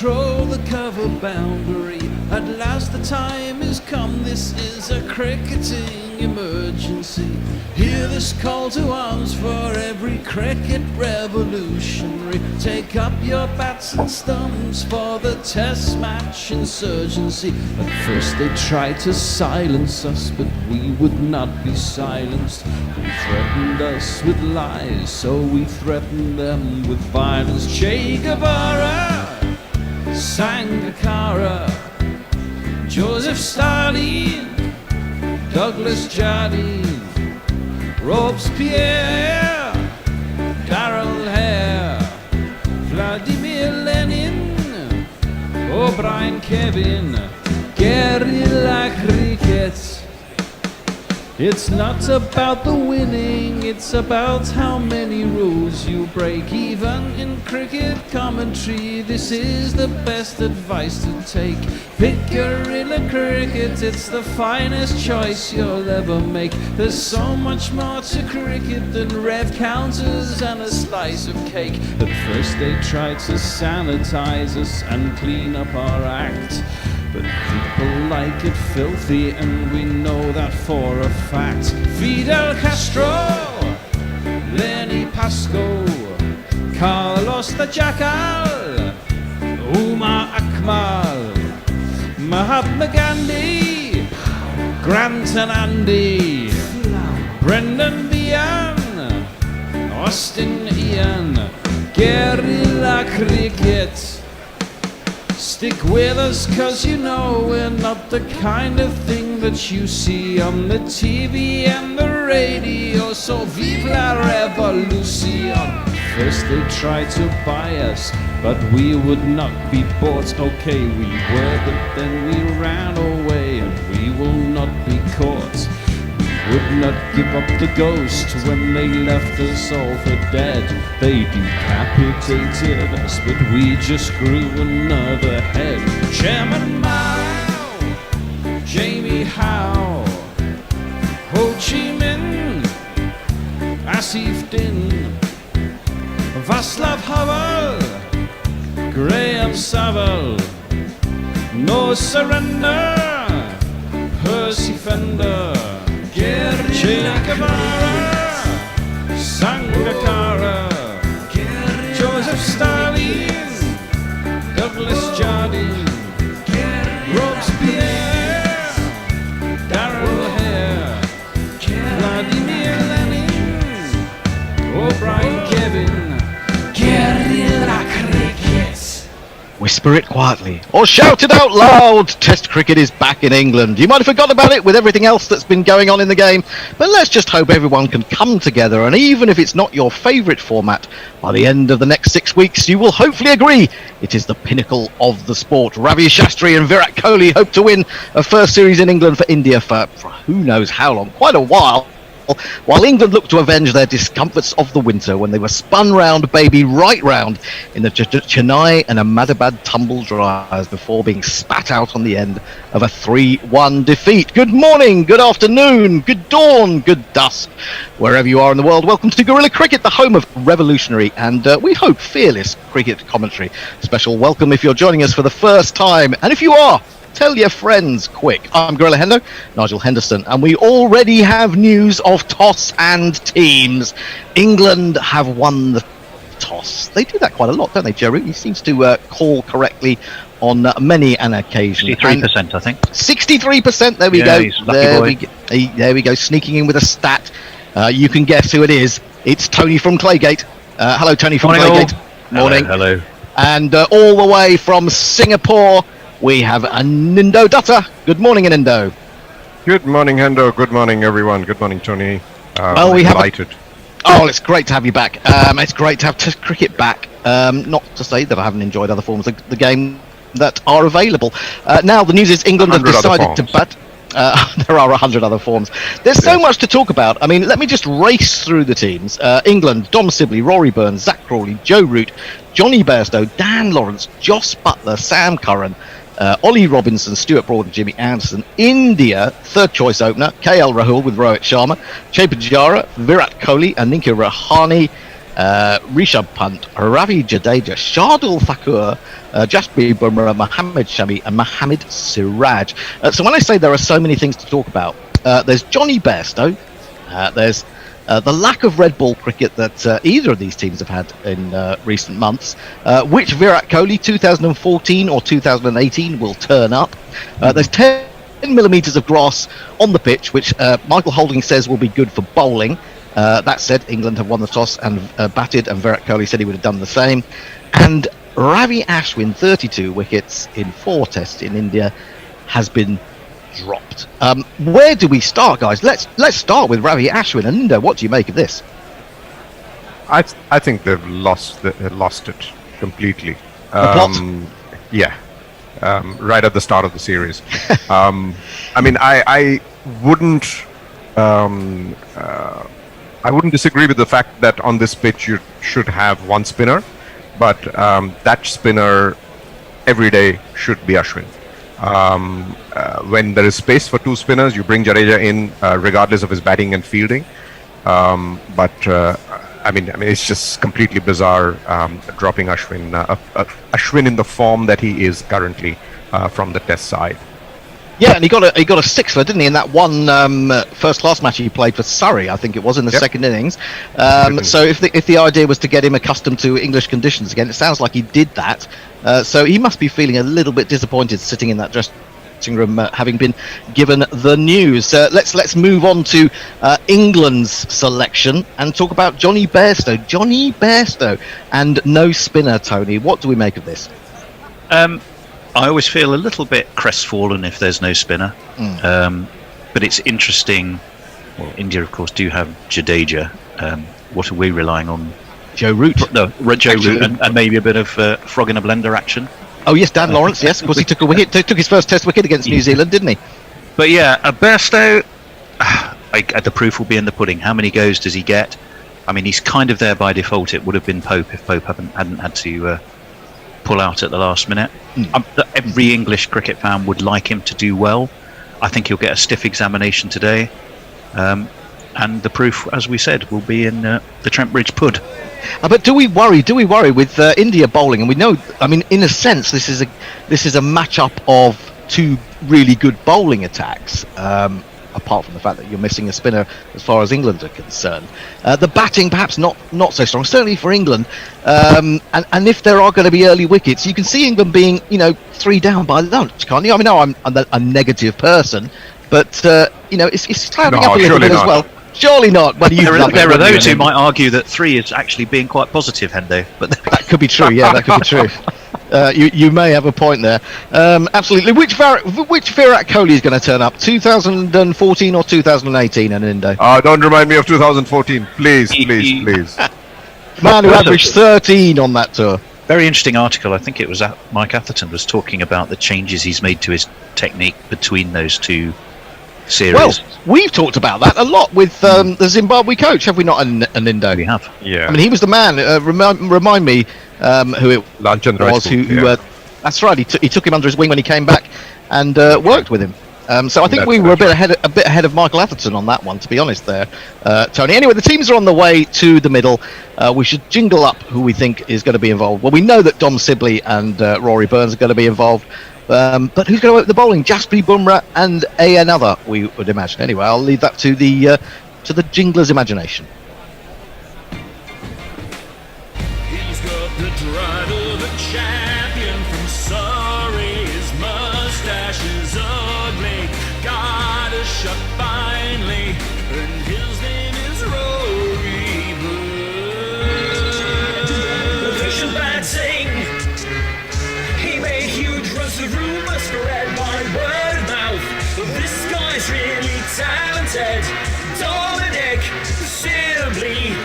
patrol the cover boundary. At last the time is come, this is a cricketing emergency. Hear this call to arms for every cricket revolutionary. Take up your bats and stumps for the test match insurgency. At first they tried to silence us, but we would not be silenced. They threatened us with lies, so we threatened them with violence. Che Guevara, Sangakkara, Joseph Stalin, Douglas Jardine, Robespierre, Darrell Hare, Vladimir Lenin, O'Brien Kevin, guerrilla cricket. It's not about the winning, it's about how many rules you break. Even in cricket commentary, this is the best advice to take. Pick guerrilla cricket, it's the finest choice you'll ever make. There's so much more to cricket than rev counters and a slice of cake. At first they tried to sanitize us and clean up our act, but people like it filthy, and we know that for a fact. Fidel Castro, Lenny Pascoe, Carlos the Jackal, Umar Akmal, Mahatma Gandhi, Grant and Andy, Brendan Behan, Austin Ian, guerrilla cricket. Stick with us, cause you know we're not the kind of thing that you see on the TV and the radio. So vive la revolution. First they tried to buy us, but we would not be bought. Okay, we were, but then we ran away, and we will not be caught. We would not give up the ghost when they left us all for dead. They decapitated us, but we just grew another head. Chairman Mao, Jamie Howe, Ho Chi Minh, Asif Din, Václav Havel, Graham Saville, No Surrender, Percy Fender, Che Guevara, Sangakkara, Joseph Stalin, Douglas Jardine, Robespierre, Darrell Hare, Vladimir Lenin, O'Brien Kevin, guerrilla cricket. Whisper it quietly, or shout it out loud. Test cricket is back in England. You might have forgotten about it with everything else that's been going on in the game, but let's just hope everyone can come together, and even if it's not your favourite format, by the end of the next 6 weeks you will hopefully agree it is the pinnacle of the sport. Ravi Shastri and Virat Kohli hope to win a first series in England for India for who knows how long, quite a while, while England looked to avenge their discomforts of the winter when they were spun round, baby, right round in the Chennai and Ahmedabad tumble dryers before being spat out on the end of a 3-1 defeat. Good morning, good afternoon, good dawn, good dusk, wherever you are in the world. Welcome to Guerrilla Cricket, the home of revolutionary and we hope fearless cricket commentary. Special welcome if you're joining us for the first time, and if you are, tell your friends quick. I'm Gorilla Hendo, Nigel Henderson, and we already have news of toss and teams. England have won the toss. They do that quite a lot, don't they, Jerry? He seems to call correctly on many an occasion. 63%, I think. 63%, there we go. There we go, sneaking in with a stat. You can guess who it is. It's Tony from Claygate. Hello, Tony from Claygate. Morning. Hello. And all the way from Singapore, we have Nindo Dutta. Good morning, Nindo. Good morning, Hendo. Good morning, everyone. Good morning, Tony. We have delighted. Oh, it's great to have you back. It's great to have Test cricket back. Not to say that I haven't enjoyed other forms of the game that are available. Now, the news is England have decided to bat. There are 100 other forms. There's so much to talk about. I mean, let me just race through the teams. England, Dom Sibley, Rory Burns, Zach Crawley, Joe Root, Johnny Bairstow, Dan Lawrence, Joss Butler, Sam Curran, Ollie Robinson, Stuart Broad and Jimmy Anderson. India, third choice opener, KL Rahul with Rohit Sharma, Che Pujara, Virat Kohli, Aninka Rahane, Rishabh Pant, Ravi Jadeja, Shardul Thakur, Jasprit Bumrah, Mohammad Shami and Mohammad Siraj. So when I say there are so many things to talk about, there's Johnny Bairstow, there's the lack of red ball cricket that either of these teams have had in recent months, which Virat Kohli 2014 or 2018 will turn up. There's 10 millimetres of grass on the pitch, which Michael Holding says will be good for bowling. That said, England have won the toss and batted, and Virat Kohli said he would have done the same. And Ravi Ashwin, 32 wickets in 4 tests in India, has been dropped. Where do we start, guys? Let's start with Ravi Ashwin. And Indo, what do you make of this? I think they've lost it completely. Yeah, right at the start of the series. I mean, I wouldn't disagree with the fact that on this pitch you should have one spinner, but that spinner every day should be Ashwin. When there is space for 2 spinners, you bring Jadeja in regardless of his batting and fielding. I mean, it's just completely bizarre dropping Ashwin. Ashwin in the form that he is currently from the Test side. Yeah, and he got a sixer, didn't he, in that one first-class match he played for Surrey, I think it was, in the second innings. So if the idea was to get him accustomed to English conditions again, it sounds like he did that. So he must be feeling a little bit disappointed sitting in that dressing room, having been given the news. Let's move on to England's selection and talk about Johnny Bairstow. Johnny Bairstow and no spinner, Tony. What do we make of this? I always feel a little bit crestfallen if there's no spinner. But it's interesting. Well, India, of course, do have Jadeja. What are we relying on? Joe Root. No, Joe Root, and maybe a bit of frog in a blender action. Oh yes, Dan Lawrence. Yes, of course, he took a wicket. Took his first Test wicket against New Zealand, didn't he? But yeah, Bairstow. The proof will be in the pudding. How many goes does he get? I mean, he's kind of there by default. It would have been Pope if Pope hadn't had to pull out at the last minute. Every English cricket fan would like him to do well. I think he'll get a stiff examination today, and the proof, as we said, will be in the Trent Bridge Pud. But do we worry with India bowling? And we know, I mean, in a sense, this is a match-up of 2 really good bowling attacks. Apart from the fact that you're missing a spinner as far as England are concerned. The batting perhaps not so strong, certainly for England. And if there are going to be early wickets, you can see England being 3 down by lunch, can't you? I mean, I'm a negative person, but it's clouding up a little bit as well. Surely not. Well, there are those who might argue that 3 is actually being quite positive, Hendo. But that could be true. Yeah, that could be true. You may have a point there. Absolutely. Which Virat Kohli is going to turn up? 2014 or 2018, and Indo? Don't remind me of 2014, please. Man who averaged 13 on that tour. Very interesting article. I think it was Mike Atherton was talking about the changes he's made to his technique between those 2 series. Well, we've talked about that a lot with the Zimbabwe coach, have we not, an Indo? We have. Yeah. I mean, he was the man. Remind me who it was. That's right. He took him under his wing when he came back and worked with him. So I think we were a bit ahead of Michael Atherton on that one, to be honest. There, Tony. Anyway, the teams are on the way to the middle. We should jingle up who we think is going to be involved. Well, we know that Dom Sibley and Rory Burns are going to be involved. But who's going to open the bowling? Jasprit Bumrah and another, we would imagine. Anyway, I'll leave that to the jingler's imagination. He's got the stride of a champion from Surrey. His mustache is ugly, got a shot finally, and his name is Rory Burns. Efficient batting. He made huge runs, the rumour spread by word of mouth. This guy's really talented. Dominic Sibley.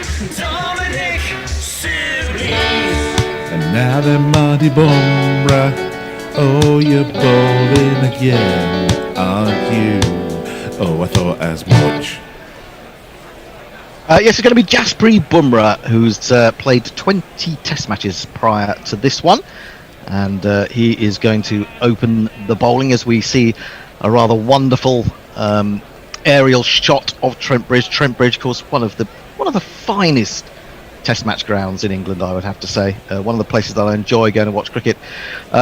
And now then, Marty Bumrah, oh, you're bowling again, aren't you? Oh, I thought as much. Yes, it's going to be Jasprit Bumrah, who's played 20 Test matches prior to this one, and he is going to open the bowling as we see a rather wonderful aerial shot of Trent Bridge. Trent Bridge, of course, one of the finest test match grounds in England, I would have to say. One of the places that I enjoy going to watch cricket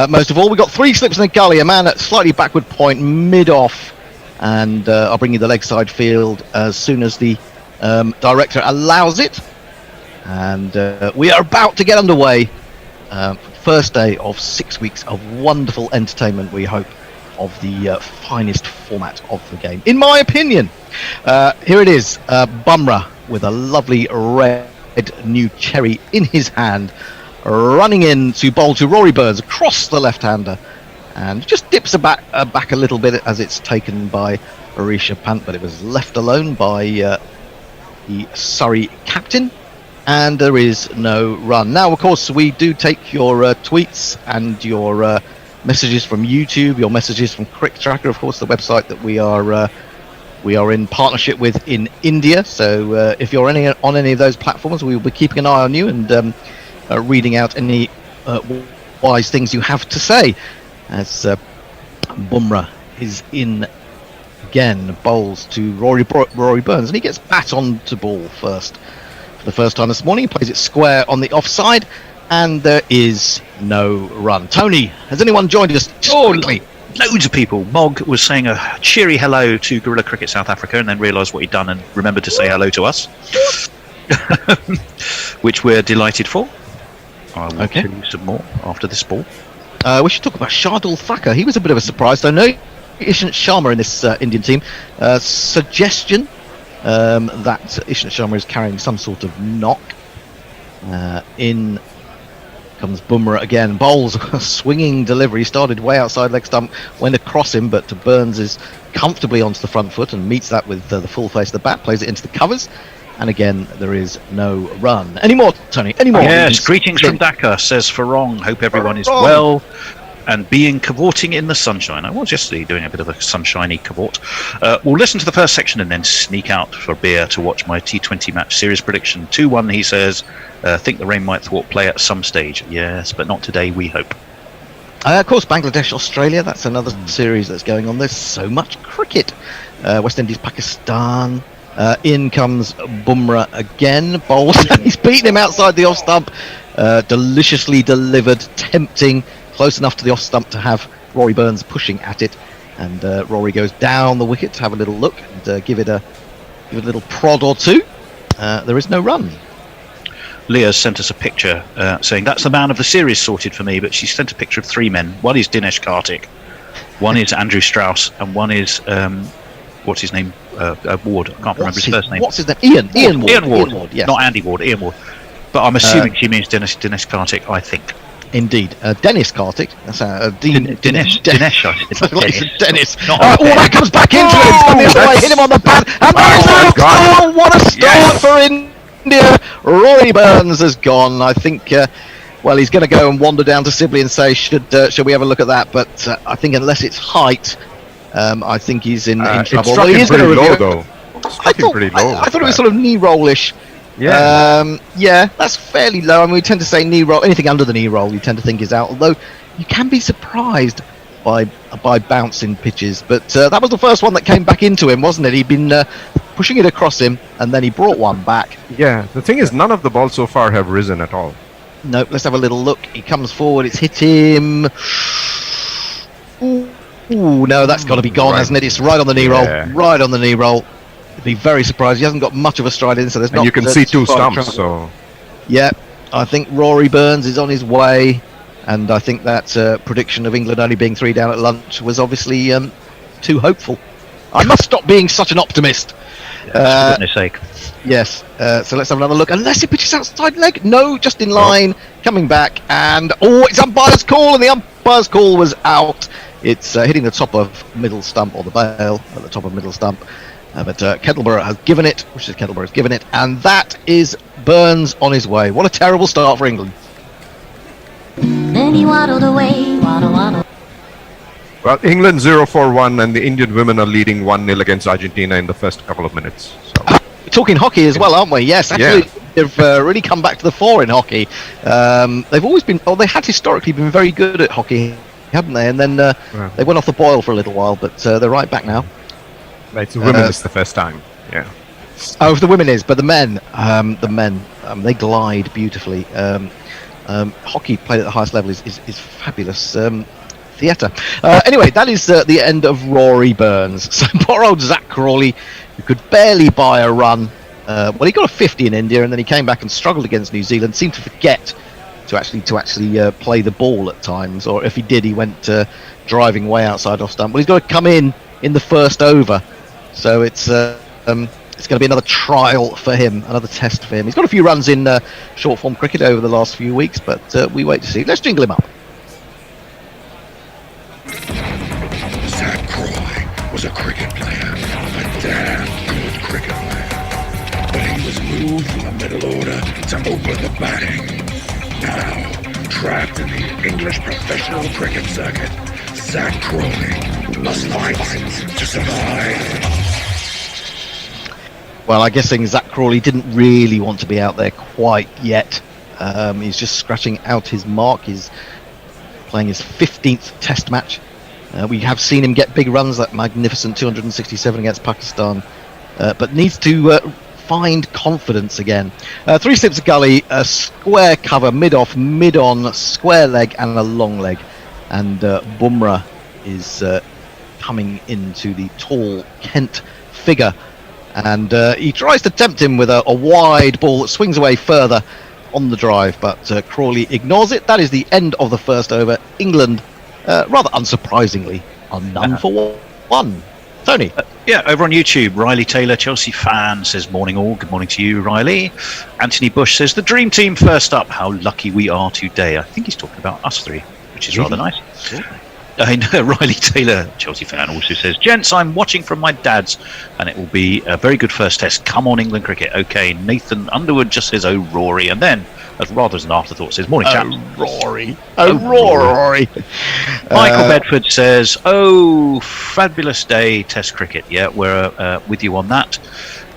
most of all. We've got 3 slips in the gully, a man at slightly backward point, mid-off, and I'll bring you the leg side field as soon as the director allows it. And we are about to get underway. First day of 6 weeks of wonderful entertainment, we hope, of the finest format of the game, in my opinion. Here it is, Bumrah with a lovely red new cherry in his hand, running in to bowl to Rory Burns across the left-hander, and just dips back a little bit as it's taken by Rishabh Pant, but it was left alone by the Surrey captain, and there is no run. Now, of course, we do take your tweets and your messages from YouTube, your messages from Cricket Tracker, of course, the website that we are in partnership with in India. So if you're on any of those platforms, we will be keeping an eye on you and reading out any wise things you have to say. As Bumrah is in again, bowls to Rory Burns, and he gets bat on to ball first. For the first time this morning, he plays it square on the offside, and there is no run. Tony, has anyone joined us? Quickly. Loads of people. Mog was saying a cheery hello to Guerrilla Cricket South Africa and then realised what he'd done and remembered to say hello to us, which we're delighted for. I will tell you some more after this ball. We should talk about Shardul Thakur. He was a bit of a surprise, though. No Ishant Sharma in this Indian team. Suggestion that Ishant Sharma is carrying some sort of knock. In comes Bumrah again, bowls a swinging delivery, started way outside leg stump, went across him, but Burns is comfortably onto the front foot and meets that with the full face of the bat, plays it into the covers, and again there is no run. Any more, Tony? Any more? Yes, greetings from Dhaka, says Farong. Hope everyone is well and cavorting in the sunshine. I was yesterday doing a bit of a sunshiny cavort. We'll listen to the first section and then sneak out for a beer to watch my T20 match series prediction. 2-1, he says. Think the rain might thwart play at some stage. Yes, but not today, we hope. Of course, Bangladesh, Australia, that's another series that's going on. There's so much cricket. West Indies, Pakistan. In comes Bumrah again. Bowls. He's beaten him outside the off stump. Deliciously delivered, tempting. Close enough to the off stump to have Rory Burns pushing at it, and Rory goes down the wicket to have a little look and give it a little prod or two. There is no run. Leah's sent us a picture saying that's the man of the series sorted for me, but she sent a picture of 3 men. One is Dinesh Karthik, one is Andrew Strauss, and one is what's his name? Ward. I can't remember his first name. What's his name? Ian Ward. Ian Ward. Yes. Not Andy Ward. Ian Ward. But I'm assuming she means Dinesh Karthik. I think. Indeed, Dennis Karthik. That's Dinesh. Dennis. That comes back into him. Hit him on the bat, and oh, what a start for India! Rory Burns has gone. I think. Well, he's going to go and wander down to Sibley and say, "Should we have a look at that?" But I think unless it's height, I think he's in trouble. Struck him pretty low, though. I thought it was sort of knee rollish. Yeah. Yeah, that's fairly low. I mean, we tend to say knee roll. Anything under the knee roll, you tend to think is out. Although you can be surprised by bouncing pitches. But that was the first one that came back into him, wasn't it? He'd been pushing it across him, and then he brought one back. Yeah. The thing is, none of the balls so far have risen at all. Nope. Let's have a little look. He comes forward. It's hit him. Ooh, no, that's got to be gone, hasn't it? It's right on the knee roll. Right on the knee roll. Be very surprised. He hasn't got much of a stride in, so there's not. And you can see 2 stumps. So yeah, I think Rory Burns is on his way, and I think that prediction of England only being 3 down at lunch was obviously too hopeful. I must stop being such an optimist. For goodness sake. Yes. So let's have another look. Unless he pitches outside leg, no, just in line, coming back, and it's umpire's call, and the umpire's call was out. It's hitting the top of middle stump, or the bail at the top of middle stump. But Kettleborough has given it, and that is Burns on his way. What a terrible start for England. Then he waddled away, waddle. Well, England 0-4-1, and the Indian women are leading 1-0 against Argentina in the first couple of minutes. So. We're talking hockey as well, aren't we? Yes, actually, they've really come back to the fore in hockey. They've always been, they had historically been very good at hockey, haven't they? And then they went off the boil for a little while, but they're right back now. It's women, it's the first time. Yeah. Oh, if the women is, but the men, they glide beautifully. Hockey played at the highest level is fabulous. Theatre. Anyway, that is the end of Rory Burns. So poor old Zach Crawley, who could barely buy a run. Well, he got a 50 in India, and then he came back and struggled against New Zealand. Seemed to forget to actually play the ball at times, or if he did, he went driving way outside off stump. Well, he's got to come in the first over, so it's going to be another trial for him, another test for him. He's got a few runs in short form cricket over the last few weeks, but we wait to see. Let's jingle him up. Zach Crawley was a cricket player, a damn good cricket player. But he was moved from the middle order to open the batting. Now, trapped in the English professional cricket circuit, Zach Crawley must fight to survive. Well, I'm guessing Zach Crawley didn't really want to be out there quite yet. He's just scratching out his mark. He's playing his 15th Test match. We have seen him get big runs, that magnificent 267 against Pakistan, but needs to find confidence again. 3 slips of gully, a square cover, mid-off, mid-on, square leg and a long leg. And Bumrah is coming into the tall Kent figure. And he tries to tempt him with a wide ball that swings away further on the drive, but Crawley ignores it. That is the end of the first over. England, rather unsurprisingly, are none for one. Tony? Yeah, over on YouTube, Riley Taylor, Chelsea fan, says, morning all. Good morning to you, Riley. Anthony Bush says, the dream team first up. How lucky we are today. I think he's talking about us three, which is rather nice. I know, Riley Taylor, Chelsea fan, also says, gents, I'm watching from my dad's, and it will be a very good first test. Come on, England cricket. Okay, Nathan Underwood just says, oh, Rory. And then, as rather as an afterthought, says, morning, chaps. Rory. Rory. Michael Bedford says, oh, fabulous day, Test cricket. Yeah, we're with you on that.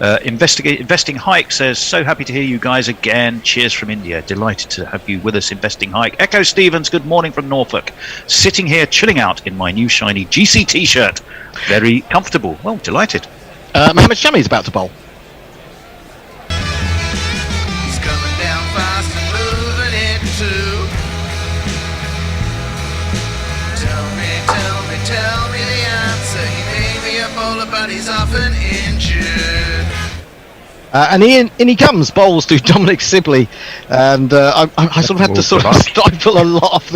Investing Hike says, so happy to hear you guys again. Cheers from India. Delighted to have you with us, Investing Hike. Echo Stevens, good morning from Norfolk. Sitting here chilling out in my new shiny GC t-shirt. Very comfortable. Well, delighted. Mohammed Shami is about to bowl. He's coming down fast and moving it too. Tell me the answer. He may be a bowler, but he's often injured. And in he comes, bowls to Dominic Sibley, and I sort of had to stifle a laugh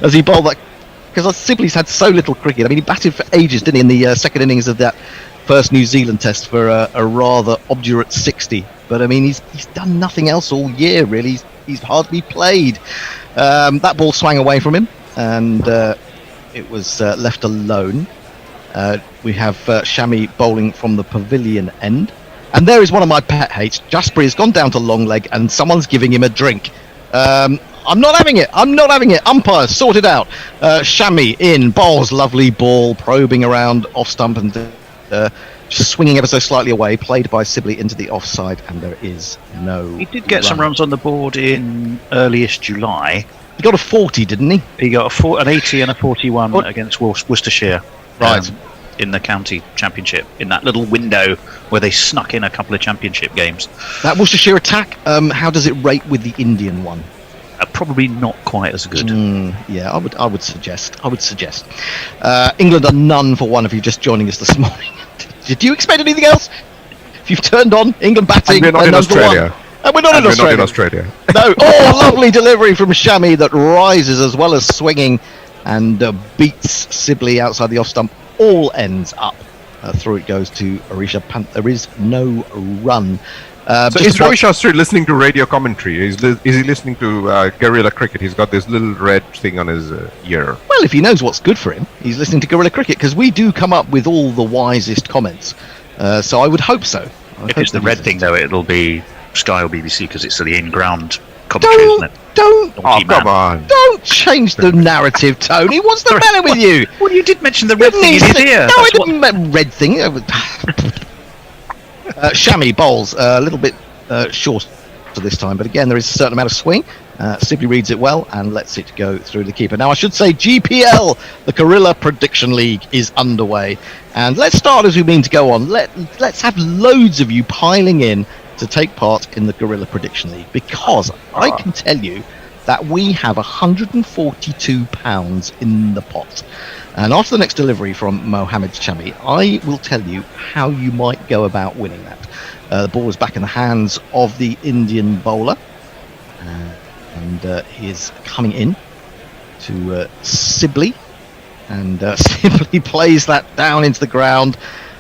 as he bowled that, because Sibley's had so little cricket. I mean, he batted for ages, didn't he, in the second innings of that first New Zealand Test for a rather obdurate 60. But I mean, he's done nothing else all year, really. He's hardly played. That ball swung away from him, and it was left alone. We have Shami bowling from the pavilion end. And there is one of my pet hates. Jasperi has gone down to long leg and someone's giving him a drink. I'm not having it. Umpire, sort it out. Shami in, bowls, lovely ball, probing around off stump and just swinging ever so slightly away, played by Sibley into the offside, and there is no He did get some runs on the board in earliest July. He got a 40, didn't he? He got an 80 and a 41 against Worcestershire. Right. In the county championship, in that little window where they snuck in a couple of championship games. That Worcestershire attack, how does it rate with the Indian one? Probably not quite as good. Yeah, I would suggest. England are none for one if you're just joining us this morning. Did you expect anything else? If you've turned on England batting, and we're not in Australia. And we're not in Australia. No. Oh, lovely delivery from Shami that rises as well as swinging and beats Sibley outside the off stump. All ends up. Through it goes to Arisha Pant. There is no run. So is Ravi Shastri listening to radio commentary? Is he listening to guerrilla cricket? He's got this little red thing on his ear. Well, if he knows what's good for him, he's listening to guerrilla cricket, because we do come up with all the wisest comments. So I would hope so. If it's the red thing, though, it'll be Sky or BBC, because it's the in-ground commentary, isn't it? Come on. Don't change the narrative, Tony. What's the matter with you? Well, you did mention the red thing in his ear. No, I didn't mean red thing. Shami bowls a little bit short to this time, but again, there is a certain amount of swing. Sibley reads it well and lets it go through the keeper. Now, I should say GPL, the Guerrilla Prediction League, is underway. And let's start as we mean to go on. Let's have loads of you piling in to take part in the Guerrilla Prediction League, because I can tell you that we have £142 in the pot. And after the next delivery from Mohammed Shami, I will tell you how you might go about winning that. The ball is back in the hands of the Indian bowler. And he is coming in to Sibley, and Sibley plays that down into the ground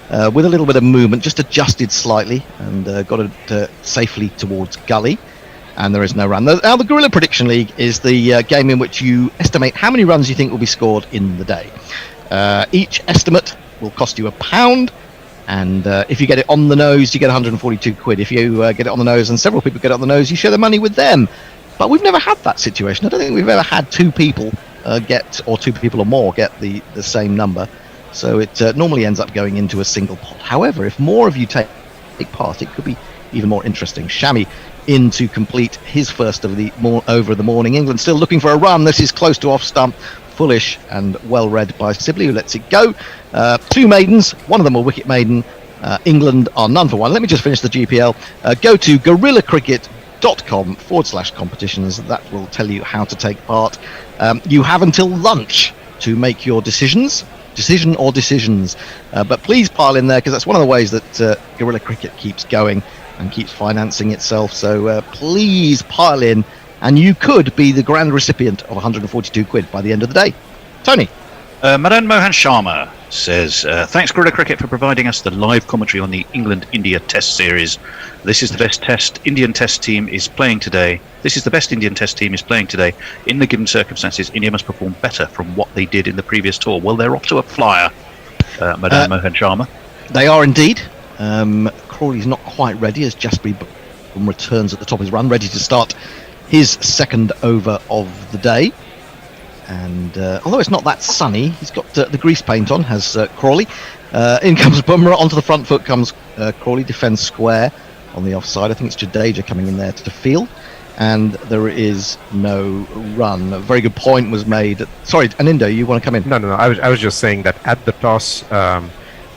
with a little bit of movement, just adjusted slightly, and got it safely towards gully, and there is no run. Now, the Guerrilla Prediction League is the game in which you estimate how many runs you think will be scored in the day. Each estimate will cost you £1, and if you get it on the nose, you get 142 quid. If you get it on the nose and several people get it on the nose, you share the money with them. But we've never had that situation. I don't think we've ever had two people two people or more get the same number. So it normally ends up going into a single pot. However, if more of you take part, it could be even more interesting. Shami in to complete his first of the over of the morning. England still looking for a run. This is close to off stump. Foolish and well read by Sibley, who lets it go. Two maidens, one of them a wicket maiden. England are none for one. Let me just finish the GPL. Go to gorillacricket.com/competitions. That will tell you how to take part. You have until lunch to make your decisions. But please pile in there, because that's one of the ways that Guerrilla Cricket keeps going and keeps financing itself. So please pile in, and you could be the grand recipient of 142 quid by the end of the day. Tony. Madan Mohan Sharma says, thanks Guerrilla Cricket for providing us the live commentary on the England-India Test Series. This is the best Indian Test team is playing today. This is the best Indian Test team is playing today. In the given circumstances, India must perform better from what they did in the previous tour. Well, they're off to a flyer, Madan Mohan Sharma. They are indeed. Crawley's not quite ready as Jasprit returns at the top of his run, ready to start his second over of the day. And although it's not that sunny, he's got the grease paint on, has Crawley. In comes Bumrah, onto the front foot comes Crawley, defends square on the offside. I think it's Jadeja coming in there to field, and there is no run. A very good point was made. Sorry, Anindo, you want to come in? No. I was just saying that at the toss,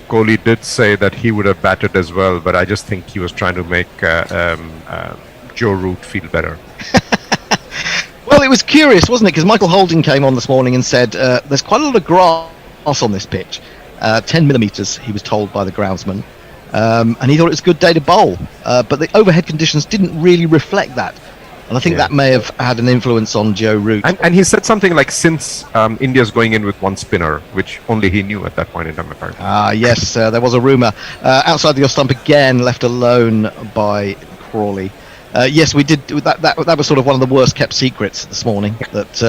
Kohli did say that he would have batted as well, but I just think he was trying to make Joe Root feel better. Well, it was curious, wasn't it? Because Michael Holding came on this morning and said there's quite a lot of grass on this pitch. 10 millimetres, he was told by the groundsman. And he thought it was a good day to bowl. But the overhead conditions didn't really reflect that. And I think that may have had an influence on Joe Root. And he said something like, since India's going in with one spinner, which only he knew at that point in time, apparently. Yes, there was a rumour. Outside the off stump again, left alone by Crawley. Yes, we did. That was sort of one of the worst kept secrets this morning, that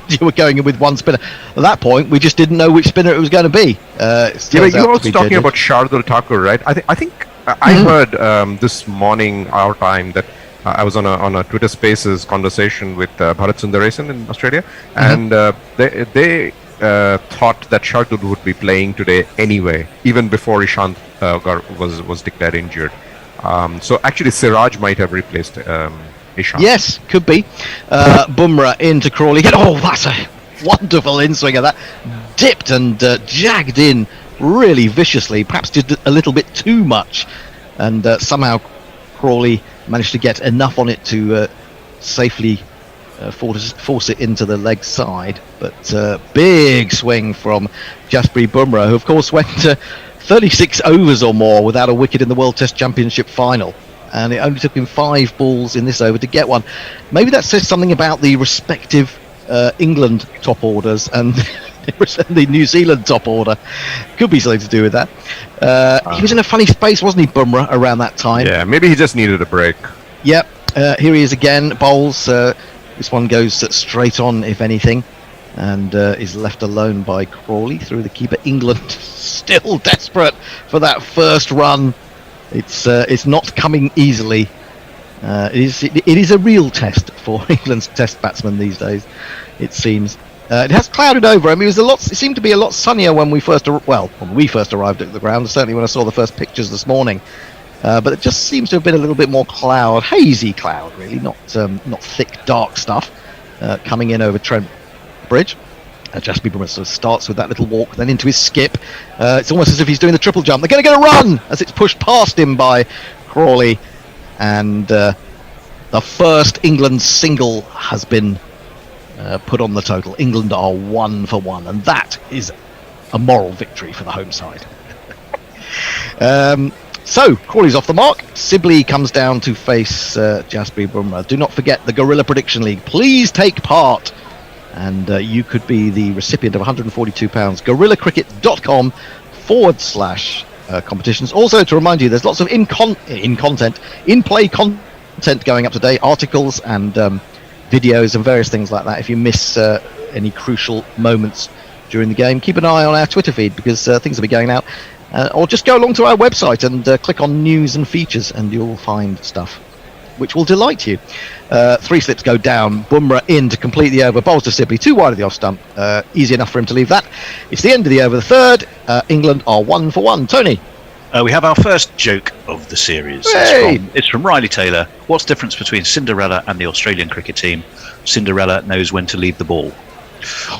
you were going in with one spinner. At that point, we just didn't know which spinner it was going to be. You were also talking about Shardul Thakur, right? I think I heard this morning, our time, that I was on a Twitter Spaces conversation with Bharat Sundaresan in Australia, and they thought that Shardul would be playing today anyway, even before Ishant was declared injured. So actually Siraj might have replaced Ishant. Yes, could be. Bumrah into Crawley. Oh, that's a wonderful in-swinger. That dipped and jagged in really viciously. Perhaps did a little bit too much. And somehow Crawley managed to get enough on it to safely force it into the leg side. But big swing from Jasprit Bumrah, who of course went 36 overs or more without a wicket in the World Test Championship final, and it only took him 5 balls in this over to get one. Maybe that says something about the respective England top orders and the New Zealand top order. Could be something to do with that. He was in a funny space, wasn't he, Bumrah, around that time? Yeah, maybe he just needed a break. Yep. Here he is again, bowls. This one goes straight on, if anything, and is left alone by Crawley through the keeper. England still desperate for that first run. It's not coming easily. It is a real test for England's test batsmen these days, it seems. It has clouded over. I mean, it seemed to be a lot sunnier when we first arrived at the ground. Certainly when I saw the first pictures this morning. but it just seems to have been a little bit more cloud, hazy cloud, really, not thick, dark stuff coming in over Trent Bridge. Jasper Bumrah sort of starts with that little walk, then into his skip. It's almost as if he's doing the triple jump. They're going to get a run as it's pushed past him by Crawley, and the first England single has been put on the total. England are 1 for 1, and that is a moral victory for the home side. So Crawley's off the mark. Sibley comes down to face Jasper Bumrah. Do not forget the Gorilla Prediction League. Please take part, and you could be the recipient of £142. GorillaCricket.com/competitions. Also, to remind you, there's lots of in-play content going up today, articles and videos and various things like that. If you miss any crucial moments during the game, keep an eye on our Twitter feed, because things will be going out. Or just go along to our website and click on news and features, and you'll find stuff which will delight you. 3 slips go down. Bumrah in to complete the over. Bowls to Sibley, 2 wide of the off stump. Easy enough for him to leave that. It's the end of the over, the third. England are 1 for 1. Tony? We have our first joke of the series. Hey! It's from Riley Taylor. What's the difference between Cinderella and the Australian cricket team? Cinderella knows when to leave the ball.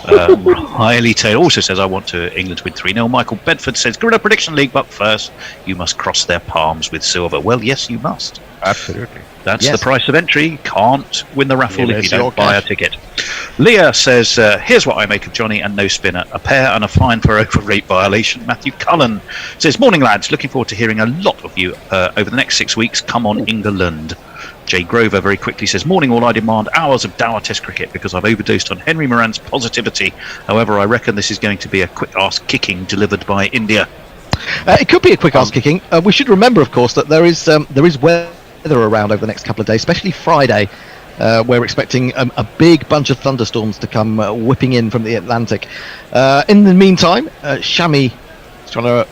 Riley Taylor also says, I want England to win 3-0. Michael Bedford says, Gorilla Prediction League, but first you must cross their palms with silver. Well, yes, you must. Absolutely. That's the price of entry. Can't win the raffle if you don't buy a ticket. Leah says, here's what I make of Johnny and no spinner. A pair and a fine for over-rate violation. Matthew Cullen says, morning lads, looking forward to hearing a lot of you over the next 6 weeks. Come on, England. Jay Grover very quickly says, morning all, I demand hours of Dower Test cricket because I've overdosed on Henry Moran's positivity. However, I reckon this is going to be a quick ass kicking delivered by India. It could be a quick ass kicking. We should remember, of course, that there is weather around over the next couple of days, especially Friday. We're expecting a big bunch of thunderstorms to come whipping in from the Atlantic. In the meantime, Shami is trying to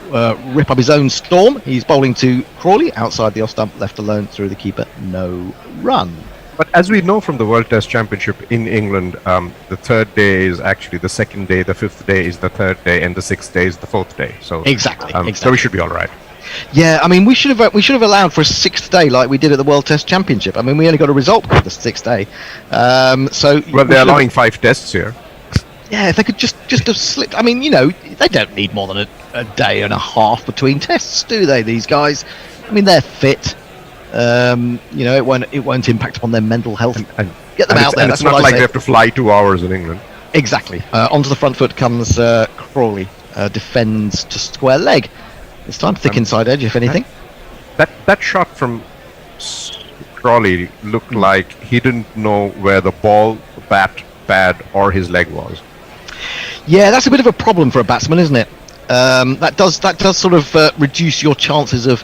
rip up his own storm. He's bowling to Crawley outside the off stump, left alone through the keeper. No run. But as we know from the World Test Championship in England, the third day is actually the second day, the fifth day is the third day, and the sixth day is the fourth day. So exactly. So we should be all right. Yeah, I mean, we should have allowed for a sixth day like we did at the World Test Championship. I mean, we only got a result for the sixth day. Well, they're allowing 5 tests here. Yeah, if they could just have slipped. I mean, they don't need more than a day and a half between tests, do they? These guys. I mean, they're fit. It won't impact upon their mental health. And get them out there. And it's not like they have to fly 2 hours in England. Exactly. Onto the front foot comes Crawley. Defends to square leg. This time thick inside edge, if anything. That shot from Crawley looked like he didn't know where the ball, bat, pad, or his leg was. Yeah, that's a bit of a problem for a batsman, isn't it? That does sort of reduce your chances of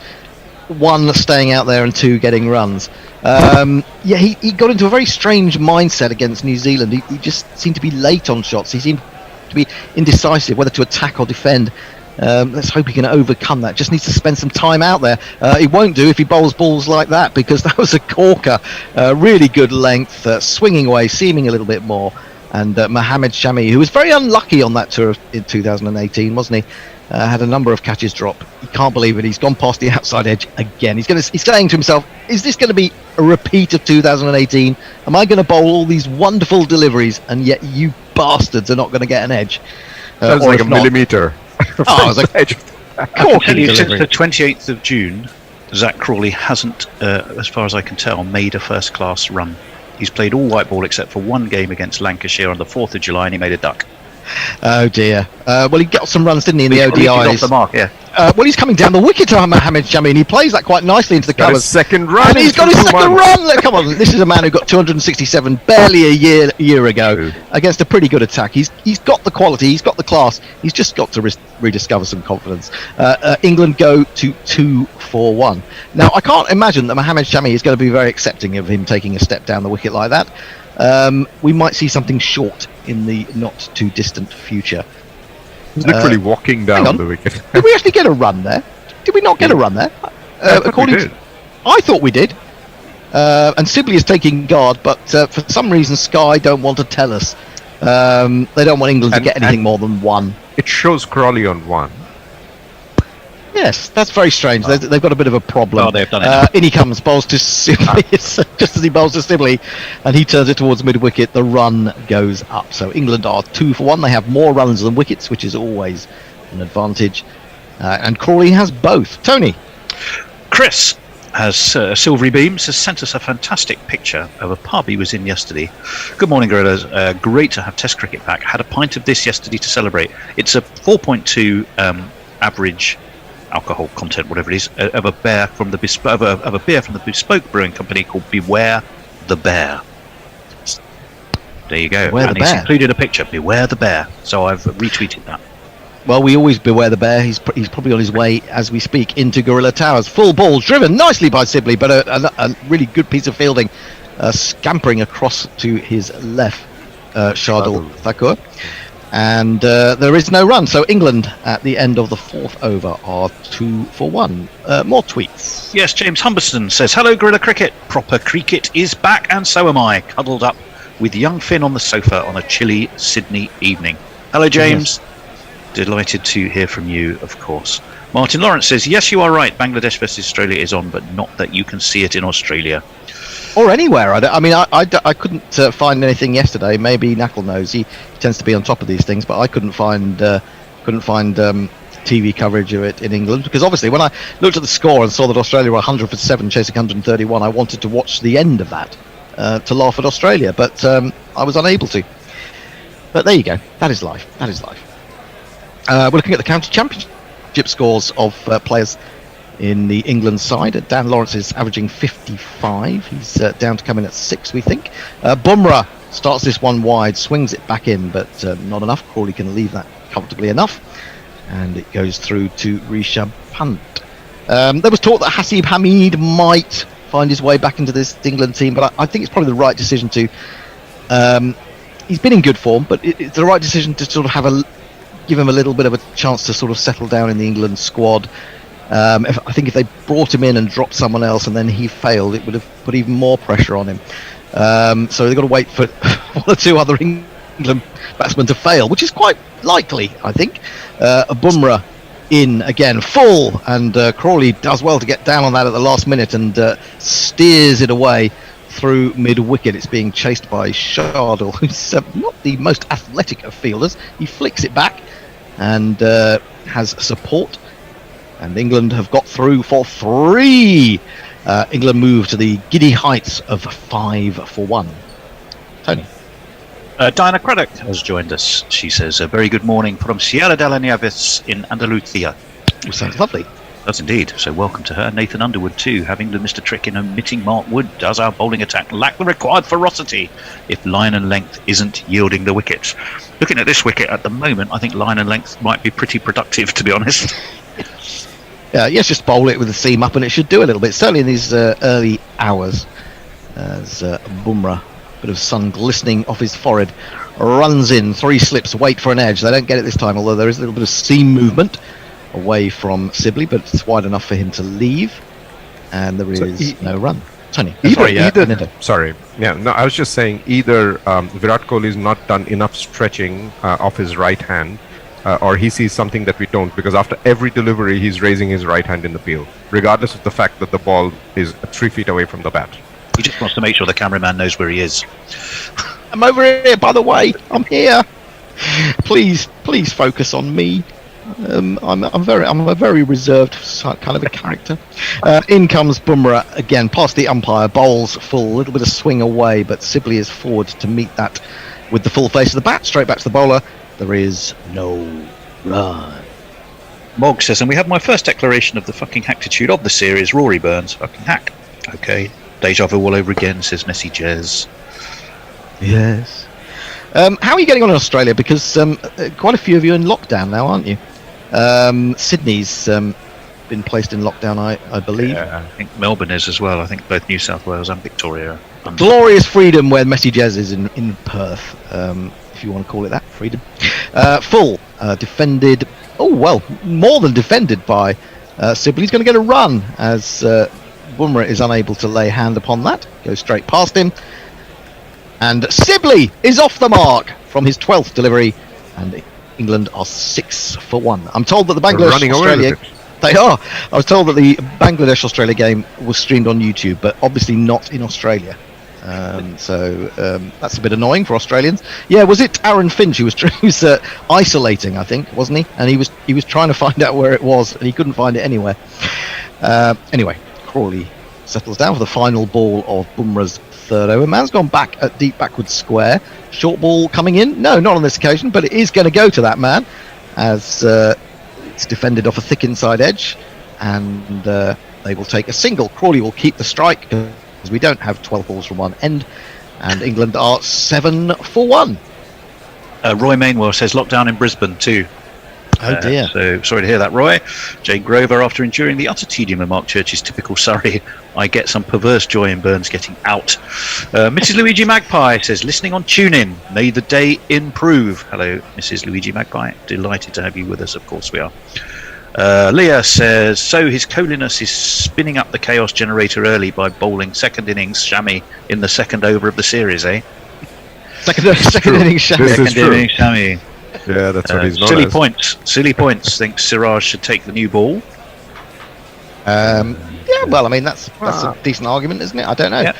1, staying out there, and 2, getting runs. He got into a very strange mindset against New Zealand. He just seemed to be late on shots. He seemed to be indecisive whether to attack or defend. Let's hope he can overcome that. Just needs to spend some time out there. He won't do if he bowls balls like that, because that was a corker. Really good length, swinging away, seaming a little bit more. And Mohammed Shami, who was very unlucky on that tour in 2018, wasn't he? Had a number of catches drop. He can't believe it. He's gone past the outside edge again. He's saying to himself, is this going to be a repeat of 2018? Am I going to bowl all these wonderful deliveries, and yet you bastards are not going to get an edge? That was like a millimetre. I was like, I can tell you, since the 28th of June, Zach Crawley hasn't, as far as I can tell, made a first-class run. He's played all white ball except for 1 game against Lancashire on the 4th of July, and he made a duck. Oh dear. Well, he got some runs, didn't he, in the ODIs? He's off the mark, yeah. Well, he's coming down the wicket to Mohammed Shami, and he plays that quite nicely into the covers. His second run. And he's got his second run. Come on, this is a man who got 267 barely a year ago against a pretty good attack. He's got the quality, he's got the class. He's just got to rediscover some confidence. England go to 2 for 1. Now, I can't imagine that Mohammed Shami is going to be very accepting of him taking a step down the wicket like that. We might see something short in the not too distant future. He's literally walking down the wicket. Did we actually get a run there? Did we not get a run there? I thought we did. And Sibley is taking guard, but for some reason Sky don't want to tell us. They don't want England to get anything more than 1. It shows Crawley on 1. Yeah, Yes, that's very strange. They've got a bit of a problem. Oh, they've done it. In he comes, bowls to Sibley. Just as he bowls to Sibley, and he turns it towards mid-wicket, the run goes up. So England are 2 for 1. They have more runs than wickets, which is always an advantage. And Crawley has both. Tony. Chris has Silvery Beams has sent us a fantastic picture of a pub he was in yesterday. Good morning, Gorillas. Great to have Test cricket back. Had a pint of this yesterday to celebrate. It's a 4.2 average alcohol content, whatever it is, of a beer from the bespoke brewing company called Beware the Bear. There you go. Beware and the he's Bear. included a picture. Beware the Bear. So I've retweeted that. Well, we always beware the bear. He's probably on his way as we speak into Gorilla Towers. Full ball driven nicely by Sibley, but a really good piece of fielding, scampering across to his left, Shardul Thakur. And there is no run. So England at the end of the 4th over are 2 for 1. More tweets. Yes, James Humberston says, hello, Gorilla Cricket. Proper cricket is back, and so am I, cuddled up with young Finn on the sofa on a chilly Sydney evening. Hello, James. Yes. Delighted to hear from you, of course. Martin Lawrence says, yes, you are right. Bangladesh versus Australia is on, but not that you can see it in Australia. Or anywhere. I couldn't find anything yesterday. Maybe Knuckle knows. He tends to be on top of these things, but I couldn't find TV coverage of it in England, because obviously when I looked at the score and saw that Australia were 100 for 7 chasing 131, I wanted to watch the end of that to laugh at Australia, but I was unable to. But there you go. That is life. We're looking at the county championship scores of players in the England side. Dan Lawrence is averaging 55. He's down to come in at 6, we think. Bumrah starts this one wide, swings it back in, but not enough. Crawley can leave that comfortably enough, and it goes through to Rishabh Pant. There was talk that Hasib Hamid might find his way back into this England team, but I think it's probably the right decision to. He's been in good form, but it's the right decision to sort of give him a little bit of a chance to sort of settle down in the England squad. I think if they brought him in and dropped someone else and then he failed, it would have put even more pressure on him. So they've got to wait for one or two other England batsmen to fail, which is quite likely, I think. A Bumrah in again, full, and Crawley does well to get down on that at the last minute and steers it away through mid-wicket. It's being chased by Shardul, who's not the most athletic of fielders. He flicks it back and has support, and England have got through for 3. England move to the giddy heights of 5 for 1. Tony. Diana Craddock has joined us. She says, a very good morning from Sierra de la Nieves in Andalusia. Sounds lovely. Does indeed. So welcome to her. Nathan Underwood too, having the Mr. Trick in omitting Mark Wood. Does our bowling attack lack the required ferocity if line and length isn't yielding the wickets? Looking at this wicket at the moment, I think line and length might be pretty productive, to be honest. Yes, just bowl it with the seam up and it should do a little bit, certainly in these early hours, as Bumrah, bit of sun glistening off his forehead, runs in, 3 slips, wait for an edge. They don't get it this time, although there is a little bit of seam movement away from Sibley, but it's wide enough for him to leave, and there is no run. Tony, I was just saying either Virat Kohli's not done enough stretching off his right hand, or he sees something that we don't, because after every delivery he's raising his right hand in the field, regardless of the fact that the ball is 3 feet away from the bat. He just wants to make sure the cameraman knows where he is. I'm over here, by the way. I'm here. Please focus on me. I'm a very reserved kind of a character. In comes Bumrah again, past the umpire, bowls full, a little bit of swing away, but Sibley is forward to meet that with the full face of the bat, straight back to the bowler. There is no run. Mog says, and we have my first declaration of the fucking hackitude of the series, Rory Burns, fucking hack. Okay, deja vu all over again, says Messy Jez. Yes. How are you getting on in Australia? Because quite a few of you are in lockdown now, aren't you? Sydney's been placed in lockdown, I believe. Yeah, I think Melbourne is as well. I think both New South Wales and Victoria. Glorious freedom where Messy Jez is in Perth, if you want to call it that, freedom. Full, defended, more than defended by Sibley. He's going to get a run as Bumrah is unable to lay hand upon that. Goes straight past him. And Sibley is off the mark from his 12th delivery, and England are 6 for 1. I'm told that the Bangladesh Australia They are. I was told that the Bangladesh-Australia game was streamed on YouTube, but obviously not in Australia. So that's a bit annoying for Australians. Yeah, was it Aaron Finch who was isolating? I think, wasn't he? And he was trying to find out where it was, and he couldn't find it anywhere. Anyway, Crawley settles down for the final ball of Bumrah's third over. Man's gone back at deep backward square. Short ball coming in. No, not on this occasion, but it is going to go to that man as it's defended off a thick inside edge, and they will take a single. Crawley will keep the strike because we don't have 12 balls from one end, and England are 7 for 1. Roy Mainwell says lockdown in Brisbane too. Oh dear. So sorry to hear that, Roy. Jane Grover, after enduring the utter tedium of Mark Church's typical Surrey, I get some perverse joy in Burns getting out. Mrs. Luigi Magpie says, listening on TuneIn, may the day improve. Hello, Mrs. Luigi Magpie. Delighted to have you with us, of course we are. Leah says, so His Holiness is spinning up the chaos generator early by bowling second innings Shami in the second over of the series, eh? Second innings Shami. Second innings Shami. Yeah, that's what he's known silly as. points. Silly points. Thinks Siraj should take the new ball. Yeah, well, I mean that's a decent argument, isn't it? I don't know. Yeah.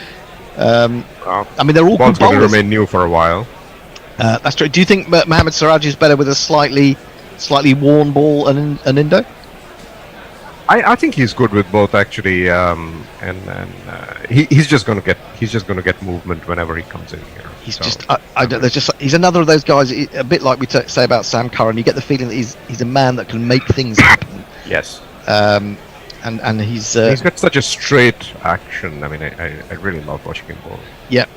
I mean they're all Ball's good going to bowlers. remain new for a while. That's true. Do you think Mohammad Siraj is better with a slightly worn ball and an Indo? I think he's good with both actually, he's just going to get movement whenever he comes in here. He's he's another of those guys. A bit like we say about Sam Curran. You get the feeling that he's a man that can make things happen. Yes. And he's got such a straight action. I mean, I really love watching him bowl. Yeah.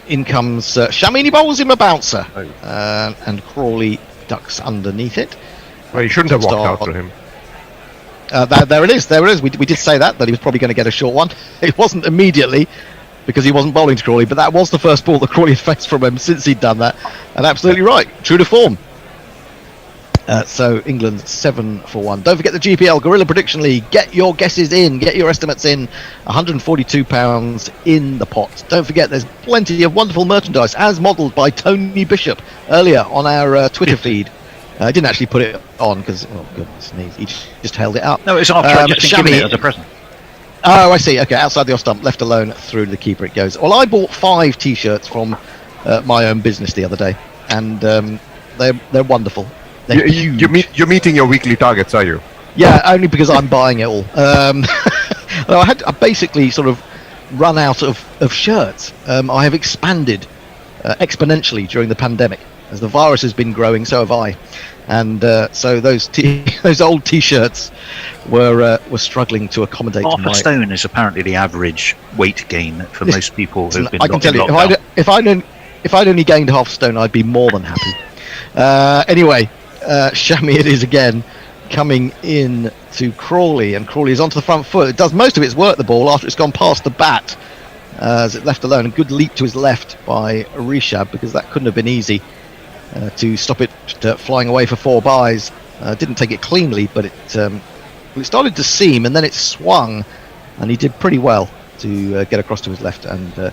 In comes Shamini, bowls him a bouncer, and Crawley ducks underneath it. Well, he shouldn't have walked out to him. There it is. We did say that he was probably going to get a short one. It wasn't immediately because he wasn't bowling to Crawley, but that was the first ball that Crawley had faced from him since he'd done that. And absolutely right, true to form. So England 7 for 1. Don't forget the GPL Guerrilla Prediction League. Get your guesses in, get your estimates in. £142 in the pot. Don't forget there's plenty of wonderful merchandise as modelled by Tony Bishop earlier on our Twitter feed. I didn't actually put it on because, oh goodness, he just held it up. No, it's after I've just been given it as a present. Oh, I see. Okay, outside the off stump, left alone through to the keeper it goes. Well, I bought 5 T-shirts from my own business the other day, and they're wonderful. They're huge. You're meeting your weekly targets, are you? Yeah, only because I'm buying it all. I basically sort of run out of shirts. I have expanded exponentially during the pandemic. As the virus has been growing, so have I, and so those old T-shirts were struggling to accommodate. Half a stone is apparently the average weight gain for most people who've been. I can tell you, if I'd only gained half a stone, I'd be more than happy. Anyway, Shami it is again, coming in to Crawley, and Crawley is onto the front foot. It does most of its work, the ball, after it's gone past the bat, as it left alone. A good leap to his left by Rishab, because that couldn't have been easy. To stop it flying away for 4 byes. Didn't take it cleanly, but it started to seam, and then it swung, and he did pretty well to get across to his left and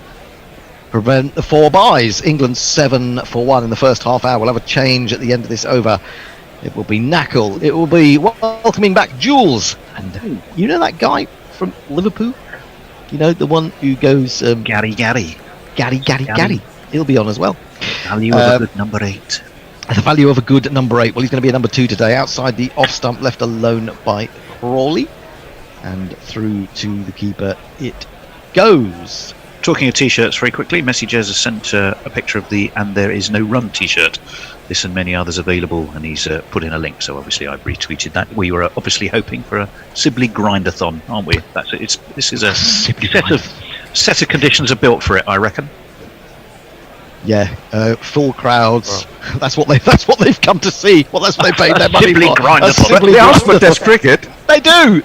prevent the 4 byes. England 7 for 1 in the first half hour. We'll have a change at the end of this over. It will be Knackle. It will be welcoming back Jules. And you know that guy from Liverpool? You know, the one who goes... Gary. He'll be on as well. Value of a good number 8. The value of a good number 8. Well, he's going to be a number 2 today. Outside the off stump, left alone by Crawley. And through to the keeper it goes. Talking of T-shirts very quickly, Messages has sent a picture of the And There Is No Run T-shirt. This and many others available, and he's put in a link, so obviously I've retweeted that. We were obviously hoping for a Sibley Grindathon, aren't we? This is a set of conditions are built for it, I reckon. Yeah, full crowds. Well, that's what they've come to see. Well, that's what they paid their money for. They asked for Test cricket. They do.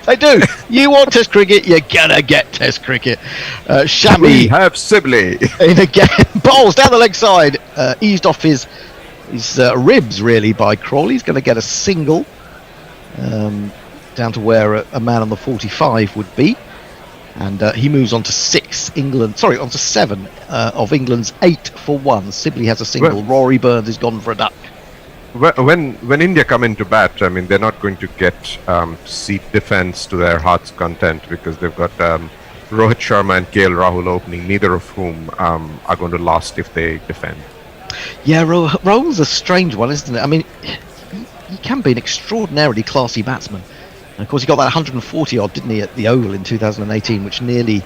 You want Test cricket, you're gonna get Test cricket. Shami, we have Sibley in again. Bowls down the leg side, eased off his ribs really by Crawley. He's going to get a single down to where a man on the 45 would be. And he moves on to 7 of England's 8 for 1. Sibley has a single. Rory Burns is gone for a duck. when India come into bat, I mean, they're not going to get seat defense to their heart's content because they've got Rohit Sharma and KL Rahul opening, neither of whom are going to last if they defend. Yeah, Rahul's a strange one, isn't it? I mean, he can be an extraordinarily classy batsman. And of course, he got that 140 odd, didn't he, at the Oval in 2018, which nearly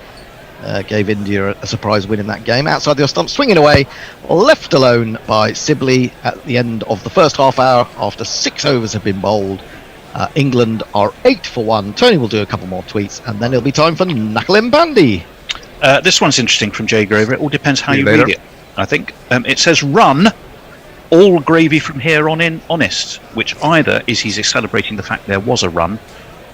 gave India a surprise win in that game. Outside the stump, swinging away, left alone by Sibley at the end of the first half hour after 6 overs have been bowled. England are 8 for 1. Tony will do a couple more tweets, and then it'll be time for Knuckle Mbandi. This one's interesting from Jay Graver. It all depends how you read it, I think. It says, run, all gravy from here on in, honest, which either is he's celebrating the fact there was a run,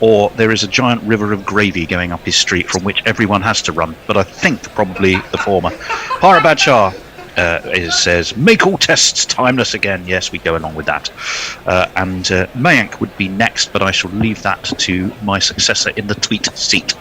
or there is a giant river of gravy going up his street from which everyone has to run. But I think probably the former. Parabad Shah says, make all tests timeless again. Yes, we go along with that. And Mayank would be next, but I shall leave that to my successor in the tweet seat.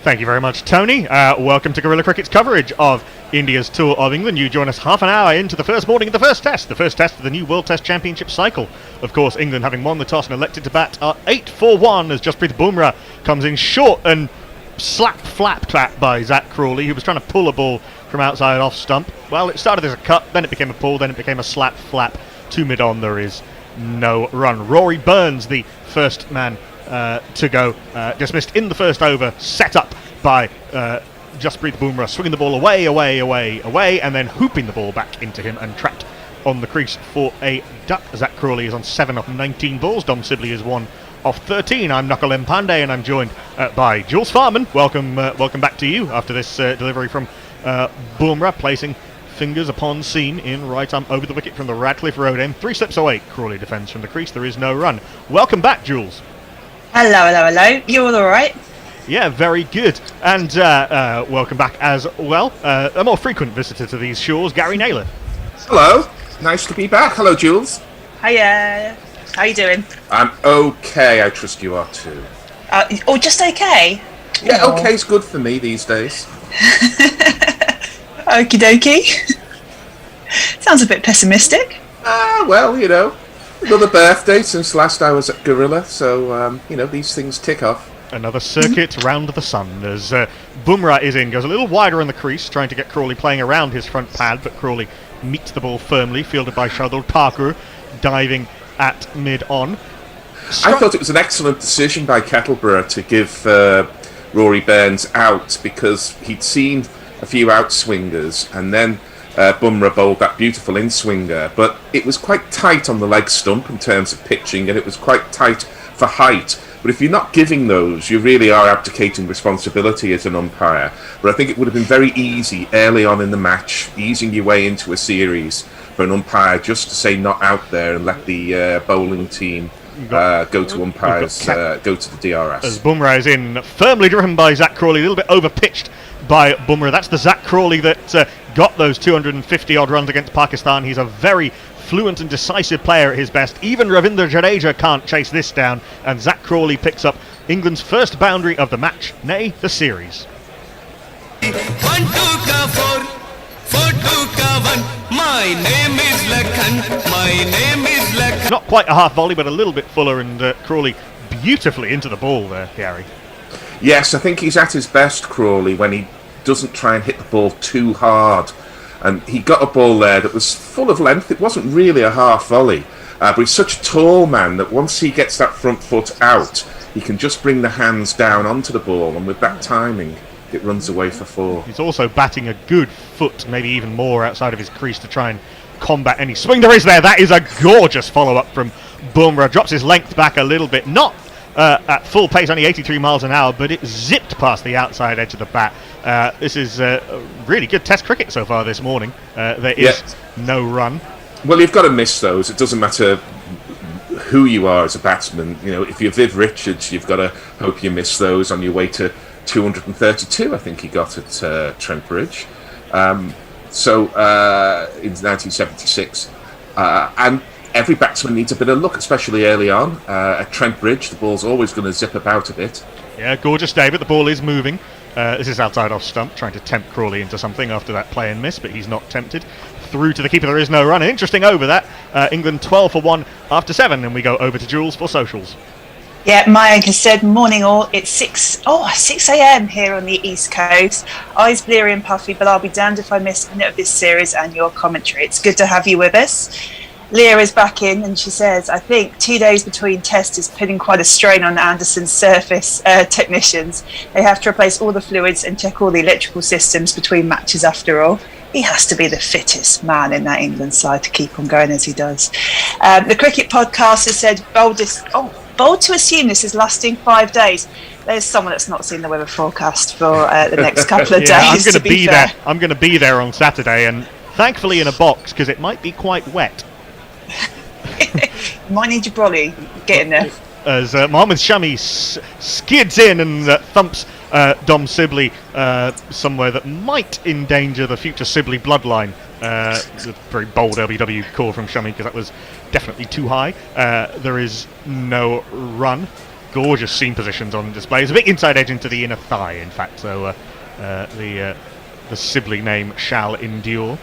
Thank you very much, Tony. Welcome to Guerrilla Cricket's coverage of India's tour of England. You join us half an hour into the first morning of the first test of the new World Test Championship cycle. Of course, England, having won the toss and elected to bat, are 8 for 1 as Jasprit Bumrah comes in short and flapped at by Zach Crawley, who was trying to pull a ball from outside off stump. Well, it started as a cut, then it became a pull, then it became a flap. 2 mid-on, there is no run. Rory Burns, the first man to go, dismissed in the first over, set up by Jasprit Bumrah, swinging the ball away, and then hooping the ball back into him and trapped on the crease for a duck. Zach Crawley is on 7 of 19 balls. Dom Sibley is 1 of 13. I'm Knuckle Mpande, and I'm joined by Jules Farman. Welcome back to you after this delivery from Bumrah, placing fingers upon seam in right arm over the wicket from the Radcliffe Road end. 3 steps away, Crawley defends from the crease. There is no run. Welcome back, Jules. Hello. You all right? Yeah, very good. And welcome back as well, a more frequent visitor to these shores, Gary Naylor. Hello. Nice to be back. Hello, Jules. Hiya. How you doing? I'm okay. I trust you are too. Just okay? Yeah, okay's good for me these days. Okie dokie. Sounds a bit pessimistic. Well, another birthday since last I was at Gorilla, so, these things tick off. Another circuit round the sun as Bumrah is in, goes a little wider on the crease, trying to get Crawley playing around his front pad, but Crawley meets the ball firmly, fielded by Shardul Thakur, diving at mid-on. I thought it was an excellent decision by Kettleborough to give Rory Burns out, because he'd seen a few outswingers, and then Bumrah bowled that beautiful in-swinger, but it was quite tight on the leg stump in terms of pitching, and it was quite tight for height. But if you're not giving those, you really are abdicating responsibility as an umpire. But I think it would have been very easy early on in the match, easing your way into a series, for an umpire just to say not out there and let the bowling team go to umpires, go to the DRS. As Bumrah is in, firmly driven by Zach Crawley, a little bit over-pitched by Bumrah. That's the Zach Crawley that got those 250-odd runs against Pakistan. He's a very fluent and decisive player at his best. Even Ravindra Jadeja can't chase this down, and Zach Crawley picks up England's first boundary of the match, nay, the series. 1 2 ka 4 4 2 ka 1. My name is Lakhan. My name is Lakhan. Not quite a half volley, but a little bit fuller, and Crawley beautifully into the ball there, Gary. Yes, I think he's at his best, Crawley, when he doesn't try and hit the ball too hard. And he got a ball there that was full of length. It wasn't really a half volley, but he's such a tall man that once he gets that front foot out, he can just bring the hands down onto the ball, and with that timing, it runs away for 4. He's also batting a good foot, maybe even more, outside of his crease to try and combat any swing there is there. That is a gorgeous follow-up from Bumrah. Drops his length back a little bit, not at full pace, only 83 miles an hour, but it zipped past the outside edge of the bat. This is really good Test cricket so far this morning. There is no run. Well, you've got to miss those. It doesn't matter who you are as a batsman. If you're Viv Richards, you've got to hope you miss those on your way to 232, I think he got at Trent Bridge. In 1976. And every batsman needs a bit of luck, especially early on. At Trent Bridge, the ball's always going to zip about a bit. Yeah, gorgeous day, but the ball is moving. This is outside off stump, trying to tempt Crawley into something after that play and miss, but he's not tempted. through to the keeper. There is no run. An interesting over that. England 12 for 1 after 7, and we go over to Jules for socials. Yeah, Maya has said, morning all. It's 6 a.m. here on the East Coast. Eyes bleary and puffy, but I'll be damned if I miss a minute of this series and your commentary. It's good to have you with us. Leah is back in and she says, I think 2 days between tests is putting quite a strain on Anderson's surface technicians. They have to replace all the fluids and check all the electrical systems between matches after all. He has to be the fittest man in that England side to keep on going as he does. The Cricket Podcast has said, bold to assume this is lasting 5 days. There's someone that's not seen the weather forecast for the next couple of days. I'm going to be there. I'm going to be there on Saturday, and thankfully in a box because it might be quite wet. Might need your brolly. Get in there. As Mohammed Shami skids in and thumps Dom Sibley somewhere that might endanger the future Sibley bloodline. It's a very bold LBW call from Shami because that was definitely too high. There is no run. Gorgeous seam positions on display. It's a big inside edge into the inner thigh, in fact. So the Sibley name shall endure.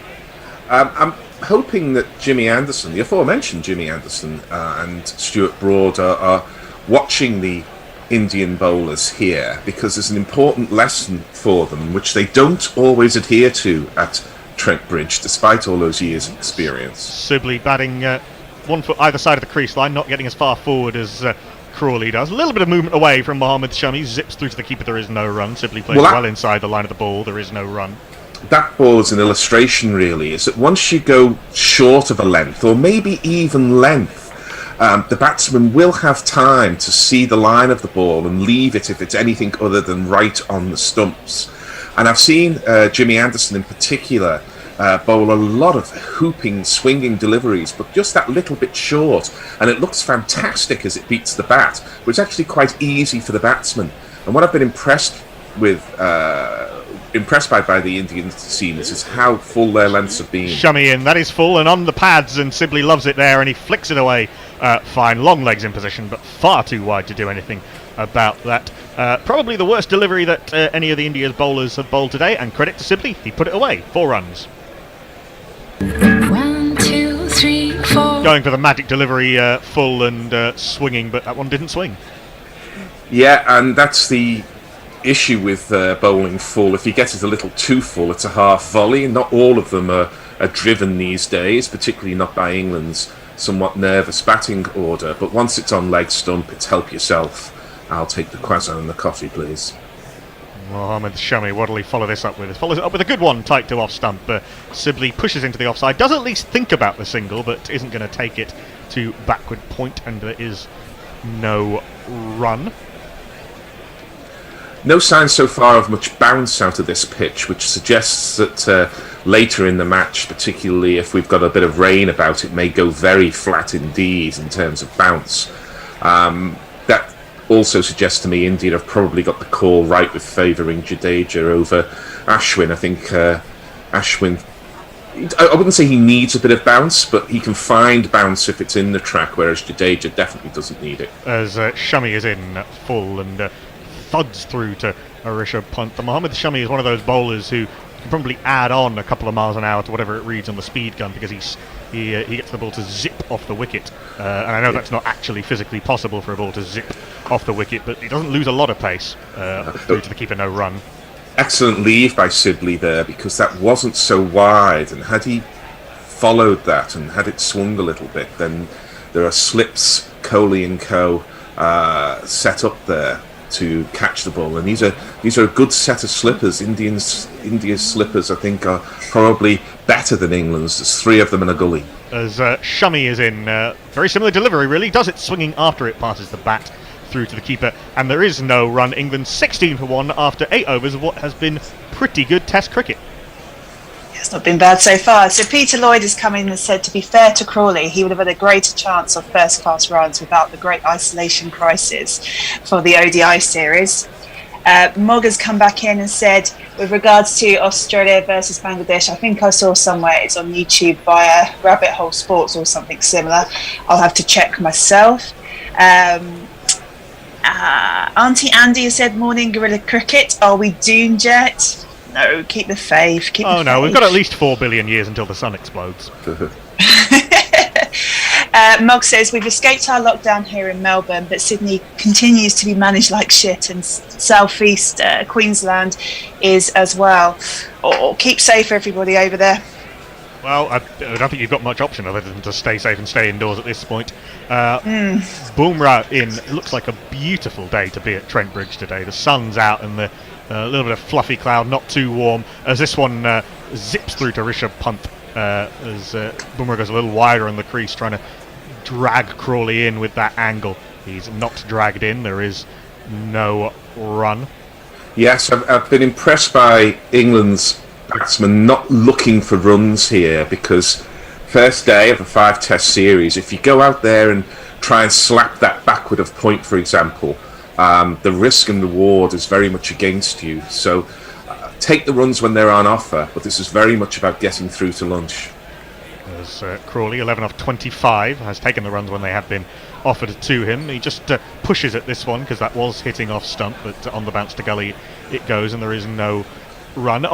I'm hoping that Jimmy Anderson, the aforementioned Jimmy Anderson, and Stuart Broad are watching the Indian bowlers here, because there's an important lesson for them which they don't always adhere to at Trent Bridge, despite all those years of experience. Sibley batting 1 foot either side of the crease line, not getting as far forward as Crawley does. A little bit of movement away from Mohammed Shami, zips through to the keeper, there is no run. Sibley plays well inside the line of the ball, there is no run. That ball is an illustration, really, is that once you go short of a length, or maybe even length, the batsman will have time to see the line of the ball and leave it if it's anything other than right on the stumps. And I've seen Jimmy Anderson in particular bowl a lot of hooping, swinging deliveries, but just that little bit short, and it looks fantastic as it beats the bat, but it's actually quite easy for the batsman. And what I've been impressed by the Indian seamers is how full their lengths have been. Shami in, that is full and on the pads, and Sibley loves it there, and he flicks it away. Fine, long legs in position, but far too wide to do anything about that. Probably the worst delivery that any of the India's bowlers have bowled today, and credit to Sibley, he put it away. 4 runs. 1, 2, 3, 4. Going for the magic delivery, full and swinging, but that one didn't swing. Yeah, and that's the issue with bowling full. If you get it a little too full, it's a half volley. Not all of them are driven these days, particularly not by England's somewhat nervous batting order. But once it's on leg stump, it's help yourself. I'll take the croissant and the coffee, please. Mohammed Shami, what will he follow this up with? He follows it up with a good one, tight to off stump. Sibley pushes into the offside, does at least think about the single, but isn't going to take it to backward point, and there is no run. No signs so far of much bounce out of this pitch, which suggests that later in the match, particularly if we've got a bit of rain about, it may go very flat indeed in terms of bounce. That also suggests to me India have probably got the call right with favouring Jadeja over Ashwin. I think Ashwin, I wouldn't say he needs a bit of bounce, but he can find bounce if it's in the track, whereas Jadeja definitely doesn't need it. As Shami is in full and thuds through to Rishabh Pant. The Mohammed Shami is one of those bowlers who can probably add on a couple of miles an hour to whatever it reads on the speed gun, because he gets the ball to zip off the wicket. And I know that's not actually physically possible for a ball to zip off the wicket, but he doesn't lose a lot of pace through to the keeper, no run. Excellent leave by Sibley there, because that wasn't so wide, and had he followed that and had it swung a little bit, then there are slips, Crawley and co. Set up there to catch the ball, and these are a good set of slippers. India's slippers, I think, are probably better than England's. There's 3 of them in a gully. As Shami is in, very similar delivery really, does it swinging after it passes the bat through to the keeper, and there is no run. England 16 for 1 after 8 overs of what has been pretty good Test cricket. It's not been bad so far. So Peter Lloyd has come in and said, to be fair to Crawley, he would have had a greater chance of first-class runs without the great isolation crisis for the ODI series. Mog has come back in and said, with regards to Australia versus Bangladesh, I think I saw somewhere it's on YouTube via Rabbit Hole Sports or something similar. I'll have to check myself. Auntie Andy has said, morning Guerrilla Cricket, are we doomed yet? No, keep the faith. Keep the no, faith. we've got at least 4 billion years until the sun explodes. Mog says, we've escaped our lockdown here in Melbourne, but Sydney continues to be managed like shit, and southeast Queensland is as well. Keep safe, everybody over there. Well, I don't think you've got much option other than to stay safe and stay indoors at this point. Bumrah in. It looks like a beautiful day to be at Trent Bridge today. The sun's out and the little bit of fluffy cloud, not too warm, as this one zips through to Rishabh Pant as Bumrah goes a little wider on the crease, trying to drag Crawley in with that angle. He's not dragged in. There is no run. Yes, I've been impressed by England's batsmen not looking for runs here, because first day of a 5-test series, if you go out there and try and slap that backward of point, for example, the risk and reward is very much against you. So take the runs when they're on offer, but this is very much about getting through to lunch. As Crawley, 11 off 25, has taken the runs when they have been offered to him. He just pushes at this one because that was hitting off stump, but on the bounce to gully it goes, and there is no run.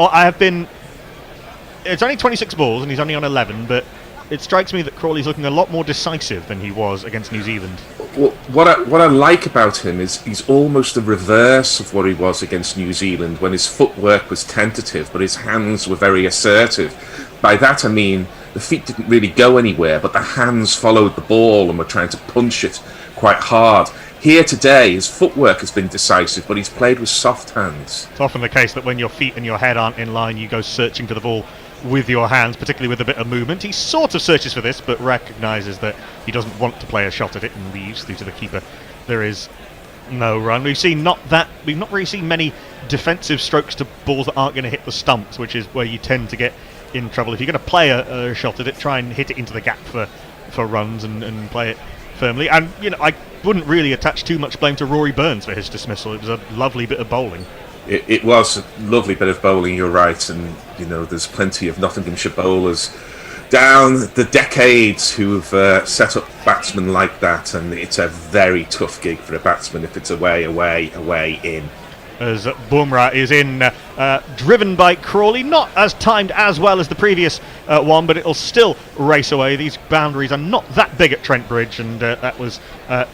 It's only 26 balls and he's only on 11, but it strikes me that Crawley's looking a lot more decisive than he was against New Zealand. Well, what I like about him is he's almost the reverse of what he was against New Zealand, when his footwork was tentative but his hands were very assertive. By that I mean the feet didn't really go anywhere, but the hands followed the ball and were trying to punch it quite hard. Here today, his footwork has been decisive, but he's played with soft hands. It's often the case that when your feet and your head aren't in line, you go searching for the ball with your hands, particularly with a bit of movement. He sort of searches for this, but recognises that he doesn't want to play a shot at it and leaves through to the keeper. There is no run. We've not really seen many defensive strokes to balls that aren't going to hit the stumps, which is where you tend to get in trouble. If you're going to play a shot at it, try and hit it into the gap for runs and play it firmly. And I wouldn't really attach too much blame to Rory Burns for his dismissal. It was a lovely bit of bowling. It was a lovely bit of bowling, you're right, and there's plenty of Nottinghamshire bowlers down the decades who've set up batsmen like that, and it's a very tough gig for a batsman if it's away, in. As Bumrah is in, driven by Crawley, not as timed as well as the previous one, but it'll still race away. These boundaries are not that big at Trent Bridge, and that was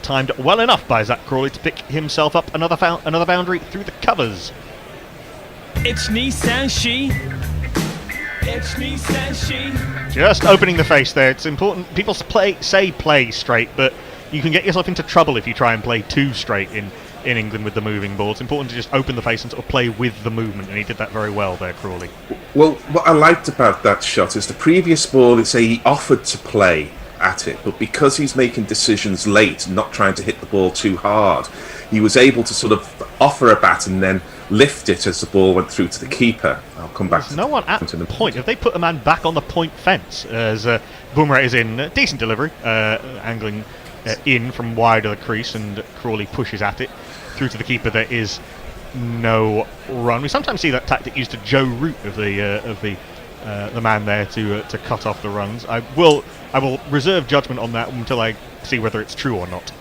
timed well enough by Zach Crawley to pick himself up another boundary through the covers. It's Nissan She. It's Nissan She. Just opening the face there. It's important. People say play straight, but you can get yourself into trouble if you try and play too straight in England with the moving ball. It's important to just open the face and sort of play with the movement, and he did that very well there, Crawley. Well, what I liked about that shot is the previous ball, he offered to play at it, but because he's making decisions late, not trying to hit the ball too hard, he was able to sort of offer a bat and then lift it as the ball went through to the keeper. I'll come back. There's no one at the point. If they put a man back on the point fence, as Bumrah is in, decent delivery, angling in from wide of the crease, and Crawley pushes at it through to the keeper. There is no run. We sometimes see that tactic used to Joe Root of the man there to cut off the runs. I will reserve judgment on that until I see whether it's true or not.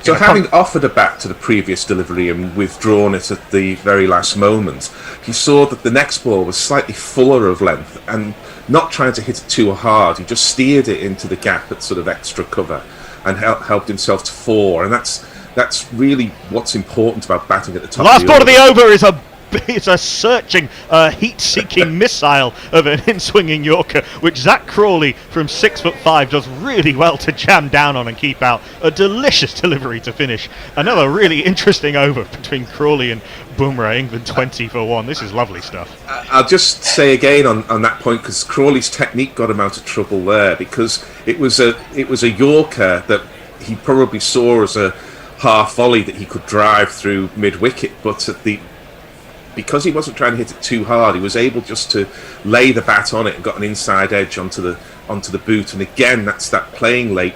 So having offered a bat to the previous delivery and withdrawn it at the very last moment, he saw that the next ball was slightly fuller of length, and not trying to hit it too hard, he just steered it into the gap at sort of extra cover and helped himself to 4, and that's really what's important about batting at the top. Last ball of the over is a searching, heat-seeking missile of an in-swinging Yorker, which Zach Crawley from 6'5" does really well to jam down on and keep out. A delicious delivery to finish. Another really interesting over between Crawley and Bumrah. England 20 for 1. This is lovely stuff. I'll just say again on that point, because Crawley's technique got him out of trouble there, because it was a Yorker that he probably saw as a half volley that he could drive through mid-wicket, but because he wasn't trying to hit it too hard, he was able just to lay the bat on it and got an inside edge onto the boot. And again, that's that playing late,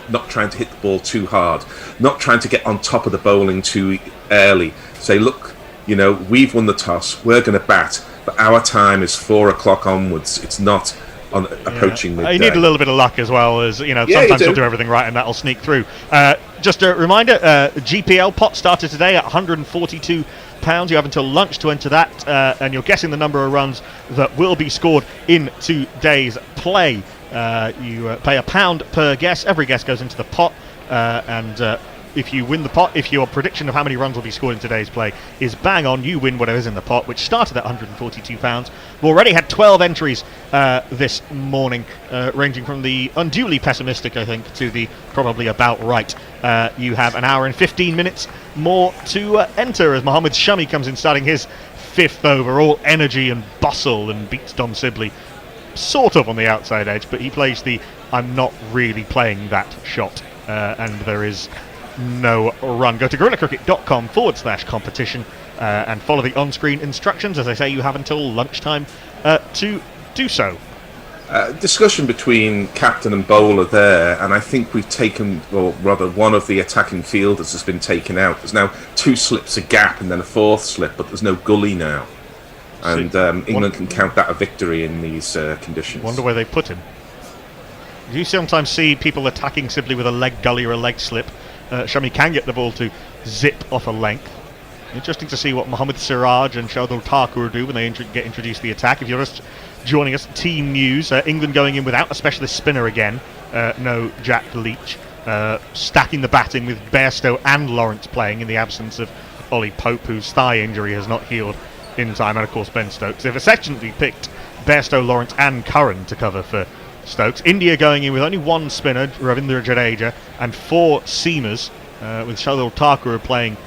not trying to hit the ball too hard, not trying to get on top of the bowling too early. Say, look, we've won the toss, we're going to bat, but our time is 4 o'clock onwards. It's not approaching midday. You need a little bit of luck as well, as sometimes you'll do everything right and that'll sneak through. Just a reminder, GPL pot started today at £142. You have until lunch to enter that, and you're guessing the number of runs that will be scored in today's play. You pay £1 per guess. Every guess goes into the pot, and if you win the pot, if your prediction of how many runs will be scored in today's play is bang on, you win whatever's in the pot, which started at £142. We've already had 12 entries this morning, ranging from the unduly pessimistic, I think, to the probably about right. You have an hour and 15 minutes more to enter as Mohammed Shami comes in, starting his 5th over, all energy and bustle, and beats Dom Sibley sort of on the outside edge, but he plays the I'm not really playing that shot, and there is no run. Go to gorillacricket.com/competition and follow the on-screen instructions. As I say, you have until lunchtime to do so. Discussion between captain and bowler there, and I think we've taken, or rather one of the attacking fielders has been taken out. There's now 2 slips a gap and then a 4th slip, but there's no gully now. And England can count that a victory in these conditions. Wonder where they put him. You sometimes see people attacking simply with a leg gully or a leg slip. Shami can get the ball to zip off a length. Interesting to see what Mohammad Siraj and Shardul Thakur do when they get introduced to the attack. If you're just joining us, team news. England going in without a specialist spinner again. No Jack Leach. Stacking the batting with Bairstow and Lawrence playing in the absence of Ollie Pope, whose thigh injury has not healed in time, and of course Ben Stokes. They've essentially picked Bairstow, Lawrence and Curran to cover for Stokes. India going in with only 1 spinner, Ravindra Jadeja, and 4 seamers, with Shardul Thakur playing.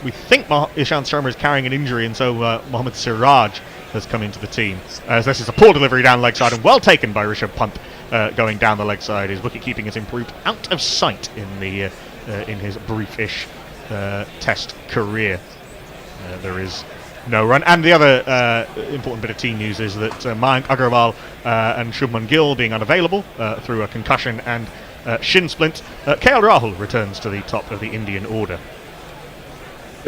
We think Ishant Sharma is carrying an injury, and so Mohammad Siraj has come into the team. As this is a poor delivery down leg side, and well taken by Rishabh Pant going down the leg side. His wicket keeping has improved out of sight in the in his briefish Test career. There is no run. And the other important bit of team news is that Mayank Agarwal and Shubman Gill being unavailable through a concussion and shin splint, KL Rahul returns to the top of the Indian order.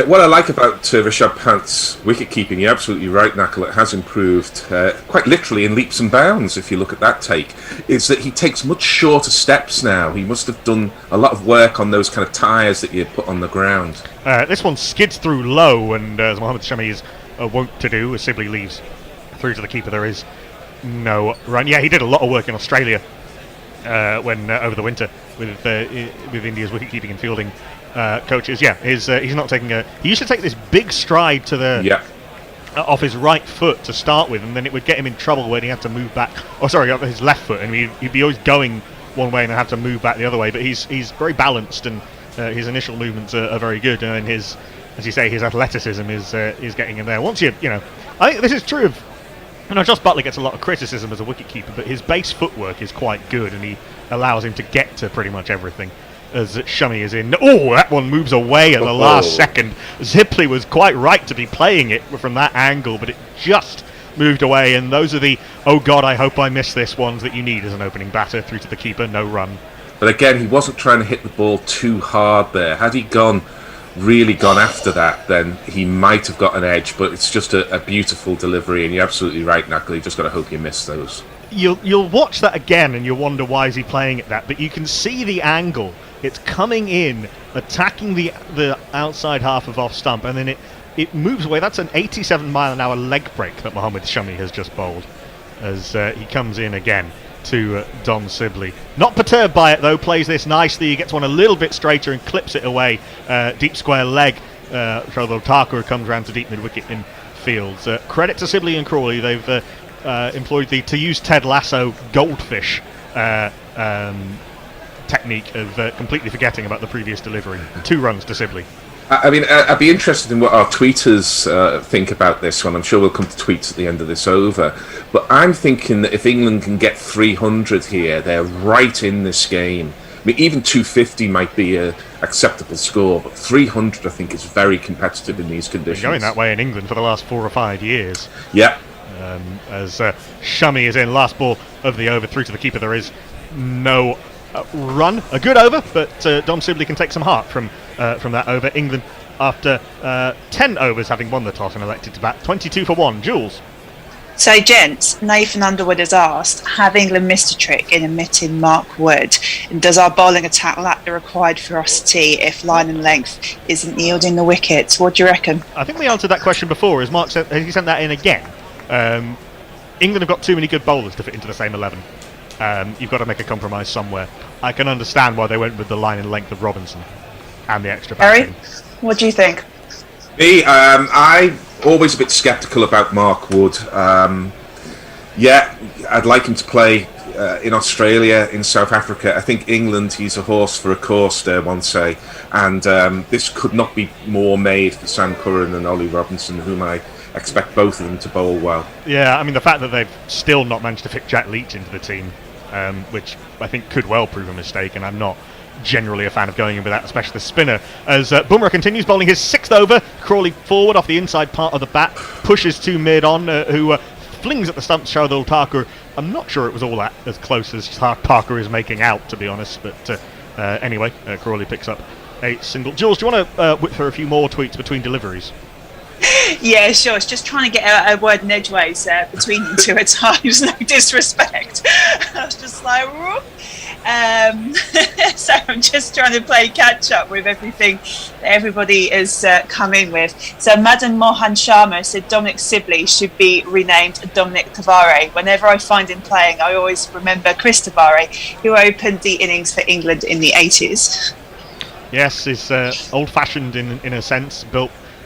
What I like about Rishabh Pant's wicket-keeping, you're absolutely right, Knuckle, it has improved quite literally in leaps and bounds, if you look at that take, is that he takes much shorter steps now. He must have done a lot of work on those kind of tyres that you put on the ground. This one skids through low, and as Mohammad Shami is wont to do, as Sibley leaves through to the keeper, there is no run. Yeah, he did a lot of work in Australia when over the winter with India's wicket-keeping and fielding coaches. Yeah, he's not taking a. He used to take this big stride to the off his right foot to start with, and then it would get him in trouble when he had to move back. Oh, sorry, off his left foot, and he'd be always going one way and then have to move back the other way. But he's very balanced, and his initial movements are very good, and his, as you say, his athleticism is getting him there. Once I think this is true of. Josh Butley gets a lot of criticism as a wicketkeeper, but his base footwork is quite good, and he allows him to get to pretty much everything. As Shami is in. Oh, that one moves away at the last second. Zipley was quite right to be playing it from that angle, but it just moved away, and those are the, oh God, I hope I miss this ones that you need as an opening batter. Through to the keeper, no run. But again, he wasn't trying to hit the ball too hard there. Had he really gone after that, then he might have got an edge, but it's just a beautiful delivery, and you're absolutely right, Knuckle. You just got to hope you miss those. You'll watch that again, and you'll wonder why is he playing at that, but you can see the angle. It's coming in, attacking the outside half of off stump, and then it moves away. That's an 87-mile-an-hour leg break that Mohammad Shami has just bowled as he comes in again to Dom Sibley. Not perturbed by it, though, plays this nicely. He gets one a little bit straighter and clips it away. Deep square leg. Shardul Thakur comes round to deep mid-wicket in fields. Credit to Sibley and Crawley. They've employed to use Ted Lasso goldfish technique of completely forgetting about the previous delivery. 2 runs to Sibley. I mean, I'd be interested in what our tweeters think about this one. I'm sure we'll come to tweets at the end of this over. But I'm thinking that if England can get 300 here, they're right in this game. I mean, even 250 might be an acceptable score, but 300 I think is very competitive in these conditions. Been going that way in England for the last 4 or 5 years. Yeah. As Shami is in, last ball of the over, through to the keeper. There is no run. A good over, but Dom Sibley can take some heart from that over. England, after 10 overs, having won the toss and elected to bat, 22 for 1. Jules? So, gents, Nathan Underwood has asked, have England missed a trick in omitting Mark Wood? And does our bowling attack lack the required ferocity if line and length isn't yielding the wickets? What do you reckon? I think we answered that question before. Has he sent that in again? England have got too many good bowlers to fit into the same 11. You've got to make a compromise somewhere. I can understand why they went with the line and length of Robinson and the extra batting. Harry, what do you think? Me, I'm always a bit sceptical about Mark Wood. Yeah, I'd like him to play in Australia, in South Africa. I think England, he's a horse for a course, dare one say. And this could not be more made for Sam Curran and Ollie Robinson, whom I expect both of them to bowl well. Yeah, I mean, the fact that they've still not managed to fit Jack Leach into the team, which I think could well prove a mistake, and I'm not generally a fan of going in with that, especially the spinner. As Bumrah continues bowling his 6th over, Crawley forward off the inside part of the bat, pushes to mid-on, who flings at the stumps Shardul Thakur. I'm not sure it was all that as close as Thakur is making out, to be honest, but anyway, Crawley picks up a single. Jules, do you want to whip through a few more tweets between deliveries? Yeah, sure. It's just trying to get a word in edgeways between you two at times. No disrespect. I was just like, whoop. So I'm just trying to play catch up with everything that everybody has come in with. So Madam Mohan Sharma said Dominic Sibley should be renamed Dominic Tavare. Whenever I find him playing, I always remember Chris Tavare, who opened the innings for England in the 80s. Yes, it's old-fashioned in a sense.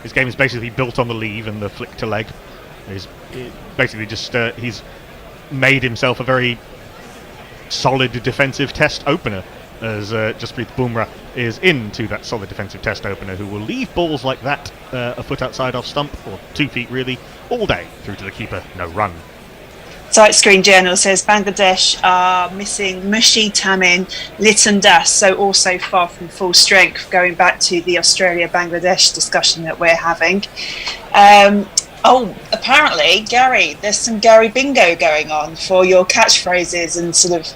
His game is basically built on the leave and the flick to leg. He's basically just he's made himself a very solid defensive test opener, as Jasprit Bumrah is into that solid defensive test opener, who will leave balls like that a foot outside off stump, or 2 feet really, all day through to the keeper, no run. Sight Screen Journal says Bangladesh are missing Mushi, Tamin, Liton Das, so also far from full strength, going back to the Australia-Bangladesh discussion that we're having. Apparently, Gary, there's some Gary bingo going on for your catchphrases and sort of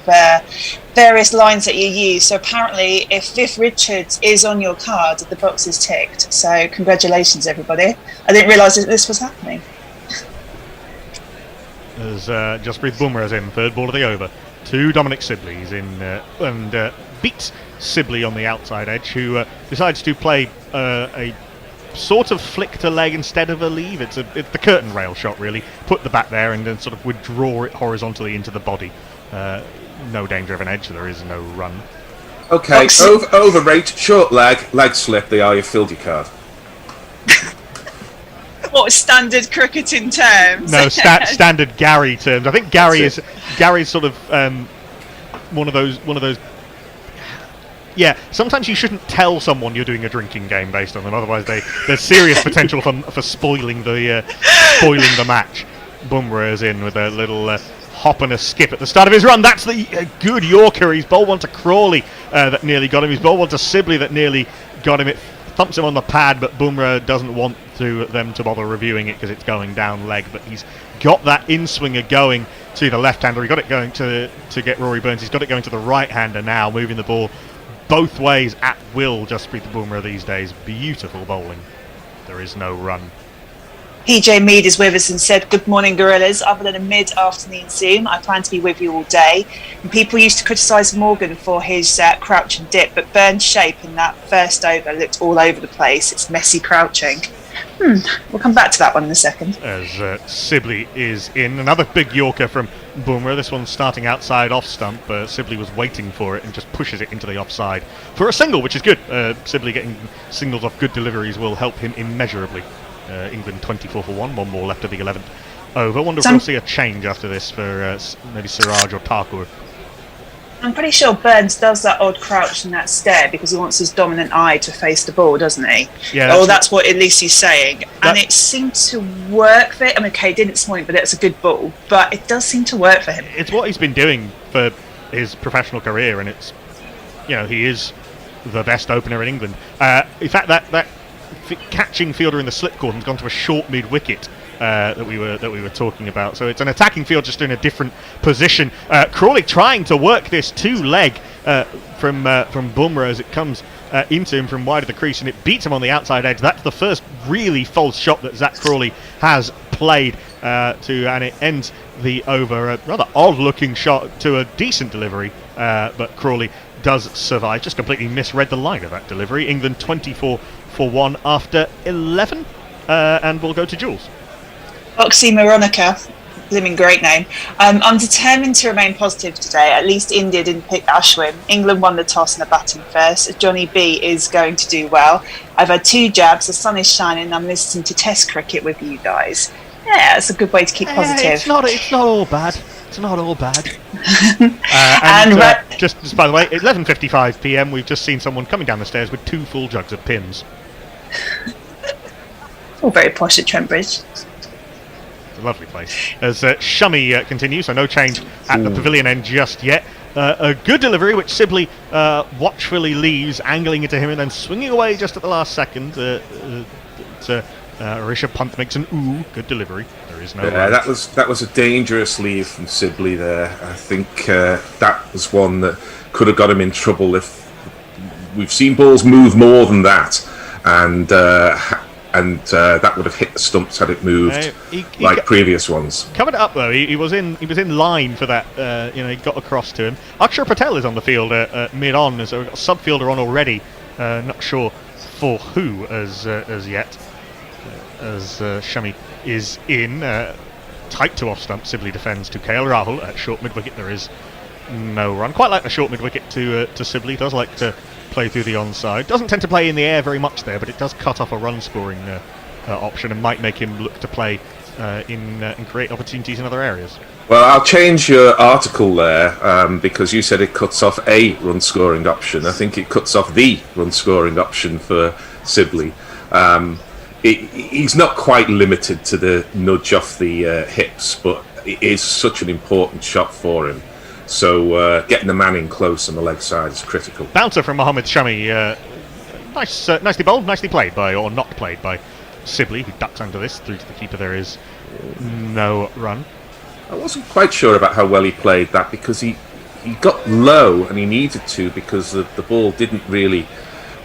various lines that you use. So apparently, if Viv Richards is on your card, the box is ticked. So congratulations, everybody. I didn't realise that this was happening. As Jasprit Bumrah is in, 3rd ball of the over to Dominic Sibley. He's in and beats Sibley on the outside edge, who decides to play a sort of flick to leg instead of a leave. It's the curtain rail shot, really. Put the bat there and then sort of withdraw it horizontally into the body. No danger of an edge, there is no run. Okay, overrate, short leg slip, they are your filled your card. What, standard cricketing terms? No, standard Gary terms. I think Gary's sort of one of those. Yeah, sometimes you shouldn't tell someone you're doing a drinking game based on them. Otherwise, there's serious potential for spoiling the match. Bumrah is in with a little hop and a skip at the start of his run. That's the good Yorker. He's bowled one to Crawley that nearly got him. He's bowled one to Sibley that nearly got him. It thumps him on the pad, but Bumrah doesn't want them to bother reviewing it because it's going down leg. But he's got that in-swinger going to the left-hander. He got it going to get Rory Burns. He's got it going to the right-hander now, moving the ball both ways at will. Jasprit Bumrah these days. Beautiful bowling. There is no run. PJ Mead is with us and said, good morning, Gorillas. Other than a mid-afternoon Zoom, I plan to be with you all day. And people used to criticise Morgan for his crouch and dip, but Burns' shape in that first over looked all over the place. It's messy crouching. We'll come back to that one in a second. As Sibley is in. Another big Yorker from Bumrah. This one's starting outside off stump. Sibley was waiting for it and just pushes it into the offside for a single, which is good. Sibley getting singles off good deliveries will help him immeasurably. England 24 for 1 more left of the 11th over. I wonder if we'll see a change after this for maybe Siraj or Thakur. I'm pretty sure Burns does that odd crouch and that stare because he wants his dominant eye to face the ball, doesn't he? Yeah. That's what at least he's saying. And it seemed to work for him. I mean, okay, it didn't this morning, but it's a good ball. But it does seem to work for him. It's what he's been doing for his professional career, and it's, he is the best opener in England. In fact, that catching fielder in the slip cordon's gone to a short mid wicket that we were talking about. So it's an attacking field just in a different position. Crawley trying to work this 2-leg from Bumrah as it comes into him from wide of the crease, and it beats him on the outside edge. That's the first really false shot that Zach Crawley has played and it ends the over. A rather odd-looking shot to a decent delivery, but Crawley does survive. Just completely misread the line of that delivery. England 24 for 1 after 11, and we'll go to Jules. Oxymoronica. Blooming great name. I'm determined to remain positive today. At least India didn't pick Ashwin. England won the toss and are batting first. Johnny B is going to do well. I've had 2 jabs. The sun is shining. And I'm listening to Test cricket with you guys. Yeah, it's a good way to keep positive. It's not all bad. It's not all bad. Just by the way, 11:55 p.m. We've just seen someone coming down the stairs with 2 full jugs of Pimm's. All very posh at Trent Bridge. A lovely place. As Shummy continues, so no change at the pavilion end just yet. A good delivery, which Sibley watchfully leaves, angling into him and then swinging away just at the last second. Rishabh Pant makes an good delivery. There is no. That was a dangerous leave from Sibley there. I think that was one that could have got him in trouble. If we've seen balls move more than that, and that would have hit the stumps had it moved like previous ones. Covered it up though. He was in line for that. He got across to him. Akshar Patel is on the field mid on, so we've got a sub fielder on already. Not sure for who as yet. As Shami is in tight to off stump. Sibley defends to KL Rahul at short mid wicket. There is no run. Quite like the short mid wicket to Sibley. Does like to play through the onside. Doesn't tend to play in the air very much there, but it does cut off a run scoring option and might make him look to play and create opportunities in other areas. Well, I'll change your article there because you said it cuts off a run scoring option. I think it cuts off the run scoring option for Sibley. He's not quite limited to the nudge off the hips, but it is such an important shot for him. So getting the man in close on the leg side is critical. Bouncer from Mohammad Shami. Nicely bowled, nicely played by, or not played by, Sibley, who ducks under this. Through to the keeper, there is no run. I wasn't quite sure about how well he played that because he got low and he needed to because the ball didn't really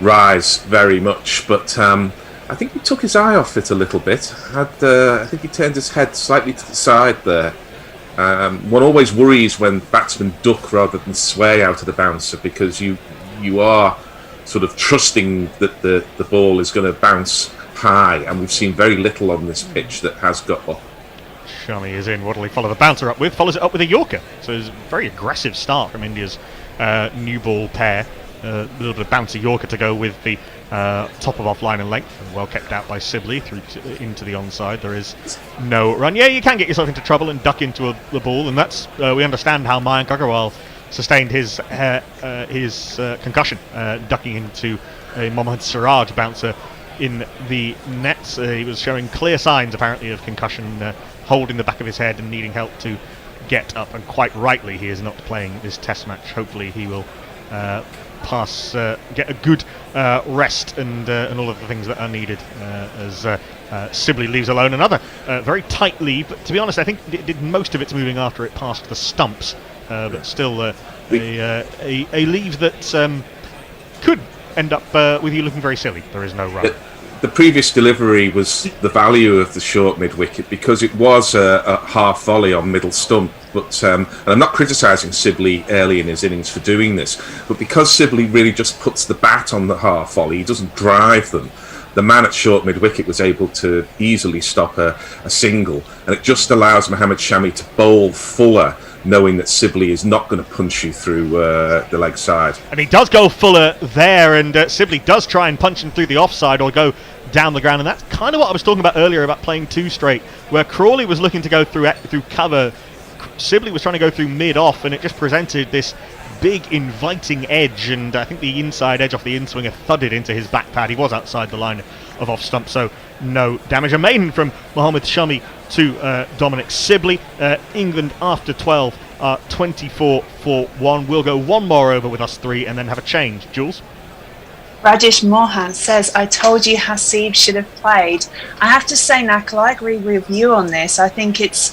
rise very much. But I think he took his eye off it a little bit. I think he turned his head slightly to the side there. One always worries when batsmen duck rather than sway out of the bouncer because you are sort of trusting that the ball is going to bounce high, and we've seen very little on this pitch that has got up. Shami is in. What will he follow the bouncer up with? Follows it up with a Yorker. So it's a very aggressive start from India's new ball pair. A little bit of bouncy Yorker to go with the top of off line and length, and well kept out by Sibley into the onside. There is no run. Yeah, you can get yourself into trouble and duck into the ball, and that's we understand how Mayank Agarwal sustained his concussion, ducking into a Mohammad Siraj bouncer in the nets. He was showing clear signs apparently of concussion, holding the back of his head and needing help to get up, and quite rightly he is not playing this test match. Hopefully he will get a good rest and all of the things that are needed as Sibley leaves alone. Another very tight lead, but to be honest I think it did most of its moving after it passed the stumps, but still a leave that could end up with you looking very silly. There is no run. The previous delivery was the value of the short mid-wicket because it was a half volley on middle stump. But and I'm not criticising Sibley early in his innings for doing this, but because Sibley really just puts the bat on the half volley, he doesn't drive them. The man at short mid-wicket was able to easily stop a single, and it just allows Mohammad Shami to bowl fuller, knowing that Sibley is not going to punch you through the leg side. And he does go fuller there, and Sibley does try and punch him through the offside or go down the ground, and that's kind of what I was talking about earlier about playing 2 straight, where Crawley was looking to go through cover. Sibley was trying to go through mid-off, and it just presented this big inviting edge, and I think the inside edge off the in-swinger thudded into his back pad. He was outside the line of off stump, so no damage. A maiden from Mohammad Shami to Dominic Sibley. England after 12 are 24 for 1. We'll go one more over with us 3 and then have a change. Jules? Rajesh Mohan says, I told you Hasib should have played. I have to say, Nakal, I agree with you on this. I think it's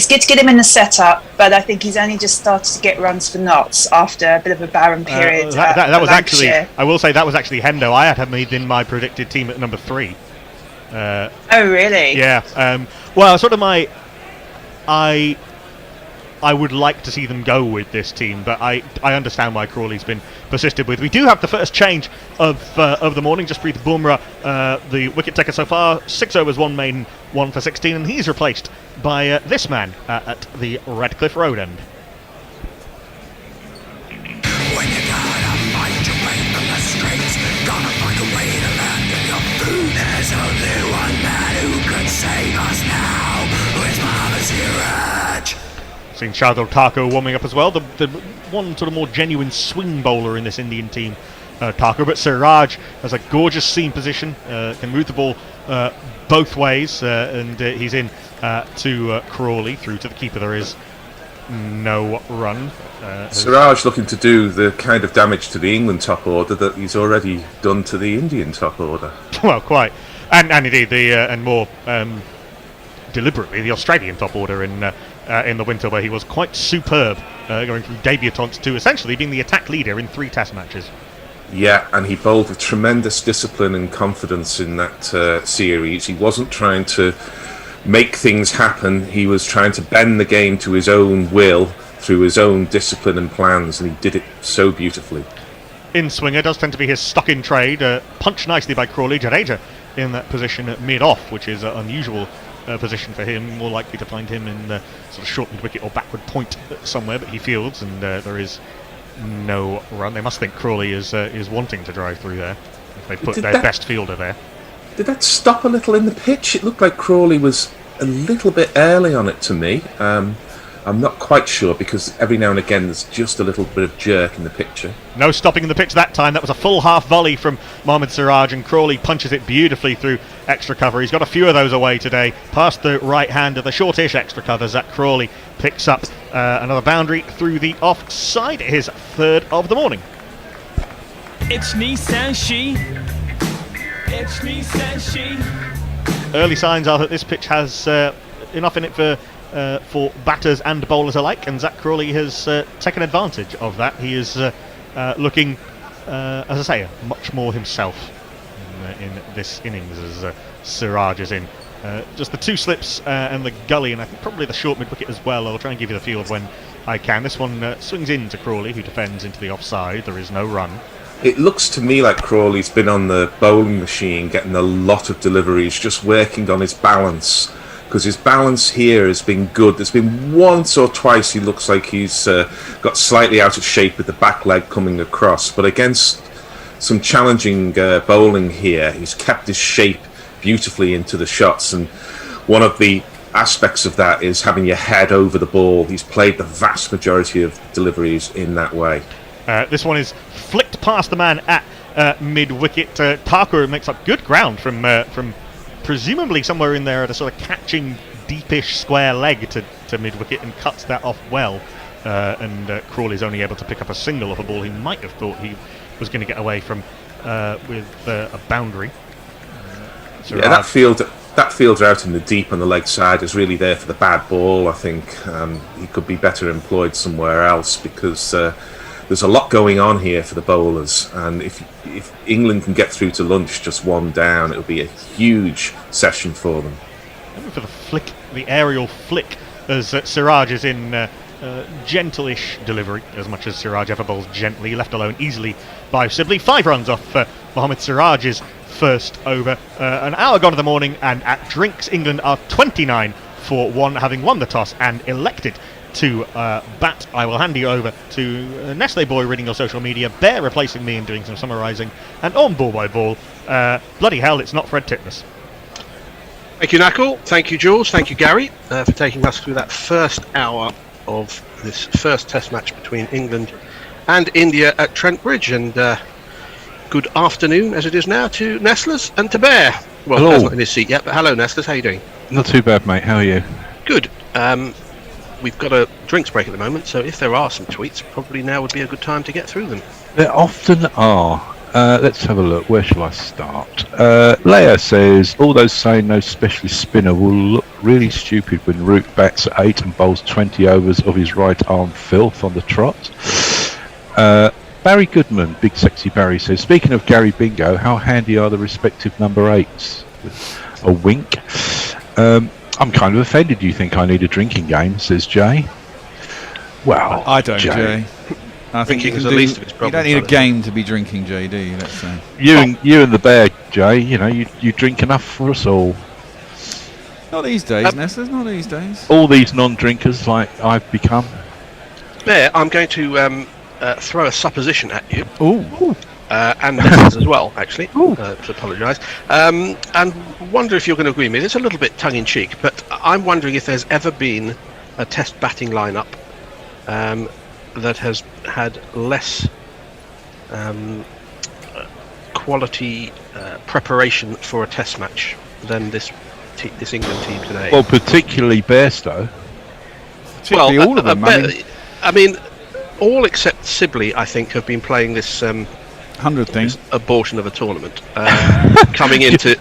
good to get him in the setup, but I think he's only just started to get runs for knots after a bit of a barren period. That was actually, I will say that was actually Hendo. I had him in my predicted team at number 3. Oh, really? Yeah. Well, sort of I would like to see them go with this team, but I understand why Crawley's been persisted with. We do have the first change of the morning. Jasprit Bumrah, the wicket taker so far, 6 overs, 1 maiden, 1 for 16, and he's replaced by this man at the Radcliffe Road end. When you gotta fight your way from the streets, gotta find a way to land on your feet. There's only one man who can save us now. It's Mama Siraj. Seen Shardul Thakur warming up as well. The one sort of more genuine swing bowler in this Indian team, Thakur. But Siraj has a gorgeous seam position, can move the ball both ways, and he's in to Crawley. Through to the keeper, there is no run. Siraj looking to do the kind of damage to the England top order that he's already done to the Indian top order. Well, quite. And indeed, and more deliberately, the Australian top order in the winter, where he was quite superb, going from debutante to essentially being the attack leader in 3 Test matches. Yeah, and he bowled with tremendous discipline and confidence in that series. He wasn't trying to make things happen. He was trying to bend the game to his own will through his own discipline and plans, and he did it so beautifully. In swinger does tend to be his stock in trade, punched nicely by Crawley. Jadeja in that position at mid-off, which is an unusual position for him. More likely to find him in the sort of short mid-wicket or backward point somewhere, but he fields, and there is no run. They must think Crawley is wanting to drive through there if they put their best fielder there. Did that stop a little in the pitch? It looked like Crawley was a little bit early on it to me. I'm not quite sure, because every now and again there's just a little bit of jerk in the picture. No stopping in the pitch that time. That was a full half volley from Mohammad Siraj, and Crawley punches it beautifully through extra cover. He's got a few of those away today, past the right hand of the shortish extra covers. That Crawley picks up another boundary through the offside, his 3rd of the morning. It's Nissan She. It's Nissan She. Early signs are that this pitch has enough in it for batters and bowlers alike, and Zach Crawley has taken advantage of that. He is looking, as I say, much more himself in this innings as Siraj is in. Just the 2 slips and the gully, and I think probably the short mid-wicket as well. I'll try and give you the field when I can. This one swings into Crawley, who defends into the offside. There is no run. It looks to me like Crawley's been on the bowling machine, getting a lot of deliveries, just working on his balance, because his balance here has been good. There's been once or twice he looks like he's got slightly out of shape with the back leg coming across, but against some challenging bowling here, he's kept his shape beautifully into the shots, and one of the aspects of that is having your head over the ball. He's played the vast majority of deliveries in that way. This one is flicked past the man at mid-wicket. Thakur makes up good ground from presumably somewhere in there at a sort of catching deepish square leg to mid-wicket, and cuts that off well. And Crawley's only able to pick up a single off a ball he might have thought he was going to get away from with a boundary. Yeah, that fielder out in the deep on the leg side is really there for the bad ball. I think he could be better employed somewhere else, because there's a lot going on here for the bowlers, and if England can get through to lunch just 1 down, it'll be a huge session for them. Maybe for the flick, the aerial flick, as Siraj is in gentle-ish delivery, as much as Siraj ever bowls gently, left alone easily by Sibley. 5 runs off Mohammad Siraj's first over. An hour gone of the morning, and at drinks, England are 29 for 1, having won the toss and elected to bat. I will hand you over to Nestle Boy reading your social media, Bear replacing me and doing some summarising, and on ball by ball, bloody hell, it's not Fred Titmus. Thank you, Knuckle. Thank you, Jules. Thank you, Gary, for taking us through that first hour of this first Test match between England and India at Trent Bridge. And good afternoon, as it is now, to Nestlers and to Bear. Well, hello. Bear's not in his seat yet, but hello, Nestlers. How are you doing? Not too bad, mate. How are you? Good. We've got a drinks break at the moment, so if there are some tweets, probably now would be a good time to get through them. There often are. Let's have a look. Where shall I start? Leia says, all those saying no specialist spinner will look really stupid when Root bats at 8 and bowls 20 overs of his right arm filth on the trot. Barry Goodman, Big Sexy Barry, says, speaking of Gary Bingo, how handy are the respective number 8s? a wink. I'm kind of offended. You think I need a drinking game, says Jay. Well, I don't, Jay. I think Drinking is the least of its you problems. don't need a game to be drinking, Jay, do you? Let's say. You and the bear, Jay. You know, you drink enough for us all. Not these days, Nestlers. Not these days. All these non-drinkers, like I've become. Bear, I'm going to throw a supposition at you. Ooh. And Nestlers as well, actually. To apologise. And wonder if you're going to agree with me. It's a little bit tongue-in-cheek, but I'm wondering if there's ever been a Test batting lineup that has had less quality preparation for a Test match than this England team today. Well, particularly Bairstow. Particularly all of them. I mean, all except Sibley, I think, have been playing this 100 thing. This abortion of a tournament coming into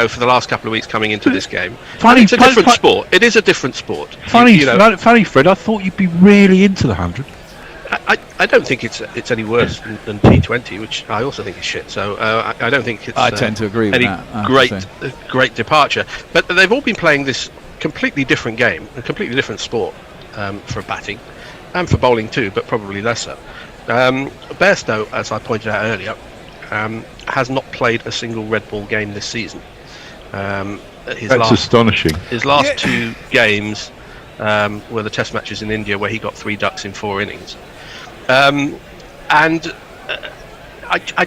for the last couple of weeks coming into this game. It's a different sport. It is a different sport. Funny, Fred. I thought you'd be really into the 100. I don't think it's any worse than T20, which I also think is shit. So I don't think it's. I tend to agree with any that. Great departure. But they've all been playing this completely different game, a completely different sport for batting and for bowling too, but probably less so. Bairstow, as I pointed out earlier, has not played a single red ball game this season. That's astonishing. His last two games were the Test matches in India, where he got 3 ducks in 4 innings. I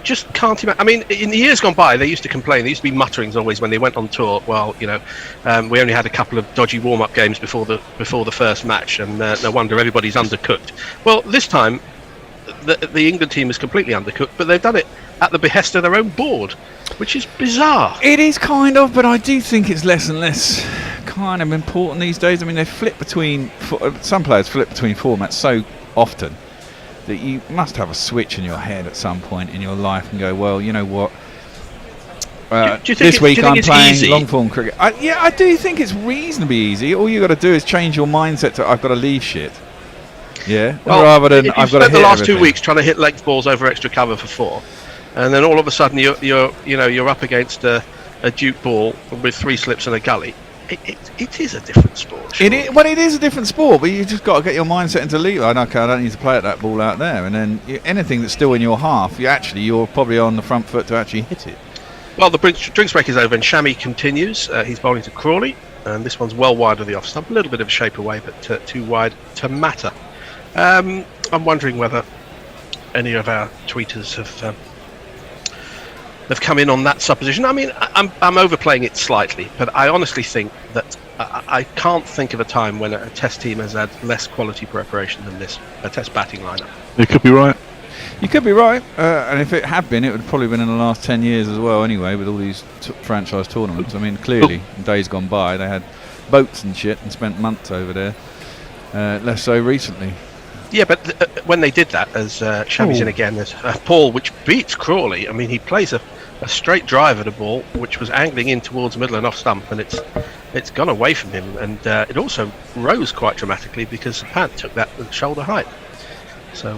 just can't imagine. I mean, in the years gone by, they used to complain. There used to be mutterings always when they went on tour. Well, we only had a couple of dodgy warm-up games before the first match, and no wonder everybody's undercooked. Well, this time, the England team is completely undercooked, but they've done it at the behest of their own board, which is bizarre. It is kind of, but I do think it's less and less kind of important these days. I mean, they flip between some players flip between formats so often that you must have a switch in your head at some point in your life and go, well, you know what? This week I'm playing long form cricket. I do think it's reasonably easy. All you got to do is change your mindset to I've got to leave shit. Yeah, well, rather than I've got to hit the last everything. 2 weeks trying to hit leg balls over extra cover for 4, and then all of a sudden you're up against a duke ball with 3 slips and a gully. It is a different sport. Sure. It is a different sport, but you just got to get your mindset into leave. I don't need to play at that ball out there, and then anything that's still in your half, you're probably on the front foot to actually hit it. Well, the drinks break is over, and Shami continues. He's bowling to Crawley, and this one's well wide of the off stump, a little bit of a shape away, but too wide to matter. I'm wondering whether any of our tweeters have come in on that supposition. I mean, I'm overplaying it slightly, but I honestly think that I can't think of a time when a Test team has had less quality preparation than this, a Test batting lineup. You could be right. You could be right, and if it had been, it would have probably been in the last 10 years as well anyway, with all these franchise tournaments. I mean, clearly, in days gone by, they had boats and shit and spent months over there. Less so recently. Yeah, but when they did that, as Shami's in again, there's a ball which beats Crawley. I mean, he plays a straight drive at a ball which was angling in towards middle and off stump, and it's gone away from him, and it also rose quite dramatically because Pant took that at shoulder height. So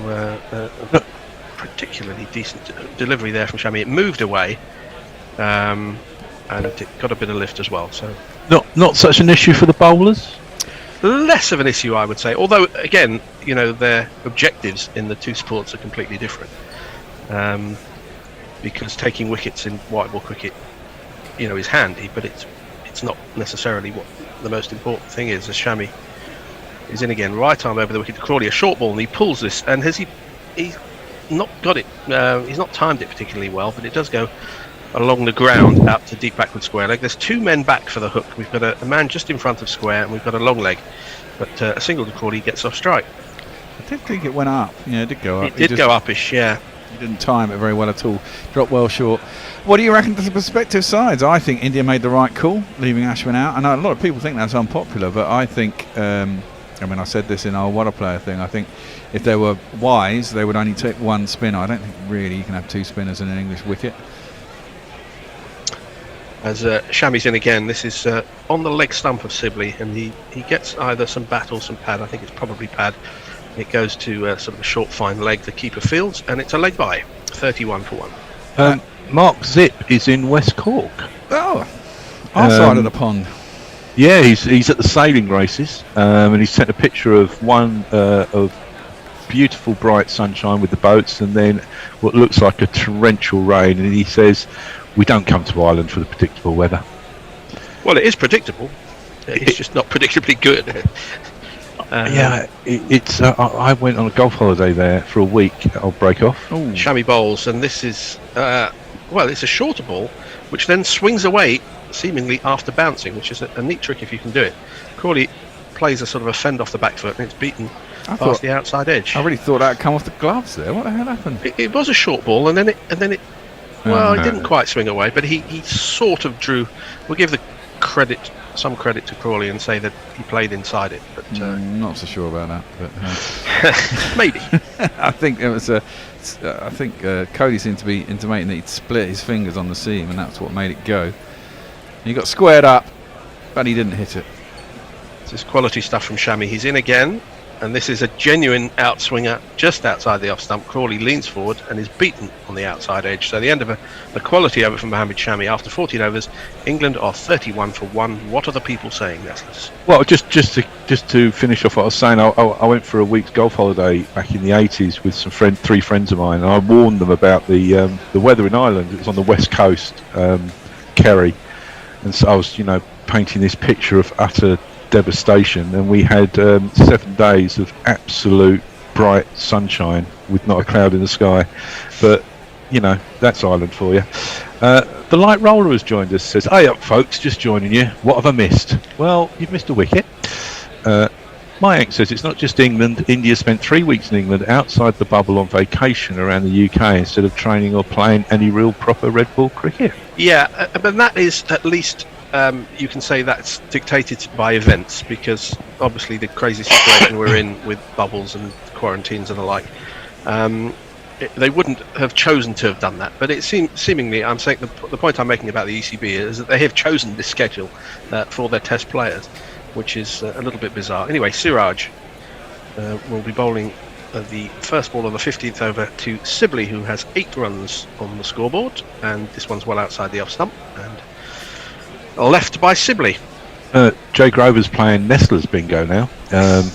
particularly decent delivery there from Shami. It moved away, and it got a bit of lift as well. So not such an issue for the bowlers. Less of an issue, I would say. Although, again, their objectives in the two sports are completely different. Because taking wickets in white ball cricket, is handy, but it's not necessarily what the most important thing is. As Shami is in again, right arm over the wicket to Crawley, a short ball, and he pulls this, and he's not got it. He's not timed it particularly well, but it does go along the ground out to deep backward square leg. There's 2 men back for the hook. We've got a man just in front of square, and we've got a long leg, but a single to Crawley gets off strike. I did think it went up. Yeah, it did go up. It did go upish, yeah. He didn't time it very well at all. Dropped well short. What do you reckon to the prospective sides? I think India made the right call, leaving Ashwin out. I know a lot of people think that's unpopular, but I think, I said this in our What a Player thing, I think if they were wise, they would only take 1 spinner. I don't think really you can have 2 spinners in an English wicket. As Shami's in again, this is on the leg stump of Sibley, and he gets either some bat or some pad. I think it's probably pad. It goes to sort of a short fine leg the keeper fields, and it's a leg by 31 for 1. Mark Zip is in West Cork. Oh, Our side of the pond. Yeah, he's at the sailing races, and he sent a picture of one of beautiful bright sunshine with the boats, and then what looks like a torrential rain. And he says, "We don't come to Ireland for the predictable weather." Well, it is predictable. It's just not predictably good. It's. I went on a golf holiday there for a week. I'll break off. Chamois bowls, and this is it's a shorter ball, which then swings away seemingly after bouncing, which is a neat trick if you can do it. Crawley plays a sort of a fend off the back foot, and it's beaten past the outside edge. I really thought that had come off the gloves there. What the hell happened? It was a short ball, and then it. It didn't quite swing away, but he sort of drew. We'll give some credit to Crawley and say that he played inside it. But not so sure about that. But maybe. I think it was I think Cody seemed to be intimating that he'd split his fingers on the seam, and that's what made it go. He got squared up, but he didn't hit it. This is quality stuff from Chamois. He's in again, and this is a genuine outswinger just outside the off stump. Crawley leans forward and is beaten on the outside edge. So the end of a quality over from Mohamed Chamois. After 14 overs, England are 31 for 1. What are the people saying, Nestlers? Well, just to finish off what I was saying, I went for a week's golf holiday back in the 80s with three friends of mine, and I warned them about the weather in Ireland. It was on the west coast, Kerry. And so I was, painting this picture of utter devastation, and we had 7 days of absolute bright sunshine with not a cloud in the sky. But, that's Ireland for you. The light roller has joined us, says, "Hey up, folks, just joining you. What have I missed?" Well, you've missed a wicket. Mayank says, "It's not just England. India spent 3 weeks in England outside the bubble on vacation around the UK instead of training or playing any real proper red ball cricket." Yeah, but that is at least you can say that's dictated by events, because obviously the crazy situation we're in with bubbles and quarantines and the like, they wouldn't have chosen to have done that. But it seemingly, I'm saying the point I'm making about the ECB is that they have chosen this schedule for their test players, which is a little bit bizarre. Anyway, Siraj will be bowling the first ball of the 15th over to Sibley, who has 8 runs on the scoreboard, and this one's well outside the off stump and left by Sibley. Jay Grover's playing Nestler's bingo now.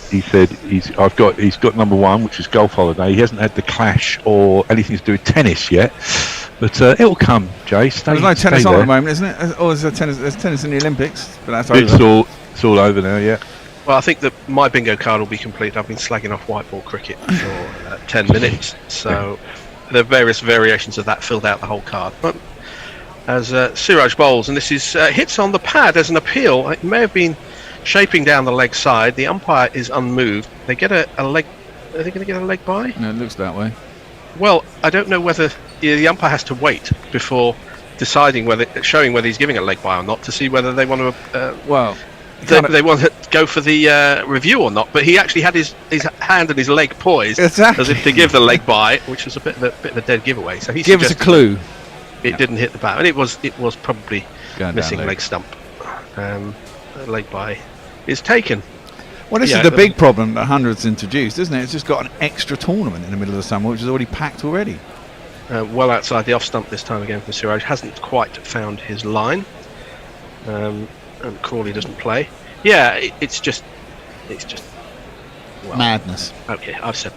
He said he's got number 1, which is golf holiday. He hasn't had the clash or anything to do with tennis yet, but it'll come. Jay, there's no tennis on at the moment, isn't it? Or is there tennis? There's tennis in the Olympics, but that's over. It's all over now. Yeah. Well, I think that my bingo card will be complete. I've been slagging off white ball cricket for 10 minutes, so the various variations of that filled out the whole card. But as Siraj bowls, and this is hits on the pad as an appeal. It may have been shaping down the leg side. The umpire is unmoved. They get a leg. Are they going to get a leg by? No, it looks that way. Well, I don't know whether the umpire has to wait before deciding showing whether he's giving a leg by or not, to see whether they want to. They want to go for the review or not, but he actually had his hand and his leg poised as if to give the leg by, which was a bit of a dead giveaway. So he give us a clue. It didn't hit the bat, and it was probably missing leg stump. Leg by is taken. Well, this is the big problem that 100's introduced, isn't it? It's just got an extra tournament in the middle of the summer, which is already packed already. Well outside the off stump this time again for Siraj. Hasn't quite found his line. And Crawley doesn't play. Yeah, it's just madness. Okay, I've said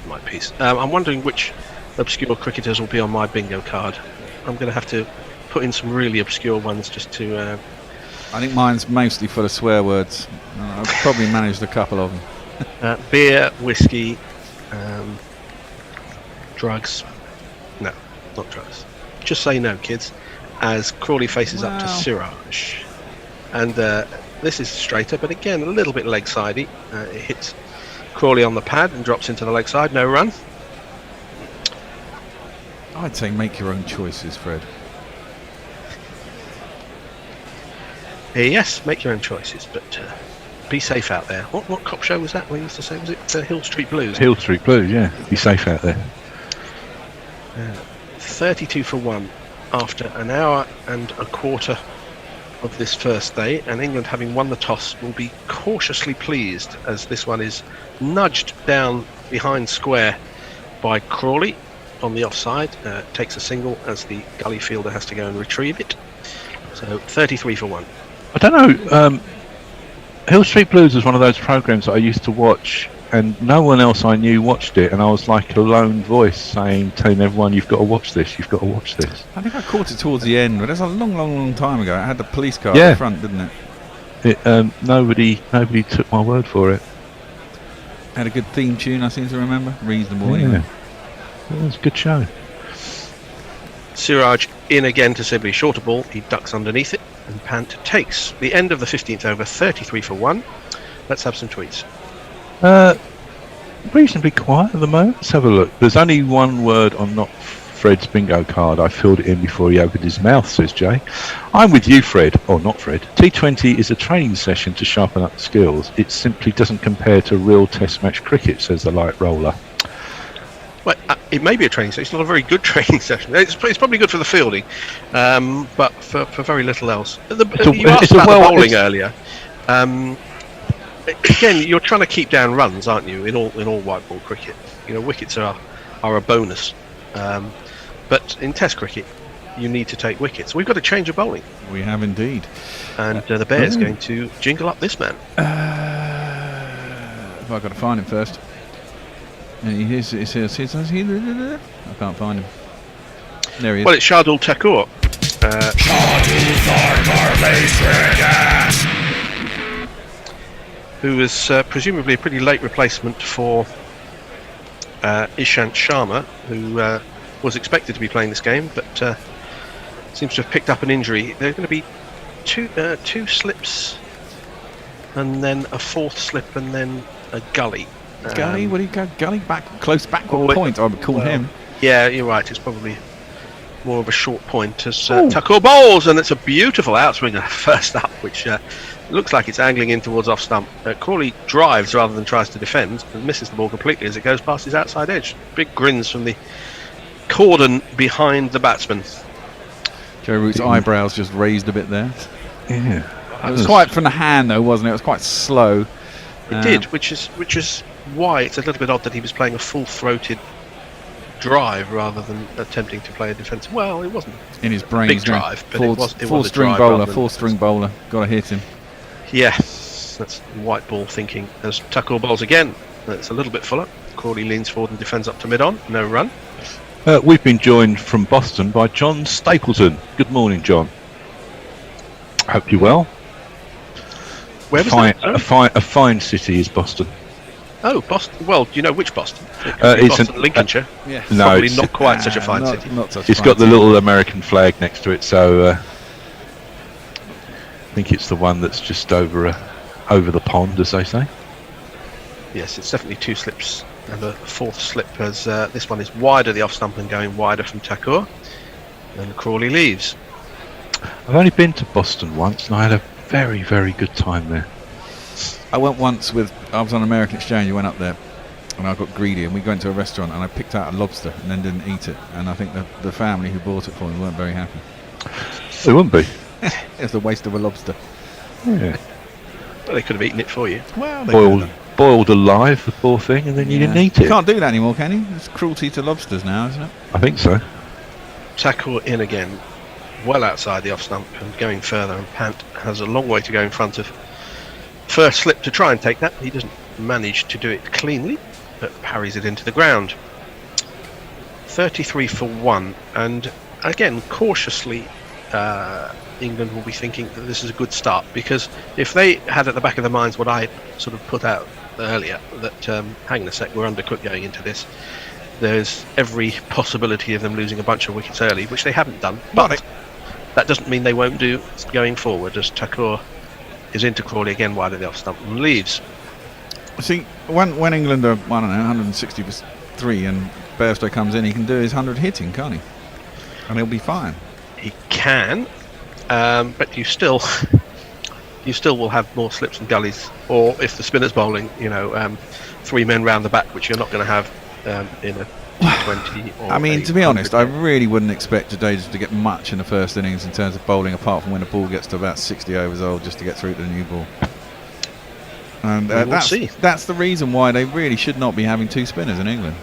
my piece. I'm wondering which obscure cricketers will be on my bingo card. I'm going to have to put in some really obscure ones just to. I think mine's mostly full of swear words. I've probably managed a couple of them. Beer, whiskey, drugs. No, not drugs. Just say no, kids. As Crawley faces up to Siraj. And this is straighter, but again, a little bit leg-sidey. It hits Crawley on the pad and drops into the leg side. No run. I'd say make your own choices, Fred. Yes, make your own choices, but be safe out there. What cop show was that we used to say? Was it Hill Street Blues? Hill Street Blues, yeah. Be safe out there. 32 for 1 after an hour and a quarter of this first day, and England, having won the toss, will be cautiously pleased as this one is nudged down behind square by Crawley on the offside. Takes a single as the gully fielder has to go and retrieve it. So 33 for 1. I don't know. Hill Street Blues was one of those programs that I used to watch, and no one else I knew watched it, and I was like a lone voice telling everyone, "You've got to watch this. You've got to watch this." I think I caught it towards the end, but that's a long time ago. It had the police car Yeah. at the front, didn't it? Nobody took my word for it. Had a good theme tune, I seem to remember. Reasonable, Yeah, anyway. it was a good show. Siraj in again to Sibley, shorter ball, he ducks underneath it, and Pant takes the end of the 15th over, 33 for 1. Let's have some tweets. Reasonably quiet at the moment. Let's have a look. There's only one word on not Fred's bingo card. I filled it in before he opened his mouth, says Jay. I'm with you, Fred, or not Fred. T20 is a training session to sharpen up skills. It simply doesn't compare to real test match cricket, says the light roller. Well, it may be a training session. It's not a very good training session. It's probably good for the fielding, but for very little else. You asked about the bowling earlier. Again, you're trying to keep down runs, aren't you? In all white ball cricket, wickets are a bonus. But in Test cricket, you need to take wickets. We've got to change of bowling. We have indeed. And the Bears going to jingle up this man. I've got to find him first. He's I can't find him. There he is. Well, it's Shardul Thakur. Who was presumably a pretty late replacement for Ishant Sharma, who was expected to be playing this game, but seems to have picked up an injury. There are going to be two slips, and then a fourth slip, and then a gully. Gully? What do you go? Gully back, close backward point. I would call him. Yeah, you're right. It's probably more of a short point as Thakur bowls, and it's a beautiful outswinger first up, which looks like it's angling in towards off stump. Crawley drives rather than tries to defend, and misses the ball completely as it goes past his outside edge. Big grins from the cordon behind the batsman. Joe Root's eyebrows just raised a bit there. Yeah, it was quite from the hand though, wasn't it? It was quite slow. It did, which is why it's a little bit odd that he was playing a full-throated drive rather than attempting to play a defensive. Well, it wasn't in his brain. Big drive, but it was four-string bowler. Got to hit him. Yeah, that's white ball thinking. As Thakur bowls again, it's a little bit fuller. Crawley leans forward and defends up to mid-on. No run. We've been joined from Boston by John Stapleton. Good morning, John. Hope you're well. Where was that? A fine city is Boston. Oh, Boston. Well, do you know which Boston? It's Boston, Lincolnshire. Yeah. No, probably not quite such a fine city. It's got the little American flag next to it, so I think it's the one that's just over the pond, as they say. Yes, it's definitely two slips and a fourth slip, as this one is wider the off stump and going wider from Thakur, and Crawley leaves. I've only been to Boston once, and I had a very, very good time there. I went once I was on American Exchange. I went up there and I got greedy, and we went to a restaurant and I picked out a lobster and then didn't eat it, and I think the family who bought it for me weren't very happy. They wouldn't be. It was a waste of a lobster. Yeah. Well, they could have eaten it for you. Well, boiled alive, the poor thing, and then you didn't eat it. You can't do that anymore, can you? It's cruelty to lobsters now, isn't it? I think so. Thakur in again, well outside the off stump and going further, and Pant has a long way to go in front of first slip to try and take that. He doesn't manage to do it cleanly, but parries it into the ground. 33 for 1, and again cautiously England will be thinking that this is a good start, because if they had at the back of their minds what I sort of put out earlier, that hang on a sec, we're undercooked going into this, there's every possibility of them losing a bunch of wickets early, which they haven't done, but that doesn't mean they won't do going forward, as Thakur is into Crawley again wide of the off stump and leaves. See, when England are, I don't know, 163 and Bairstow comes in, he can do his 100 hitting, can't he? And he'll be fine. He can, but you still will have more slips and gullies, or if the spinner's bowling, 3 men round the back, which you're not going to have in a T20. Or I mean, to be honest, I really wouldn't expect Jadeja to get much in the first innings in terms of bowling, apart from when the ball gets to about 60 overs old, just to get through to the new ball. And that's the reason why they really should not be having 2 spinners in England.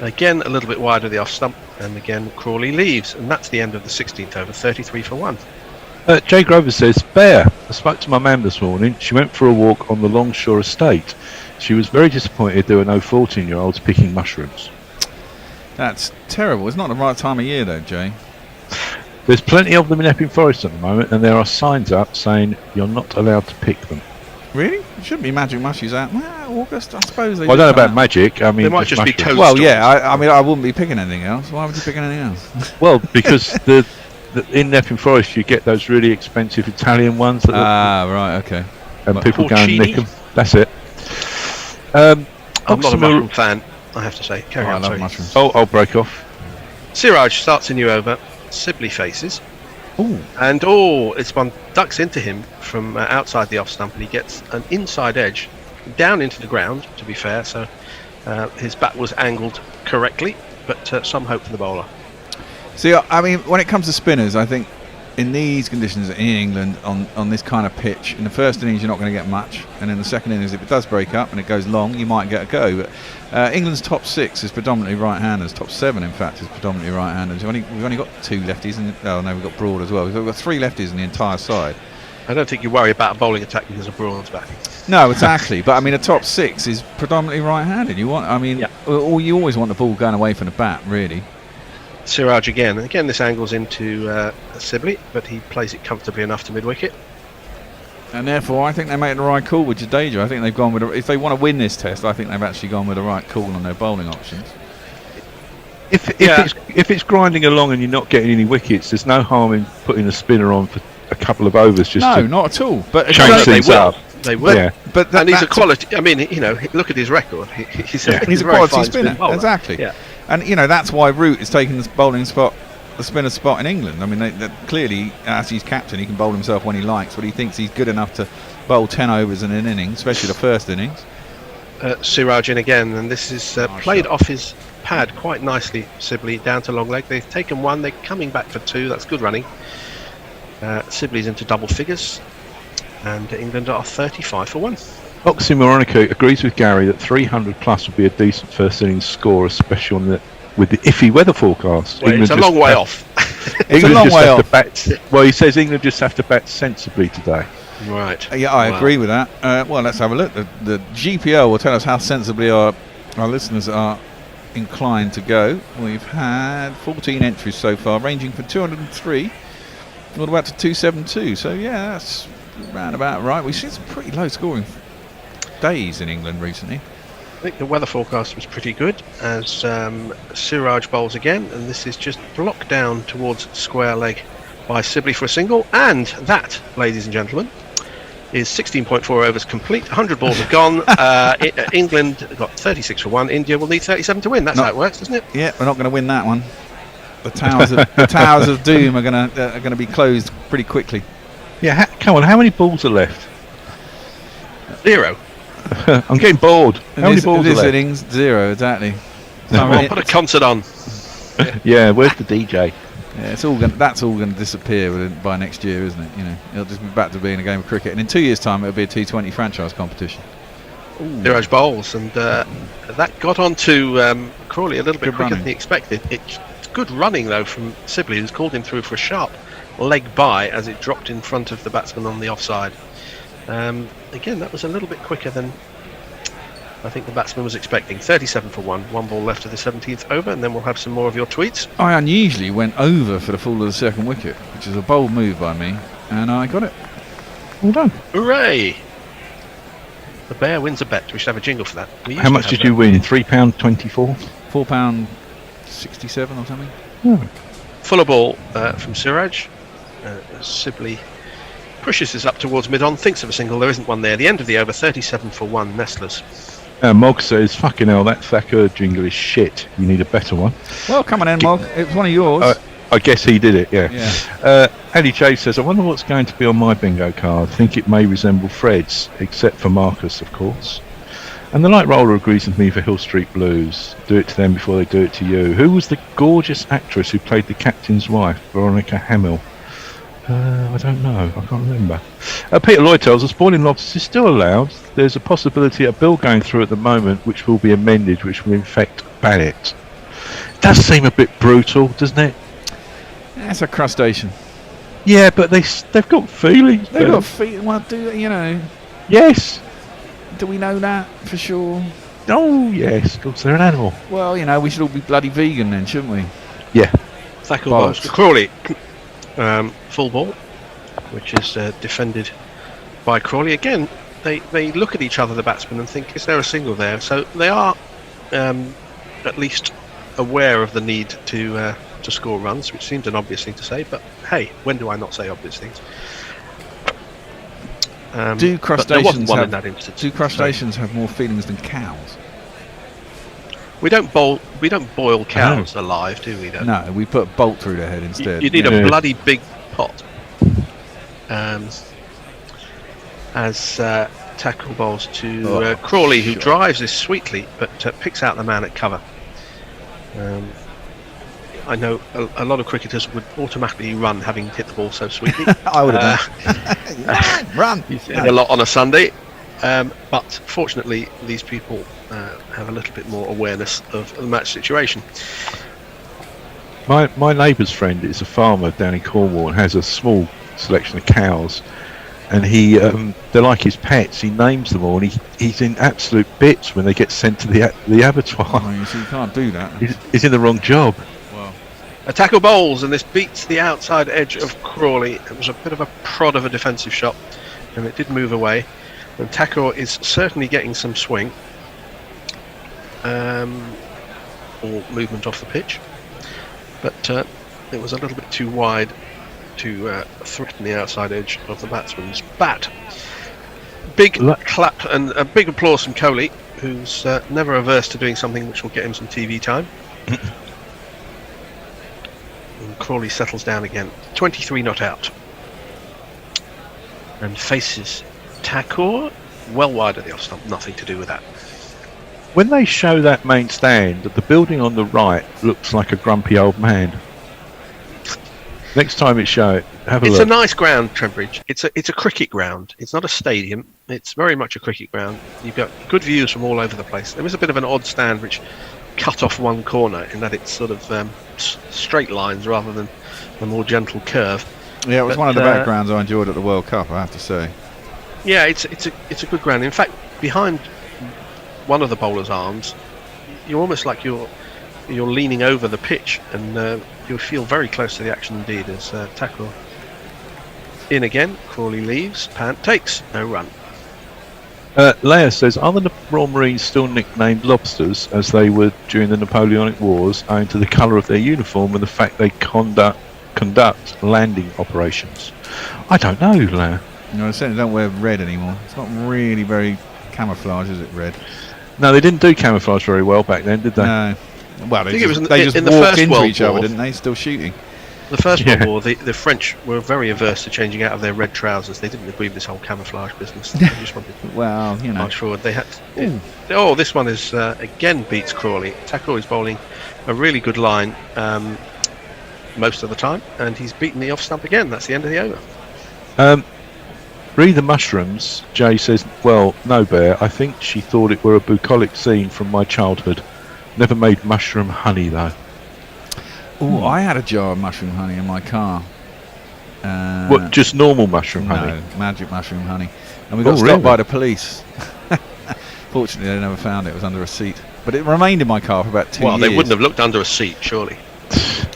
Again, a little bit wider the off stump, and again Crawley leaves, and that's the end of the 16th over, 33 for 1. Jay Grover says, Bear, I spoke to my mum this morning. She went for a walk on the Longshore estate. She was very disappointed there were no 14-year-olds picking mushrooms. That's terrible. It's not the right time of year, though, Jay. There's plenty of them in Epping Forest at the moment, and there are signs up saying you're not allowed to pick them. Really? It shouldn't be magic mushies out. Well, August, I suppose they I don't know about out. magic. I mean, They might just be mushrooms. toadstools. Well, yeah, I mean, I wouldn't be picking anything else. Why would you pick anything else? Well, because in Epping Forest you get those really expensive Italian ones. That right, okay. and Like people go and nick porcini? them. That's it. I'm not a Oxymoor- mushroom fan, I have to say. Carry I on, love sorry. mushrooms. I'll break off. Siraj starts a new over. Sibley faces. Ooh. And it's one ducks into him from outside the off stump, and he gets an inside edge down into the ground, to be fair, so his bat was angled correctly, but some hope for the bowler. See, I mean, when it comes to spinners, I think in these conditions in England, on this kind of pitch, in the first innings you're not going to get much, and in the second innings, if it does break up and it goes long, you might get a go. But England's top 6 is predominantly right-handers. Top 7, in fact, is predominantly right-handers. We've only got 2 lefties, and we've got Broad as well. We've got 3 lefties in the entire side. I don't think you worry about a bowling attack because of Broad's batting. No, exactly. But I mean, a top 6 is predominantly right-handed. You always want the ball going away from the bat, really. Siraj again. And again, this angles into Sibley, but he plays it comfortably enough to mid-wicket. And therefore, I think they made the right call with Jadeja. I think they've gone with if they want to win this test, I think they've actually gone with the right call on their bowling options. If it's grinding along and you're not getting any wickets, there's no harm in putting a spinner on for a couple of overs just to not at all. But change things up. They will. Yeah. But and he's a quality. I mean, look at his record. He's a He's a very quality fine spinner. bowler. Exactly. Yeah. And that's why Root is taking the bowling spot, the spinner spot in England. I mean, clearly, as he's captain, he can bowl himself when he likes, but he thinks he's good enough to bowl 10 overs in an inning, especially the first innings. Siraj in again, and this is played off his pad quite nicely. Sibley down to long leg. They've taken 1. They're coming back for 2. That's good running. Sibley's into double figures, and England are 35 for 1. Oxymoronica agrees with Gary that 300 plus would be a decent first innings score, especially with the iffy weather forecast. Well, it's a long way off. It's a long way off. Well, he says England just have to bat sensibly today. Right. Yeah, I agree with that. Well, let's have a look. The GPL will tell us how sensibly our listeners are inclined to go. We've had 14 entries so far, ranging from 203 all the way up to 272. So, yeah, that's round about right. We've seen some pretty low scoring days in England recently. I think the weather forecast was pretty good as Siraj bowls again, and this is just blocked down towards square leg by Sibley for a single, and that, ladies and gentlemen, is 16.4 overs complete. 100 balls have gone. England got 36 for 1. India will need 37 to win. That's how it works, doesn't it? Yeah, we're not going to win that one. The towers of doom are going to be closed pretty quickly. Yeah, come on. How many balls are left? 0. I'm getting bored. How many balls are this left? innings, 0 exactly. Well, put a concert on. Yeah, where's the DJ? Yeah, that's all going to disappear by next year, isn't it? It'll just be back to being a game of cricket, and in 2 years' time, it'll be a T20 franchise competition. Siraj bowls, and that got on to Crawley a little bit Good quicker running. than he expected. It's good running though from Sibley, who's called him through for a sharp leg by as it dropped in front of the batsman on the offside. Again, that was a little bit quicker than I think the batsman was expecting. 37 for 1. 1 ball left of the 17th over, and then we'll have some more of your tweets. I unusually went over for the fall of the second wicket, which is a bold move by me, and I got it. Well done. Hooray! The Bear wins a bet. We should have a jingle for that. How much did you win? £3.24? £4.67 or something. Fuller ball from Siraj. Sibley pushes this up towards mid-on, thinks of a single. There isn't one there. The end of the over, 37 for 1. Nestlers. Mog says, fucking hell, that Thacker jingle is shit. You need a better one. Well, come on in, Mog. It was one of yours. I guess he did it, yeah. Andy J says, I wonder what's going to be on my bingo card. Think it may resemble Fred's, except for Marcus, of course. And the light roller agrees with me for Hill Street Blues. Do it to them before they do it to you. Who was the gorgeous actress who played the captain's wife, Veronica Hamill? I don't know. I can't remember. Peter Lloyd tells us boiling lobsters is still allowed. There's a possibility a bill going through at the moment which will be amended, which will infect Bannett. It does seem a bit brutal, doesn't it? It's a crustacean. Yeah, but they've got feelings. They've got feet. Well, Yes. do we know that for sure? Oh, yes. Of course, they're an animal. Well, we should all be bloody vegan then, shouldn't we? Yeah. Tackle balls to Crawley. Full ball, which is defended by Crawley. Again, they look at each other, the batsmen, and think, is there a single there? So they are at least aware of the need to score runs, which seems an obvious thing to say, but hey, when do I not say obvious things? Do crustaceans one in that instance. Do crustaceans have more feelings than cows? We don't boil cows alive, do we? Though? No, we put a bolt through their head instead. You need a bloody big pot. As tackle balls to Crawley, who drives this sweetly, but picks out the man at cover. I know a lot of cricketers would automatically run having hit the ball so sweetly. I would have run. You see a lot on a Sunday, but fortunately these people have a little bit more awareness of the match situation. My neighbour's friend is a farmer down in Cornwall and has a small selection of cows, and they're like his pets. He names them all, and he's in absolute bits when they get sent to the abattoir. Oh, so you can't do that. He's in the wrong job. A tackle bowls, and this beats the outside edge of Crawley. It was a bit of a prod of a defensive shot, and it did move away. And Tackle is certainly getting some swing or movement off the pitch, but it was a little bit too wide to threaten the outside edge of the batsman's bat. Big clap and a big applause from Crawley, who's never averse to doing something which will get him some TV time. And Crawley settles down again. 23 not out. And faces Tackle well wide of the off stump. Nothing to do with that. When they show that main stand, the building on the right looks like a grumpy old man. Next time it shows, have a look. It's a nice ground, Trent Bridge. It's a cricket ground. It's not a stadium. It's very much a cricket ground. You've got good views from all over the place. There is a bit of an odd stand which cut off one corner in that it's sort of straight lines rather than a more gentle curve. Yeah, it was one of the backgrounds I enjoyed at the World Cup, I have to say. Yeah, it's a good ground. In fact, behind one of the bowler's arms, you're almost like you're leaning over the pitch, and you feel very close to the action indeed. As Tackle in again, Crawley leaves, Pant takes, no run. Leia says, are the Royal Marines still nicknamed lobsters as they were during the Napoleonic Wars, owing to the colour of their uniform and the fact they conduct landing operations? I don't know, Leia. No, they certainly don't wear red anymore. It's not really very camouflage, is it, red? No, they didn't do camouflage very well back then, did they? No. Well, they just in the walked First into World each other, War. didn't they? Still shooting. The First World War, the French were very averse to changing out of their red trousers. They didn't agree with this whole camouflage business. They just wanted to march forward. They had. This one is again beats Crawley. Tackle is bowling a really good line most of the time, and he's beaten the off stump again. That's the end of the over. Read the mushrooms. Jay says, well, no, Bear, I think she thought it were a bucolic scene from my childhood. Never made mushroom honey though. Oh, I had a jar of mushroom honey in my car. What, just normal mushroom honey? No, magic mushroom honey. And we got stopped by the police. Fortunately, they never found it. It was under a seat. But it remained in my car for about 2 years. Well, they wouldn't have looked under a seat, surely.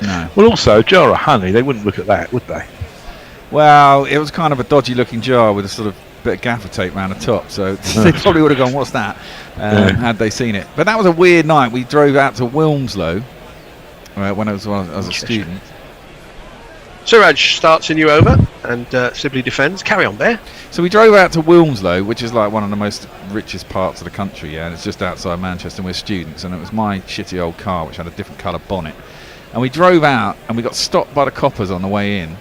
No. Well, also, a jar of honey, they wouldn't look at that, would they? Well, it was kind of a dodgy looking jar with a sort of bit of gaffer tape around the top, so they probably would have gone, what's that, had they seen it. But that was a weird night. We drove out to Wilmslow when I was a student. Suraj starts a new over and Sibley defends. Carry on, Bear. So we drove out to Wilmslow, which is like one of the most richest parts of the country, yeah, and it's just outside Manchester, and we're students, and it was my shitty old car which had a different colour bonnet. And we drove out and we got stopped by the coppers on the way in,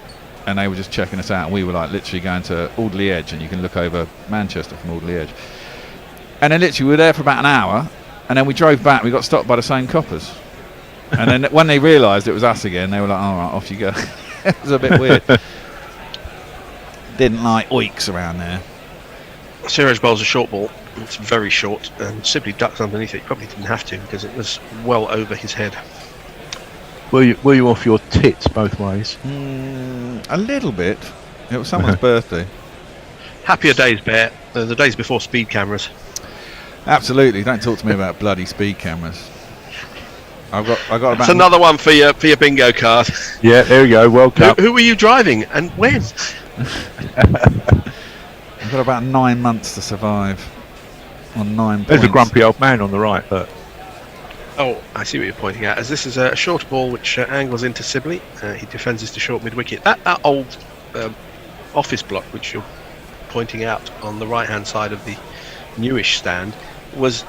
and they were just checking us out, and we were like literally going to Alderley Edge, and you can look over Manchester from Alderley Edge. And then literally we were there for about an hour, and then we drove back, we got stopped by the same coppers. And then when they realised it was us again, they were like, all right, off you go. It was a bit weird. Didn't like oiks around there. Suraj bowls a short ball. It's very short, and Sibley ducks underneath it. He probably didn't have to because it was well over his head. Were you off your tits both ways? A little bit. It was someone's birthday. Happier days, Bear. The days before speed cameras. Absolutely. Don't talk to me about bloody speed cameras. I got about. That's another one for your bingo card. Yeah, there we go. World Cup. Who were you driving and when? I've got about 9 months to survive. On 9 points. There's a grumpy old man on the right. Look. Oh, I see what you're pointing at. As this is a short ball which angles into Sibley. He defends this to short mid-wicket. That old office block which you're pointing out on the right-hand side of the newish stand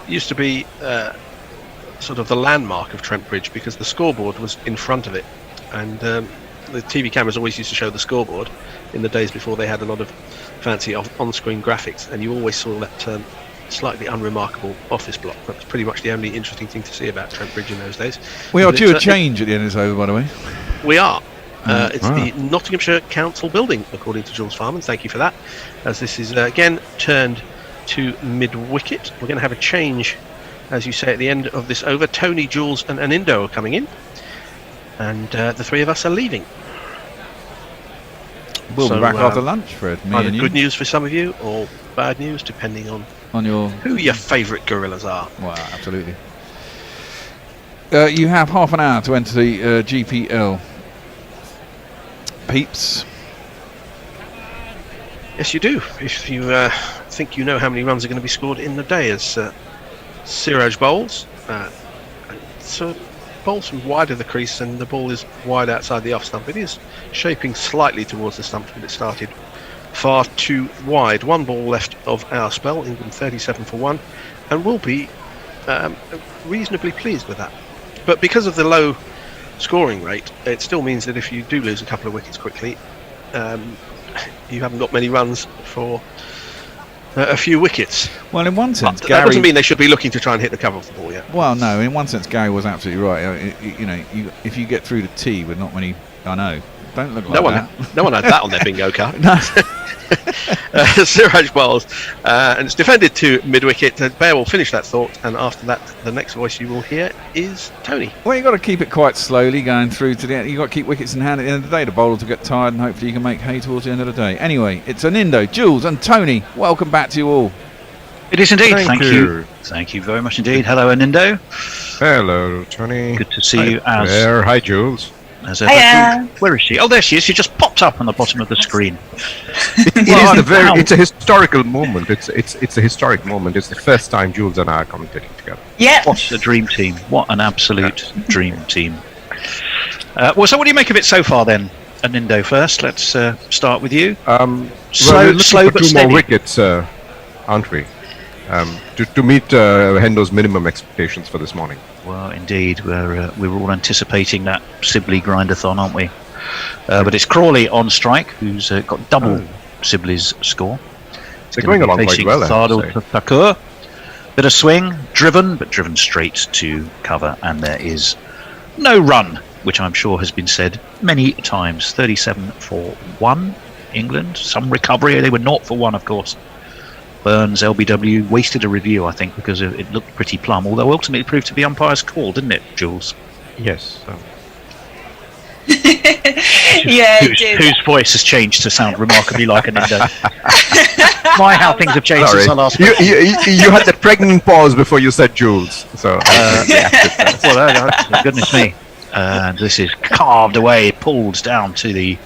used to be sort of the landmark of Trent Bridge because the scoreboard was in front of it, and the TV cameras always used to show the scoreboard in the days before they had a lot of fancy on-screen graphics, and you always saw that slightly unremarkable office block. That was pretty much the only interesting thing to see about Trent Bridge in those days. We are due a change at the end of this over, by the way. We are. It's the Nottinghamshire Council building, according to Jules Farman. Thank you for that. As this is again turned to mid-wicket, we're going to have a change, as you say, at the end of this over. Tony, Jules and Anindo are coming in, and the three of us are leaving. We'll be back after lunch, Fred. Me either and you. Good news for some of you, or bad news, depending on who your favourite gorillas are. Well, absolutely. You have half an hour to enter the GPL. Peeps. Yes, you do. If you think you know how many runs are going to be scored in the day, as Siraj bowls. So bowls from wide of the crease, and the ball is wide outside the off stump. It is shaping slightly towards the stump, but it started far too wide. One ball left of our spell. England 37 for 1, and will be reasonably pleased with that. But because of the low scoring rate, it still means that if you do lose a couple of wickets quickly, you haven't got many runs for a few wickets. Well, in one sense, that doesn't mean they should be looking to try and hit the cover of the ball yet. Well, no, in one sense, Gary was absolutely right. If you get through to T with not many, I know. Don't look like that. No one had that on their bingo card. No. Siraj bowls, and it's defended to mid-wicket. Bear will finish that thought, and after that, the next voice you will hear is Tony. Well, you've got to keep it quite slowly going through to the end. You've got to keep wickets in hand at the end of the day. The bowlers will get tired, and hopefully you can make hay towards the end of the day. Anyway, it's Anindo, Jules and Tony. Welcome back to you all. It is indeed. Thank you. Thank you very much indeed. Hello, Anindo. Hello, Tony. Good to see you. Hi, Jules. As ever. Where is she? Oh, there she is. She just popped up on the bottom of the screen. It's a historical moment. It's a historic moment. It's the first time Jules and I are commentating together. Yeah. What a dream team. What an absolute dream team. Well, so what do you make of it so far then? Anindo first. Let's start with you. Slow but steady. More wickets, aren't we? To meet Hendo's minimum expectations for this morning. Well, indeed, we were all anticipating that Sibley grind-a-thon, aren't we? But it's Crawley on strike, who's got double Sibley's score. They're going along quite well, Thakur. Bit of swing, driven straight to cover, and there is no run, which I'm sure has been said many times. 37 for 1, England. Some recovery. They were 0 for 1, of course. Burns, LBW, wasted a review, I think, because it looked pretty plumb, although ultimately it proved to be umpire's call, didn't it, Jules? Yes. Yeah, whose voice has changed to sound remarkably like an Indo. My, how things have changed since I last you had that pregnant pause before you said Jules. So, well, goodness me. And this is carved away, pulled down to the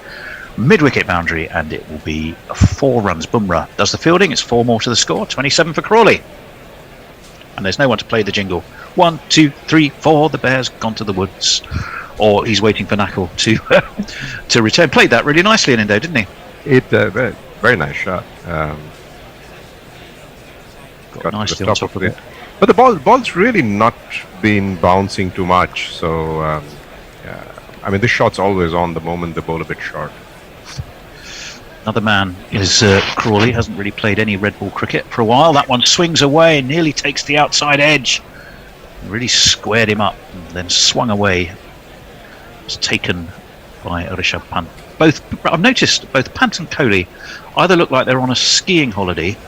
mid-wicket boundary, and it will be 4 runs. Bumrah does the fielding. It's 4 more to the score. 27 for Crawley, and there's no one to play the jingle. 1, 2, 3, 4. The Bear's gone to the woods, or he's waiting for Knuckle to return. Played that really nicely, Anindo, didn't he? It very nice shot. Got nicely on top of it. But the ball's really not been bouncing too much. So I mean, the shot's always on the moment the ball a bit short. Another man is Crawley. Hasn't really played any red ball cricket for a while. That one swings away and nearly takes the outside edge. Really squared him up and then swung away. It's taken by Rishabh Pant. I've noticed both Pant and Crawley either look like they're on a skiing holiday,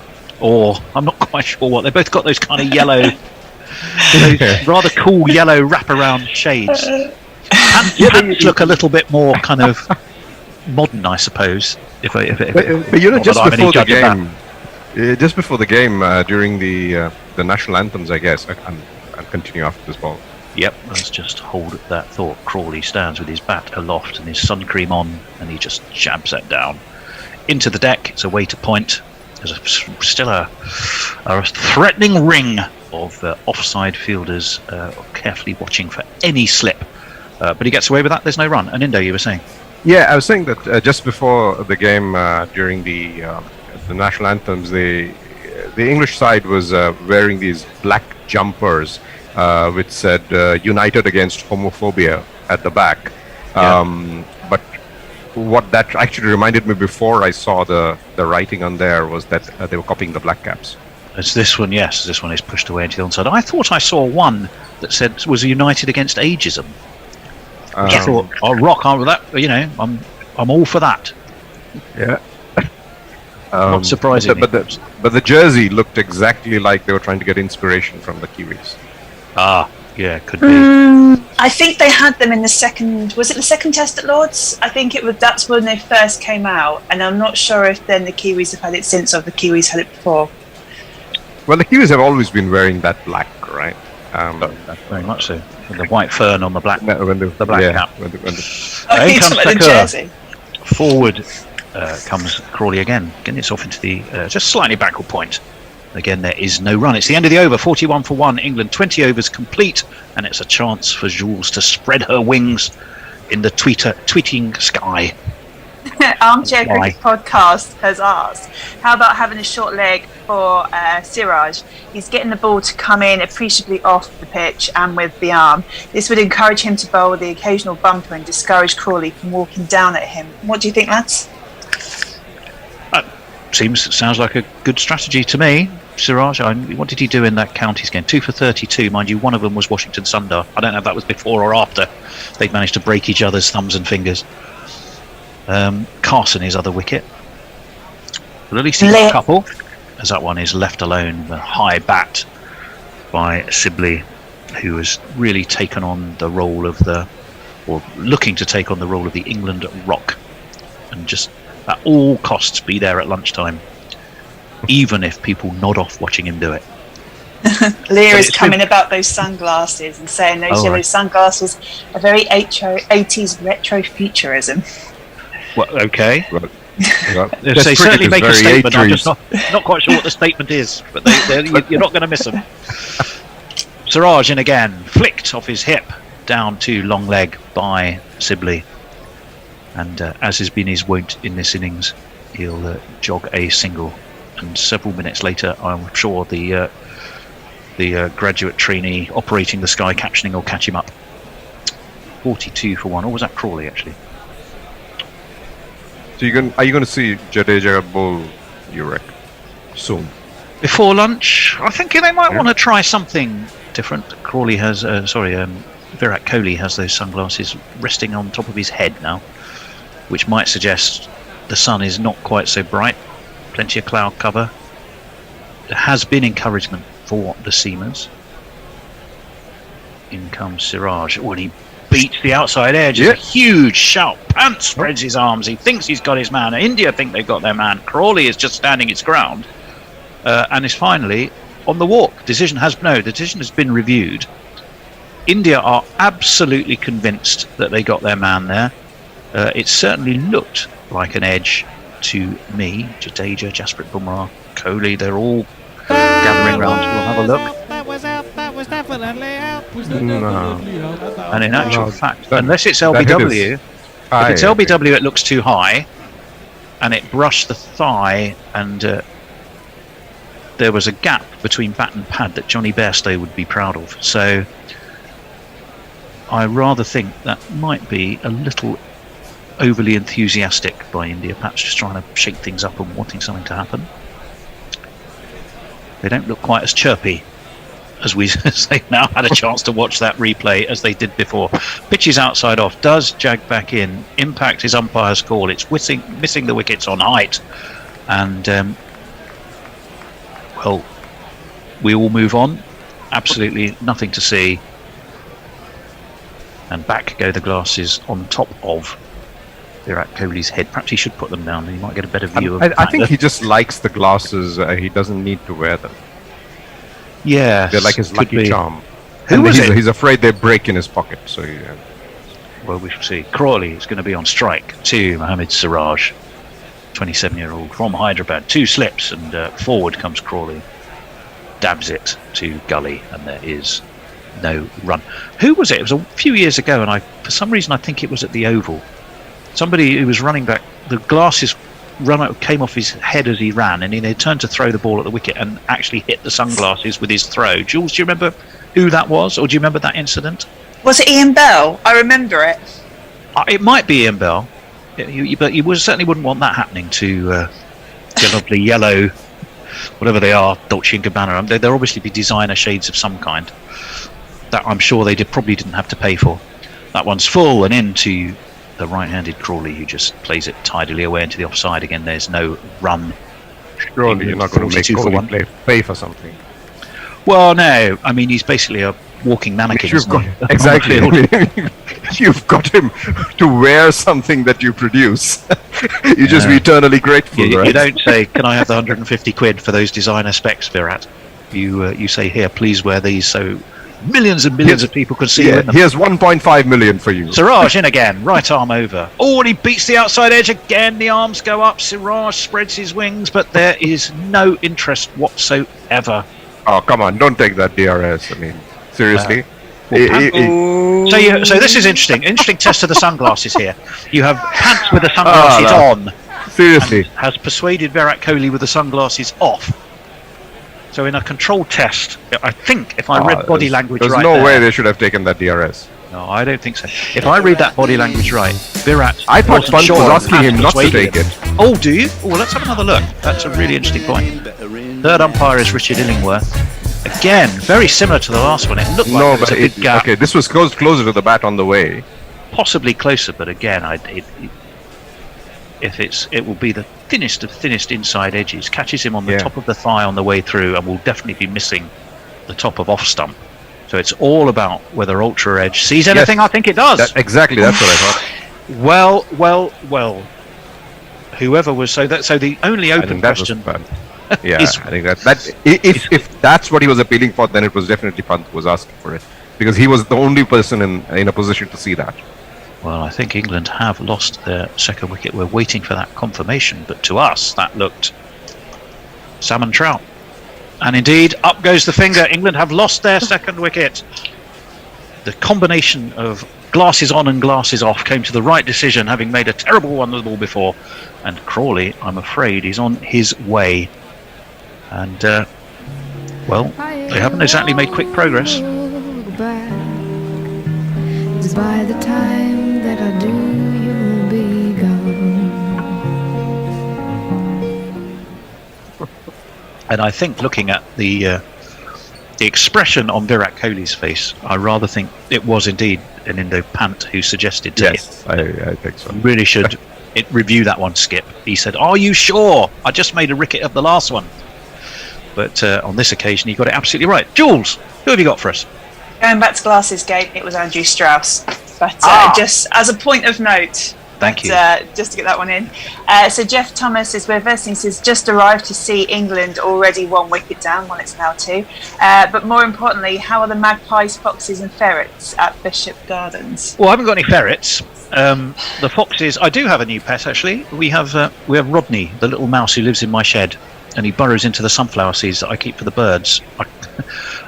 or I'm not quite sure what. They both got those kind of yellow, those rather cool yellow wraparound shades. Hands look a little bit more kind of modern, I suppose. But just before the game, during the national anthems, I guess. I'll continue after this ball. Yep, let's just hold that thought. Crawley stands with his bat aloft and his sun cream on, and he just jabs that down into the deck. It's a way to point. There's still a threatening ring of offside fielders carefully watching for any slip. But he gets away with that. There's no run. And Indo, you were saying? Yeah, I was saying that just before the game, during the national anthems, the English side was wearing these black jumpers which said "United Against Homophobia" at the back. But what that actually reminded me before I saw the writing on there was that they were copying the Black Caps. It's this one, yes. This one is pushed away into the onside. I thought I saw one that said was United Against Ageism. I thought, I'll rock on with that. You know, I'm all for that. Yeah. Not surprising. But the jersey looked exactly like they were trying to get inspiration from the Kiwis. Yeah, could be. I think they had them in the second. Was it the second test at Lords? I think it was. That's when they first came out, and I'm not sure if then the Kiwis have had it since, or the Kiwis had it before. Well, the Kiwis have always been wearing that black, right? Very much so. With the white fern on the black, the black cap. In comes the jersey. Forward comes Crawley again, getting this off into the just slightly backward point. Again, there is no run. It's the end of the over, 41 for 1. England, 20 overs complete, and it's a chance for Jules to spread her wings in the tweeting sky. Armchair Cricket Podcast has asked, how about having a short leg for Siraj? He's getting the ball to come in appreciably off the pitch and with the arm. This would encourage him to bowl the occasional bumper and discourage Crawley from walking down at him. What do you think, lads? Sounds like a good strategy to me. Siraj, what did he do in that counties game? 2 for 32, mind you. One of them was Washington Sundar. I don't know if that was before or after they'd managed to break each other's thumbs and fingers. Carson, his other wicket. But at least he got a couple, as that one is left alone. The high bat by Sibley, who has really taken on the role of looking to take on the role of the England rock, and just at all costs be there at lunchtime, even if people nod off watching him do it. Leah is coming about those sunglasses and saying those yellow sunglasses are very 80s retro futurism. Well, okay. They certainly make a statement. I'm just not quite sure what the statement is, but you're not going to miss them. Siraj in again, flicked off his hip down to long leg by Sibley. And as has been his wont in this innings, he'll jog a single. And several minutes later, I'm sure the graduate trainee operating the Sky captioning will catch him up. 42 for 1. Or was that Crawley, actually? So are you going to see Jadeja bowl, you reckon, soon? Before lunch? I think they might want to try something different. Crawley has, Virat Kohli has those sunglasses resting on top of his head now, which might suggest the sun is not quite so bright. Plenty of cloud cover. There has been encouragement for the seamers. In comes Siraj. When he beats the outside edge, it's a huge shout. Pant spreads his arms. He thinks he's got his man. India think they've got their man. Crawley is just standing its ground and is finally on the walk. The decision has been reviewed. India are absolutely convinced that they got their man there. It certainly looked like an edge to me. Jadeja, Jasprit Bumrah, Kohli, they're all gathering round. We'll have a look. That was definitely out. And in actual fact, unless it's LBW, if it's LBW, it looks too high, and it brushed the thigh, and there was a gap between bat and pad that Johnny Bairstow would be proud of. So I rather think that might be a little overly enthusiastic by India, perhaps just trying to shake things up and wanting something to happen. They don't look quite as chirpy as they've now had a chance to watch that replay as they did before. Pitch is outside off, does jag back in, impact his umpire's call. It's missing the wickets on height, and well, we all move on. Absolutely nothing to see. And back go the glasses on top of Virat Kohli's head. Perhaps he should put them down, and you might get a better view of I think he just likes the glasses. He doesn't need to wear them. Yeah, They're like his lucky charm. Who was it? He's afraid they break in his pocket. So yeah. Well, we shall see. Crawley is going to be on strike to Mohammad Siraj, 27-year-old from Hyderabad. 2 slips, and forward comes Crawley. Dabs it to Gully, and there is no run. Who was it? It was a few years ago, and for some reason I think it was at the Oval. Somebody who was running back, the glasses came off his head as he ran, and he turned to throw the ball at the wicket and actually hit the sunglasses with his throw. Jules, do you remember who that was, or do you remember that incident? Was it Ian Bell? I remember it. It might be Ian Bell, but you certainly wouldn't want that happening to the lovely yellow, whatever they are, Dolce & Gabbana. They'll obviously be designer shades of some kind that I'm sure they probably didn't have to pay for. That one's full and into the right-handed Crawley, who just plays it tidily away into the offside again. There's no run. Surely you're not going to make Kohli pay for something. Well, no. I mean, he's basically a walking mannequin. Exactly. You've got him to wear something that you produce. You just be eternally grateful, right? You don't say, can I have the 150 quid for those designer specs, Virat? You say, here, please wear these so millions and millions of people can see you in them. Here's 1.5 million for you. Siraj in again, right arm over. Oh, and he beats the outside edge again. The arms go up. Siraj spreads his wings, but there is no interest whatsoever. Oh, come on, don't take that DRS. I mean, seriously. So this is interesting. Interesting test of the sunglasses here. You have Pants with the sunglasses on. Seriously. Has persuaded Virat Kohli with the sunglasses off. So in a controlled test, I think if I read body language there's right, there's no way they should have taken that DRS. No, I don't think so. If I read that body language right, Virat. I thought Pant was asking him not to take it. Oh, do you? Oh, let's have another look. That's a really interesting point. Third umpire is Richard Illingworth. Again, very similar to the last one. It looked like there was a big gap. Okay, this was closer to the bat on the way. Possibly closer, but again, it will be the thinnest of thinnest inside edges. Catches him on the top of the thigh on the way through, and will definitely be missing the top of off stump. So it's all about whether Ultra Edge sees anything. I think it does. Exactly, that's what I thought. Well. Whoever was so the only open question. Yeah, I think that if that's what he was appealing for, then it was definitely Pant who was asking for it, because he was the only person in a position to see that. Well, I think England have lost their second wicket. We're waiting for that confirmation, but to us that looked salmon trout. And indeed, up goes the finger. England have lost their second wicket. The combination of glasses on and glasses off came to the right decision, having made a terrible one with the ball before. And Crawley, I'm afraid, is on his way. And, they haven't exactly made quick progress. By the time that I do, you'll be gone. And I think, looking at the expression on Virat Kohli's face, I rather think it was indeed an Indo-Pant who suggested to him. I think so. You really should review that one, Skip. He said, "Are you sure? I just made a wicket of the last one." But on this occasion, he got it absolutely right. Jules, who have you got for us? Going back to Glasses Gate, it was Andrew Strauss. But just as a point of note, thank you. Just to get that one in. So Jeff Thomas is with us. He says, just arrived to see England already 1 wicket down. Well, it's now 2. But more importantly, how are the magpies, foxes and ferrets at Bishop Gardens? Well, I haven't got any ferrets. The foxes, I do have a new pet actually. We have Rodney, the little mouse who lives in my shed, and he burrows into the sunflower seeds that I keep for the birds.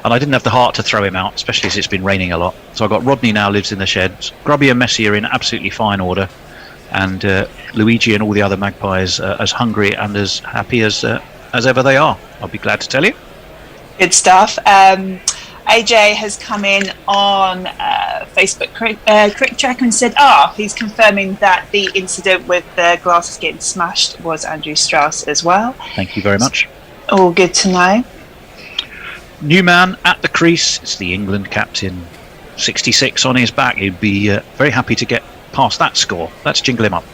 And I didn't have the heart to throw him out, especially as it's been raining a lot. So I got Rodney now lives in the shed. Grubby and Messi are in absolutely fine order, and Luigi and all the other magpies as hungry and as happy as ever they are. I'll be glad to tell you. Good stuff. AJ has come in on Facebook Cricket Tracker and said, he's confirming that the incident with the glasses getting smashed was Andrew Strauss as well. Thank you very much. All good to know. New man at the crease. It's the England captain, 66 on his back. He'd be very happy to get past that score. Let's jingle him up.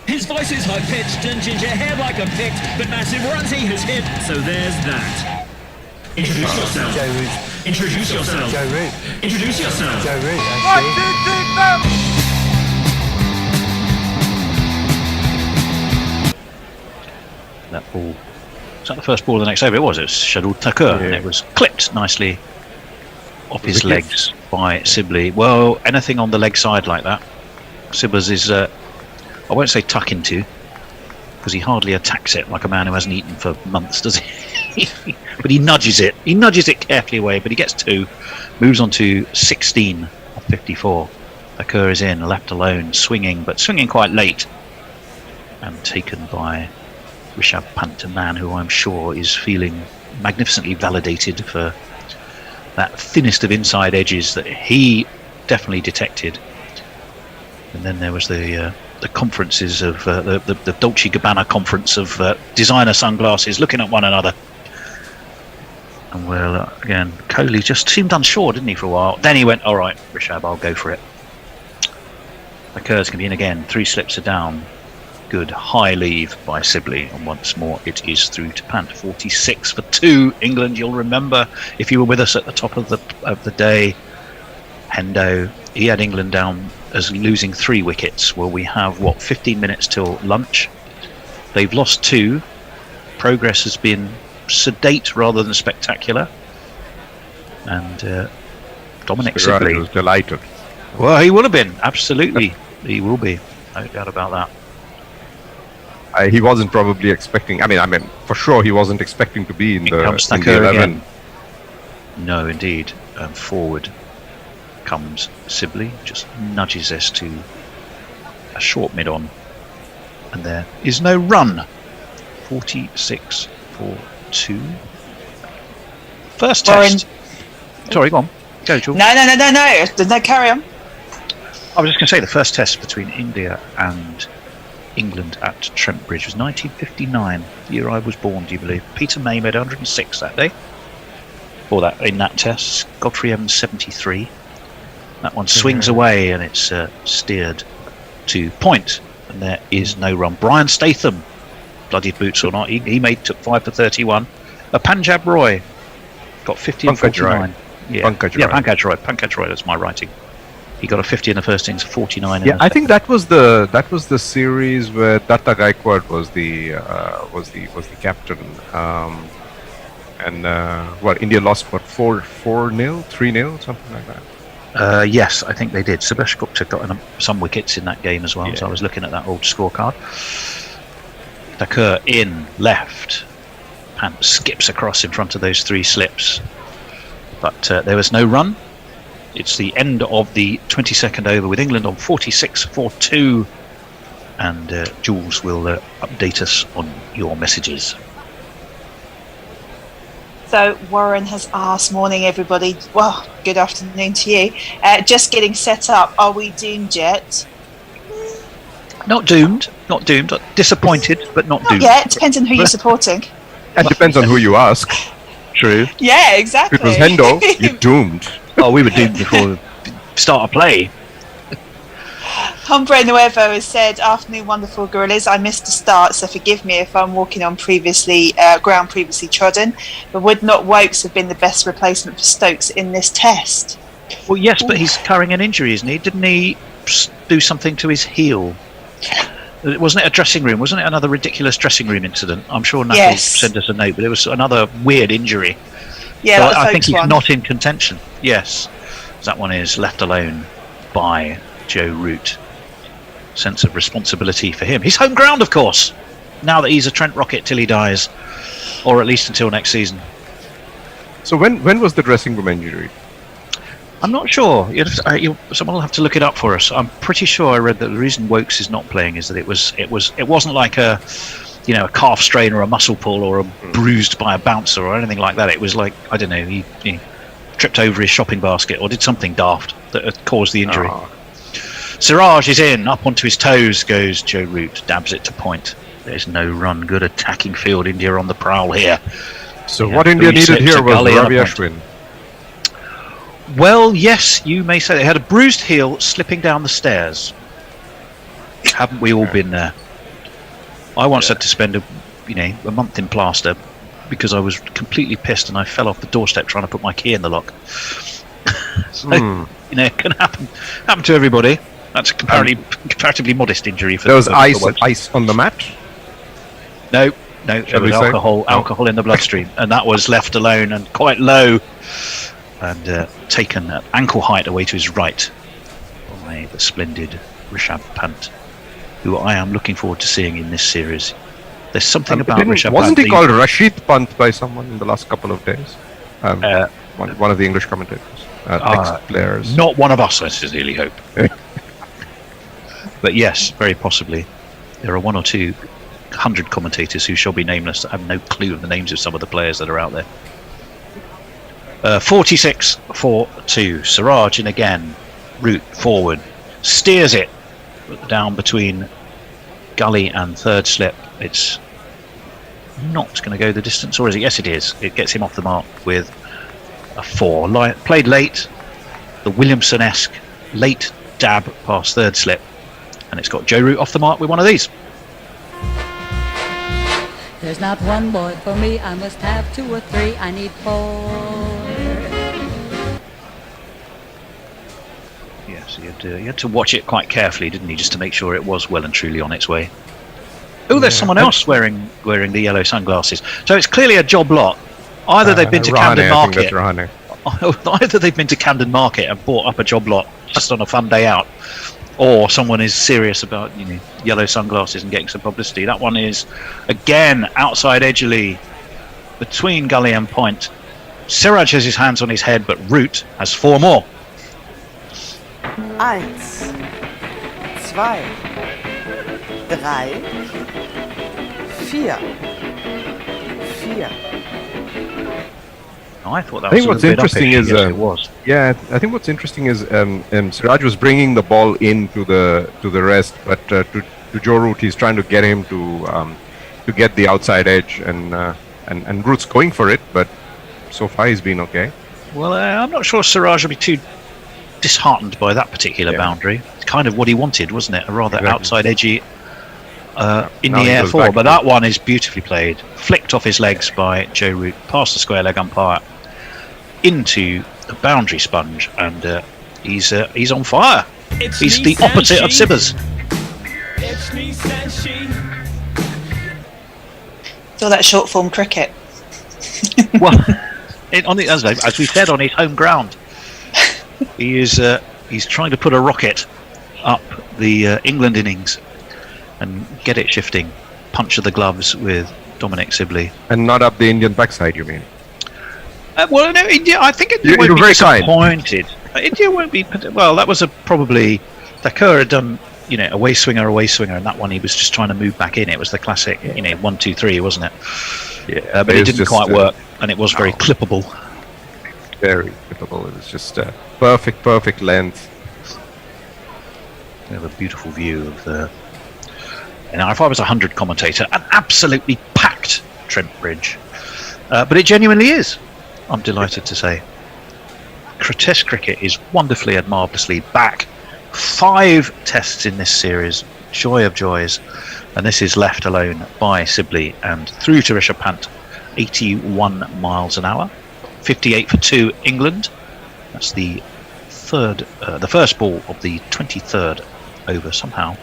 His voice is high-pitched and ginger hair like a pick, but massive runs he has hit, so there's that. Introduce yourself. Joe Root. Introduce yourself. Joe Root. Introduce yourself. Joe Root, actually. That ball. Was that the first ball of the next over? It was. It was Shadul Thakur, and it was clipped nicely off his legs by Sibley. Well, anything on the leg side like that, Sibbers is, I won't say tuck into, because he hardly attacks it like a man who hasn't eaten for months, does he? But he nudges it. He nudges it carefully away, but he gets 2, moves on to 16 of 54. Thakur is in, left alone, swinging, but swinging quite late, and taken by Rishabh Pant, a man who I'm sure is feeling magnificently validated for that thinnest of inside edges that he definitely detected. And then there was the conferences of the Dolce & Gabbana conference of designer sunglasses looking at one another. And well, again, Crawley just seemed unsure, didn't he, for a while? Then he went, all right, Rishabh, I'll go for it. Thakur's going to be in again. 3 slips are down. Good high leave by Sibley, and once more it is through to Pant. 46 for 2. England, you'll remember if you were with us at the top of the day, Hendo, he had England down as losing 3 wickets. Well, we have 15 minutes till lunch. They've lost 2. Progress has been sedate rather than spectacular, and Dominic Sibley was delighted. Well, he would have been, absolutely. He will be, no doubt about that. He wasn't probably expecting. I mean, for sure, he wasn't expecting to be in the 11. Again. No, indeed. Forward comes Sibley, just nudges this to a short mid-on, and there is no run. 46 for 2. First test. Sorry, go on. Go, George. No, carry on. I was just going to say the first test between India and England at Trent Bridge was 1959, the year I was born, do you believe? Peter May made 106 that day. Or that in that test. Godfrey Evans 73. That one swings away and it's steered to point, and there is no run. Brian Statham, bloodied boots or not, he took 5 for 31. Panjab Roy got 50 and 49. Pankaj Roy, that's my writing. He got a 50 in the first innings, 49. Yeah, I think that was the series where Datta Gaikwad was the captain, and India lost 4-0, 3-0, something like that. Yes, I think they did. Subhash Gupta got some wickets in that game as well. So I was looking at that old scorecard. Thakur in left, Pant skips across in front of those 3 slips, but there was no run. It's the end of the 22nd over with England on 46 for 2, and Jules will update us on your messages. So Warren has asked, morning everybody, well, good afternoon to you, just getting set up, are we doomed yet? Not doomed, disappointed, but not doomed. Not yet, depends on who you're supporting. It depends on who you ask. True. Yeah, exactly. If it was Hendo, you're doomed. Oh, we were doomed before the start of play. Hombre Nuevo has said, afternoon wonderful gorillas, I missed the start, so forgive me if I'm walking on ground previously trodden, but would not Wokes have been the best replacement for Stokes in this test? Well, yes, but he's carrying an injury, isn't he? Didn't he do something to his heel? Wasn't it a dressing room? Wasn't it another ridiculous dressing room incident? I'm sure Nat will send us a note, but it was another weird injury. Yeah, so I think he's not in contention. Yes, that one is left alone by Joe Root. Sense of responsibility for him. He's home ground, of course, now that he's a Trent Rocket till he dies, or at least until next season. So when was the dressing room injury? I'm not sure. Someone will have to look it up for us. I'm pretty sure I read that the reason Wokes is not playing is that it wasn't like a calf strain or a muscle pull or a bruised by a bouncer or anything like that. It was like, I don't know, he tripped over his shopping basket or did something daft that had caused the injury. Siraj is in, up onto his toes goes Joe Root, dabs it to point. There's no run, good attacking field. India on the prowl here. So what India needed here was Ravi Ashwin. Well, yes, you may say they had a bruised heel slipping down the stairs. Haven't we all been there? I once had to spend a month in plaster because I was completely pissed and I fell off the doorstep trying to put my key in the lock. So, it can happen to everybody. That's a comparatively modest injury for. There was ice on the mat. No, there was alcohol in the bloodstream, and that was left alone and quite low, and taken at ankle height away to his right by the splendid Rishabh Pant, who I am looking forward to seeing in this series. There's something about Rishabh Pant. Wasn't he called Rashid Pant by someone in the last couple of days? One of the English commentators, ex-players. Not one of us, I sincerely hope. But yes, very possibly. There are 1 or 2 hundred commentators who shall be nameless that have no clue of the names of some of the players that are out there. 46-4-2. Siraj in again. Root forward. Steers it down between gully and third slip. It's not going to go the distance, or is it? Yes, it is. It gets him off the mark with a 4. Played late. The Williamson-esque late dab past third slip. And it's got Joe Root off the mark with one of these. There's not one boy for me, I must have 2 or 3, I need 4. Yes, you had to watch it quite carefully, didn't you, just to make sure it was well and truly on its way. Oh, there's someone else wearing the yellow sunglasses. So it's clearly a job lot. Either they've been to Camden Market. Either they've been to Camden Market and bought up a job lot just on a fun day out, or someone is serious about yellow sunglasses and getting some publicity. That one is again outside edgely between gully and point. Siraj has his hands on his head, but Root has 4 more. 1, 2, 3, 4. I thought that I think was what's interesting is I think what's interesting is Siraj was bringing the ball into the rest, but to Joe Root, he's trying to get him to get the outside edge, and Root's going for it, but so far he's been okay. Well, I'm not sure Siraj will be too disheartened by that particular boundary. It's kind of what he wanted, wasn't it? A rather outside edgy in the air 4, but that one is beautifully played, flicked off his legs by Joe Root, past the square leg umpire into the boundary sponge, and he's on fire. He's the opposite of Sibbers. It's all that short form cricket. Well, as we said, on his home ground, he's trying to put a rocket up the England innings and get it shifting. Punch of the gloves with Dominic Sibley. And not up the Indian backside, you mean? Well, no, India. I think India won't be disappointed. India won't be. Well, that was probably Thakur had done, away swinger, and that one he was just trying to move back in. It was the classic, 1, 2, 3, wasn't it? Yeah, but it didn't quite work, and it was very clippable. Very clippable. It was just perfect length. We have a beautiful view of the. Now, if I was a 100 commentator, an absolutely packed Trent Bridge, but it genuinely is. I'm delighted to say. Test cricket is wonderfully and marvellously back. 5 tests in this series, joy of joys, and this is left alone by Sibley and through to Rishabh Pant, 81 miles an hour, 58 for 2 England. That's the first ball of the 23rd over somehow.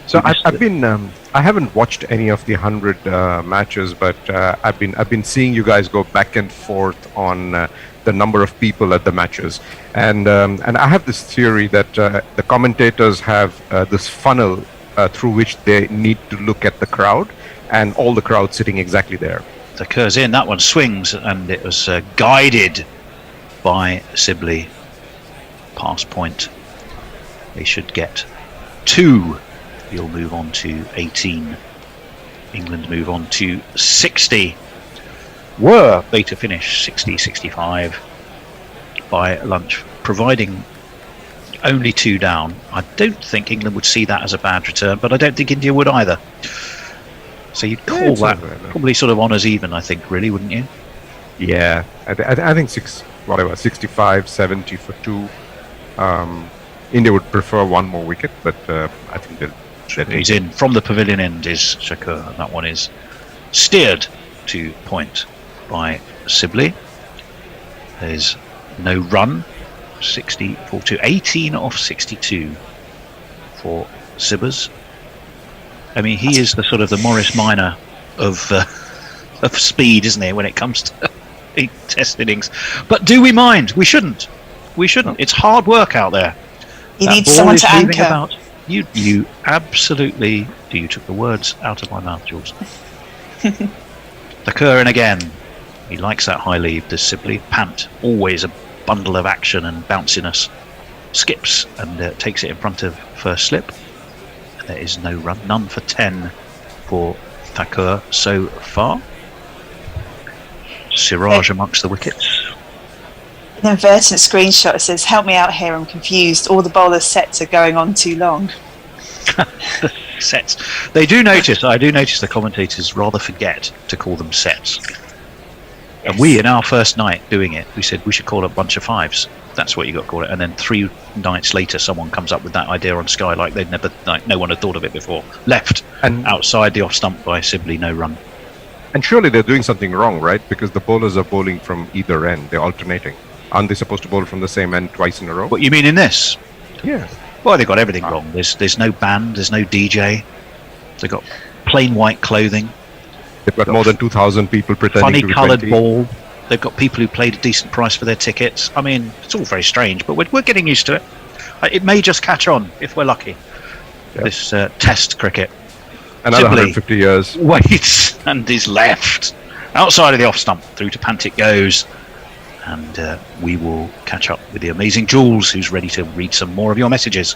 So I've been I haven't watched any of the 100 matches, but I've been seeing you guys go back and forth on the number of people at the matches, and I have this theory that the commentators have this funnel through which they need to look at the crowd, and all the crowd sitting exactly there. It occurs in that one swings, and it was guided by Sibley past point. They should get 2. He'll move on to 18. England move on to 60. Were they to finish 60-65 by lunch, providing only 2 down, I don't think England would see that as a bad return, but I don't think India would either. So you'd call that probably sort of honours even, I think, really, wouldn't you? Yeah, I think 65, 70 for 2. India would prefer 1 more wicket, but I think they'll. He's in from the pavilion end is Shakur, and that one is steered to point. by Sibley. There's no run. 64 to 18 off 62 for Sibbers. I mean, he is the sort of the Morris Minor of speed, isn't he, when it comes to test innings? But do we mind? We shouldn't. We shouldn't. It's hard work out there. You need someone to anchor. About. You absolutely do. You took the words out of my mouth, Jules. Thakur in again. He likes that high lead, does Sibley. Pant, always a bundle of action and bounciness. Skips and takes it in front of first slip. There is no run, none for 10 for Thakur so far. Siraj amongst the wickets. An inverted screenshot says, "Help me out here, I'm confused. All the bowlers' sets are going on too long." Sets. They do notice, I do notice the commentators rather forget to call them sets. And we, in our first night doing it, we said we should call it a bunch of fives. That's what you got to call it. And then 3 nights later, someone comes up with that idea on Sky, like they'd never, like no one had thought of it before. Left and outside the off stump by Sibley, no run. And surely they're doing something wrong, right? Because the bowlers are bowling from either end. They're alternating. Aren't they supposed to bowl from the same end twice in a row? What you mean in this? Yeah. Well, they've got everything wrong. There's no band. There's no DJ. They've got plain white clothing. They've got more than 2,000 people pretending to be 20. Funny coloured ball. They've got people who paid a decent price for their tickets. I mean, it's all very strange, but we're getting used to it. It may just catch on if we're lucky. Yep. This test cricket. Another 150 years. Waits and is left. Outside of the off stump. Through to Pant it goes. And we will catch up with the amazing Jules, who's ready to read some more of your messages.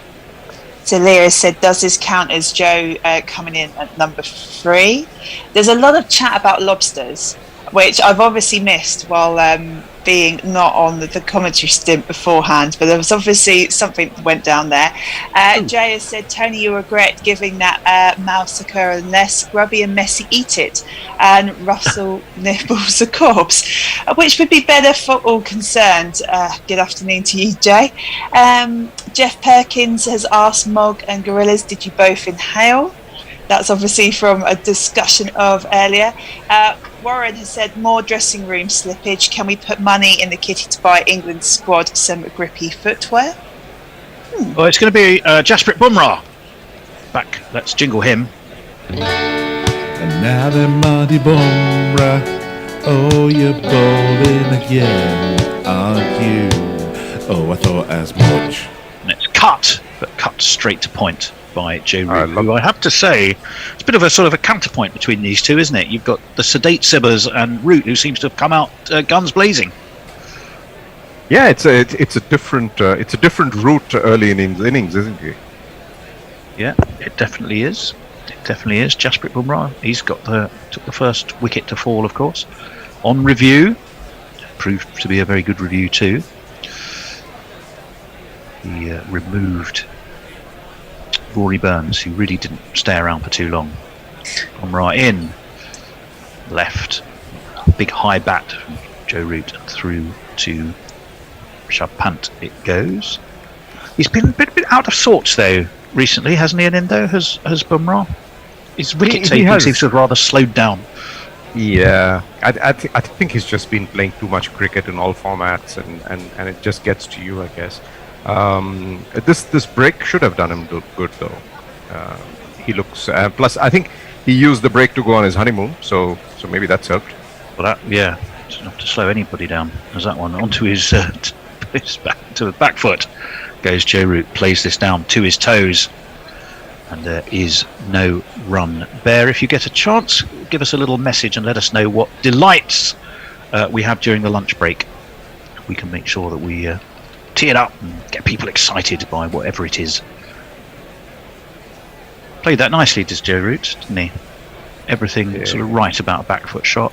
So Lyra said, does this count as Joe coming in at number 3? There's a lot of chat about lobsters, which I've obviously missed while being not on the commentary stint beforehand, but there was obviously something that went down there. Jay has said, Tony, you regret giving that mouse Thakur unless Grubby and Messi eat it and Russell nibbles a corpse, which would be better for all concerned. Good afternoon to you, Jay. Jeff Perkins has asked Mog and Gorillas, did you both inhale? That's obviously from a discussion of earlier. Warren has said, more dressing room slippage. Can we put money in the kitty to buy England's squad some grippy footwear? Well, it's going to be Jasprit Bumrah. Back, let's jingle him. And now then, Marty Bumrah, oh, you're bowling again, aren't you? Oh, I thought as much. And it's cut, but cut straight to point by Joe Root, who I have to say, it's a bit of a sort of a counterpoint between these two, isn't it? You've got the sedate Sibbers and Root, who seems to have come out guns blazing. Yeah, it's a different route early in innings, isn't it? Yeah, it definitely is. It definitely is. Jasprit Bumrah, he's took the first wicket to fall, of course. On review, proved to be a very good review too. He removed Rory Burns, who really didn't stay around for too long. Bumrah in, left, big high bat from Joe Root through to Rishabh Pant. It goes. He's been a bit out of sorts though recently, hasn't he? Indo has Bumrah. His wicket taking seems to have rather slowed down. Yeah, I think he's just been playing too much cricket in all formats, and it just gets to you, I guess. This break should have done him good though. He looks. Plus, I think he used the break to go on his honeymoon, so maybe that's helped. Well, that it's enough to slow anybody down. There's that one onto his back foot. Goes Joe Root, plays this down to his toes, and there is no run. Bear, if you get a chance, give us a little message and let us know what delights we have during the lunch break. We can make sure that we tee it up and get people excited by whatever it is. Played that nicely, does Joe Root, didn't he? Everything sort of right about a back foot shot.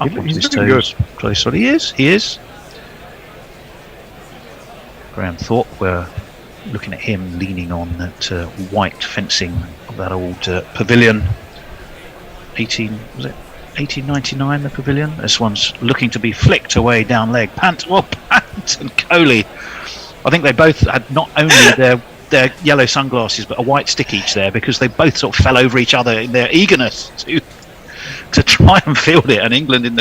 Up onto his toes. Close. Well, he is. Graham Thorpe, we're looking at him leaning on that white fencing of that old pavilion. 1899, the pavilion. This one's looking to be flicked away down leg. Pant and Crawley. I think they both had not only their yellow sunglasses but a white stick each there, because they both sort of fell over each other in their eagerness to try and field it, and England in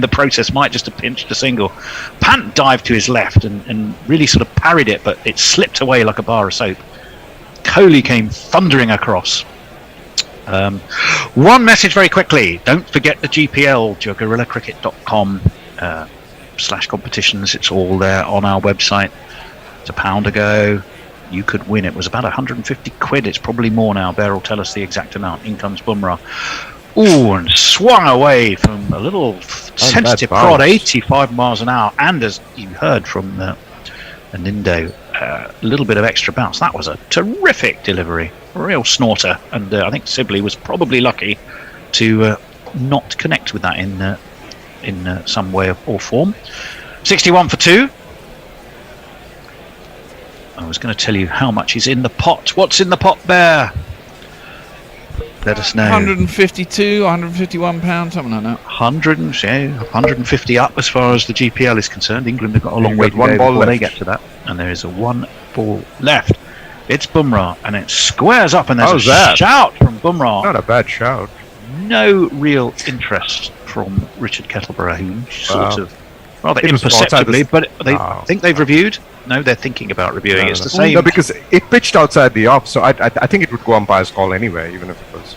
the process might just have pinched a single. Pant dived to his left and really sort of parried it, but it slipped away like a bar of soap. Crawley came thundering across. One message very quickly: don't forget the GPL, GorillaCricket.com /competitions. It's all there on our website. It's £1 ago. You could win. It was about 150 quid. It's probably more now. Bear will tell us the exact amount. In comes Bumrah. Ooh, and swung away from a little sensitive prod, 85 miles an hour. And as you heard from Nindo, a little bit of extra bounce. That was a terrific delivery. A real snorter. And I think Sibley was probably lucky to not connect with that in some way or form. 61 for 2. I was going to tell you how much is in the pot. What's in the pot, Bear? Let us know. 152, 151 pounds, something like that. 150 up as far as the GPL is concerned. England have got a long way to go before they get to that. And there is a 1 ball left. It's Bumrah, and it squares up, and there's a shout from Bumrah. Not a bad shout. No real interest from Richard Kettleborough, who sort of rather imperceptibly, but they think they've reviewed. No, they're thinking about reviewing. It's the same. No, because it pitched outside the off, so I think it would go umpire's call anyway, even if it was.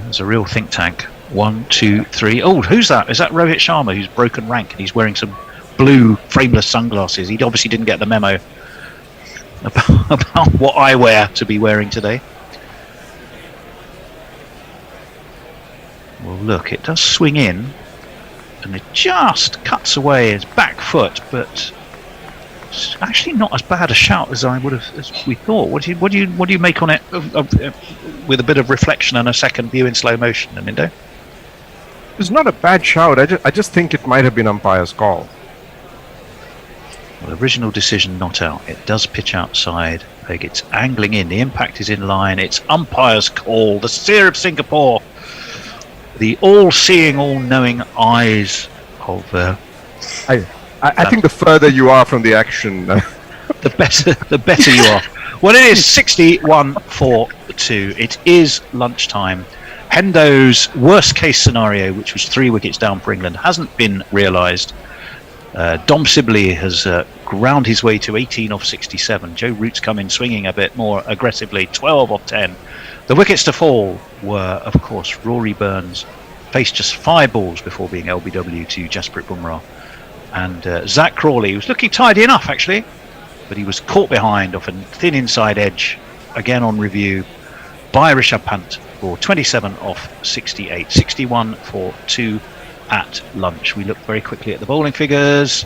There's a real think tank. 1, 2, 3. Oh, who's that? Is that Rohit Sharma, who's broken rank, and he's wearing some blue frameless sunglasses? He obviously didn't get the memo about what I wear to be wearing today. Well, look, it does swing in, and it just cuts away his back foot, but it's actually not as bad a shout as we thought. What do you make on it with a bit of reflection and a second view in slow motion, Nindo? It's not a bad shout. I just think it might have been umpire's call. Well, original decision not out. It does pitch outside. It's angling in. The impact is in line. It's umpire's call. The seer of Singapore. The all-seeing, all-knowing eyes of. I think the further you are from the action, the better you are. Well, it is 61 for 2. It is lunchtime. Hendo's worst-case scenario, which was 3 wickets down for England, hasn't been realised. Dom Sibley has ground his way to 18 off 67. Joe Root's come in swinging a bit more aggressively, 12 off 10. The wickets to fall were, of course, Rory Burns faced just 5 balls before being LBW to Jasprit Bumrah. And Zach Crawley was looking tidy enough, actually, but he was caught behind off a thin inside edge, again on review, by Rishabh Pant for 27 off 68. 61 for 2 at lunch. We looked very quickly at the bowling figures.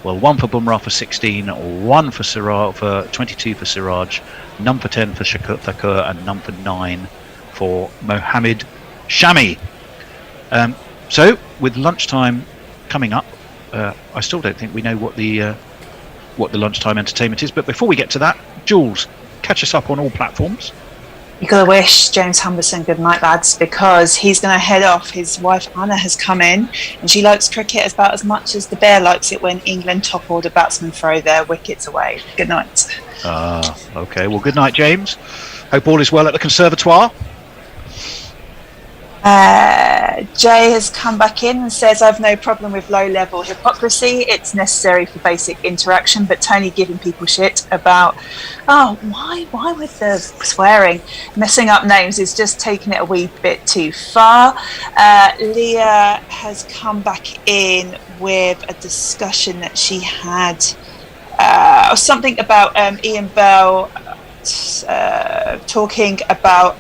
Well, 1 for Bumrah for 16, 1 for Siraj, for 22 for Siraj, none for 10 for Shakur Thakur, and none for 9 for Mohammed Shami. So, with lunchtime coming up, I still don't think we know what the lunchtime entertainment is. But before we get to that, Jules, catch us up on all platforms. You've got to wish James Humberson good night, lads, because he's going to head off. His wife Anna has come in, and she likes cricket about as much as the Bear likes it when England top order batsmen throw their wickets away. Good night. Okay. Well, good night, James. Hope all is well at the Conservatoire. Jay has come back in and says, I've no problem with low-level hypocrisy. It's necessary for basic interaction, but Tony giving people shit about, why with the swearing, messing up names is just taking it a wee bit too far. Leah has come back in with a discussion that she had, something about Ian Bell, talking about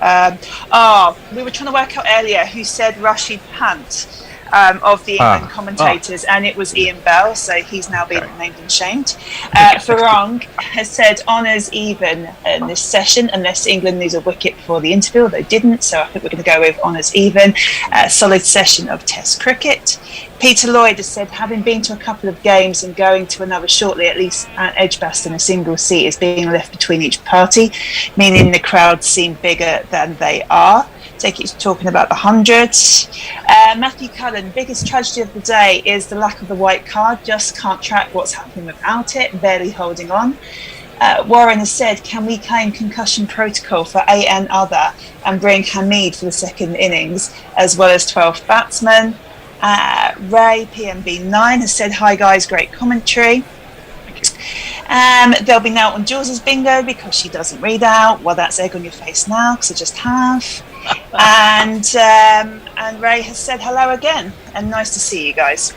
we were trying to work out earlier who said Rashid Pant of the England commentators, and it was Ian Bell, so he's now been named and shamed. Farang has said honours even in this session unless England lose a wicket before the interval. They didn't, so I think we're going to go with honours even. Solid session of Test cricket. Peter Lloyd has said, having been to a couple of games and going to another shortly, at least at Edgbaston, a single seat is being left between each party, meaning the crowds seem bigger than they are. Take it talking about the hundreds. Matthew Cullen, biggest tragedy of the day is the lack of the white card. Just can't track what's happening without it, barely holding on. Warren has said, can we claim concussion protocol for A and other and bring Hamid for the second innings, as well as 12 batsmen? Ray, PMB9, has said, hi guys, great commentary. There'll be now on Jules' bingo because she doesn't read out. Well, that's egg on your face now because I just have. And Ray has said hello again and nice to see you guys.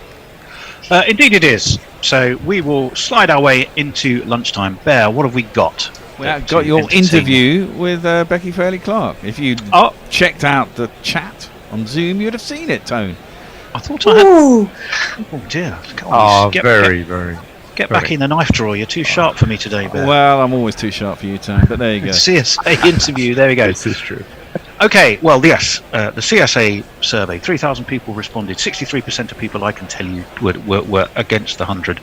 Indeed it is. So we will slide our way into lunchtime. Bear, what have we got? We've got your interview with Becky Fairley-Clark. If you checked out the chat on Zoom, you'd have seen it, Tone. I thought I had... Oh dear. Very. Get back in the knife drawer. You're too sharp for me today, Bear. Well, I'm always too sharp for you, Tone, but there you go. CSA interview. There we go. This is true. Okay, well, yes, the CSA survey, 3,000 people responded. 63% of people, I can tell you, were against the 100.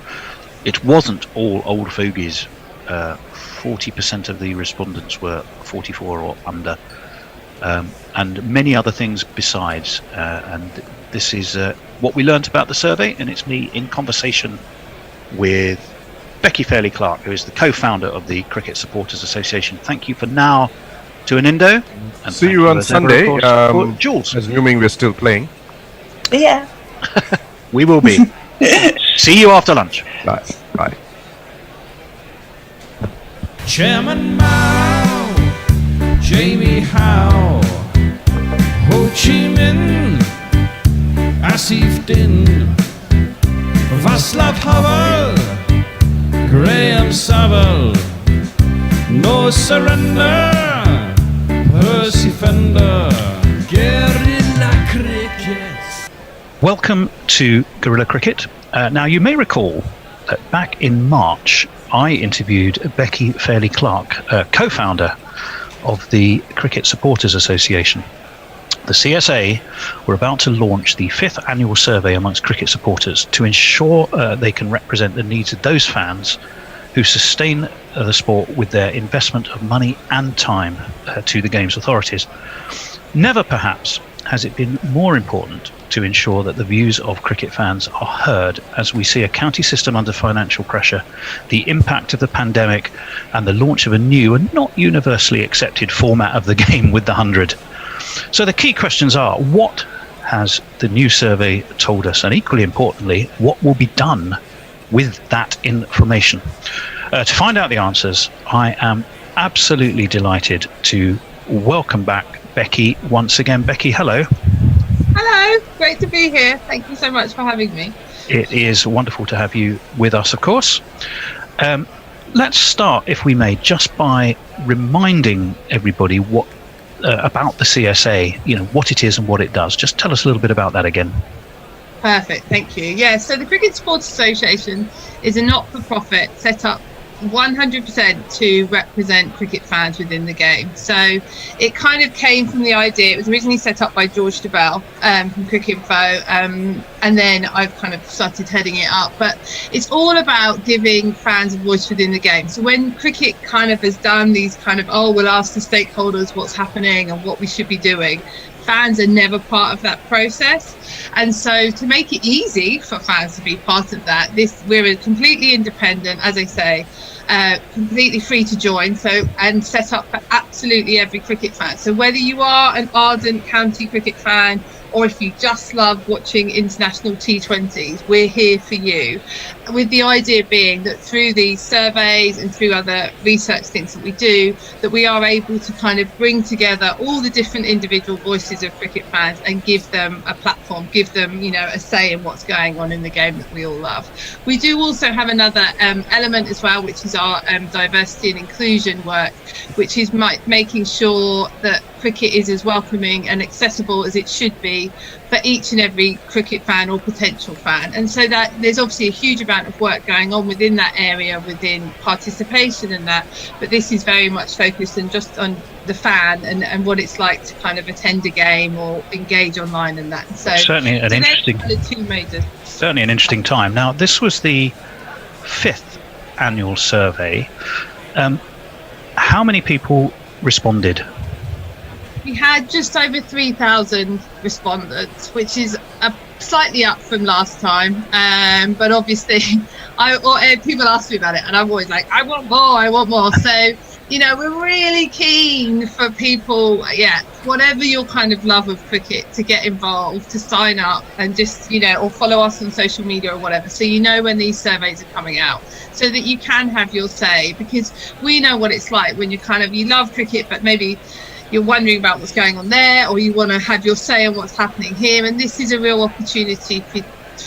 It wasn't all old fogies. 40% of the respondents were 44 or under, and many other things besides. And this is what we learnt about the survey, and it's me in conversation with Becky Fairley-Clark, who is the co-founder of the Cricket Supporters Association. Thank you for now to an Indo. And see you on Sunday, Jules. Assuming we're still playing. Yeah. We will be. See you after lunch. Bye. Chairman Mao, Jamie Howe, Ho Chi Minh, Asif Din, Václav Havel, Graham Saville, No Surrender, Percy Fender, Guerrilla Cricket. Welcome to Guerrilla Cricket. Now, you may recall that back in March, I interviewed Becky Fairley-Clark, co-founder of the Cricket Supporters Association. The CSA were about to launch the 5th annual survey amongst cricket supporters to ensure they can represent the needs of those fans who sustain the sport with their investment of money and time to the game's authorities. Never, perhaps, has it been more important to ensure that the views of cricket fans are heard as we see a county system under financial pressure, the impact of the pandemic, and the launch of a new and not universally accepted format of the game with the 100. So the key questions are, what has the new survey told us? And equally importantly, what will be done with that information? To find out the answers, I am absolutely delighted to welcome back Becky once again. Becky, hello. Hello, great to be here. Thank you so much for having me. It is wonderful to have you with us, of course. Let's start, if we may, just by reminding everybody what about the CSA, what it is and what it does. Just tell us a little bit about that again. Perfect, thank you. Yeah, so the Cricket Supporters Association is a not-for-profit set up 100% to represent cricket fans within the game. So it kind of came from the idea, it was originally set up by George DeBell from Cricinfo, and then I've kind of started heading it up. But it's all about giving fans a voice within the game. So when cricket kind of has done these kind of, we'll ask the stakeholders what's happening and what we should be doing, fans are never part of that process. And so to make it easy for fans to be part of that, we're completely independent, as I say, completely free to join, and set up for absolutely every cricket fan. So whether you are an ardent county cricket fan or if you just love watching international T20s, we're here for you. With the idea being that through these surveys and through other research things that we do, that we are able to kind of bring together all the different individual voices of cricket fans and give them a platform, give them, a say in what's going on in the game that we all love. We do also have another element as well, which is our diversity and inclusion work, which is making sure that cricket is as welcoming and accessible as it should be for each and every cricket fan or potential fan. And so that there's obviously a huge amount of work going on within that area, within participation and that, but this is very much focused on just on the fan and what it's like to kind of attend a game or engage online and that. So certainly an interesting, certainly an interesting time. Now, this was the 5th annual survey. How many people responded? We had just over 3,000 respondents, which is slightly up from last time. But obviously, people ask me about it, and I'm always like, I want more. So, you know, we're really keen for people, whatever your kind of love of cricket, to get involved, to sign up, and just, you know, or follow us on social media or whatever, so you know when these surveys are coming out, so that you can have your say, because we know what it's like when you love cricket, but maybe you're wondering about what's going on there, or you want to have your say on what's happening here, and this is a real opportunity for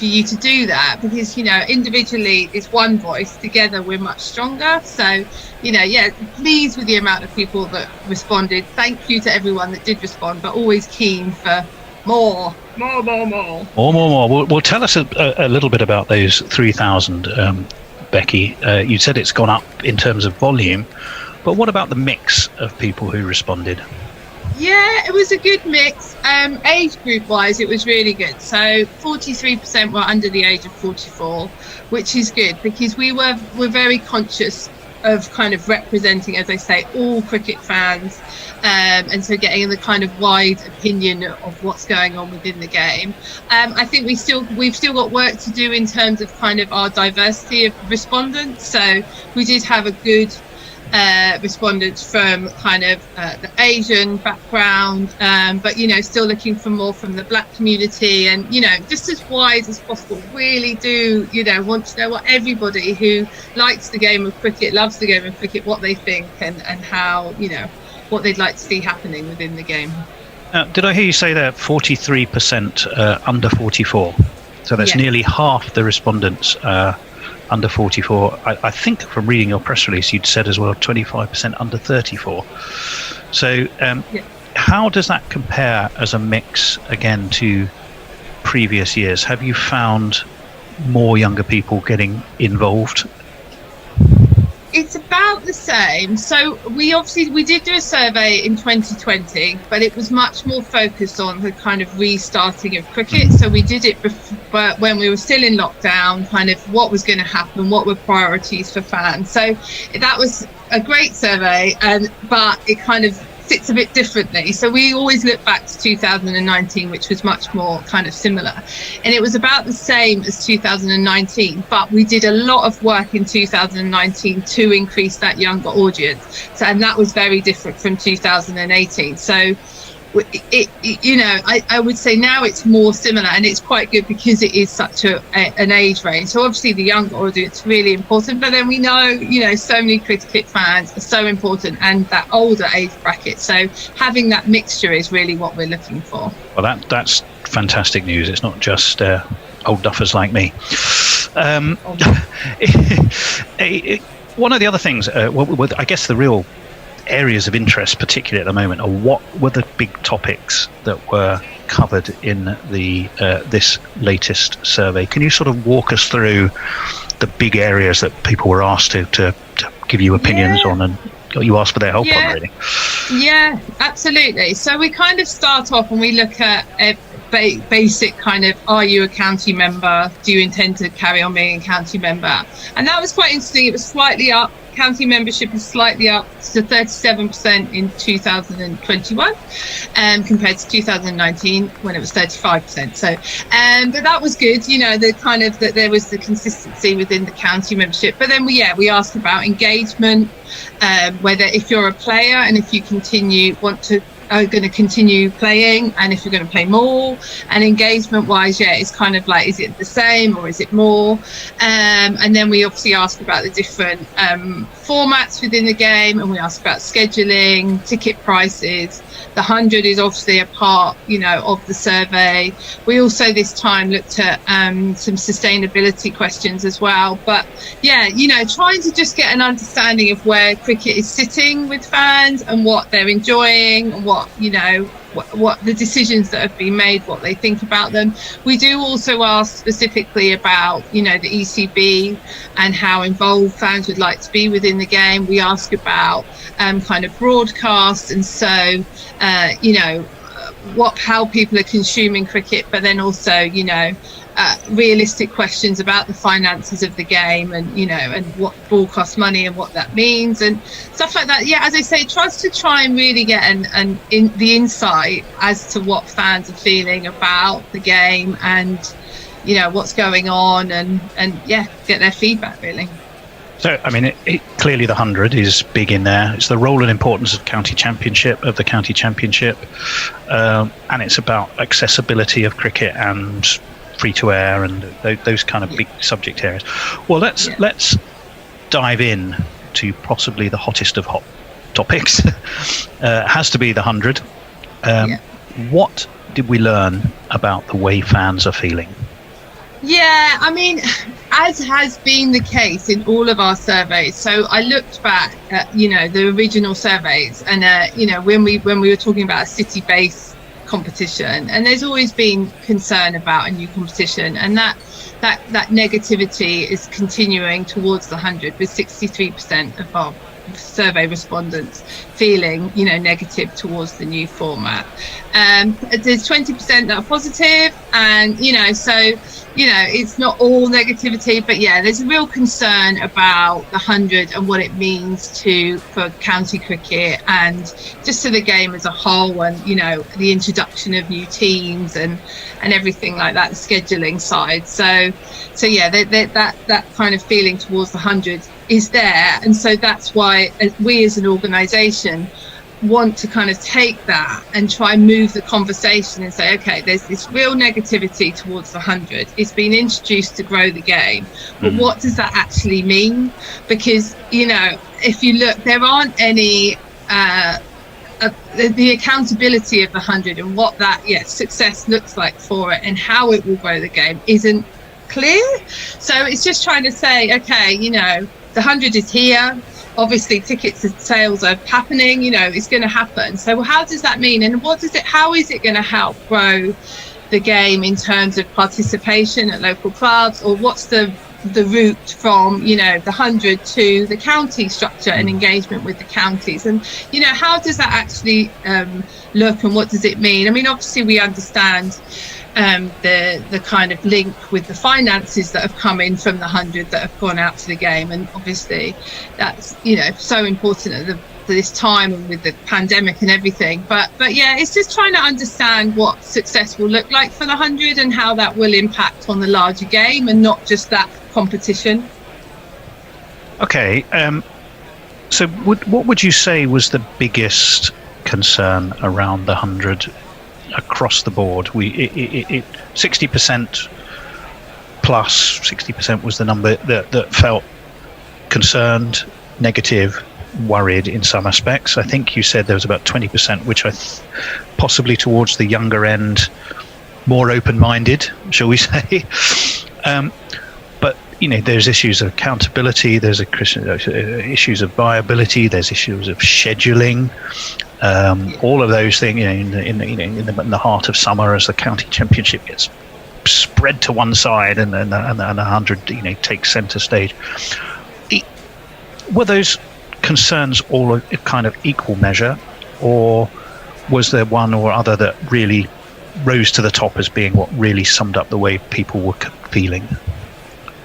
you to do that, because, you know, individually it's one voice, together we're much stronger. So, you know, pleased with the amount of people that responded. Thank you to everyone that did respond, but always keen for more. Well, tell us a little bit about those 3,000, Becky. You said it's gone up in terms of volume, but what about the mix of people who responded? Yeah, it was a good mix. Age group wise, it was really good. So 43% were under the age of 44, which is good, because we're very conscious of kind of representing, as I say, all cricket fans, and so getting the kind of wide opinion of what's going on within the game. I think we've still got work to do in terms of kind of our diversity of respondents. So we did have a good respondents from kind of the Asian background, but, you know, still looking for more from the black community, and, you know, just as wide as possible. Really do, you know, want to know what everybody who likes the game of cricket, loves the game of cricket, what they think, and how, you know, what they'd like to see happening within the game. Did I hear you say that 43% under 44? So that's nearly half the respondents under 44. I think from reading your press release, you'd said as well 25% under 34. So how does that compare as a mix, again, to previous years? Have you found more younger people getting involved? It's about the same. So we did do a survey in 2020, but it was much more focused on the kind of restarting of cricket. So we did it when we were still in lockdown, kind of what was going to happen, what were priorities for fans. So that was a great survey, but it kind of sits a bit differently. So we always look back to 2019, which was much more kind of similar, and it was about the same as 2019, but we did a lot of work in 2019 to increase that younger audience. So, and that was very different from 2018. So you know, I would say now it's more similar, and it's quite good because it is such an age range. So obviously the younger audience is really important, but then we know, you know, so many cricket fans are so important, and that older age bracket. So having that mixture is really what we're looking for. Well, that's fantastic news. It's not just old duffers like me. One of the other things, I guess the real areas of interest, particularly at the moment, are what were the big topics that were covered in the this latest survey? Can you sort of walk us through the big areas that people were asked to give you opinions on, and you asked for their help on, really? Yeah, absolutely. So we kind of start off and we look at basic kind of, are you a county member? Do you intend to carry on being a county member? And that was quite interesting. It was slightly up. County membership is slightly up to 37% in 2021, compared to 2019 when it was 35%. So, but that was good. You know, the kind of that there was the consistency within the county membership. But then we asked about engagement, whether if you're a player and if you are going to continue playing, and if you're going to play more, and engagement wise, it's kind of like, is it the same or is it more? And then we obviously ask about the different formats within the game, and we ask about scheduling, ticket prices. The 100 is obviously a part, you know, of the survey. We also this time looked at some sustainability questions as well. But you know, trying to just get an understanding of where cricket is sitting with fans and what they're enjoying, and what, you know, what the decisions that have been made, what they think about them. We do also ask specifically about, you know, the ECB and how involved fans would like to be within the game. We ask about kind of broadcast, and so you know, how people are consuming cricket, but then also, you know, realistic questions about the finances of the game, and, you know, and what broadcast money and what that means and stuff like that. As I say, tries to try and really get the insight as to what fans are feeling about the game, and what's going on, and get their feedback really. So, I mean, clearly the 100 is big in there. It's the role and importance of the county championship, and it's about accessibility of cricket and free-to-air and those kind of big subject areas. Well, let's dive in to possibly the hottest of hot topics. Has to be the 100. What did we learn about the way fans are feeling? Yeah, I mean, as has been the case in all of our surveys. So I looked back at, the original surveys, and when we were talking about a city-based competition, and there's always been concern about a new competition, and that negativity is continuing towards the 100, with 63% of our survey respondents feeling negative towards the new format. There's 20% that are positive, and it's not all negativity, but there's a real concern about the 100 and what it means for county cricket and just to the game as a whole, and the introduction of new teams and everything like that, the scheduling side. So that kind of feeling towards the 100 is there, and so that's why we as an organisation want to kind of take that and try and move the conversation and say, okay, there's this real negativity towards the 100. It's been introduced to grow the game, but what does that actually mean? Because if you look, there aren't any the accountability of the 100 and what that success looks like for it and how it will grow the game isn't clear. So it's just trying to say, okay, the 100 is here. Obviously, tickets and sales are happening. It's going to happen. So how does that mean? And how is it going to help grow the game in terms of participation at local clubs? Or what's the route from, the 100 to the county structure and engagement with the counties? And, how does that actually look, and what does it mean? I mean, obviously, we understand the kind of link with the finances that have come in from the 100 that have gone out to the game, and obviously that's so important at this time and with the pandemic and everything, but it's just trying to understand what success will look like for the 100 and how that will impact on the larger game and not just that competition. Okay, so what would you say was the biggest concern around the 100 across the board? 60% plus 60% was the number that felt concerned, negative, worried in some aspects. I think you said there was about 20%, which possibly towards the younger end, more open-minded, shall we say. But there's issues of accountability, there's issues of viability, there's issues of scheduling. All of those things, in the heart of summer, as the county championship gets spread to one side and the 100 takes centre stage. Were those concerns all a kind of equal measure, or was there one or other that really rose to the top as being what really summed up the way people were feeling?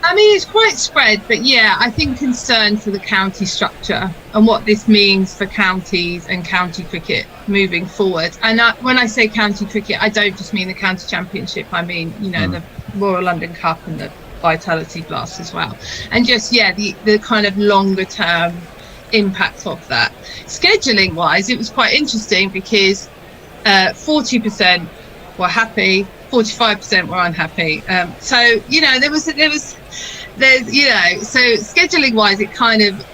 I mean, it's quite spread, but I think concern for the county structure and what this means for counties and county cricket moving forward. And when I say county cricket, I don't just mean the county championship. I mean, the Royal London Cup and the Vitality Blast as well. And just, the kind of longer term impact of that. Scheduling wise, it was quite interesting because 40% were happy, 45% were unhappy. So scheduling wise, it kind of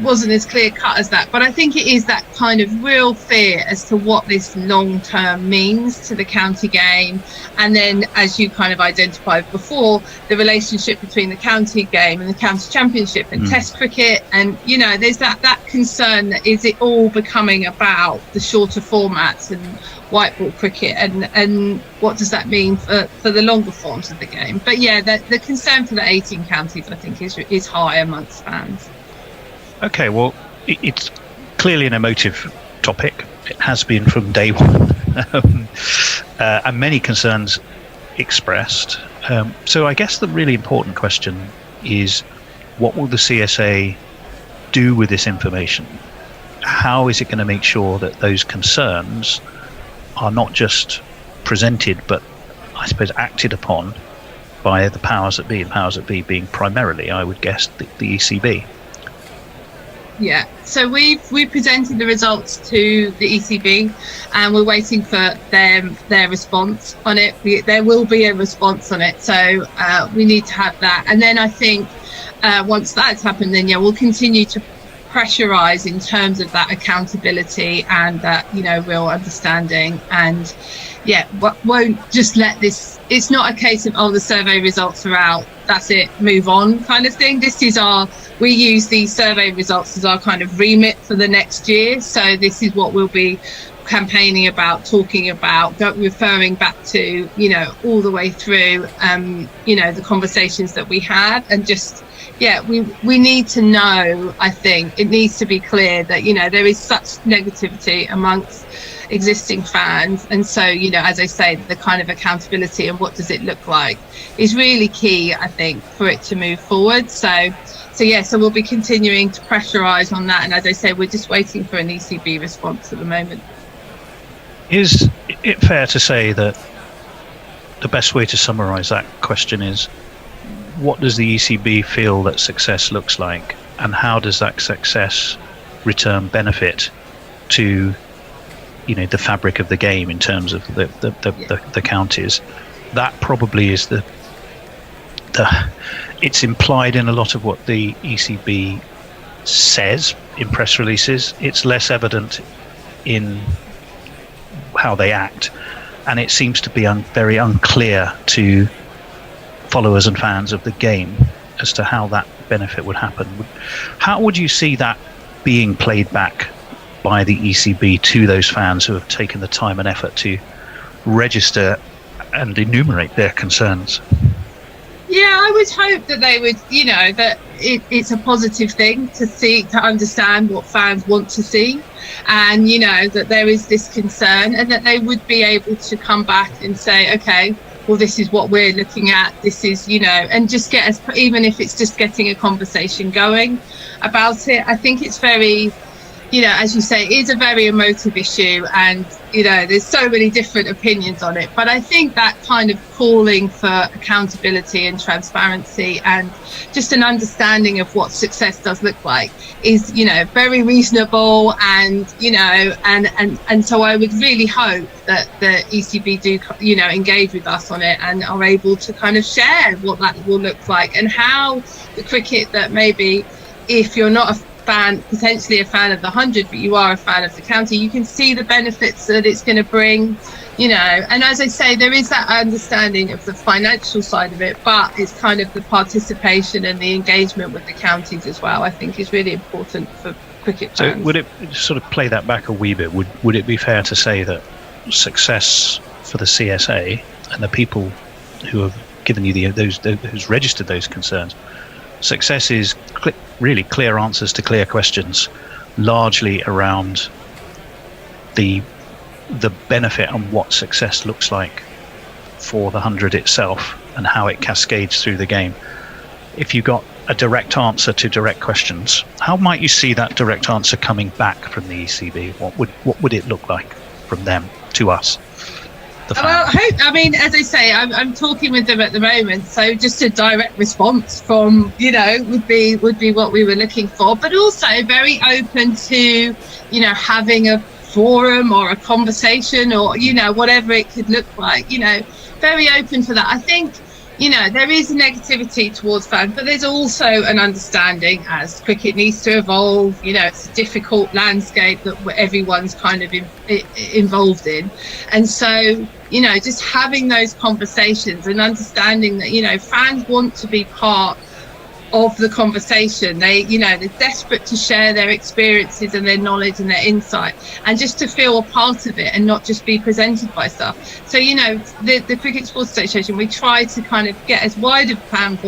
wasn't as clear cut as that, but I think it is that kind of real fear as to what this long term means to the county game, and then as you kind of identified before, the relationship between the county game and the county championship and test cricket, and there's that concern that is it all becoming about the shorter formats and white ball cricket, and what does that mean for the longer forms of the game? But the concern for the 18 counties, I think, is high amongst fans. Okay, well, it's clearly an emotive topic. It has been from day one, and many concerns expressed. So I guess the really important question is, what will the CSA do with this information? How is it going to make sure that those concerns are not just presented, but I suppose acted upon by the powers that be, and powers that be being primarily, I would guess, the ECB. Yeah, so we presented the results to the ECB, and we're waiting for their response on it. There will be a response on it, so we need to have that. And then I think once that's happened, then we'll continue to pressurise in terms of that accountability and that real understanding. And won't just let this. It's not a case of the survey results are out, that's it, move on kind of thing. We use these survey results as our kind of remit for the next year. So this is what we'll be campaigning about, talking about, referring back to, all the way through, the conversations that we had. And just, we need to know, I think it needs to be clear that, there is such negativity amongst existing fans. And so, as I say, the kind of accountability and what does it look like is really key, I think, for it to move forward. So we'll be continuing to pressurise on that. And as I say, we're just waiting for an ECB response at the moment. Is it fair to say that the best way to summarise that question is, what does the ECB feel that success looks like, and how does that success return benefit to the fabric of the game in terms of the counties? That probably is it's implied in a lot of what the ECB says in press releases. It's less evident in how they act, and it seems to be very unclear to followers and fans of the game as to how that benefit would happen. How would you see that being played back by the ECB to those fans who have taken the time and effort to register and enumerate their concerns? Yeah, I would hope that they would, that it's a positive thing to understand what fans want to see, and, that there is this concern, and that they would be able to come back and say, okay, well, this is what we're looking at, this is, and just get us, even if it's just getting a conversation going about it. I think it's very, as you say, it is a very emotive issue, and, there's so many different opinions on it. But I think that kind of calling for accountability and transparency and just an understanding of what success does look like is, very reasonable. And, and so I would really hope that the ECB do, engage with us on it and are able to kind of share what that will look like, and how the cricket that maybe, if you're not potentially a fan of the 100, but you are a fan of the county, you can see the benefits that it's going to bring, and as I say, there is that understanding of the financial side of it, but it's kind of the participation and the engagement with the counties as well, I think, is really important for cricket fans. So would it sort of play that back a wee bit? Would it be fair to say that success for the CSA and the people who have given you who's registered those concerns, success is really clear answers to clear questions, largely around the benefit and what success looks like for the 100 itself and how it cascades through the game? If you got a direct answer to direct questions, how might you see that direct answer coming back from the ECB? What would it look like from them to us? Well, as I say, I'm talking with them at the moment, so just a direct response from, would be what we were looking for, but also very open to, having a forum or a conversation or, whatever it could look like, very open for that. I think, there is negativity towards fans, but there's also an understanding as cricket needs to evolve. It's a difficult landscape that everyone's kind of involved in. And so, just having those conversations and understanding that, fans want to be part of the conversation. They're desperate to share their experiences and their knowledge and their insight, and just to feel a part of it and not just be presented by stuff. So, the Cricket Sports Association, we try to kind of get as wide a fan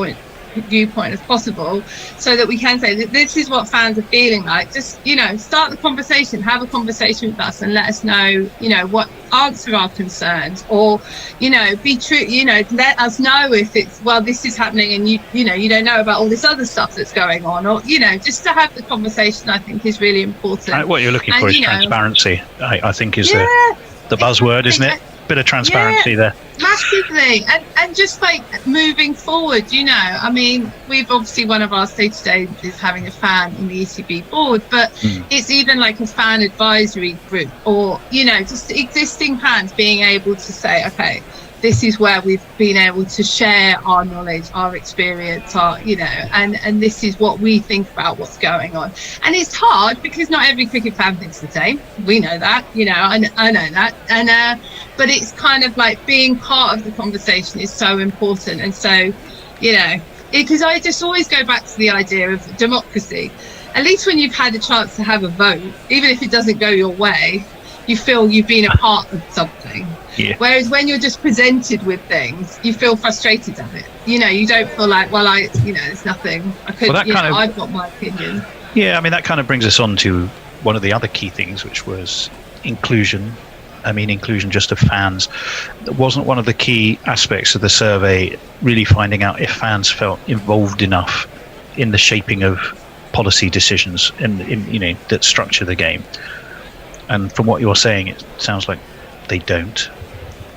viewpoint as possible, so that we can say that this is what fans are feeling like. Just, start the conversation, have a conversation with us and let us know, what answer our concerns, or, be true, let us know if it's, well, this is happening and you don't know about all this other stuff that's going on, or, just to have the conversation, I think, is really important. What you're looking for is transparency, I think, is the buzzword, isn't it? Bit of transparency there. Massively, and just like moving forward, I mean, we've obviously, one of our day-to-day is having a fan in the ECB board, but it's even like a fan advisory group, or just existing fans being able to say, okay, this is where we've been able to share our knowledge, our experience, and this is what we think about what's going on. And it's hard because not every cricket fan thinks the same. We know that, I know that. And but it's kind of like being part of the conversation is so important. And so, because I just always go back to the idea of democracy. At least when you've had a chance to have a vote, even if it doesn't go your way, you feel you've been a part of something. Yeah. Whereas when you're just presented with things, you feel frustrated at it. You don't feel like, well, there's nothing. I could, I've got my opinion. Yeah, I mean, that kind of brings us on to one of the other key things, which was inclusion. I mean, inclusion just of fans. That wasn't one of the key aspects of the survey, really finding out if fans felt involved enough in the shaping of policy decisions that structure the game. And from what you're saying, it sounds like they don't.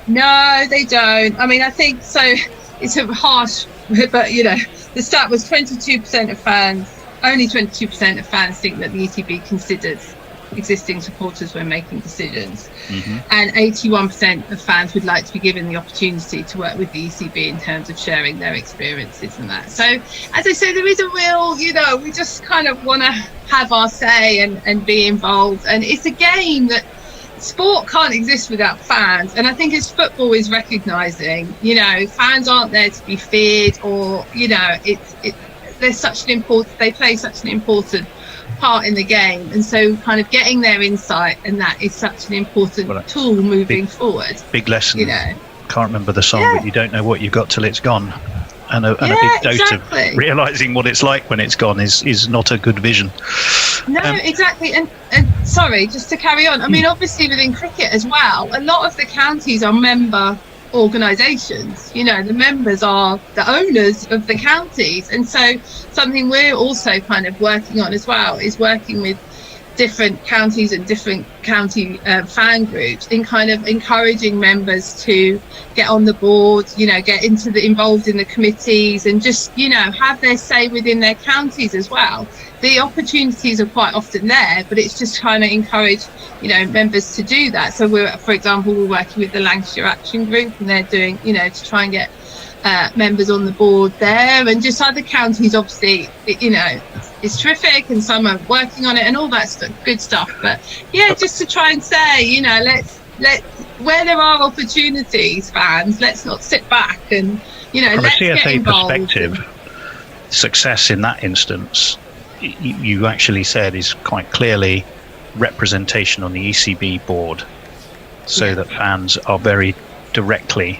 No, they don't. I mean, I think so. It's a harsh, but the stat was 22% of fans. Only 22% of fans think that the ECB considers existing supporters when making decisions, and 81% of fans would like to be given the opportunity to work with the ECB in terms of sharing their experiences and that. So, as I say, there is a real, we just kind of want to have our say and be involved. And it's a game that sport can't exist without fans. And I think as football is recognising, fans aren't there to be feared, or they're such an important. They play such an important part in the game, and so kind of getting their insight, and that is such an important tool moving forward. Big lesson. Can't remember the song, but you don't know what you've got till it's gone. And a big dose of realising what it's like when it's gone is not a good vision. No, exactly. And sorry, just to carry on. I mean, obviously within cricket as well, a lot of the counties are member organisations. The members are the owners of the counties, and so something we're also kind of working on as well is working with different counties and different county fan groups in kind of encouraging members to get on the board, get involved in the committees, and just have their say within their counties as well. The opportunities are quite often there, but it's just trying to encourage members to do that. So we're working with the Lancashire Action Group, and they're doing to try and get members on the board there, and just other counties obviously it's terrific, and some are working on it and all that good stuff. But just to try and say let's where there are opportunities, fans, let's not sit back and from let's a CFA get involved. perspective, success in that instance, you actually said, is quite clearly representation on the ECB board, so that fans are very directly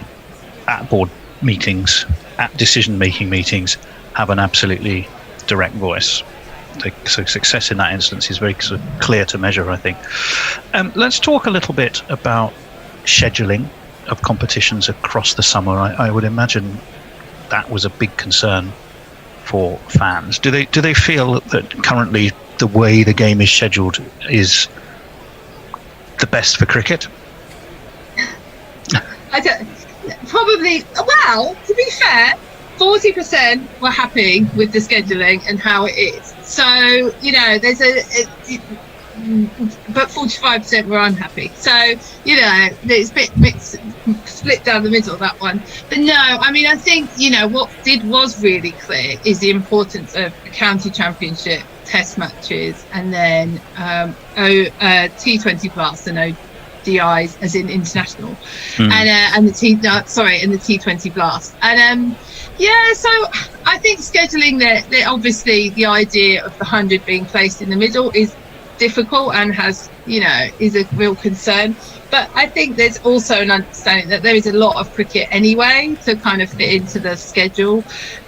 at board meetings, at decision-making meetings, have an absolutely direct voice. So success in that instance is very sort of clear to measure, I think. Let's talk a little bit about scheduling of competitions across the summer. I would imagine that was a big concern for fans. Do they feel that currently the way the game is scheduled is the best for cricket? Probably. Well, to be fair, 40% were happy with the scheduling and how it is. So there's but 45% were unhappy. So it's a bit mixed, split down the middle, that one. But no, I mean, I think what was really clear is the importance of the county championship, test matches, and then T20 plus and ODIs, as in international, and the T20 blast, and so I think scheduling that obviously the idea of the 100 being placed in the middle is difficult and has is a real concern, but I think there's also an understanding that there is a lot of cricket anyway to kind of fit into the schedule, so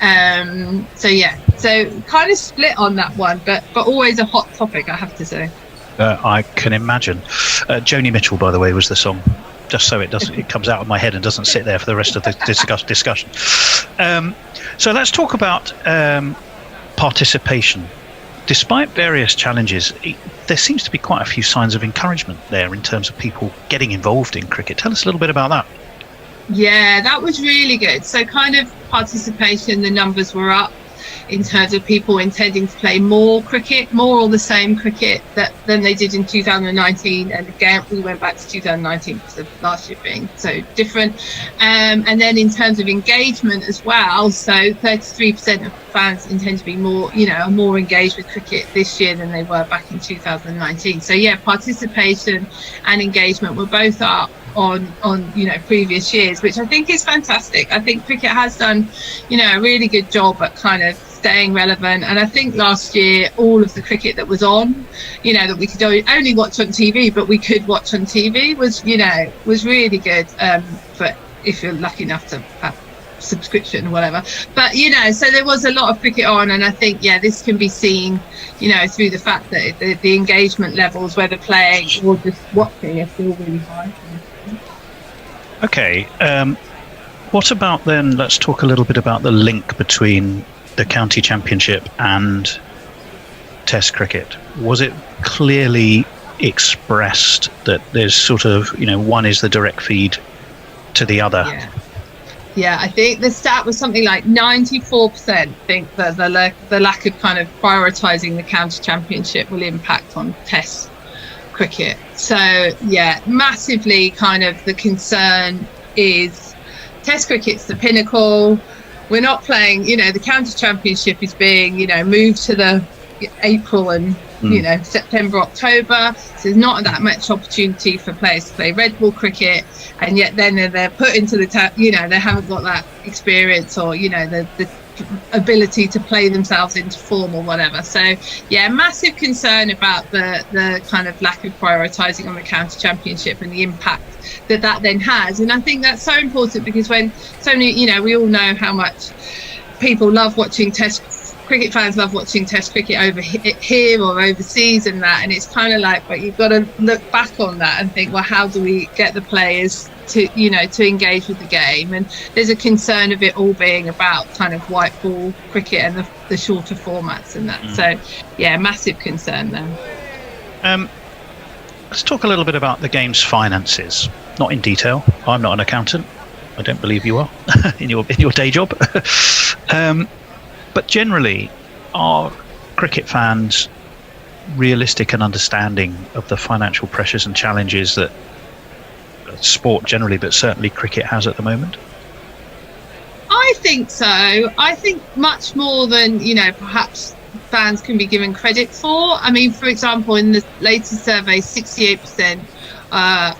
kind of split on that one, but always a hot topic, I have to say. I can imagine. Joni Mitchell, by the way, was the song, just so it comes out of my head and doesn't sit there for the rest of the discussion. So let's talk about participation. Despite various challenges, there seems to be quite a few signs of encouragement there in terms of people getting involved in cricket. Tell us a little bit about that. Yeah, that was really good. So kind of participation, the numbers were up in terms of people intending to play more cricket, more or the same cricket than they did in 2019. And again, we went back to 2019 because of last year being so different. And then in terms of engagement as well, so 33% of fans intend to be more, are more engaged with cricket this year than they were back in 2019. So yeah, participation and engagement were both up on previous years, which I think is fantastic. I think cricket has done a really good job at kind of staying relevant, and I think last year all of the cricket that was on that we could only watch on TV, but we could watch on TV was really good for if you're lucky enough to have subscription or whatever, but so there was a lot of cricket on, and I think this can be seen through the fact that the engagement levels, whether playing or just watching, are still really high. Okay, what about then, let's talk a little bit about the link between the county championship and Test cricket. Was it clearly expressed that there's sort of, one is the direct feed to the other? Yeah, I think the stat was something like 94% think that the lack of kind of prioritising the county championship will impact on Test cricket. So yeah, massively kind of the concern is Test cricket's the pinnacle. We're not playing, the county championship is being, moved to the April and September, October. So there's not that much opportunity for players to play red ball cricket, and yet then they're put into the they haven't got that experience or the ability to play themselves into form or whatever. So yeah, massive concern about the kind of lack of prioritising on the county championship and the impact that then has. And I think that's so important because when so many, we all know how much people love watching Test cricket, fans love watching Test cricket over here or overseas and that, and it's kind of like, but you've got to look back on that and think, well, how do we get the players to to engage with the game? And there's a concern of it all being about kind of white ball cricket and the shorter formats and that. So yeah, massive concern there. Let's talk a little bit about the game's finances, not in detail. I'm not an accountant. I don't believe you are in your day job. But generally, are cricket fans realistic and understanding of the financial pressures and challenges that sport generally, but certainly cricket, has at the moment? I think so. I think much more than perhaps fans can be given credit for. I mean, for example, in the latest survey, 68%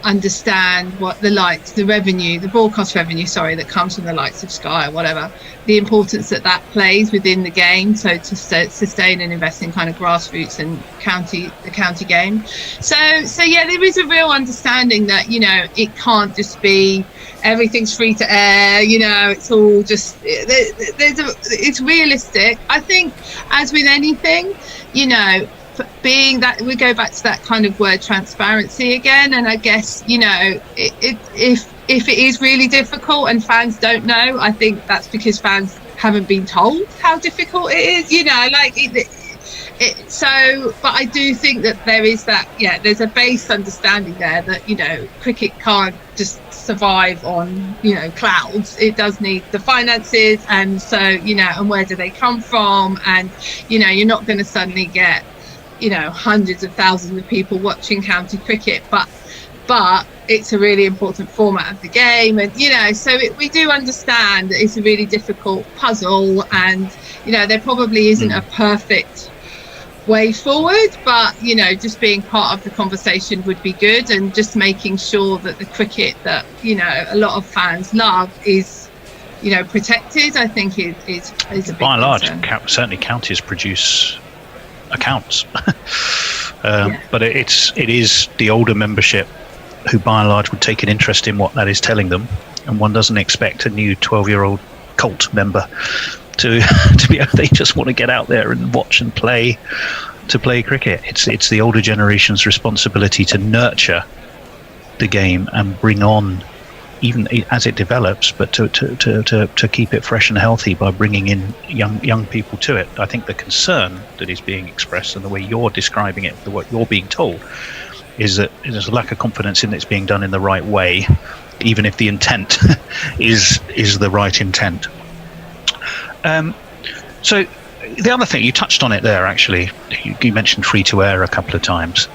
understand what the revenue, the broadcast revenue, that comes from the likes of Sky or whatever, the importance that plays within the game. So to sustain and invest in kind of grassroots and the county game. So yeah, there is a real understanding that it can't just be everything's free to air. It's all just it's realistic. I think, as with anything, being that, we go back to that kind of word transparency again, and I guess if it is really difficult and fans don't know, I think that's because fans haven't been told how difficult it is. But I do think that there is that, there's a base understanding there that cricket can't just survive on clouds. It does need the finances, and so and where do they come from, and you're not going to suddenly get hundreds of thousands of people watching county cricket, but it's a really important format of the game, and so we do understand that it's a really difficult puzzle, and there probably isn't a perfect way forward, but just being part of the conversation would be good, and just making sure that the cricket that a lot of fans love is protected, I think is a big by and large concern. Certainly counties produce accounts, but it is the older membership who by and large would take an interest in what that is telling them, and one doesn't expect a new 12-year-old cult member to be, they just want to get out there and watch and play cricket. It's the older generation's responsibility to nurture the game and bring on, even as it develops, but to keep it fresh and healthy by bringing in young people to it. I think the concern that is being expressed and the way you're describing it, what you're being told, is that there's a lack of confidence in it's being done in the right way, even if the intent is the right intent. So the other thing, you touched on it there actually, you mentioned free to air a couple of times.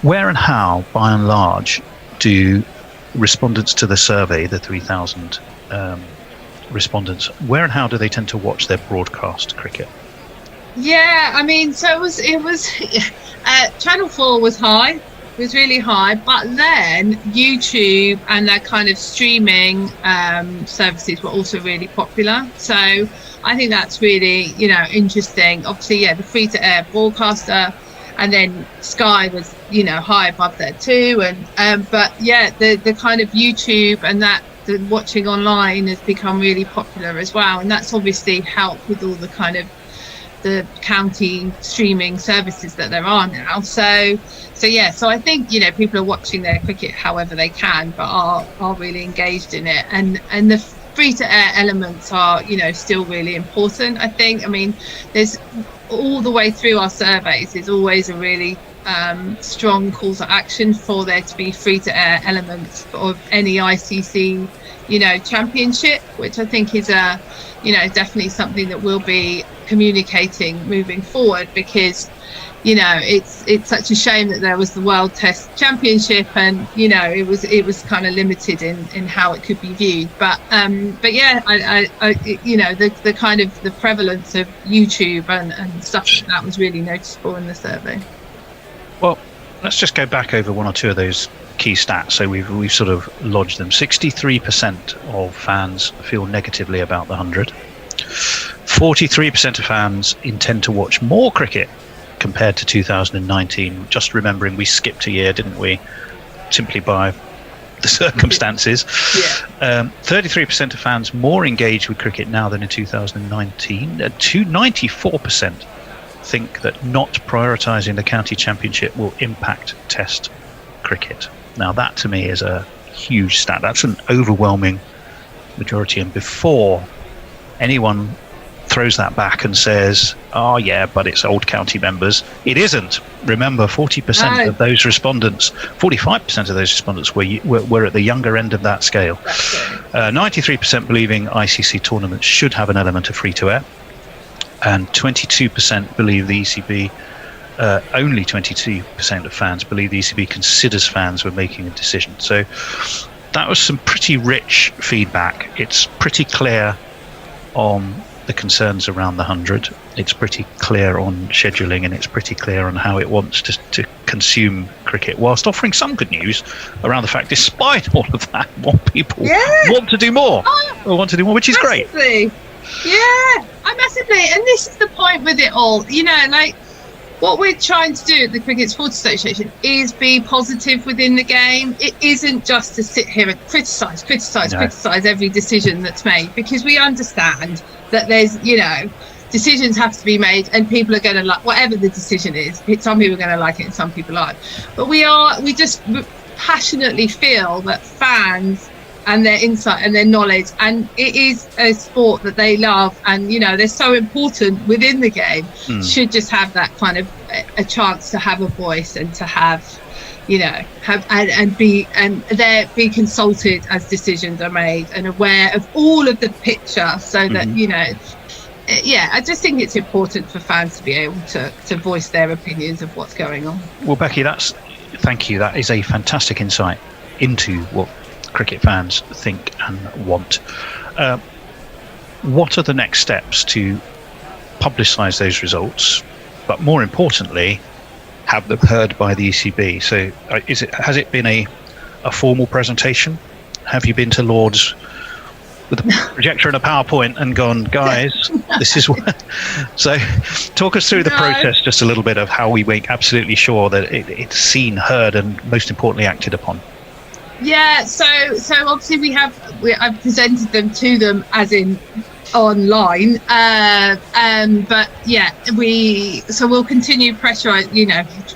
Where and how, by and large, do respondents to the survey, the 3,000 respondents, where and how do they tend to watch their broadcast cricket? Yeah, I mean, so it was Channel 4 was high, it was really high, but then YouTube and their kind of streaming services were also really popular. So I think that's really, interesting. Obviously, the free to air broadcaster, and then Sky was, high above there too. And but the kind of YouTube and that the watching online has become really popular as well, and that's obviously helped with all the kind of the county streaming services that there are now. So I think people are watching their cricket however they can, but are really engaged in it, and the free to air elements are still really important. I think, I mean, there's all the way through our surveys is always a really strong call to action for there to be free to air elements of any ICC championship, which I think is definitely something that we'll be communicating moving forward, because it's such a shame that there was the World Test Championship and it was kind of limited in how it could be viewed, but yeah, I the kind of the prevalence of YouTube and stuff like that was really noticeable in the survey. Well, let's just go back over one or two of those key stats. So we've sort of lodged them. 63% of fans feel negatively about the 100. 43% of fans intend to watch more cricket compared to 2019. Just remembering we skipped a year, didn't we? Simply by the circumstances. 33% of fans more engaged with cricket now than in 2019. 94% think that not prioritising the county championship will impact Test cricket. Now that to me is a huge stat. That's an overwhelming majority, and before anyone throws that back and says, oh yeah, but it's old county members, it isn't. Remember, 40% of those respondents, 45% of those respondents were at the younger end of that scale. 93% believing ICC tournaments should have an element of free to air, and 22% believe the ECB, only 22% of fans believe the ECB considers fans when making a decision. So that was some pretty rich feedback. It's pretty clear on the concerns around the 100. It's pretty clear on scheduling, and it's pretty clear on how it wants to consume cricket, whilst offering some good news around the fact, despite all of that, more people want to do more. Which is massively great. Massively. And this is the point with it all. What we're trying to do at the Cricket Sports Association is be positive within the game. It isn't just to sit here and criticise every decision that's made, because we understand that there's, decisions have to be made, and people are going to like whatever the decision is. Some people are going to like it and some people aren't. But we just passionately feel that fans and their insight and their knowledge, and it is a sport that they love, and they're so important within the game, should just have that kind of a chance to have a voice and to have be consulted as decisions are made, and aware of all of the picture, so that I just think it's important for fans to be able to voice their opinions of what's going on. Well, Becky, thank you. That is a fantastic insight into what cricket fans think and want. What are the next steps to publicise those results, but more importantly, have them heard by the ECB? So has it been a formal presentation? Have you been to Lords with a projector and a PowerPoint and gone, guys, this is what... So talk us through the process just a little bit of how we make absolutely sure that it's seen, heard, and most importantly acted upon. Yeah, so obviously I've presented them to them as in online, but we'll continue pressure,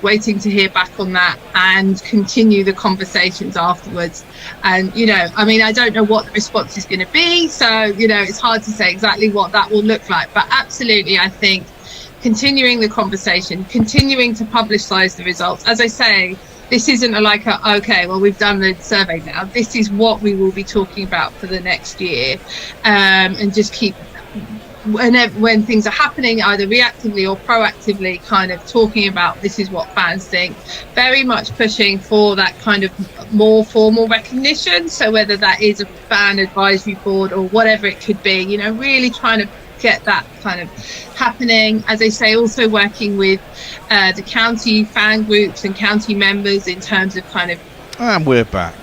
waiting to hear back on that and continue the conversations afterwards. And I don't know what the response is going to be, so it's hard to say exactly what that will look like, but absolutely I think continuing the conversation, continuing to publicise the results. As I say, this isn't okay, well, we've done the survey now. This is what we will be talking about for the next year, and just keep, when things are happening, either reactively or proactively, kind of talking about this is what fans think. Very much pushing for that kind of more formal recognition. So whether that is a fan advisory board or whatever it could be, you know, really trying to get that kind of happening. As I say, also working with the county fan groups and county members in terms of kind of. And we're back.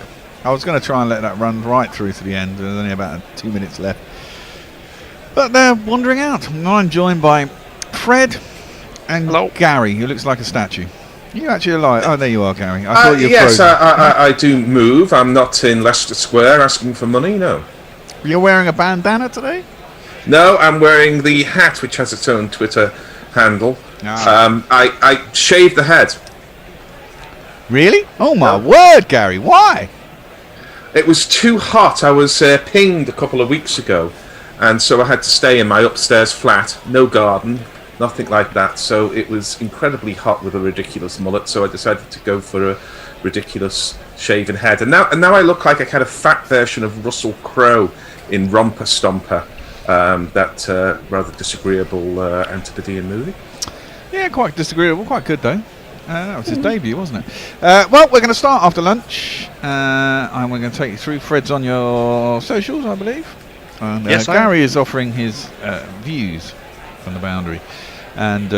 I was going to try and let that run right through to the end. There's only about 2 minutes left. But they're wandering out. I'm joined by Fred and Gary, who looks like a statue. You actually alive? Oh, there you are, Gary. I thought you were yes, frozen. I do move. I'm not in Leicester Square asking for money, no. You're wearing a bandana today? No, I'm wearing the hat, which has its own Twitter handle. I shaved the head. Really? Oh, my word, Gary. Why? It was too hot. I was pinged a couple of weeks ago. And so I had to stay in my upstairs flat, no garden, nothing like that. So it was incredibly hot with a ridiculous mullet. So I decided to go for a ridiculous shaven head. And now I look like a kind of fat version of Russell Crowe in Romper Stomper, that rather disagreeable Antipodean movie. Yeah, quite disagreeable. Quite good, though. That was his debut, wasn't it? Well, we're going to start after lunch. And we're going to take you through. Fred's on your socials, I believe. And yes, Gary is offering his views from the boundary. And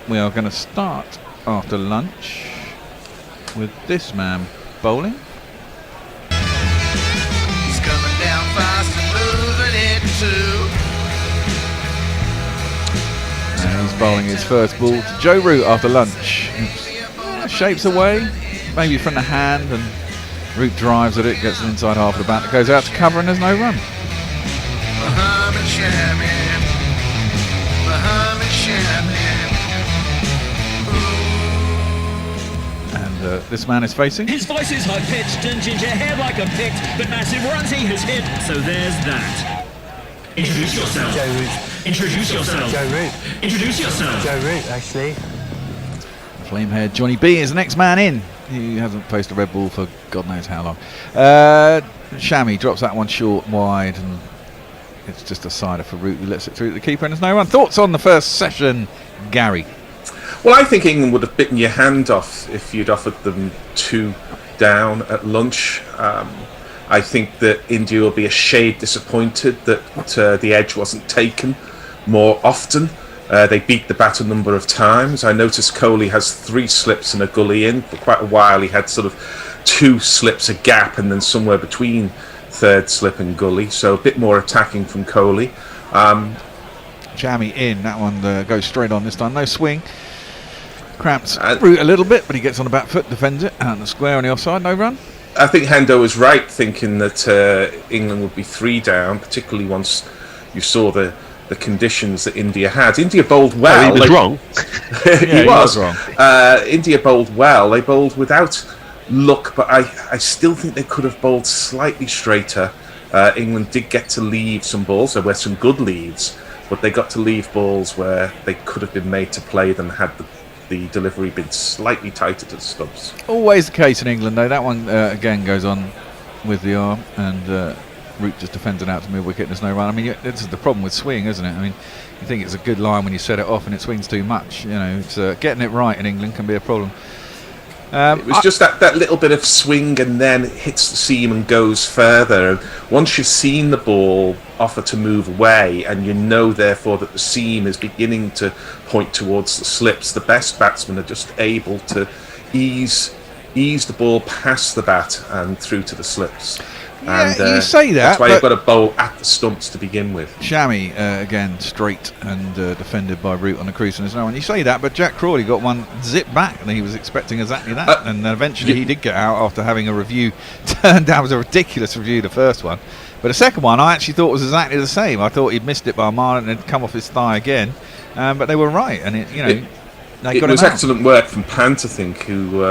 we are going to start after lunch with this man bowling. He's coming down fast and moving it too. And he's bowling his first ball to Joe Root after lunch. Shapes away, maybe from the hand, and Root drives at it, gets the inside half of the bat, that goes out to cover, and there's no run. And this man is facing. His voice is high pitched and ginger hair like a picked, but massive runs he has hit. So there's that. Introduce yourself. Joe Root. Introduce yourself. Joe Root. Introduce yourself. Joe Root, actually. Flamehead Johnny B is the next man in. He hasn't faced a red ball for God knows how long. Shammy drops that one short and wide, and it's just a sider for Root, who lets it through the keeper, and there's no run. Thoughts on the first session, Gary? Well, I think England would have bitten your hand off if you'd offered them 2 down at lunch. I think that India will be a shade disappointed that the edge wasn't taken more often. They beat the bat a number of times. I noticed Crawley has 3 slips and a gully in. For quite a while he had sort of 2 slips, a gap, and then somewhere between third slip and gully. So a bit more attacking from Crawley. Jammy in. That one goes straight on this time. No swing. Cramps Root a little bit, but he gets on the back foot, defends it, and the square on the offside. No run. I think Hendo was right thinking that England would be 3 down, particularly once you saw the conditions that India had. India bowled well. Oh, he was wrong. he was wrong. India bowled well. They bowled without luck, but I still think they could have bowled slightly straighter. England did get to leave some balls. There were some good leads, but they got to leave balls where they could have been made to play them had the delivery been slightly tighter to the stumps. Always the case in England, though. That one again goes on with the arm, and Root just defends it out to mid wicket. There's no run. I mean, this is the problem with swing, isn't it? I mean, you think it's a good line when you set it off and it swings too much. You know, it's getting it right in England can be a problem. It was just that little bit of swing and then it hits the seam and goes further. Once you've seen the ball offer to move away and you know therefore that the seam is beginning to point towards the slips, the best batsmen are just able to ease the ball past the bat and through to the slips. Yeah, and, you say that. That's why you've got to bowl at the stumps to begin with. Shammy, again, straight and defended by Root on the crease, and there's no one. You say that, but Jack Crawley got one zip back, and he was expecting exactly that. And eventually he did get out after having a review turned down. It was a ridiculous review, the first one. But the second one, I actually thought was exactly the same. I thought he'd missed it by a mile and it'd come off his thigh again. But they were right, and they got him out. It was excellent work from Pant, I think, who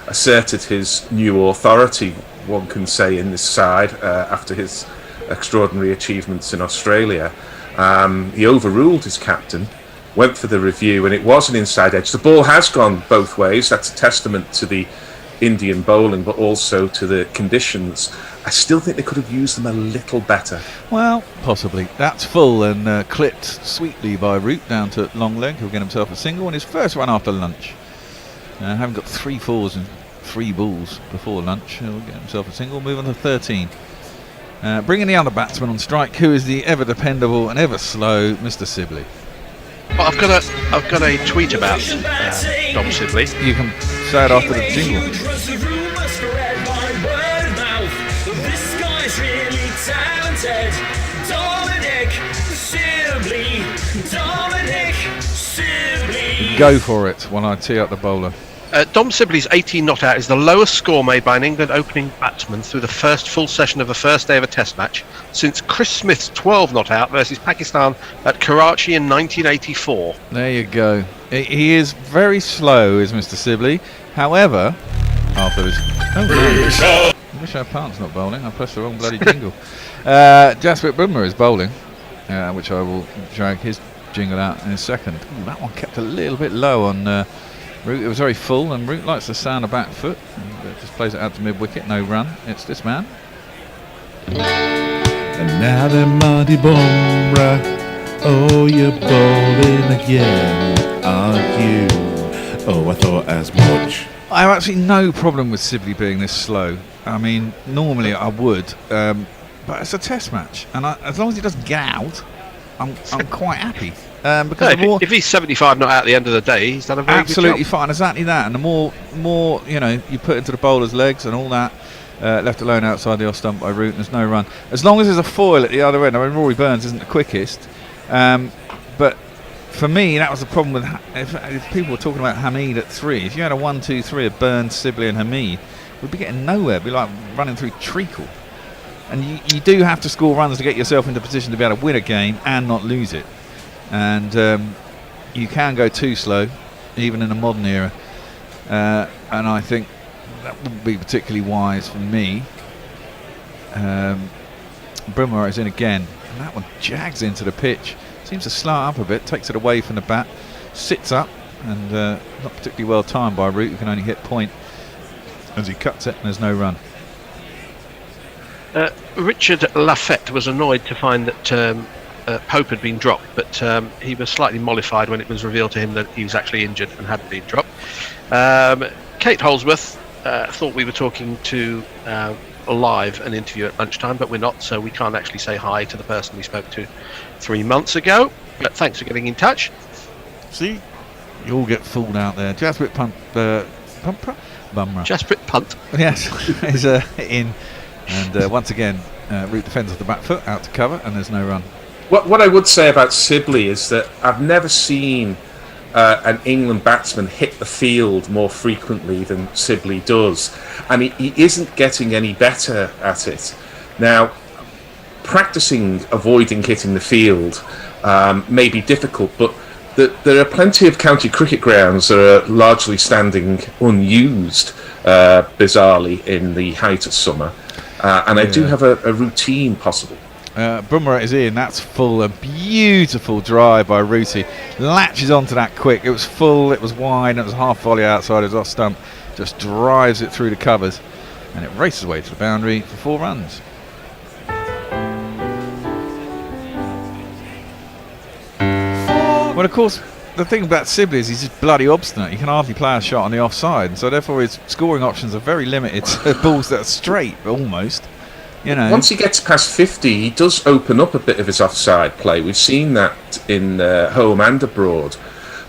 asserted his new authority, one can say, in this side after his extraordinary achievements in Australia. He overruled his captain, went for the review, and it was an inside edge. The ball has gone both ways. That's a testament to the Indian bowling, but also to the conditions. I still think they could have used them a little better. Well, possibly. That's full and clipped sweetly by Root down to long leg. He'll get himself a single on his first run after lunch. Having got 3 fours and 3 balls before lunch, he'll get himself a single. Move on to 13. Bringing the other batsman on strike, who is the ever dependable and ever slow Mr. Sibley. Well, I've got a tweet about Dom Sibley. You can say it after the jingle. This guy's really talented. Dominic Sibley. Go for it while I tee up the bowler. Dom Sibley's 18 not out is the lowest score made by an England opening batsman through the first full session of the first day of a test match since Chris Smith's 12 not out versus Pakistan at Karachi in 1984. There you go. He is very slow, is Mr. Sibley. However, after his... I wish our part's not bowling. I pressed the wrong bloody jingle. Jasprit Bumrah is bowling, which I will drag his jingle out in a second. Ooh, that one kept a little bit low on... Root. It was very full, and Root likes the sound of back foot. Just plays it out to mid-wicket, no run. It's this man. And now then, Marty Bumrah, oh, you're bowling again, aren't you? Oh, I thought as much. I have actually no problem with Sibley being this slow. I mean, normally I would, but it's a test match, and as long as he doesn't get out, I'm quite happy. Because if he's 75 not out at the end of the day, he's done a very absolutely good job. fine, exactly that. And the more you put into the bowler's legs and all that, left alone outside the off stump by Root, and there's no run. As long as there's a foil at the other end. I mean, Rory Burns isn't the quickest, but for me that was the problem with if people were talking about Hamid at 3. If you had a 1-2-3 of Burns, Sibley, and Hamid, we'd be getting nowhere. It'd be like running through treacle. And you do have to score runs to get yourself into position to be able to win a game and not lose it. And you can go too slow, even in a modern era. And I think that wouldn't be particularly wise for me. Bumrah is in again. And that one jags into the pitch. Seems to slant up a bit, takes it away from the bat, sits up, and not particularly well timed by Root, who can only hit point as he cuts it, and there's no run. Richard Lafette was annoyed to find that Pope had been dropped, but he was slightly mollified when it was revealed to him that he was actually injured and hadn't been dropped. Kate Holsworth thought we were talking to live an interview at lunchtime, but we're not, so we can't actually say hi to the person we spoke to 3 months ago. But thanks for getting in touch. See, you all get fooled out there. Jasprit Bumrah. Jasprit Punt. Yes, is in, and once again, Root defends off the back foot, out to cover, and there's no run. What I would say about Sibley is that I've never seen an England batsman hit the field more frequently than Sibley does, and he isn't getting any better at it. Now, practicing avoiding hitting the field may be difficult, but there are plenty of county cricket grounds that are largely standing unused, bizarrely, in the height of summer, and I do have a routine possible. Bumrah is in, that's full, a beautiful drive by Rooty, latches onto that quick, it was full, it was wide, and it was half volley outside his off stump, just drives it through the covers, and it races away to the boundary for 4 runs. Well, of course, the thing about Sibley is he's just bloody obstinate. He can hardly play a shot on the offside, so therefore his scoring options are very limited to balls that are straight, almost. You know. Once he gets past 50, he does open up a bit of his offside play. We've seen that in home and abroad.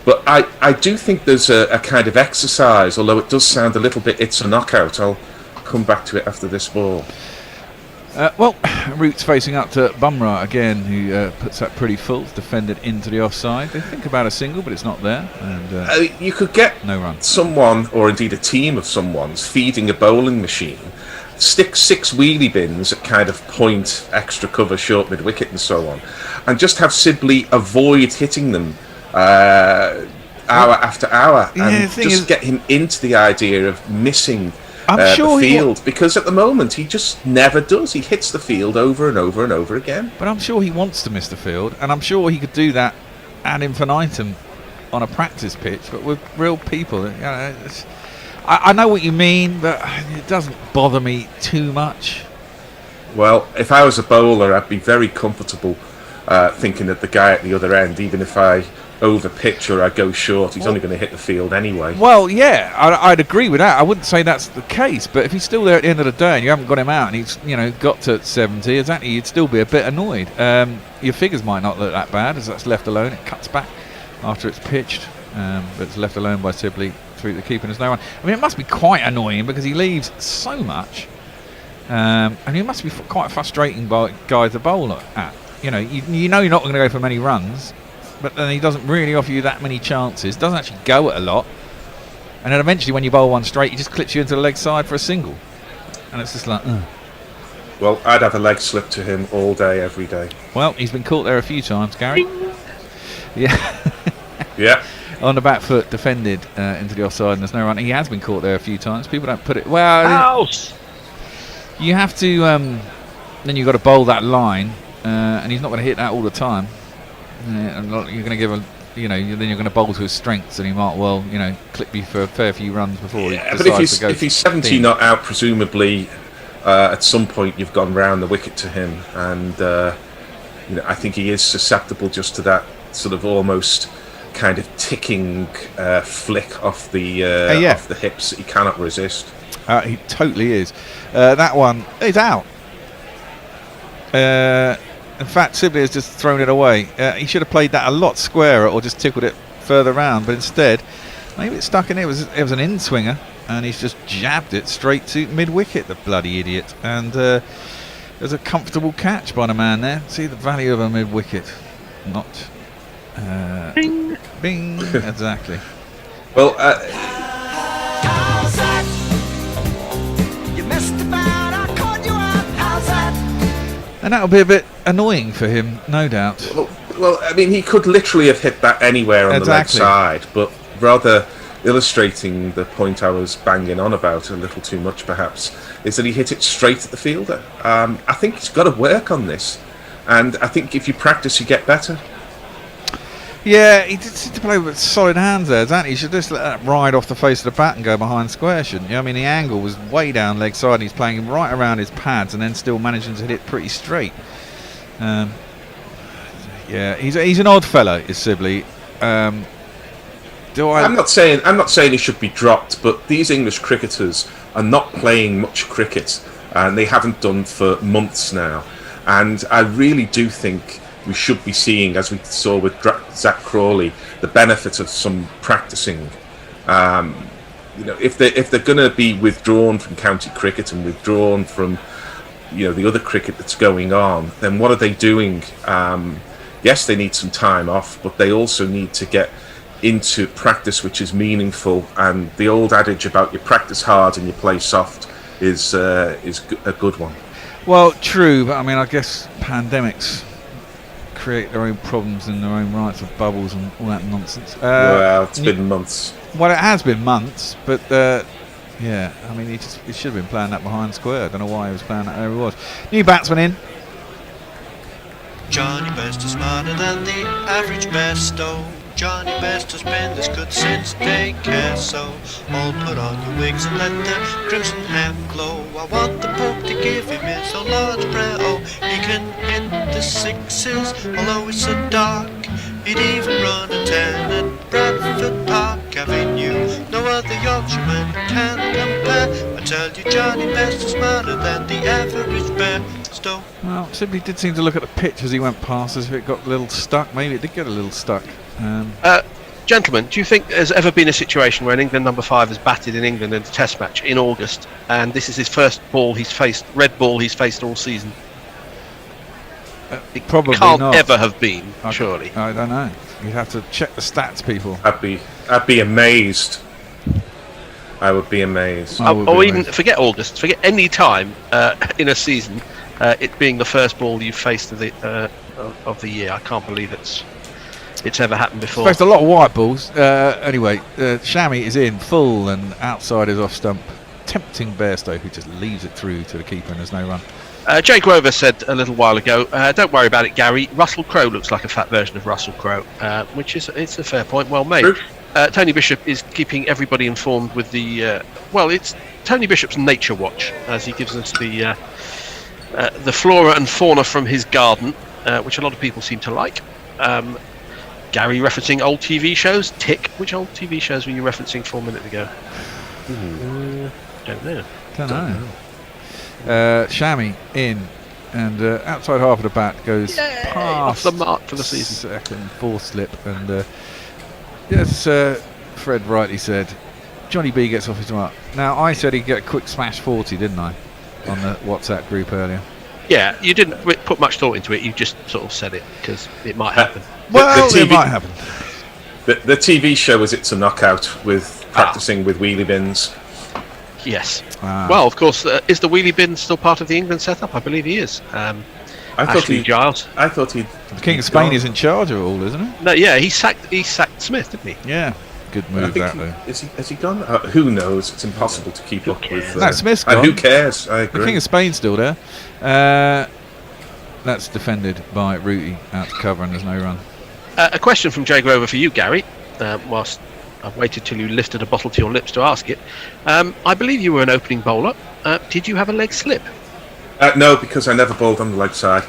But I do think there's a kind of exercise, although it does sound a little bit it's a knockout. I'll come back to it after this ball. Well, Root's facing up to Bumrah again, who puts that pretty full, defended into the offside. They think about a single, but it's not there. And you could get no run. Someone, or indeed a team of someone's, feeding a bowling machine, stick 6 wheelie bins at kind of point, extra cover, short mid-wicket and so on, and just have Sibley avoid hitting them hour after hour, and just get him into the idea of missing the field, because at the moment he just never does. He hits the field over and over and over again. But I'm sure he wants to miss the field, and I'm sure he could do that ad infinitum on a practice pitch, but with real people, you know, I know what you mean, but it doesn't bother me too much. Well, if I was a bowler, I'd be very comfortable thinking that the guy at the other end, even if I over-pitch or I go short, he's only going to hit the field anyway. Well, yeah, I'd agree with that. I wouldn't say that's the case, but if he's still there at the end of the day and you haven't got him out and he's got to 70, exactly, you'd still be a bit annoyed. Your figures might not look that bad as that's left alone. It cuts back after it's pitched, but it's left alone by Sibley through the keeper. There's no one. I mean, it must be quite annoying because he leaves so much, and it must be quite frustrating by guys to bowl at. You know you're not going to go for many runs, but then he doesn't really offer you that many chances. Doesn't actually go at a lot, and then eventually when you bowl one straight, he just clips you into the leg side for a single, and it's just like. Well, I'd have a leg slip to him all day, every day. Well, he's been caught there a few times, Gary. Yeah. Yeah. On the back foot, defended into the offside, and there's no run. He has been caught there a few times. People don't put it. Well, House. You have to. Then you've got to bowl that line, and he's not going to hit that all the time. And you're going to give a. Then you're going to bowl to his strengths, and he might well, clip you for a fair few runs before he decides to go. If he's 70 not out, presumably at some point you've gone round the wicket to him, and I think he is susceptible just to that sort of almost kind of ticking flick off the hips that he cannot resist. He totally is. That one is out. In fact, Sibley has just thrown it away. He should have played that a lot squarer or just tickled it further round, but instead, maybe it's stuck in. It was an in-swinger, and he's just jabbed it straight to mid-wicket, the bloody idiot. And there's a comfortable catch by the man there. See the value of a mid-wicket. Not... Bing! Bing! Exactly. Well, and that'll be a bit annoying for him, no doubt. Well, I mean, he could literally have hit that anywhere on the leg side, but rather illustrating the point I was banging on about a little too much, perhaps, is that he hit it straight at the fielder. I think he's got to work on this, and I think if you practice, you get better. Yeah, he did seem to play with solid hands there, doesn't he? He should just let that ride off the face of the bat and go behind square, shouldn't you? I mean, the angle was way down leg side, and he's playing right around his pads and then still managing to hit it pretty straight. Yeah, he's an odd fellow, is Sibley. I'm not saying he should be dropped, but these English cricketers are not playing much cricket, and they haven't done for months now. And I really do think we should be seeing, as we saw with Zach Crawley, the benefit of some practicing. If they're going to be withdrawn from county cricket and withdrawn from the other cricket that's going on, then what are they doing? Yes, they need some time off, but they also need to get into practice which is meaningful. And the old adage about you practice hard and you play soft is a good one. Well, true, but I mean, I guess pandemics create their own problems in their own rights of bubbles and all that nonsense. Well, it's been months. Well, it has been months, but yeah, I mean, he should have been playing that behind square. I don't know why he was playing that there he was. New batsman in. Johnny Bairstow's smarter than the average Bairstow. Johnny Bairstow's been this good since daycare, so all put on your wigs and let the crimson hair glow. I want the Pope to give him his own large prayer. Oh, he can hit the sixes, although it's so dark. He'd even run a 10 at Bradford Park Avenue. No other Yorkshireman can compare. I tell you, Johnny Bairstow's smarter than the average Bairstow. Well, Sibley did seem to look at the pitch as he went past, as if it got a little stuck. Maybe it did get a little stuck. Gentlemen, do you think there's ever been a situation where an England number 5 has batted in England in a test match in August, and this is his first ball he's faced, red ball he's faced all season? It probably can't not. ever have been, surely. I don't know. You'd have to check the stats, people. I'd be amazed. I would be amazed. Or even forget August, forget any time in a season, it being the first ball you've faced of the year. I can't believe it's ever happened before. Faced a lot of white balls. Anyway, Shammy is in full and outside is off stump, tempting Bairstow, who just leaves it through to the keeper and there's no run. Jay Grover said a little while ago, don't worry about it, Gary. Russell Crowe looks like a fat version of Russell Crowe, which is it's a fair point, well made. Tony Bishop is keeping everybody informed with the it's Tony Bishop's Nature Watch, as he gives us the flora and fauna from his garden, which a lot of people seem to like. Gary referencing old TV shows. Tick, which old TV shows were you referencing 4 minutes ago? Don't know. Shammy in, and outside half of the bat goes Yay! past Off the mark for the season. Second, fourth slip, and yes, Fred rightly said, Johnny B gets off his mark. Now, I said he'd get a quick smash 40, didn't I, on the WhatsApp group earlier? Yeah, you didn't put much thought into it. You just sort of said it because it might happen. It might happen. The TV show is It's a Knockout with practicing with wheelie bins. Yes. Well, of course, is the wheelie bin still part of the England setup? I believe he is. I thought Giles. I thought he'd. The King of Spain is in charge of it all, isn't he? No, yeah, he sacked Smith, didn't he? Yeah. Good move that though. Has he gone? Who knows? It's impossible to keep up with. No, Smith's gone. And who cares? I agree. The King of Spain's still there. That's defended by Rooty out to cover, and there's no run. A question from Jay Grover for you, Gary. Whilst I've waited till you lifted a bottle to your lips to ask it, I believe you were an opening bowler. Did you have a leg slip? No, because I never bowled on the leg side.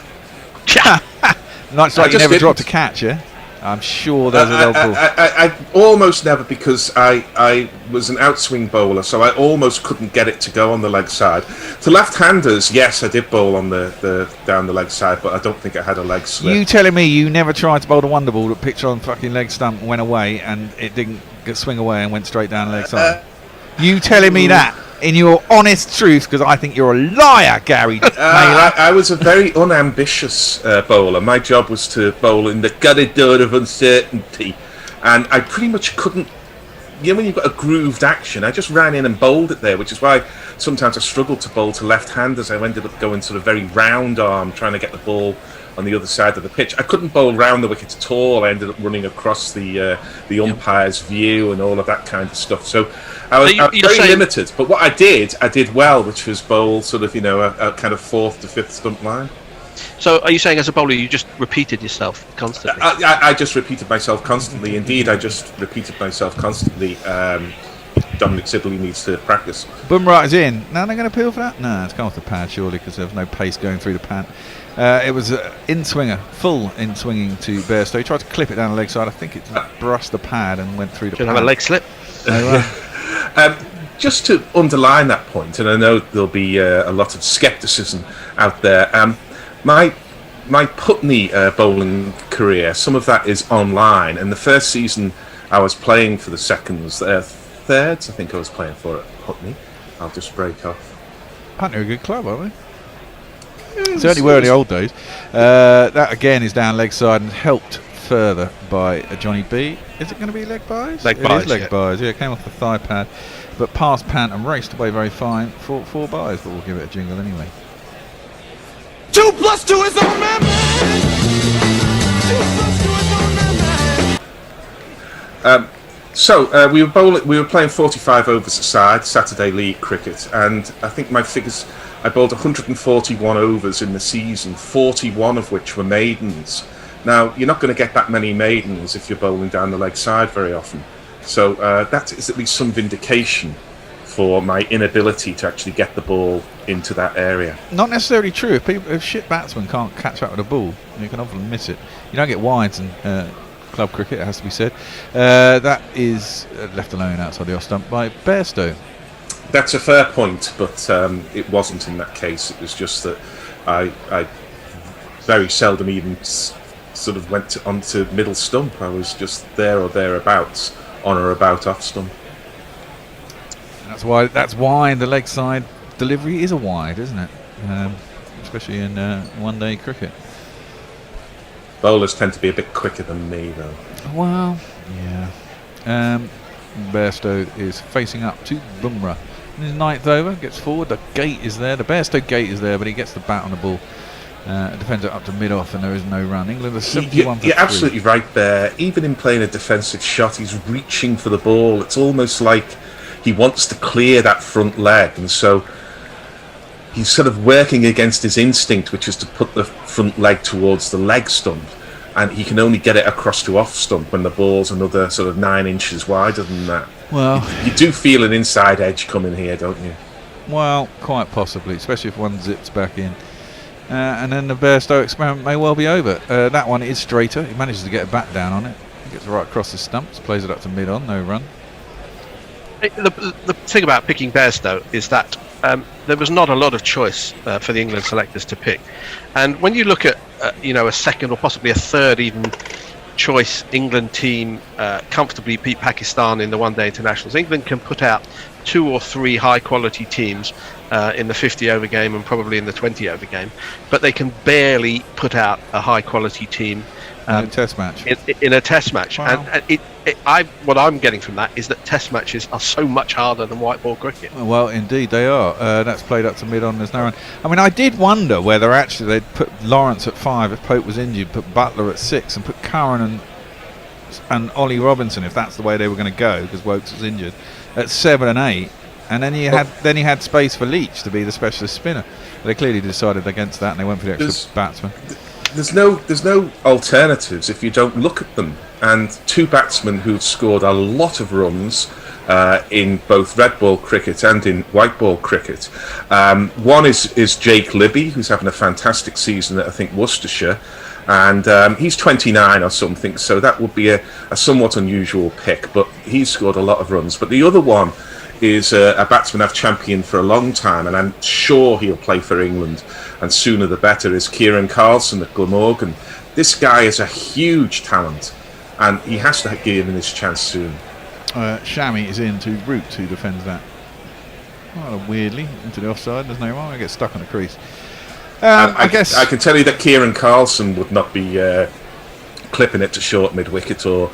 Nice, like you never dropped a catch, yeah? I'm sure there's a little ball. I almost never, because I was an outswing bowler, so I almost couldn't get it to go on the leg side. To left-handers, yes, I did bowl on the down the leg side, but I don't think I had a leg slip. You telling me you never tried to bowl a wonder ball that picked on fucking leg stump and went away, and it didn't swing away and went straight down the leg side? You telling me that in your honest truth, because I think you're a liar, Gary. I was a very unambitious bowler. My job was to bowl in the corridor of uncertainty, and I pretty much couldn't. You know, when you've got a grooved action, I just ran in and bowled it there, which is why sometimes I struggled to bowl to left-handers. I ended up going sort of very round arm, trying to get the ball on the other side of the pitch. I couldn't bowl round the wicket at all. I ended up running across the umpire's view and all of that kind of stuff. So I was very limited. But what I did well, which was bowl sort of, a kind of fourth to fifth stump line. So are you saying as a bowler you just repeated yourself constantly? I just repeated myself constantly. Indeed, I just repeated myself constantly. Dominic Sibley needs to practice. Bumrah is in. Now they're going to appeal for that? No, it's come off the pad surely, because there's no pace going through the pad. It was in-swinger, full in-swinging to Bairstow. He tried to clip it down the leg side. I think it brushed the pad and went through the pad. Have a leg slip. Just to underline that point, and I know there'll be a lot of scepticism out there, my Putney bowling career, some of that is online, and the first season I was playing for the thirds, I think I was playing for at Putney. I'll just break off. Putney are a good club, aren't they? Certainly were in the old days. That again is down leg side and helped further by Johnny B. Is it going to be leg buys? Leg buys, is leg buys. Yeah, it came off the thigh pad, but past pant and raced away very fine for 4 buys, but we'll give it a jingle anyway. 2 + 2 is on man. 2 + 2 is on man. So we were playing 45 overs a side, Saturday League cricket, and I think my figures, I bowled 141 overs in the season, 41 of which were maidens. Now, you're not going to get that many maidens if you're bowling down the leg side very often. So that is at least some vindication for my inability to actually get the ball into that area. Not necessarily true. If shit batsmen can't catch up with a ball, you can often miss it. You don't get wides in club cricket, it has to be said. That is left alone outside the off stump by Bairstow. That's a fair point, but it wasn't in that case. It was just that I very seldom even sort of went onto middle stump. I was just there or thereabouts, on or about off stump. That's why the leg side delivery is a wide, isn't it? Especially in one-day cricket. Bowlers tend to be a bit quicker than me, though. Well, yeah. Bairstow is facing up to Bumrah. In his 9th over, gets forward. The gate is there. The Bairstow gate is there, but he gets the bat on the ball. Defends it up to mid-off, and there is no run. England are 71 for 3. You're absolutely right there. Even in playing a defensive shot, he's reaching for the ball. It's almost like he wants to clear that front leg, and so he's sort of working against his instinct, which is to put the front leg towards the leg stump. and he can only get it across to off stump when the ball's another sort of 9 inches wider than that. Well, you do feel an inside edge coming here, don't you? Well, quite possibly, especially if one zips back in. And then the Bairstow experiment may well be over. That one is straighter. He manages to get a bat down on it. He gets right across the stumps, plays it up to mid-on, no run. The thing about picking Bairstow is that there was not a lot of choice for the England selectors to pick. And when you look at a second or possibly a third even choice England team comfortably beat Pakistan in the one-day internationals, England can put out 2 or 3 high-quality teams in the 50-over game and probably in the 20-over game, but they can barely put out a high-quality team in a test match. In a test match. Wow. And what I'm getting from that is that test matches are so much harder than white ball cricket. Well, indeed they are. That's played up to mid-on, there's no run. I mean, I did wonder whether actually they'd put Lawrence at 5 if Pope was injured, put Butler at 6 and put Curran and Ollie Robinson, if that's the way they were going to go, because Wokes was injured, at 7 and 8. And then he had space for Leach to be the specialist spinner. They clearly decided against that, and they went for the extra batsman. There's no alternatives if you don't look at them. And 2 batsmen who've scored a lot of runs in both red ball cricket and in white ball cricket. One is Jake Libby, who's having a fantastic season at, I think, Worcestershire. And he's 29 or something, so that would be a somewhat unusual pick. But he's scored a lot of runs. But the other one is a batsman I've championed for a long time, and I'm sure he'll play for England, and sooner the better, is Kieran Carlson at Glamorgan. This guy is a huge talent, and he has to give him this chance soon. Shami is in to Root, who defends that. Well, weirdly, into the offside, there's no wrong, I get stuck on the crease. I guess I can tell you that Kieran Carlson would not be clipping it to short mid-wicket or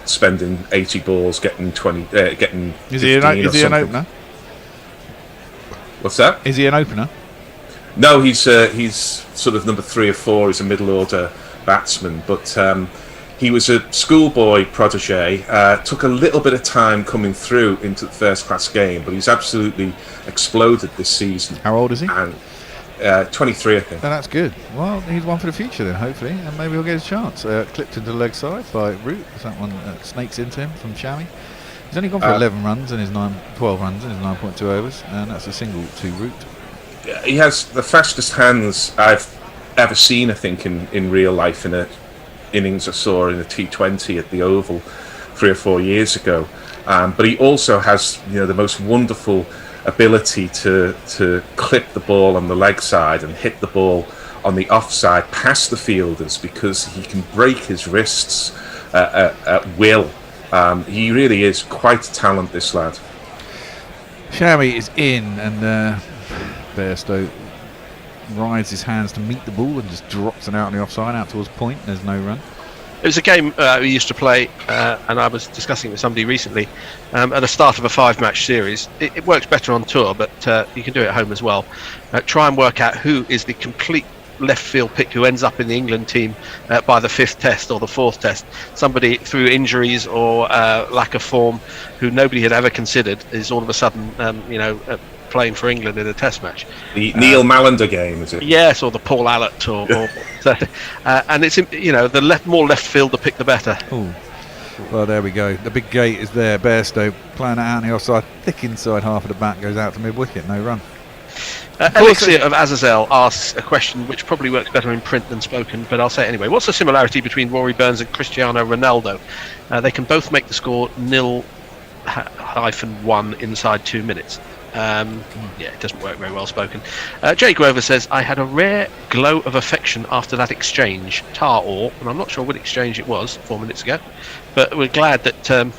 spending 80 balls getting 20 getting is he an opener? What's that? Is he an opener? No, he's sort of number 3 or 4. He's a middle order batsman, but he was a schoolboy protege. Took a little bit of time coming through into the first class game, but he's absolutely exploded this season. How old is he? And 23, I think. Oh, that's good. Well, he's one for the future then, hopefully, and maybe he'll get his chance. Clipped into the leg side by Root. That one snakes into him from Shami. He's only gone for 11 runs in his 12 runs in his 9.2 overs, and that's a single to Root. He has the fastest hands I've ever seen, I think, in real life in a innings I saw in a T20 at the Oval 3 or 4 years ago. But he also has the most wonderful ability to clip the ball on the leg side and hit the ball on the offside past the fielders, because he can break his wrists at will. He really is quite a talent, this lad. Shami is in, and Bairstow rides his hands to meet the ball and just drops it out on the offside, out towards point. There's no run. It was a game we used to play, and I was discussing it with somebody recently, at the start of a 5-match series. It works better on tour, but you can do it at home as well. Try and work out who is the complete left field pick who ends up in the England team by the 5th test or the 4th test. Somebody through injuries or lack of form who nobody had ever considered is all of a sudden, playing for England in a test match. The Neil Mallender game, is it? Yes, or the Paul Allott, and it's the more left field the pick, the better. Ooh. Well, there we go. The big gate is there. Bairstow playing it out on the offside, thick inside half of the bat, goes out to mid wicket, no run. Elixir of Azazel asks a question which probably works better in print than spoken, but I'll say it anyway. What's the similarity between Rory Burns and Cristiano Ronaldo? They can both make the score 0-1 inside 2 minutes. It doesn't work very well spoken. Jay Grover says, I had a rare glow of affection after that exchange, tar or, and I'm not sure what exchange it was 4 minutes ago, but we're glad that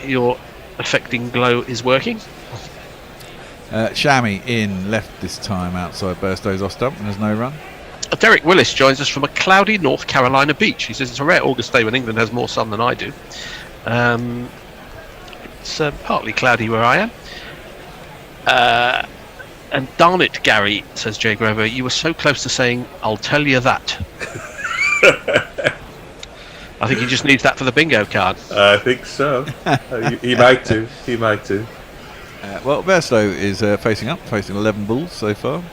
your affecting glow is working. Shami in, left this time outside Bairstow's off stump, and there's no run. Derek Willis joins us from a cloudy North Carolina beach. He says it's a rare August day when England has more sun than I do. It's partly cloudy where I am. And darn it, Gary, says Jay Grover, you were so close to saying, I'll tell you that. I think he just needs that for the bingo card. I think so. He might do. Well, Bairstow is facing 11 balls so far.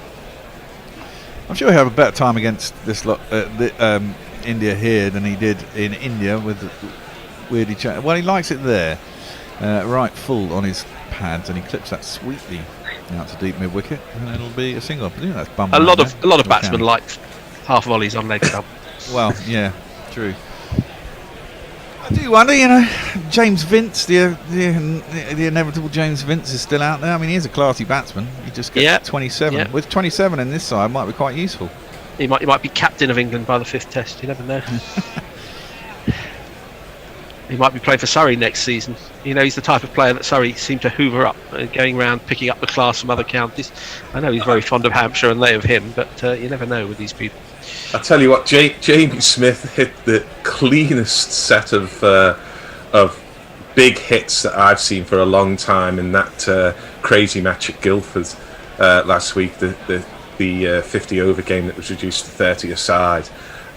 I'm sure he'll have a better time against this lot, India here than he did in India with the weirdly well, he likes it there, right full on his pads, and he clips that sweetly out to deep mid wicket, and it'll be a single. I presume that's A lot of batsmen like half volleys on leg stump. Well, yeah, true. I do wonder, James Vince, the inevitable James Vince is still out there. I mean, he is a classy batsman. He just gets 27. Yeah. With 27 in this side, might be quite useful. He might be captain of England by the 5th Test. You never know. He might be playing for Surrey next season. He's the type of player that Surrey seem to hoover up, going around picking up the class from other counties. I know he's very fond of Hampshire and they of him, but you never know with these people. I tell you what, Jamie Smith hit the cleanest set of big hits that I've seen for a long time in that crazy match at Guildford last week, the 50 over game that was reduced to 30 aside.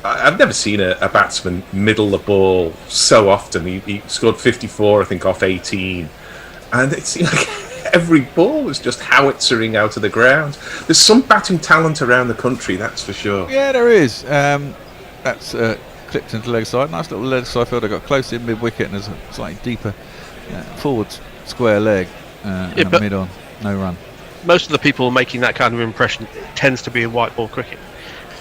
I've never seen a batsman middle the ball so often. He scored 54, I think, off 18, and it seemed like every ball was just howitzering out of the ground. There's some batting talent around the country, that's for sure. Yeah, there is. That's clipped into leg side. Nice little leg side fielder, got close in mid wicket, and there's a slightly deeper forward square leg and a mid on, no run. Most of the people making that kind of impression tends to be in white ball cricket.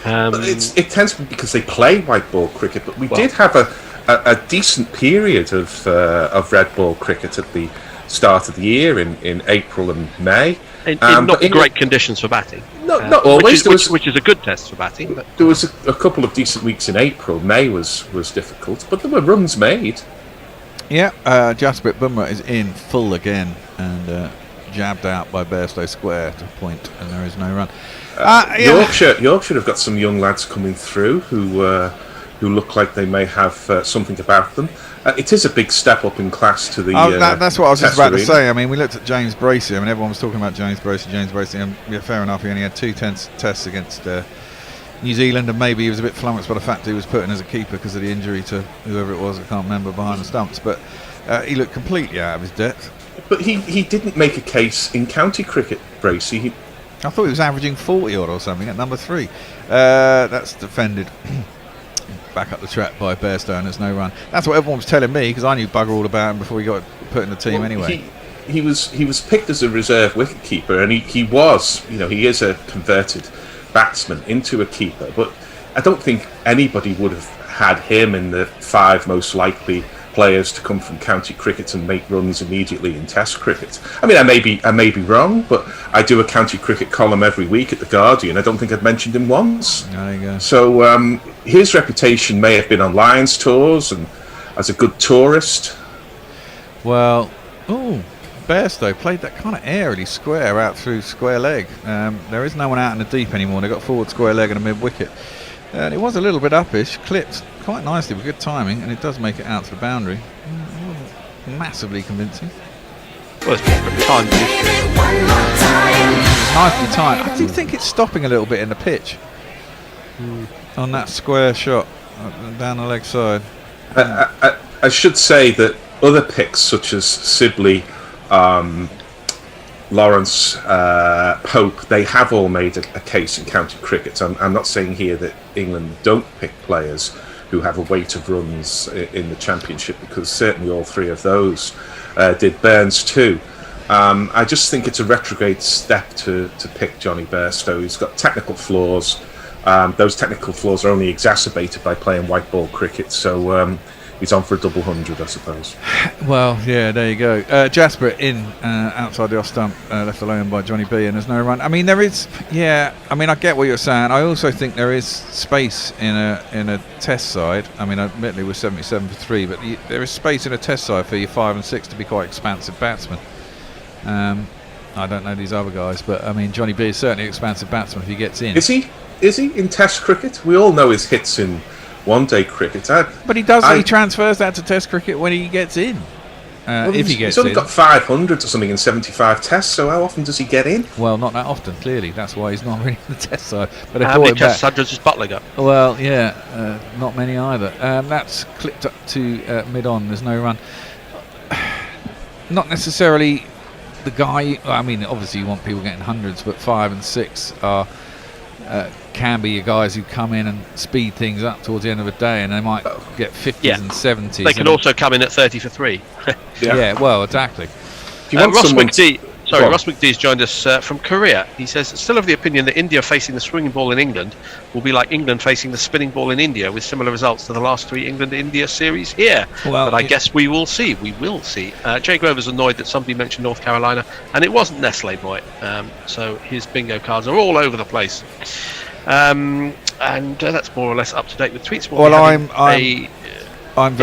But it tends to be because they play white ball cricket, but we did have a decent period of red ball cricket at the start of the year in April and May. In not great conditions for batting. Not always. Which is a good test for batting. But there was a couple of decent weeks in April. May was difficult, but there were runs made. Yeah, Jasprit Bumrah is in full again and jabbed out by Bairstow square to point, and there is no run. Yorkshire have got some young lads coming through who look like they may have something about them. It is a big step up in class to the. That's what I was just about to say. I mean, we looked at James Bracey. I mean, everyone was talking about James Bracey. And yeah, fair enough. He only had 2 tests against New Zealand, and maybe he was a bit flummoxed by the fact he was put in as a keeper because of the injury to whoever it was. I can't remember behind the stumps, but he looked completely out of his depth. But he didn't make a case in county cricket, Bracey. I thought he was averaging 40 odd or something at number 3. That's defended back up the track by Bairstow, and there's no run. That's what everyone was telling me, because I knew bugger all about him before he got put in the team anyway. He was picked as a reserve wicketkeeper, and he is a converted batsman into a keeper, but I don't think anybody would have had him in the 5 most likely players to come from county cricket and make runs immediately in Test cricket. I mean, I may be wrong, but I do a county cricket column every week at the Guardian. I don't think I've mentioned him once. There you go. So his reputation may have been on Lions tours and as a good tourist. Well, Bairstow played that kind of airily square out through square leg. There is no one out in the deep anymore. They've got forward square leg and a mid wicket. And it was a little bit uppish, clipped quite nicely with good timing, and it does make it out to the boundary. It wasn't massively convincing. Well, it's timed. Nicely timed. I do think it's stopping a little bit in the pitch on that square shot down the leg side. I should say that other picks such as Sibley, Lawrence, Pope, they have all made a case in county cricket. I'm not saying here that England don't pick players who have a weight of runs in the championship, because certainly all 3 of those did. Burns too. I just think it's a retrograde step to pick Johnny Bairstow. He's got technical flaws. Those technical flaws are only exacerbated by playing white ball cricket, so he's on for a double 100, I suppose. Well, yeah, there you go. Jasper in outside the off stump, left alone by Johnny B, and there's no run. I mean, there is. Yeah, I mean, I get what you're saying. I also think there is space in a Test side. I mean, admittedly we're 77 for 3, but there is space in a Test side for your 5 and 6 to be quite expansive batsmen. I don't know these other guys, but I mean, Johnny B is certainly an expansive batsman if he gets in. Is he in Test cricket? We all know his hits in one-day cricket. But he does. He transfers that to Test cricket when he gets in. If he gets in. He's only got 500 or something in 75 Tests. So how often does he get in? Well, not that often. Clearly, that's why he's not really in the Test side. But how many Test hundreds has Butler got? Well, yeah, not many either. That's clipped up to mid-on. There's no run. Not necessarily the guy. I mean, obviously you want people getting hundreds, but 5 and 6 are can be your guys who come in and speed things up towards the end of the day, and they might get 50s and 70s. They can also come in at 30 for 3. Yeah, well, exactly. Ross McDee's joined us from Korea. He says, still of the opinion that India facing the swinging ball in England will be like England facing the spinning ball in India, with similar results to the last 3 England-India series here. Well, but I guess we will see. We will see. Jay Grover's annoyed that somebody mentioned North Carolina, and it wasn't Nestle Boy. So his bingo cards are all over the place. And that's more or less up to date with tweets. Well, I'm very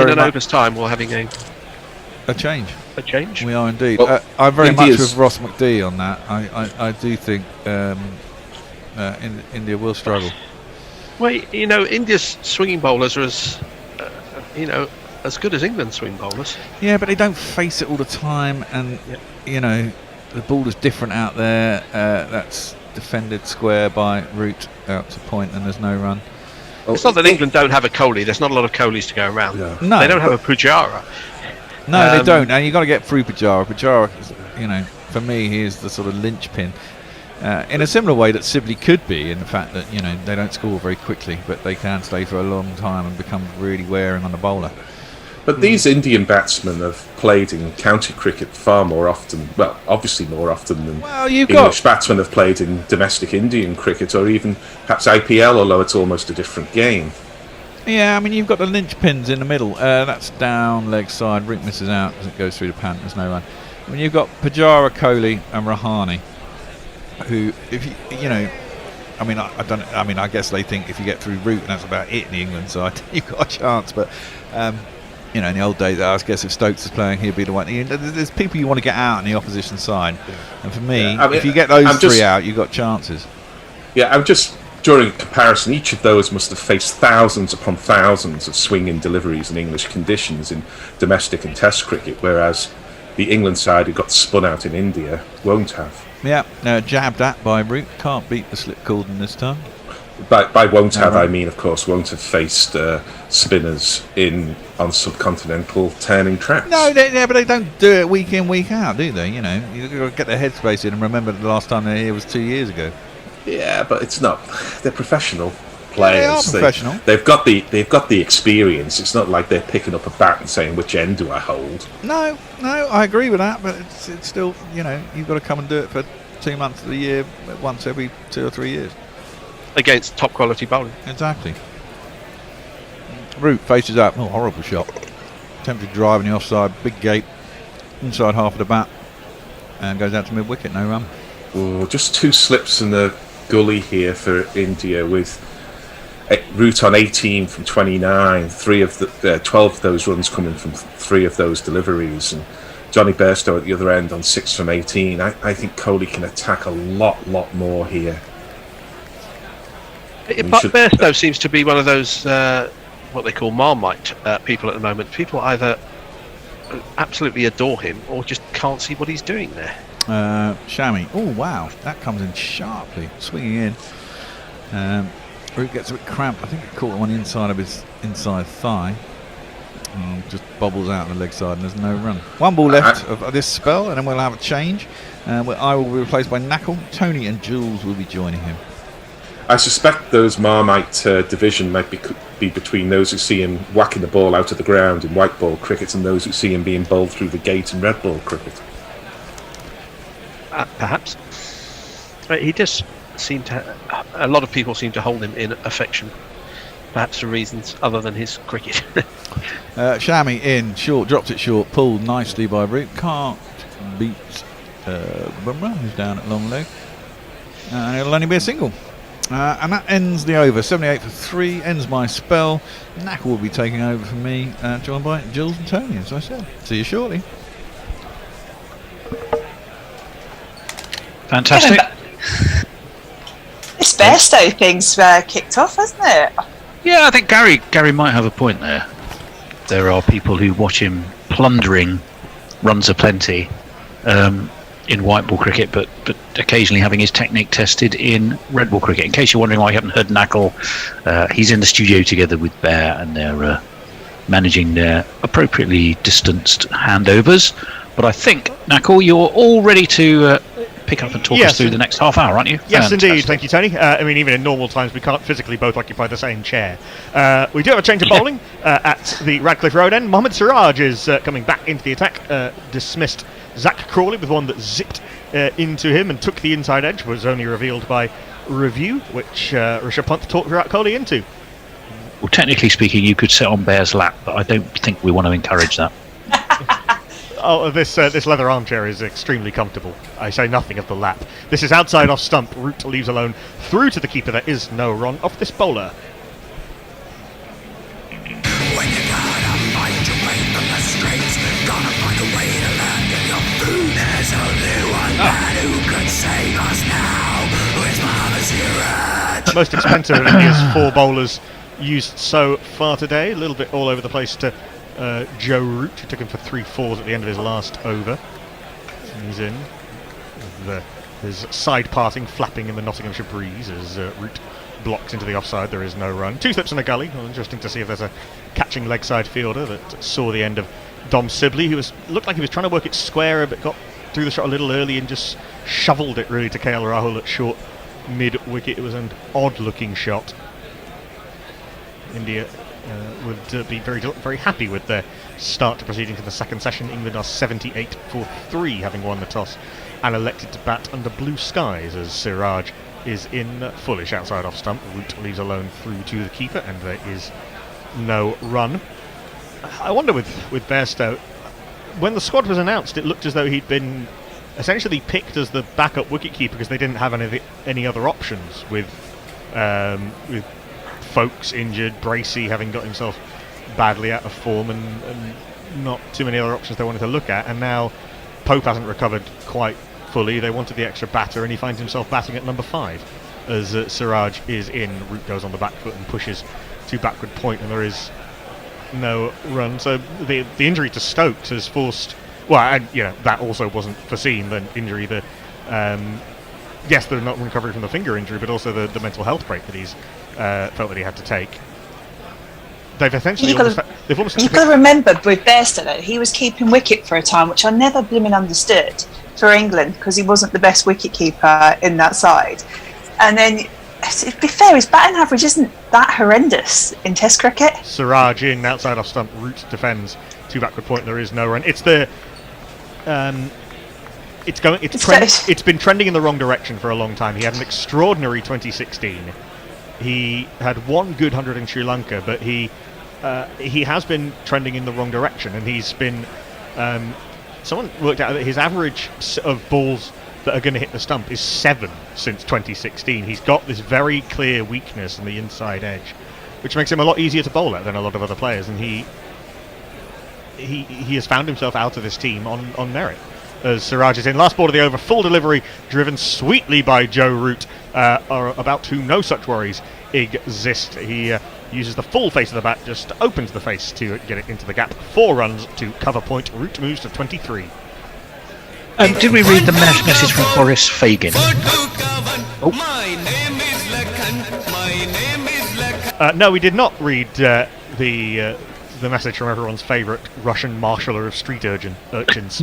in an much over's time. We're having a change. A change. We are indeed. Well, I'm very much India's- with Ross McDee on that. I do think India will struggle. Well, India's swinging bowlers are as good as England's swing bowlers. Yeah, but they don't face it all the time, and the ball is different out there. That's defended square by Root out to point, and there's no run. It's not that England don't have a Crawley. There's not a lot of Crawleys to go around. No, they don't have a Pujara. No, they don't. And you've got to get through Pujara. Pujara, for me, he is the sort of linchpin. In a similar way that Sibley could be, in the fact that they don't score very quickly, but they can stay for a long time and become really wearing on the bowler. But these Indian batsmen have played in county cricket far more often. Well, obviously more often than English batsmen have played in domestic Indian cricket, or even perhaps IPL, although it's almost a different game. Yeah, I mean, you've got the linchpins in the middle. That's down leg side. Root misses out as it goes through the pant. There's no run. I mean, you've got Pujara, Crawley, and Rahane, who, if I guess they think if you get through Root, and that's about it in the England side, you've got a chance. But in the old days, I guess if Stokes is playing, he'd be the one. There's people you want to get out on the opposition side, and for me, if you get those three out, you've got chances. Yeah, I'm just drawing a comparison. Each of those must have faced thousands upon thousands of swinging deliveries in English conditions in domestic and Test cricket, whereas the England side who got spun out in India won't have. Yeah, jabbed at by Root. Can't beat the slip cordon this time. By won't have, I mean, of course, won't have faced spinners on subcontinental turning tracks. No, but they don't do it week in, week out, do they? You've got to get their headspace in and remember the last time they were here was 2 years ago. Yeah, but it's not. They're professional players. They are professional. They've got the experience. It's not like they're picking up a bat and saying, which end do I hold? No, I agree with that, but it's still, you've got to come and do it for 2 months of the year, once every 2 or 3 years. Against top quality bowling. Exactly. Root faces up. Oh, horrible shot. Attempted drive in the offside. Big gate. Inside half of the bat. And goes out to mid wicket. No run. Oh, just 2 slips in the gully here for India, with Root on 18 from 29. 12 of those runs coming from 3 of those deliveries. And Johnny Bairstow at the other end on 6 from 18. I think Crawley can attack a lot more here. But Bairstow seems to be one of those what they call Marmite people at the moment. People either absolutely adore him or just can't see what he's doing there. Shami. Oh wow, that comes in sharply, swinging in. Root gets a bit cramped. I think he caught one inside of his inside thigh. Just bobbles out on the leg side, and there's no run. 1 ball left of this spell, and then we'll have a change. I will be replaced by Knackle. Tony and Jules will be joining him. I suspect those Marmite division might be between those who see him whacking the ball out of the ground in white ball cricket and those who see him being bowled through the gate in red ball cricket. Perhaps. He does seem to. A lot of people seem to hold him in affection, perhaps for reasons other than his cricket. Shami in short, drops it short, pulled nicely by Root. Can't beat Bumrah, who's down at long leg, and it'll only be a single. And that ends the over. 78 for 3 ends my spell. Knackle will be taking over for me, joined by Jules and Tony, as I said. See you shortly. Fantastic. This Bairstow thing's kicked off, hasn't it? Yeah, I think Gary might have a point there. There are people who watch him plundering runs aplenty in white ball cricket, but occasionally having his technique tested in red ball cricket. In case you're wondering why you haven't heard Knackle, he's in the studio together with Bear, and they're managing their appropriately distanced handovers. But I think, Knackle, you're all ready to pick up and talk us through the next half hour, aren't you? Yes, Fantastic. indeed. Thank you, Tony. I mean, even in normal times, we can't physically both occupy the same chair. We do have a change of bowling at the Radcliffe Road end. Mohamed Siraj is coming back into the attack. Dismissed Zach Crawley with one that zipped into him and took the inside edge. Was only revealed by review, which Rishabh Pant talked Virat Kohli into. Well, technically speaking, you could sit on Bear's lap, but I don't think we want to encourage that. Oh, this leather armchair is extremely comfortable. I say nothing of the lap. This is outside off stump. Root leaves alone through to the keeper. There is no run off this bowler. When you gotta fight your way from the streets, gonna find a way to land in your food. There's only one man who could save us now. It's Mohamed Siraj. Most expensive of India's 4 bowlers used so far today. A little bit all over the place to Joe Root, who took him for 3 fours at the end of his last over. He's in. His side parting flapping in the Nottinghamshire breeze as Root blocks into the offside. There is no run. 2 slips in a gully. Well, interesting to see if there's a catching leg side fielder that saw the end of Dom Sibley, who looked like he was trying to work it square, but got through the shot a little early and just shoveled it really to KL Rahul at short mid-wicket. It was an odd-looking shot. India would be very happy with their start to proceeding to the second session. England are 78 for 3, having won the toss and elected to bat under blue skies as Siraj is in fullish outside off stump. Root leaves alone through to the keeper, and there is no run. I wonder with Bairstow, when the squad was announced, it looked as though he'd been essentially picked as the backup wicketkeeper because they didn't have any other options with Folks injured, Bracey having got himself badly out of form, and not too many other options they wanted to look at. And now Pope hasn't recovered quite fully. They wanted the extra batter, and he finds himself batting at number 5 as Siraj is in. Root goes on the back foot and pushes to backward point, and there is no run. So the injury to Stokes has forced. Well, and that also wasn't foreseen. The injury, yes, the not recovery from the finger injury, but also the mental health break that he's felt that he had to take. They've essentially You've got to remember with Bairstow that he was keeping wicket for a time, which I never blooming understood for England, because he wasn't the best wicket keeper in that side. And then, to be fair, his batting average isn't that horrendous in Test cricket. Siraj in outside off stump. Root defends to backward point. There is no run. It's been trending in the wrong direction for a long time. He had an extraordinary 2016. He had 1 good 100 in Sri Lanka, but he has been trending in the wrong direction, and he's been. Someone worked out that his average of balls that are going to hit the stump is 7 since 2016. He's got this very clear weakness on the inside edge, which makes him a lot easier to bowl at than a lot of other players, and he has found himself out of this team on merit. As Siraj is in, last ball of the over, full delivery, driven sweetly by Joe Root, about whom no such worries exist. He uses the full face of the bat, just opens the face to get it into the gap. 4 runs to cover point. Root moves to 23. Did we read the message from Boris Fagin? No, we did not read the message from everyone's favourite Russian marshaller of street urchins.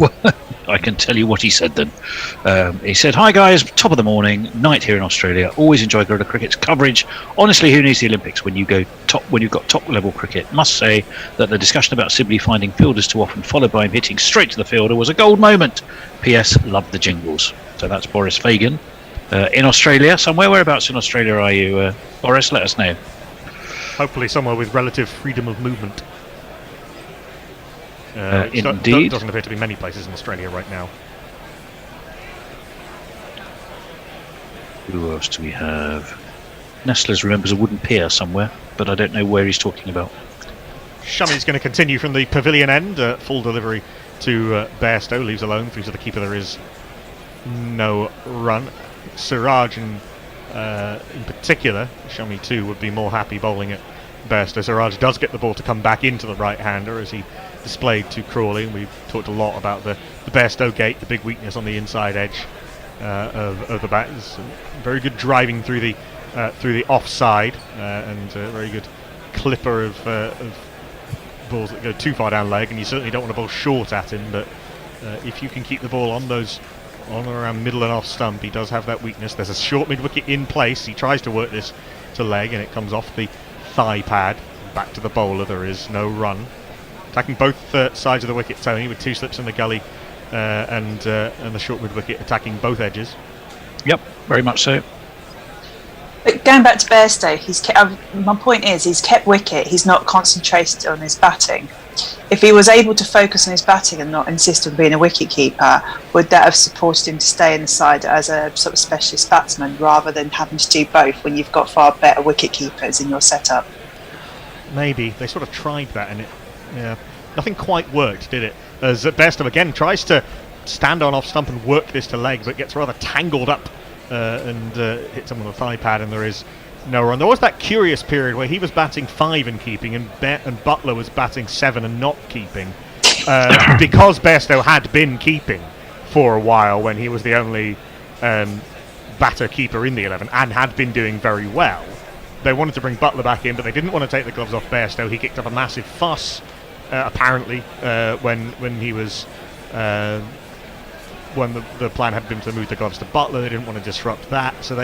I can tell you what he said then. He said, "Hi guys, top of the morning, night here in Australia. Always enjoy Guerrilla Cricket's coverage. Honestly, who needs the Olympics when you've got top level cricket? Must say that the discussion about Sibley finding fielders too often, followed by him hitting straight to the fielder, was a gold moment. P.S. Love the jingles." So that's Boris Fagin in Australia somewhere. Whereabouts in Australia are you, Boris? Let us know. Hopefully somewhere with relative freedom of movement. Indeed. Doesn't appear to be many places in Australia right now. Who else do we have? Nestlers remembers a wooden pier somewhere, but I don't know where he's talking about. Shami's going to continue from the pavilion end. Full delivery to Bairstow, leaves alone through to the keeper. There is no run. Siraj in particular, Shami too, would be more happy bowling at Bairstow. Siraj does get the ball to come back into the right-hander as he displayed to Crawley, and we've talked a lot about the Bairstow gate, the big weakness on the inside edge of the bat. It's very good driving through the offside, and very good clipper of balls that go too far down leg, and you certainly don't want to bowl short at him, but if you can keep the ball on those on or around middle and off stump. He does have that weakness. There's a short mid-wicket in place. He tries to work this to leg, and it comes off the thigh pad. Back to the bowler. There is no run. Attacking both sides of the wicket, Tony, with 2 slips in the gully and the short mid-wicket attacking both edges. Yep, very much so. But going back to Bairstow, my point is he's kept wicket. He's not concentrated on his batting. If he was able to focus on his batting and not insist on being a wicket keeper, would that have supported him to stay in the side as a sort of specialist batsman rather than having to do both when you've got far better wicket keepers in your setup? Maybe. They sort of tried that and nothing quite worked, did it? As Bairstow again tries to stand on off stump and work this to leg, but gets rather tangled up and hits him on the thigh pad, and there is no run. There was that curious period where he was batting 5 and keeping, and Butler was batting 7 and not keeping, because Bairstow had been keeping for a while when he was the only batter keeper in the 11 and had been doing very well. They wanted to bring Butler back in, but they didn't want to take the gloves off Bairstow. He kicked up a massive fuss, apparently, when he was when the plan had been to move the gloves to Butler. They didn't want to disrupt that, so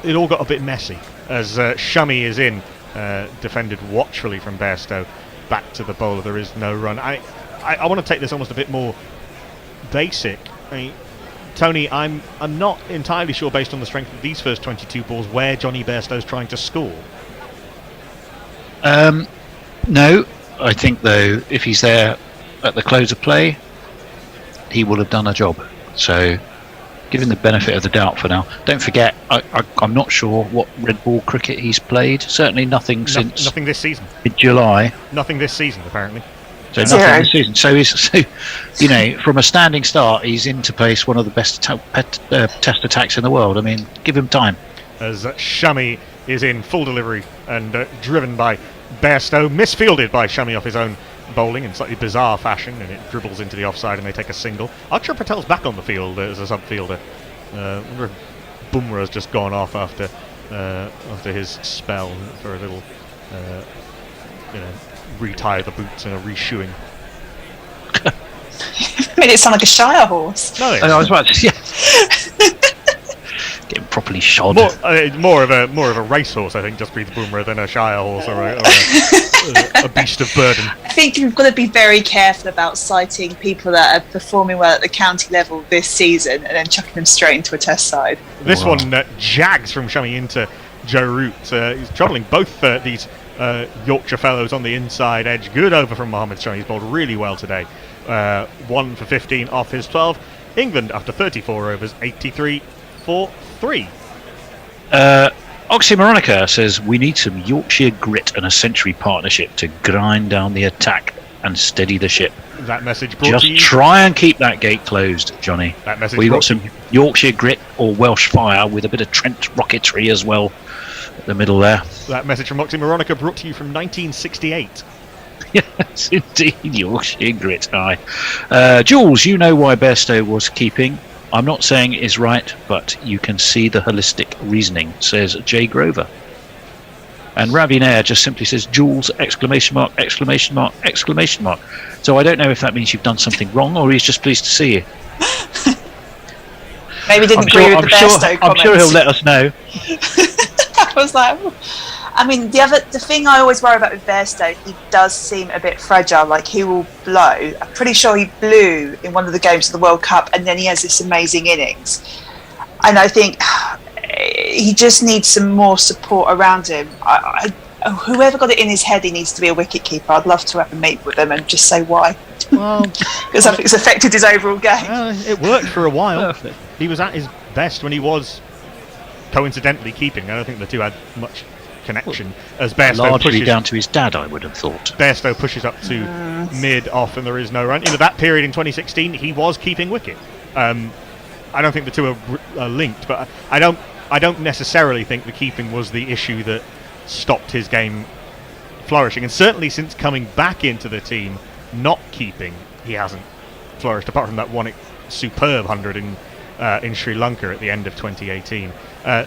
it all got a bit messy as Shummy is in, defended watchfully from Bairstow. Back to the bowler. There is no run. I want to take this almost a bit more basic. Tony, I'm not entirely sure, based on the strength of these first 22 balls, where Johnny Bairstow's trying to score. No, I think, though, if he's there at the close of play, he will have done a job. So, give him the benefit of the doubt for now. Don't forget, I'm not sure what red ball cricket he's played. Certainly nothing since... Nothing this season. July. Nothing this season, apparently. So nothing this season. So from a standing start, he's into pace, one of the best test attacks in the world. I mean, give him time. As Shummy is in full delivery and driven by Bairstow, misfielded by Shummy off his own bowling in slightly bizarre fashion, and it dribbles into the offside and they take a single. Akshar Patel's back on the field as a sub-fielder. I wonder if Bumrah's just gone off after his spell for a little, retire the boots and a reshoeing. Made it sound like a Shire horse. No, I was about to get him properly shod. More of a racehorse, I think, Jasprit Bumrah, than a Shire horse or a beast of burden. I think you've got to be very careful about citing people that are performing well at the county level this season and then chucking them straight into a test side. This one jags from Shummy into Joe Root. He's troubling both these Yorkshire fellows on the inside edge. Good over from Mohammed Shami. He's bowled really well today. 1 for 15 off his 12. England, after 34 overs, 83 for 3. Oxymoronica says we need some Yorkshire grit and a Century partnership to grind down the attack and steady the ship. That message brought to you. Just try and keep that gate closed, Johnny. That message We've got some Yorkshire grit or Welsh fire with a bit of Trent rocketry as well at the middle there. That message from Oxymoronica brought to you from 1968. Yes, indeed, Yorkshire grit. Aye. Jules, you know why Bairstow was keeping. I'm not saying it is right, but you can see the holistic reasoning, says Jay Grover. And Ravi Nair just simply says, Jules, exclamation mark, exclamation mark, exclamation mark. So I don't know if that means you've done something wrong or he's just pleased to see you. Maybe didn't agree with the Bairstow comments. I'm sure he'll let us know. I was like... I mean, the thing I always worry about with Bairstow, he does seem a bit fragile. Like, he will blow. I'm pretty sure he blew in one of the games of the World Cup, and then he has this amazing innings. And I think he just needs some more support around him. Whoever got it in his head he needs to be a wicket keeper, I'd love to have a meet with him and just say why. Well, because I think it's affected his overall game. It worked for a while. He was at his best when he was coincidentally keeping. I don't think the two had much connection, as Bairstow largely pushes down to his dad, I would have thought. Bairstow pushes up to mid off and there is no run. Into that period in 2016 he was keeping wicket. I don't think the two are linked, but I don't necessarily think the keeping was the issue that stopped his game flourishing, and certainly since coming back into the team not keeping, he hasn't flourished, apart from that one superb 100 in Sri Lanka at the end of 2018.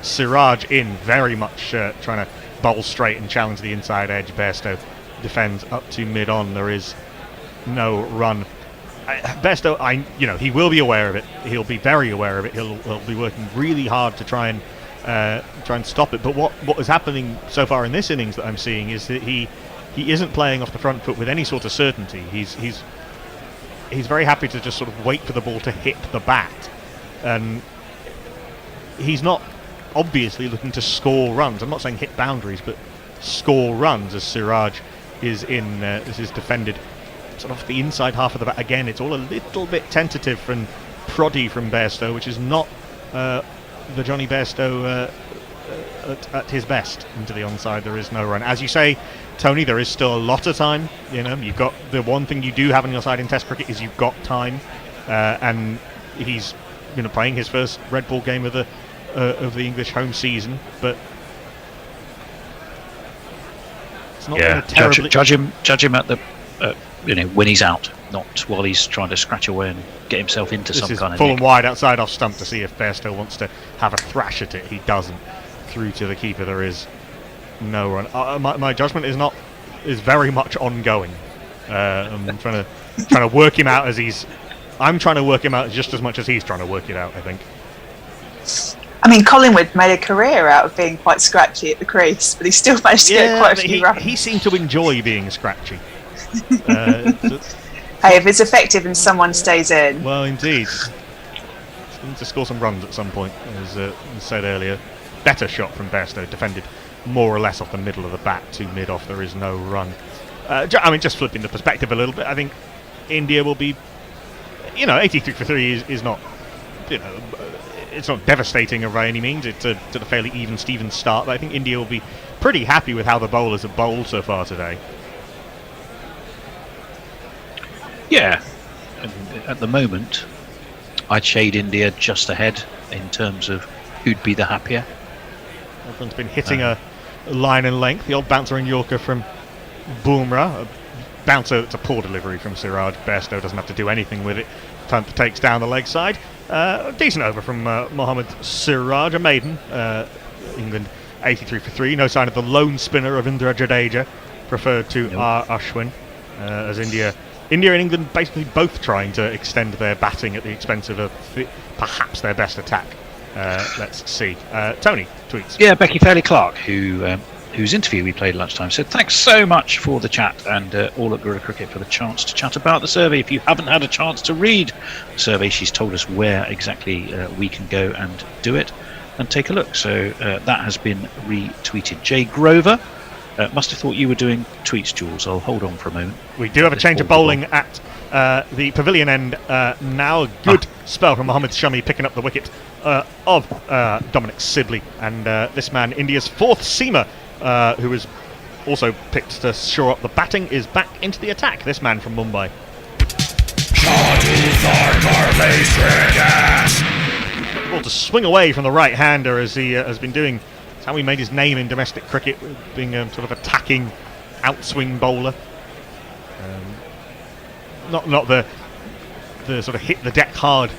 Siraj in, very much trying to bowl straight and challenge the inside edge. Bairstow defends up to mid-on. There is no run. Bairstow, he will be aware of it. He'll be very aware of it. He'll be working really hard to try and stop it. But what is happening so far in this innings that I'm seeing is that he isn't playing off the front foot with any sort of certainty. He's very happy to just sort of wait for the ball to hit the bat, and he's not obviously looking to score runs. I'm not saying hit boundaries, but score runs, as Siraj is in. This is defended sort of the inside half of the bat. Again, it's all a little bit tentative and proddy from Bairstow, which is not the Johnny Bairstow at his best. Into the onside, there is no run. As you say, Tony, there is still a lot of time. You've got the one thing you do have on your side in Test cricket is you've got time, and he's playing his first red ball game of the English home season, but it's not been a terribly... judge him at the when he's out, not while he's trying to scratch away and get himself into some kind of full nick. and wide outside off stump to see if Bairstow wants to have a thrash at it. He doesn't. Through to the keeper, there is no run. My judgment is very much ongoing. I'm trying to work him out I'm trying to work him out just as much as he's trying to work it out, I think. I mean, Collingwood made a career out of being quite scratchy at the crease, but he still managed to get quite a few runs. He seemed to enjoy being scratchy. Hey, if it's effective and someone stays in. Well, indeed. Need to score some runs at some point, as said earlier. Better shot from Bairstow, defended more or less off the middle of the bat to mid-off. There is no run. Just flipping the perspective a little bit, I think India will be, 83 for 3 is not, it's not devastating by any means. It's a fairly even start, but I think India will be pretty happy with how the bowlers have bowled so far today. Yeah, at the moment, I'd shade India just ahead in terms of who'd be the happier. Everyone's been hitting a line and length. The old bouncer and Yorker from Bumrah. A bouncer that's a poor delivery from Siraj. Bairstow doesn't have to do anything with it. Trent takes down the leg side. Decent over from Mohammad Siraj, a maiden. England 83 for 3. No sign of the lone spinner of Indra Jadeja, preferred to R. Ashwin. As India and England basically both trying to extend their batting at the expense of perhaps their best attack. Let's see. Tony tweets. Yeah, Becky Fairley-Clark, whose interview we played at lunchtime, said, "Thanks so much for the chat and all at Gorilla Cricket for the chance to chat about the survey. If you haven't had a chance to read the survey, she's told us where exactly we can go and do it and take a look." So that has been retweeted. Jay Grover must have thought you were doing tweets, Jules. I'll hold on for a moment. We do have a change of bowling at the pavilion end now. A good spell from Mohammad Shami picking up the wicket of Dominic Sibley. And this man, India's fourth seamer, who was also picked to shore up the batting, is back into the attack. This man from Mumbai. Ball to swing away from the right-hander as he has been doing. It's how he made his name in domestic cricket, being a sort of attacking outswing bowler. Not the sort of hit the deck hard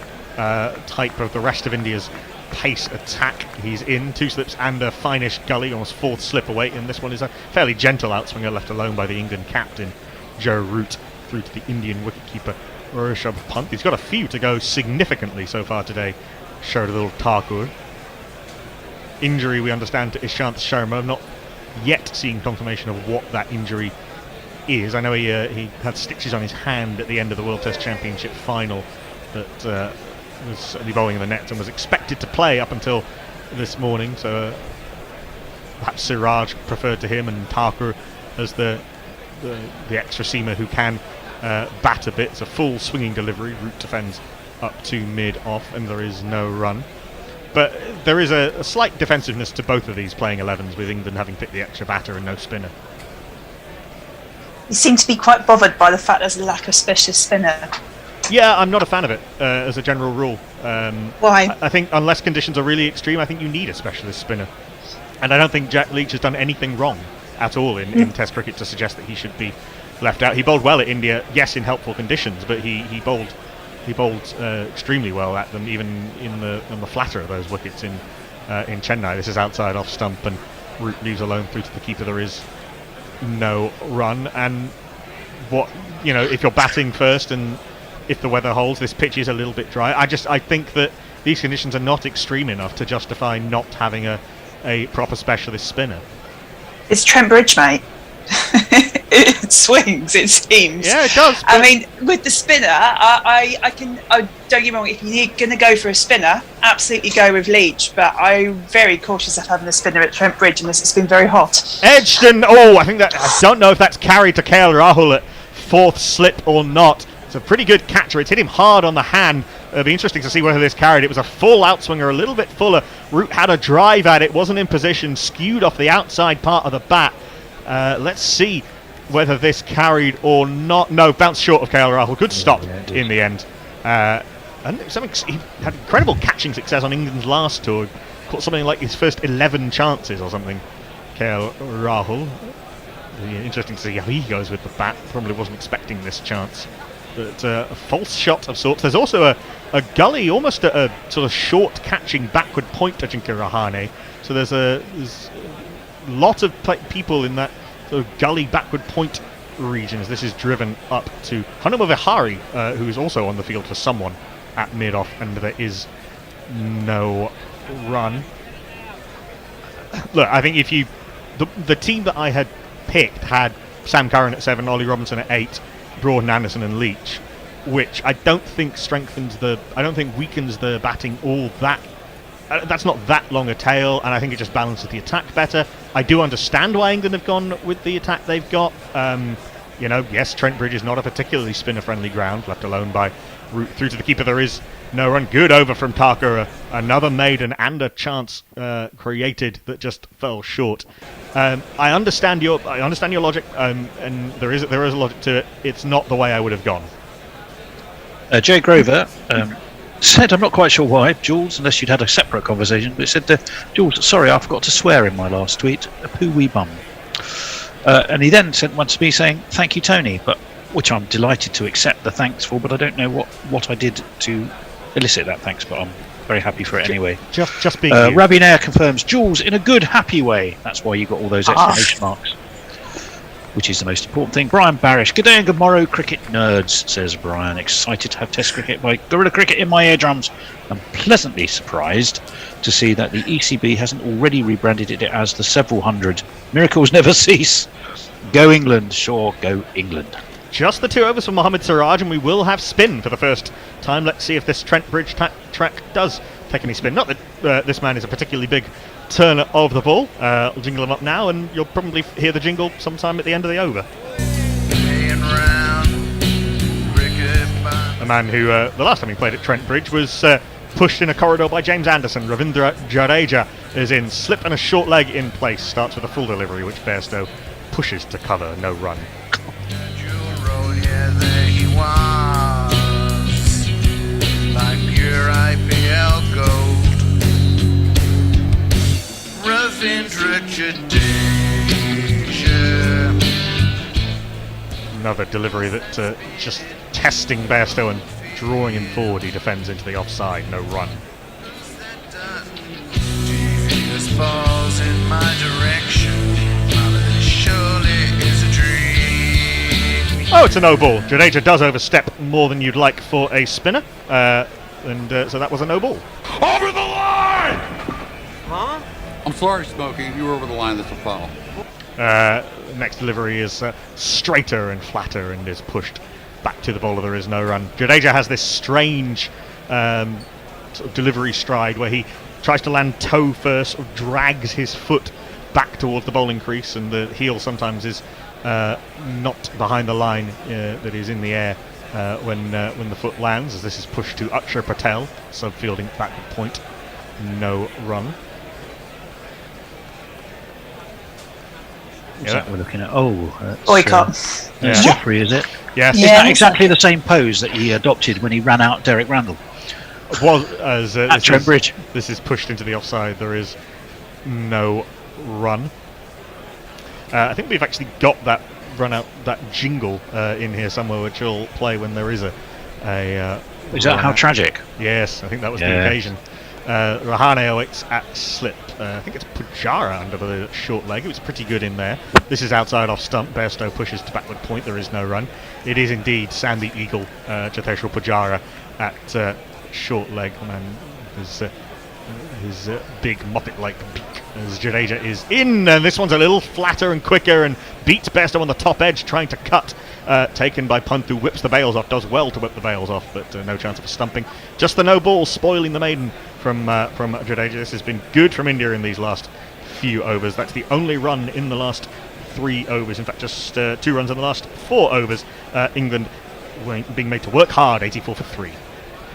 type of the rest of India's pace attack. He's in 2 slips and a finish gully, almost 4th slip away, and this one is a fairly gentle outswinger left alone by the England captain Joe Root through to the Indian wicketkeeper Rishabh Pant. He's got a few to go significantly so far today. Showed a little Thakur. Injury, we understand, to Ishant Sharma. Not yet seeing confirmation of what that injury is. I know he had stitches on his hand at the end of the World Test Championship final, but was certainly bowling in the nets and was expected to play up until this morning. So perhaps Siraj preferred to him, and Thakur as the extra seamer who can bat a bit. It's a full swinging delivery. Root defends up to mid-off, and there is no run. But there is a slight defensiveness to both of these playing 11s, with England having picked the extra batter and no spinner. You seem to be quite bothered by the fact there's a lack of specialist spinner. Yeah, I'm not a fan of it as a general rule. Why? I think unless conditions are really extreme, I think you need a specialist spinner. And I don't think Jack Leach has done anything wrong at all in Test cricket to suggest that he should be left out. He bowled well at India, yes, in helpful conditions, but he bowled extremely well at them, even on the flatter of those wickets in Chennai. This is outside off stump, and Root leaves alone through to the keeper. There is no run, and if you're batting first and if the weather holds. This pitch is a little bit dry. I think that these conditions are not extreme enough to justify not having a proper specialist spinner. It's Trent Bridge, mate. It swings, it seems. Yeah, it does. I mean, with the spinner, I don't get me wrong, if you're going to go for a spinner, absolutely go with Leach, but I'm very cautious of having a spinner at Trent Bridge unless it's been very hot. Edged and, I don't know if that's carried to KL Rahul at fourth slip or not. It's a pretty good catcher. It's hit him hard on the hand. It'll be interesting to see whether this carried. It was a full outswinger, a little bit fuller. Root had a drive at it, wasn't in position, skewed off the outside part of the bat. Let's see whether this carried or not. No, bounced short of KL Rahul. Good stop in the end. And he had incredible catching success on England's last tour. Caught something like his first 11 chances or something. KL Rahul. Interesting to see how he goes with the bat. Probably wasn't expecting this chance. But a false shot of sorts. There's also a gully, almost a sort of short catching backward point to Ajinkya Rahane. So there's a lot of people in that sort of gully backward point region as this is driven up to Hanuma Vihari, who is also on the field for someone at mid-off, and there is no run. Look, I think if you... The team that I had picked had Sam Curran at 7, Ollie Robinson at 8, Broad, Anderson and Leach, which I don't think weakens the batting all that. That's not that long a tail, and I think it just balances the attack better. I do understand why England have gone with the attack they've got. Yes, Trent Bridge is not a particularly spinner-friendly ground, left alone by Root through to the keeper. There is no run. Good over from Tarker. Another maiden and a chance created that just fell short. I understand your logic, and there is a logic to it. It's not the way I would have gone. Jay Grover said, I'm not quite sure why, Jules, unless you'd had a separate conversation, but it said, Jules, sorry, I forgot to swear in my last tweet. A poo-wee bum. And he then sent one to me saying, thank you, Tony, which I'm delighted to accept the thanks for, but I don't know what I did to elicit that thanks, but I'm very happy for it anyway. Just being Rabbi Nair confirms, Jules, in a good, happy way. That's why you got all those exclamation marks. Which is the most important thing. Brian Barish, good day and good morrow, cricket nerds, says Brian. Excited to have Test cricket by Gorilla Cricket in my eardrums. I'm pleasantly surprised to see that the ECB hasn't already rebranded it as the several hundred. Miracles never cease. Go England, sure, go England. Just the 2 overs for Mohammad Siraj, and we will have spin for the first time. Let's see if this Trent Bridge track does take any spin. Not that this man is a particularly big turner of the ball. I'll jingle him up now, and you'll probably hear the jingle sometime at the end of the over. A man who, the last time he played at Trent Bridge, was pushed in a corridor by James Anderson. Ravindra Jadeja is in slip and a short leg in place. Starts with a full delivery, which Bairstow pushes to cover. No run. Yeah, there he was, like pure IPL gold. Ravindra Jadeja. Another delivery that just testing Bairstow and drawing him forward. He defends into the offside. No run. Devious falls in my direction. Surely is a dream. Oh, it's a no ball. Jadeja does overstep more than you'd like for a spinner, so that was a no ball. Over the line! Huh? I'm sorry, Smokey. If you were over the line, that's a foul. Next delivery is straighter and flatter and is pushed back to the bowler. There is no run. Jadeja has this strange sort of delivery stride where he tries to land toe first, or drags his foot back towards the bowling crease, and the heel sometimes is not behind the line that is in the air when the foot lands, as this is pushed to Akshar Patel, sub-fielding backward point. No run. What's that we're looking at? Boycott. That's Jeffrey, is it? Yes. Is that exactly the same pose that he adopted when he ran out Derek Randall? Well, as at Trent Bridge. This is pushed into the offside. There is no run. I think we've actually got that run out, that jingle in here somewhere, which will play when there is a is that how tragic? Yes, I think that was the occasion. Rahane awaits at slip. I think it's Pujara under the short leg. It was pretty good in there. This is outside off stump. Bairstow pushes to backward point. There is no run. It is indeed Sandy Eagle, Jateshwar Pujara at short leg. Man, his big Muppet-like beak as Jadeja is in, and this one's a little flatter and quicker and beats Bairstow on the top edge, trying to cut. Taken by Punt, who whips the bails off, does well to whip the bails off, but no chance of a stumping. Just the no ball spoiling the maiden from Jadeja. This has been good from India in these last few overs. That's the only run in the last 3 overs. In fact, just 2 runs in the last 4 overs. England being made to work hard, 84 for 3.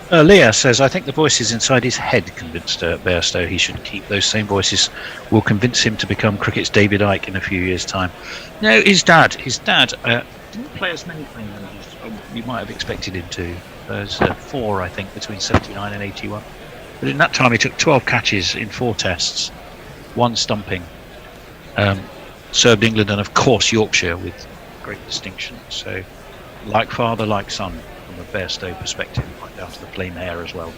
Leah says, I think the voices inside his head convinced Bairstow he should keep. Those same voices will convince him to become cricket's David Icke in a few years' time. No, his dad didn't play as many playing as you might have expected him to. There's 4, I think, between 79 and 81. But in that time he took 12 catches in 4 tests, 1 stumping, served England and of course Yorkshire with great distinction. So like father, like son from a Bairstow perspective, right down to the plain hair as well.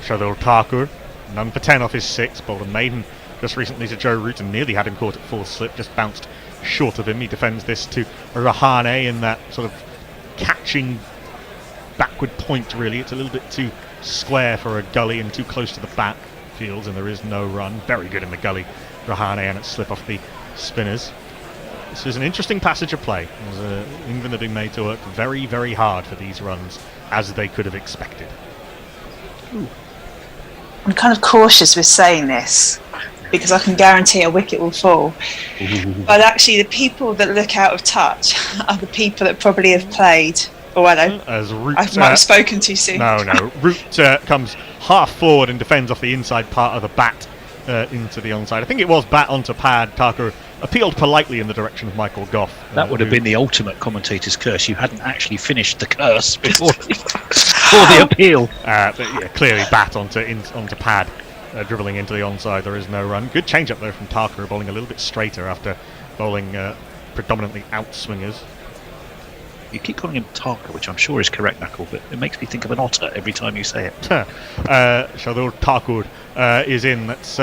Shardul Thakur, none for 10 off his 6, bowled a maiden just recently to Joe Root and nearly had him caught at 4th slip, just bounced short of him. He defends this to Rahane in that sort of catching backward point, really. It's a little bit too square for a gully and too close to the back fields, and there is no run. Very good in the gully, Rahane, and it slip off the spinners. This is an interesting passage of play, as England have been made to work very, very hard for these runs, as they could have expected. Ooh. I'm kind of cautious with saying this, because I can guarantee a wicket will fall. But actually, the people that look out of touch are the people that probably have played. Oh, hello. As Root, I might have spoken too soon. No. Root comes half forward and defends off the inside part of the bat into the onside. I think it was bat onto pad. Thakur appealed politely in the direction of Michael Goff. That would have been the ultimate commentator's curse. You hadn't actually finished the curse before the appeal. But yeah, clearly bat onto pad. Dribbling into the onside, there is no run. Good change up there from Thakur, bowling a little bit straighter after bowling predominantly outswingers. You keep calling him Thakur, which I'm sure is correct, Knuckle, but it makes me think of an otter every time you say it. Shardul Thakur is in. That's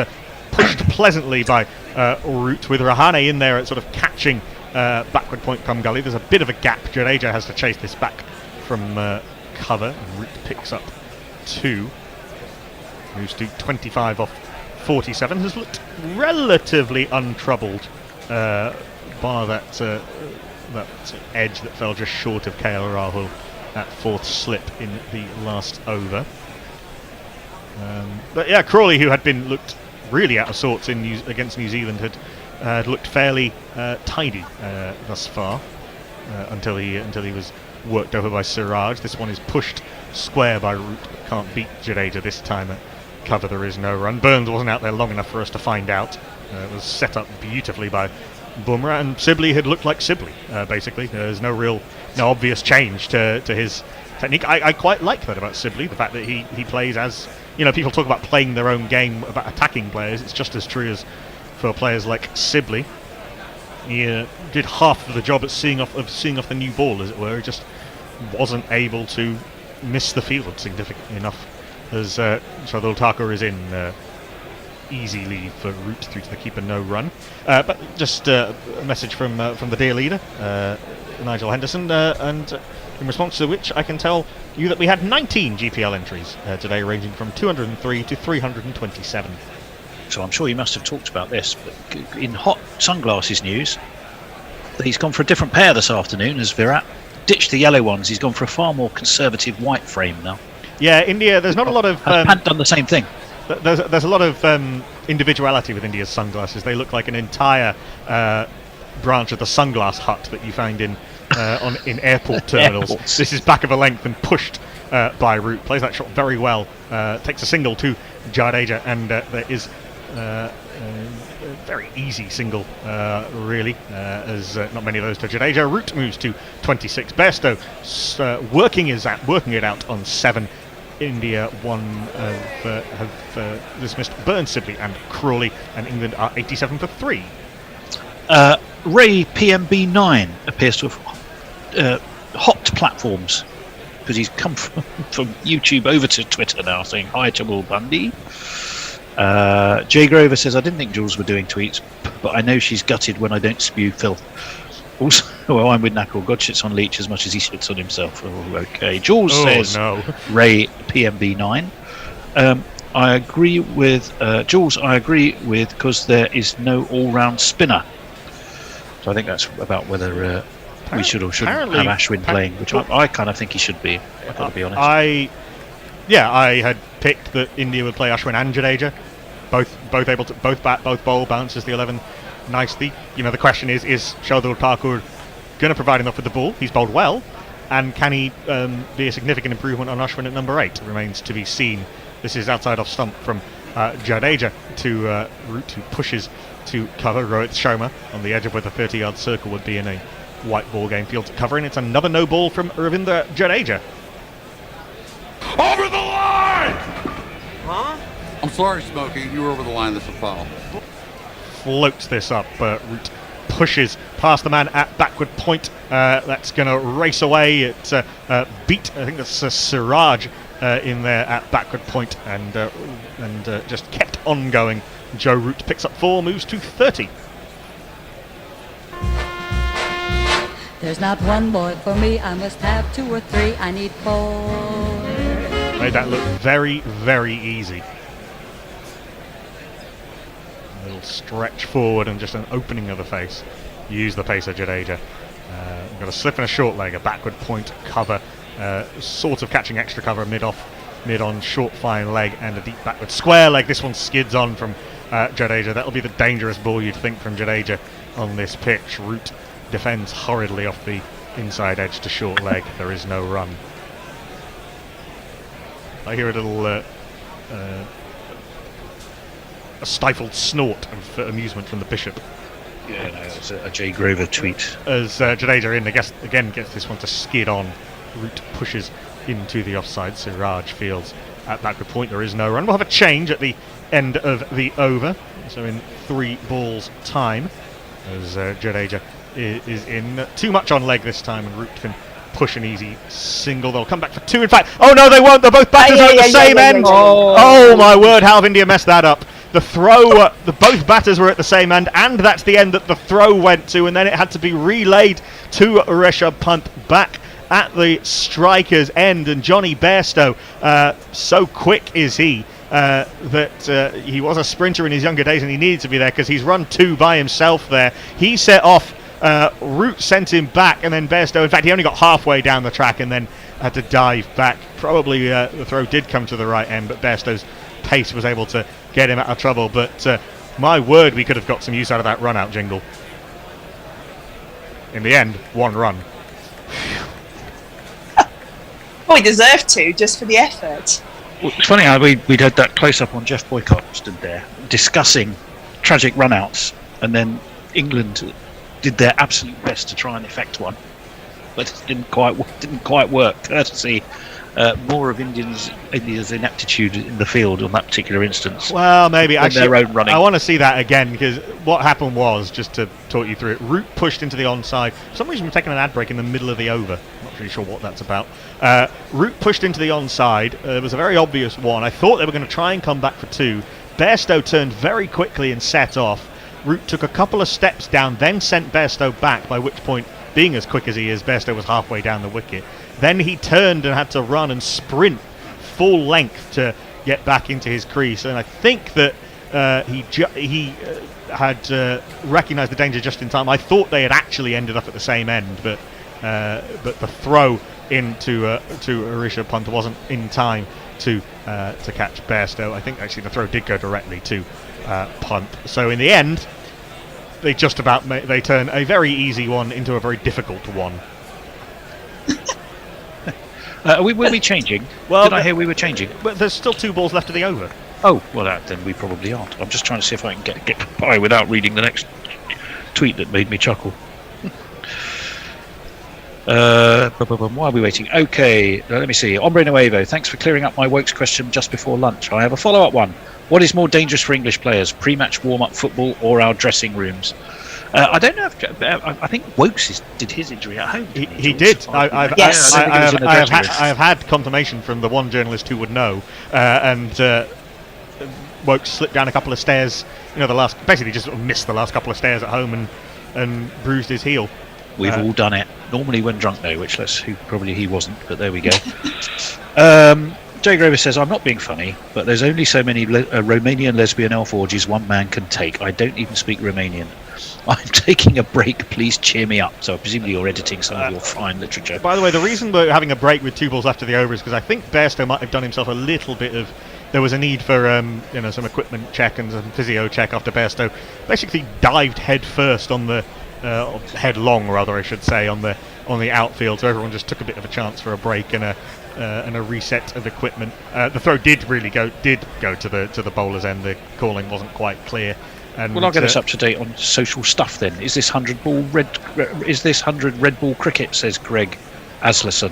pushed pleasantly by Root, with Rahane in there at sort of catching backward point come gully. There's a bit of a gap. Jadeja has to chase this back from cover, and Root picks up 2. Moves to 25 off 47. Has looked relatively untroubled by that edge that fell just short of KL Rahul at 4th slip in the last over. But yeah, Crawley, who had looked really out of sorts against New Zealand, had looked fairly tidy thus far until he was worked over by Siraj. This one is pushed square by Root, but can't beat Jadeja this time. Cover, there is no run. Burns wasn't out there long enough for us to find out. It was set up beautifully by Bumrah, and Sibley had looked like Sibley, basically. There's no obvious change to his technique. I quite like that about Sibley, the fact that he plays as, people talk about playing their own game, about attacking players. It's just as true as for players like Sibley. He did half of the job at seeing off the new ball, as it were. He just wasn't able to miss the field significantly enough. As Shardul Thakur is in easy lead for Root through to the keeper, no run. But just a message from the dear leader, Nigel Henderson, and in response to which I can tell you that we had 19 GPL entries today, ranging from 203 to 327. So I'm sure you must have talked about this, but in hot sunglasses news, he's gone for a different pair this afternoon as Virat ditched the yellow ones. He's gone for a far more conservative white frame now. Yeah, India, there's not a lot of... Had done the same thing. There's a lot of individuality with India's sunglasses. They look like an entire branch of the sunglass hut that you find in airport terminals. Airports. This is back of a length and pushed by Root. Plays that shot very well. Takes a single to Jadeja, and there is a very easy single, really, as not many of those to Jadeja. Root moves to 26. Bairstow working it out on 7. India have dismissed Burns, Sibley and Crawley, and England are 87 for 3. Ray PMB9 appears to have hopped platforms because he's come from YouTube over to Twitter now, saying hi to Will Bundy. Jay Grover says, I didn't think Jules were doing tweets, but I know she's gutted when I don't spew filth. Also, well, I'm with Knuckle. God shits on Leach as much as he shits on himself. Oh, okay. Jules says, Ray PMB9. I agree with Jules. I agree with because there is no all-round spinner. So I think that's about whether we should or shouldn't have Ashwin playing, which I kind of think he should be. I've got to be honest. I had picked that India would play Ashwin and Jadeja, both able to both bowl, bounces the 11 nicely. You know, the question is Shardul Thakur going to provide enough with the ball? He's bowled well, and can he be a significant improvement on Ashwin at number 8? Remains to be seen. This is outside off stump from Jadeja to Root, who pushes to cover Rohit Sharma on the edge of where the 30-yard circle would be in a white ball game field to cover, and it's another no ball from Ravindra Jadeja. Over the line! Huh? I'm sorry, Smokey. You were over the line. That's a foul. Floats this up. Root pushes past the man at backward point. That's going to race away. It's beat. I think that's Siraj in there at backward point, and just kept on going. Joe Root picks up 4, moves to 30. There's not one boy for me, I must have 2 or 3, I need 4. Made that look very, very easy. A little stretch forward and just an opening of the face. Use the pacer, Jadeja. We've got a slip and a short leg, a backward point cover, sort of catching extra cover mid on short fine leg, and a deep backward square leg. This one skids on from Jadeja. That'll be the dangerous ball you'd think from Jadeja on this pitch. Root defends horridly off the inside edge to short leg. There is no run. I hear a little a stifled snort of amusement from the bishop. Yeah, no, it's a Jay Grover tweet. As Jadeja in, I guess, again gets this one to skid on. Root pushes into the offside. Siraj fields at backward point. There is no run. We'll have a change at the end of the over. So in 3 balls time, as Jadeja is in. Too much on leg this time, and Root can push an easy single. They'll come back for 2, in fact. Oh no, they won't. They're both batters are at the same end. Oh my word, how have India messed that up? The throw, both batters were at the same end, and that's the end that the throw went to, and then it had to be relayed to Rishabh Pant back at the striker's end. And Johnny Bairstow, so quick is he that he was a sprinter in his younger days, and he needed to be there because he's run 2 by himself there. He set off, Root sent him back, and then Bairstow, in fact, he only got halfway down the track and then had to dive back. Probably the throw did come to the right end, but Bairstow's pace was able to get him out of trouble. But my word, we could have got some use out of that run out, Jingle. In the end, 1 run. Well, we deserved to, just for the effort. Well, it's funny how we'd had that close-up on Jeff Boycott stood there discussing tragic run-outs, and then England did their absolute best to try and effect one, but it didn't quite work. Courtesy more of India's ineptitude in the field on that particular instance. Well, maybe actually their own running. I want to see that again, because what happened was, just to talk you through it, Root pushed into the onside. For some reason we're taking an ad break in the middle of the over. Not really sure what that's about. Root pushed into the onside. It was a very obvious one. I thought they were going to try and come back for 2. Bairstow turned very quickly and set off. Root took a couple of steps down, then sent Bairstow back, by which point, being as quick as he is, Bairstow was halfway down the wicket. Then he turned and had to run and sprint full length to get back into his crease. And I think that he had recognised the danger just in time. I thought they had actually ended up at the same end, but the throw into Rishabh Pant wasn't in time to catch Bairstow. I think actually the throw did go directly to Pant. So in the end, they just about they turn a very easy one into a very difficult one. Were we changing? Well, did I hear we were changing? But there's still 2 balls left of the over. Oh, well, then we probably aren't. I'm just trying to see if I can get by without reading the next tweet that made me chuckle. Why are we waiting? Okay, let me see. Ombre Nuevo, thanks for clearing up my Wokes question just before lunch. I have a follow-up one. What is more dangerous for English players, pre-match warm-up football or our dressing rooms? I don't know if I think Wokes did his injury at home. He did. I have had confirmation from the one journalist who would know, and Wokes slipped down a couple of stairs. Basically just sort of missed the last couple of stairs at home and bruised his heel. We've all done it. Normally when drunk though, which probably he wasn't, but there we go. Jay Grover says, I'm not being funny, but there's only so many Romanian lesbian elf orgies one man can take. I don't even speak Romanian. I'm taking a break, please cheer me up. So presumably you're editing some of your fine literature. By the way, the reason we're having a break with 2 balls after the over is because I think Bairstow might have done himself a little bit of... There was a need for some equipment check and some physio check after Bairstow basically dived head first on the... headlong, rather, I should say, on the outfield, so everyone just took a bit of a chance for a break and a reset of equipment. The throw did go to the bowler's end. The calling wasn't quite clear. And well, I'll get us up to date on social stuff then. Is this 100 red ball cricket? Says Greg Aslerson.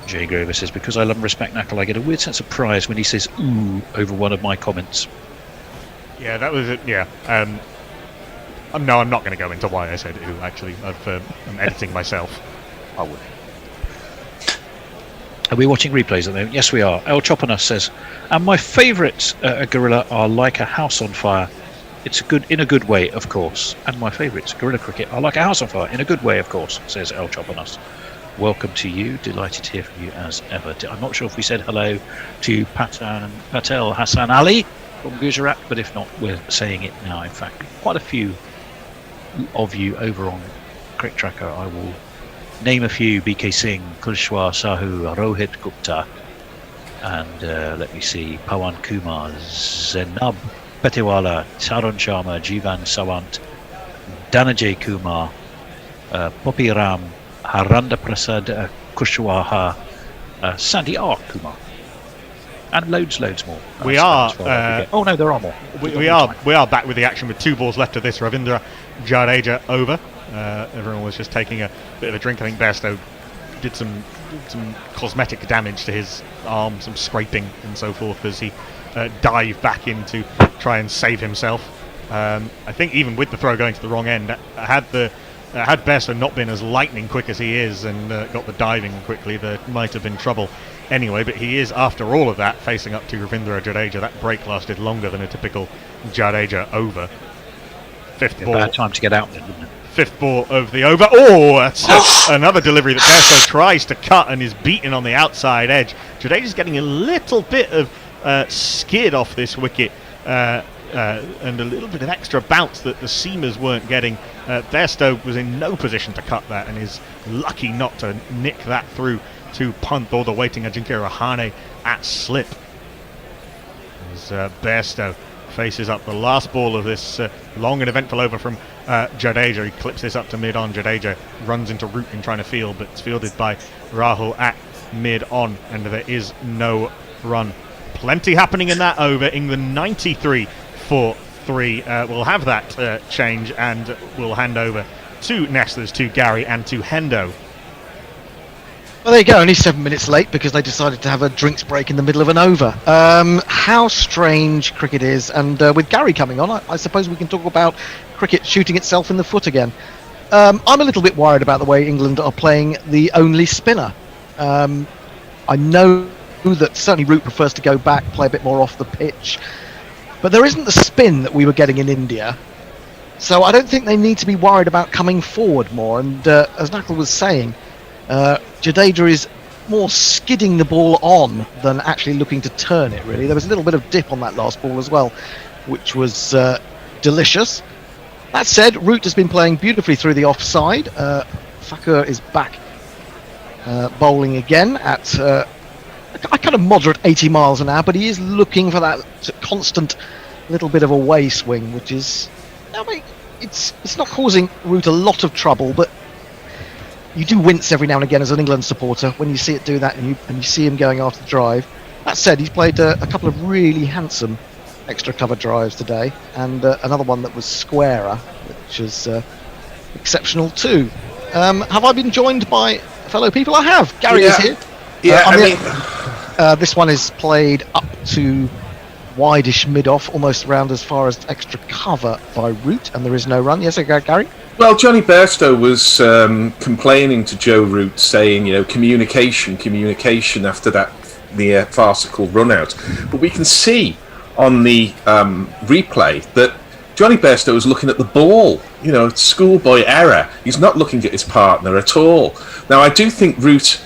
Jay Grover says, because I love and respect Knuckle, I get a weird sense of pride when he says "ooh" over one of my comments. Yeah, that was it. Yeah. No, I'm not going to go into why I said ooh. Actually, I'm editing myself. I would. Are we watching replays at the moment? Yes, we are. El Chopanus says, and my favourites Gorilla are like a house on fire. It's in a good way, of course. And my favourites, Gorilla Cricket, are like a house on fire, in a good way, of course, says El Chopanus. Welcome to you. Delighted to hear from you as ever. I'm not sure if we said hello to Patel Hassan Ali from Gujarat, but if not, we're saying it now. In fact, quite a few of you over on Cricket Tracker. I will name a few: BK Singh, Kulshwar Sahu, Rohit Gupta, and let me see, Pawan Kumar, Zenab Petiwala, Tarun Sharma, Jivan Sawant, Dhananjay Kumar, Poppy Ram, Haranda Prasad Kushwaha, Sandy R. Kumar, and loads more. We are. Oh no, there are more. We are back with the action with 2 balls left of this Ravindra Jadeja over. Everyone was just taking a bit of a drink. I think Bairstow did some cosmetic damage to his arm, some scraping and so forth as he dived back in to try and save himself. I think even with the throw going to the wrong end, had Bairstow not been as lightning quick as he is and got the diving quickly, there might have been trouble anyway. But he is, after all of that, facing up to Ravindra Jadeja. That break lasted longer than a typical Jadeja over. Fifth ball. Bad time to get out then, didn't it? 5th ball of the over. Oh, that's another delivery that Bairstow tries to cut and is beaten on the outside edge. Jadeja's getting a little bit of skid off this wicket and a little bit of extra bounce that the seamers weren't getting. Bairstow was in no position to cut that and is lucky not to nick that through to punt, or the waiting Ajinkya Rahane at slip. As Bairstow faces up the last ball of this long and eventful over from Jadeja. He clips this up to mid-on. Jadeja runs into root in trying to field, but it's fielded by Rahul at mid-on, and there is no run. Plenty happening in that over. England 93 for 3. We'll have that change, and we'll hand over to Nestlers, to Gary, and to Hendo. Well, there you go. Only 7 minutes late because they decided to have a drinks break in the middle of an over. How strange cricket is, and with Gary coming on, I suppose we can talk about cricket shooting itself in the foot again. I'm a little bit worried about the way England are playing the only spinner. I know that certainly Root prefers to go back, play a bit more off the pitch, but there isn't the spin that we were getting in India. So I don't think they need to be worried about coming forward more. And as Knuckle was saying, Jadeja is more skidding the ball on than actually looking to turn it, really. There was a little bit of dip on that last ball as well, which was delicious. That said, Root has been playing beautifully through the offside. Thakur is back bowling again at a kind of moderate 80 miles an hour, but he is looking for that constant little bit of away swing, which is... I mean, it's not causing Root a lot of trouble, but you do wince every now and again as an England supporter when you see it do that, and you see him going after the drive. That said, he's played a couple of really handsome extra cover drives today, and another one that was squarer, which is exceptional too. Have I been joined by fellow people? I have. Gary is here. Yeah, this one is played up to wideish mid-off, almost round as far as extra cover by Root, and there is no run. Yes, Gary? Well, Johnny Bairstow was complaining to Joe Root, saying, communication after that near farcical run-out. But we can see on the replay that Johnny Bairstow is looking at the ball. Schoolboy error. He's not looking at his partner at all. Now, I do think Root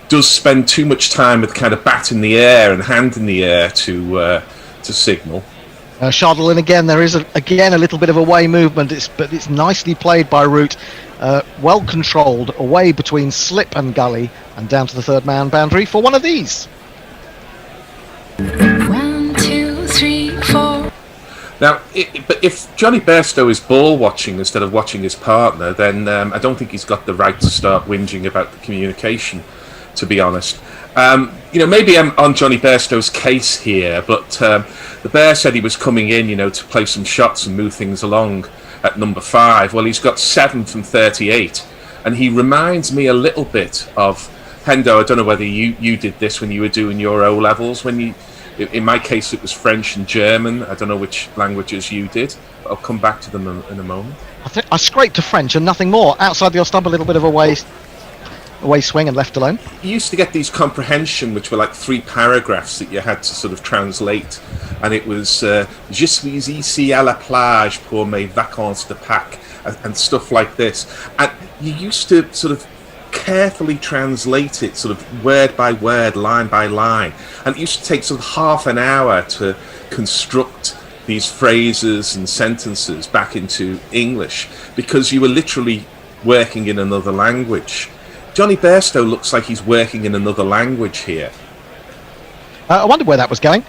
does spend too much time with kind of bat in the air and hand in the air to signal. Shardle in again. There is again a little bit of away movement, but it's nicely played by Root. Well controlled, away between slip and gully, and down to the third man boundary for one of these. 1, 2, 3, 4. Now, but if Johnny Bairstow is ball watching instead of watching his partner, then I don't think he's got the right to start whinging about the communication, to be honest. Maybe I'm on Johnny Bairstow's case here, but the Bear said he was coming in, to play some shots and move things along at number 5. Well, he's got 7 from 38, and he reminds me a little bit of Hendo. I don't know whether you did this when you were doing your O-levels. In my case, it was French and German. I don't know which languages you did, but I'll come back to them in a moment. I scraped to French and nothing more. Outside the off-stump, a little bit of away swing and left alone. You used to get these comprehension, which were like 3 paragraphs that you had to sort of translate, and it was Je suis ici à la plage pour mes vacances de Pâques and stuff like this. And you used to sort of carefully translate it, sort of word by word, line by line, and it used to take sort of half an hour to construct these phrases and sentences back into English, because you were literally working in another language. Johnny Bairstow looks like he's working in another language here. I wondered where that was going.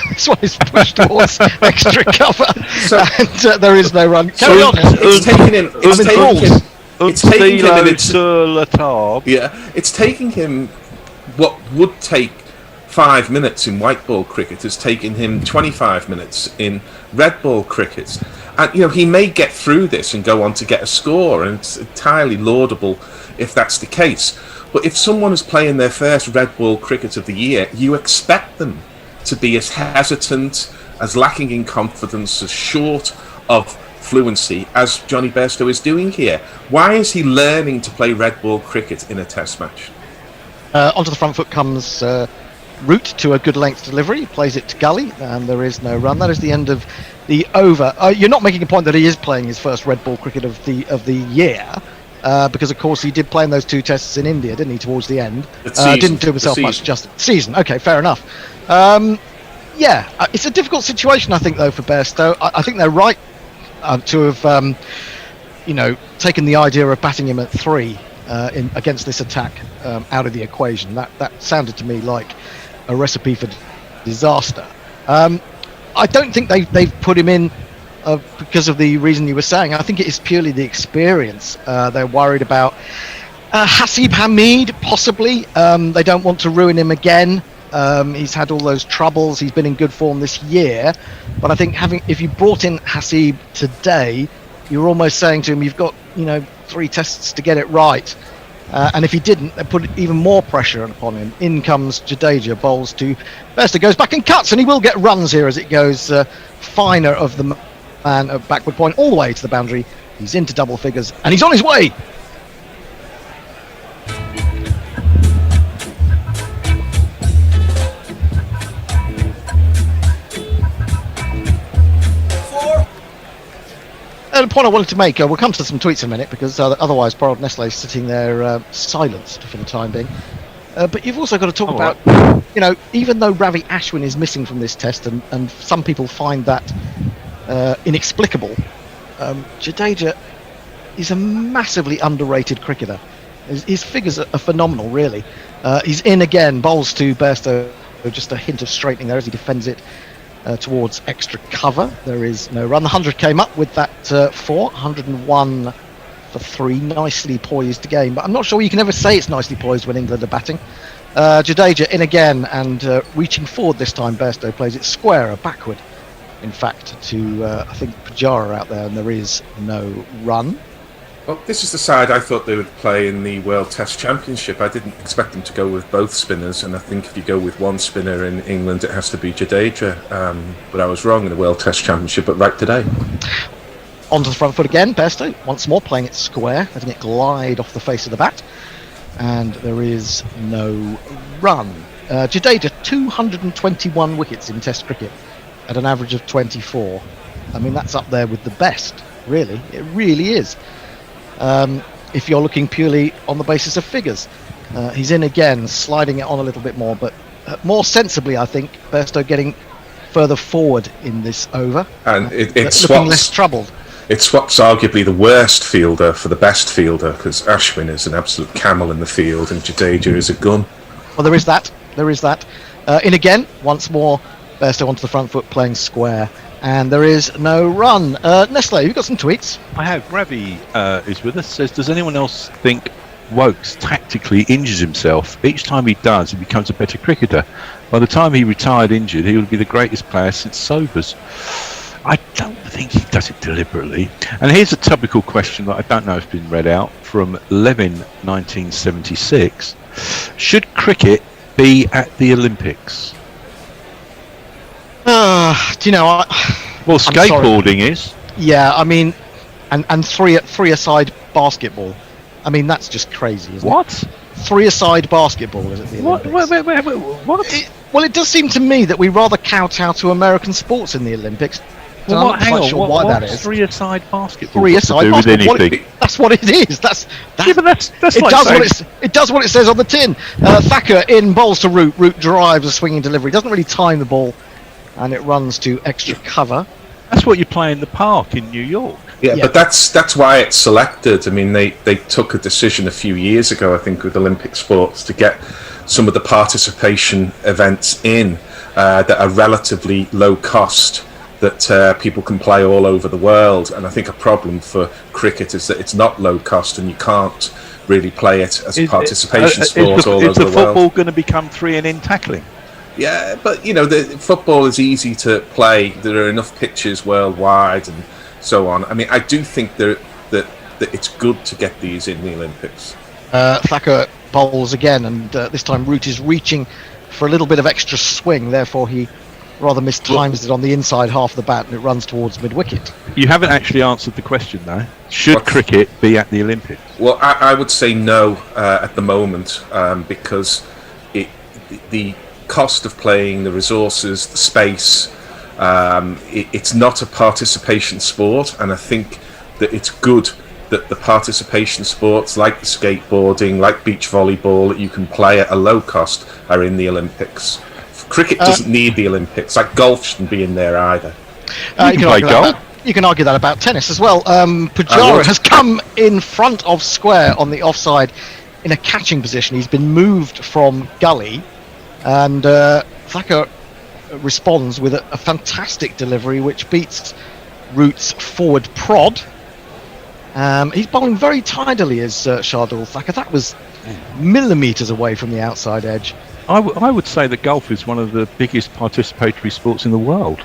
This one is pushed towards extra cover, and there is no run. Carry on. It's taking him. It's taking him what would take 5 minutes in white ball cricket has taken him 25 minutes in red ball cricket. And he may get through this and go on to get a score, and it's entirely laudable if that's the case. But if someone is playing their first red ball cricket of the year, you expect them to be as hesitant, as lacking in confidence, as short of fluency as Johnny Bairstow is doing here. Why is he learning to play red ball cricket in a test match? Onto the front foot comes Root to a good length delivery. He plays it to gully, and there is no run. That is the end of the over. You're not making a point that he is playing his first red ball cricket of the year, because of course he did play in those 2 tests in India, didn't he, towards the end? Didn't do himself much justice. Season, okay, fair enough. It's a difficult situation, I think, though, for Bairstow. I think they're right to have, taken the idea of batting him at 3 against this attack out of the equation. That sounded to me like a recipe for disaster. I don't think they've put him in because of the reason you were saying. I think it is purely the experience. They're worried about Hasib Hamid, possibly. They don't want to ruin him again. He's had all those troubles. He's been in good form this year. But I think if you brought in Hasib today, you're almost saying to him, you've got 3 tests to get it right. And if he didn't, they put even more pressure upon him. In comes Jadeja, bowls to Bairstow, goes back and cuts, and he will get runs here as it goes finer of the man at backward point all the way to the boundary. He's into double figures, and he's on his way. The point I wanted to make, we'll come to some tweets in a minute, because otherwise poor old Nestle is sitting there silenced for the time being. But you've also got to talk about, even though Ravi Ashwin is missing from this test, and some people find that inexplicable, Jadeja is a massively underrated cricketer. His figures are phenomenal, really. He's in again, bowls to Bairstow, just a hint of straightening there as he defends it towards extra cover. There is no run. The 100 came up with that 4, 101 for 3. Nicely poised game, but I'm not sure you can ever say it's nicely poised when England are batting. Jadeja in again, and reaching forward this time. Bairstow plays it square, backward, in fact, to I think Pujara out there, and there is no run. Well, this is the side I thought they would play in the World Test Championship. I didn't expect them to go with both spinners, and I think if you go with one spinner in England, it has to be Jadeja. But I was wrong in the World Test Championship, but right today. Onto the front foot again, Bairstow, once more playing it square, letting it glide off the face of the bat. And there is no run. Jadeja, 221 wickets in Test cricket at an average of 24. I mean, that's up there with the best, really. It really is. If you're looking purely on the basis of figures. He's in again, sliding it on a little bit more, but more sensibly, I think, Bairstow getting further forward in this over. And it looking swaps, less troubled. It swaps arguably the worst fielder for the best fielder, because Ashwin is an absolute camel in the field and Jadeja is a gun. Well, there is that. In again, once more, Bairstow onto the front foot playing square. And there is no run. Nestle, you've got some tweets. I have. Ravi is with us. Says, does anyone else think Wokes tactically injures himself? Each time he does, he becomes a better cricketer. By the time he retired injured, he will be the greatest player since Sobers. I don't think he does it deliberately. And here's a topical question that I don't know if it's been read out from Levin 1976. Should cricket be at the Olympics? Do you know? Well, skateboarding is. Yeah, I mean, and three-a-side basketball. I mean, that's just crazy, isn't it? Three-a-side basketball is at the Olympics. What? Well, it does seem to me that we rather kowtow to American sports in the Olympics. So I'm not quite sure why that is. Three-a-side basketball? Three-a-side basketball. That's what it is. It does what it says on the tin. Thacker in bowls to Root. Root drives a swinging delivery. Doesn't really time the ball, and it runs to extra cover. That's what you play in the park in New York. Yeah, but that's why it's selected. I mean, they took a decision a few years ago, I think, with Olympic sports to get some of the participation events in that are relatively low cost, that people can play all over the world. And I think a problem for cricket is that it's not low cost and you can't really play it as a participation sport all over the world. Is the football going to become 3-and-in tackling? Yeah, but the football is easy to play. There are enough pitches worldwide and so on. I mean, I do think that it's good to get these in the Olympics. Thacker bowls again, and this time Root is reaching for a little bit of extra swing. Therefore, he rather mistimes it on the inside half of the bat, and it runs towards mid-wicket. You haven't actually answered the question, though. Should cricket be at the Olympics? Well, I would say no at the moment, because the cost of playing, the resources, the space, it's not a participation sport, and I think that it's good that the participation sports like the skateboarding, like beach volleyball, that you can play at a low cost, are in the Olympics. Cricket doesn't need the Olympics. Like golf shouldn't be in there either. You can argue that about tennis as well. Pujara has come in front of square on the offside in a catching position. He's been moved from gully, and Thacker responds with a fantastic delivery which beats Root's forward prod. He's bowling very tidily as Shardul Thacker. That was millimetres away from the outside edge. I would say that golf is one of the biggest participatory sports in the world.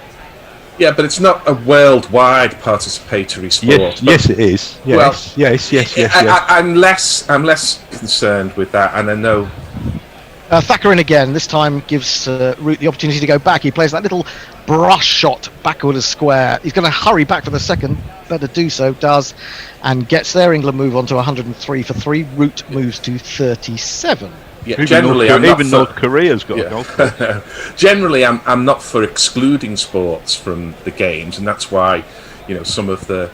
Yeah, but it's not a worldwide participatory sport. Yes, it is. Yes, well, yes. I'm less concerned with that, and I know. Thacker in again. This time gives Root the opportunity to go back. He plays that little brush shot backward as square. He's going to hurry back for the second. Better do so. Does, and gets there. England move on to 103 for 3. Root moves to 37. Yeah, even generally, North Korea's got a golf. Generally, I'm not for excluding sports from the games, and that's why, some of the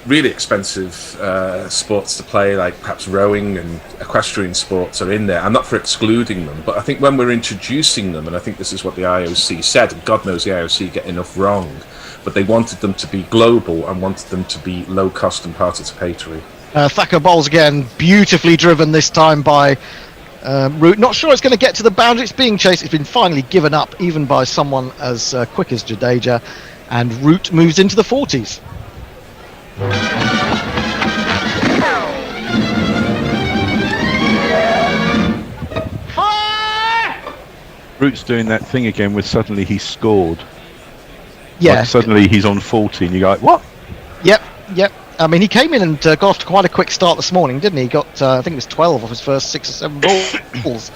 really expensive sports to play, like perhaps rowing and equestrian sports, are in there. I'm not for excluding them, but I think when we're introducing them, and I think this is what the IOC said, and God knows the IOC get enough wrong, but they wanted them to be global and wanted them to be low cost and participatory. Thacker bowls again, beautifully driven this time by Root. Not sure it's going to get to the boundary. It's being chased. It's been finally given up, even by someone as quick as Jadeja, and Root moves into the 40s. Root's doing that thing again where suddenly he's scored. Yeah. Like suddenly he's on 40 and you go, what? Yep. I mean, he came in and got off to quite a quick start this morning, didn't he? He got, I think it was 12 off his first 6 or 7 balls.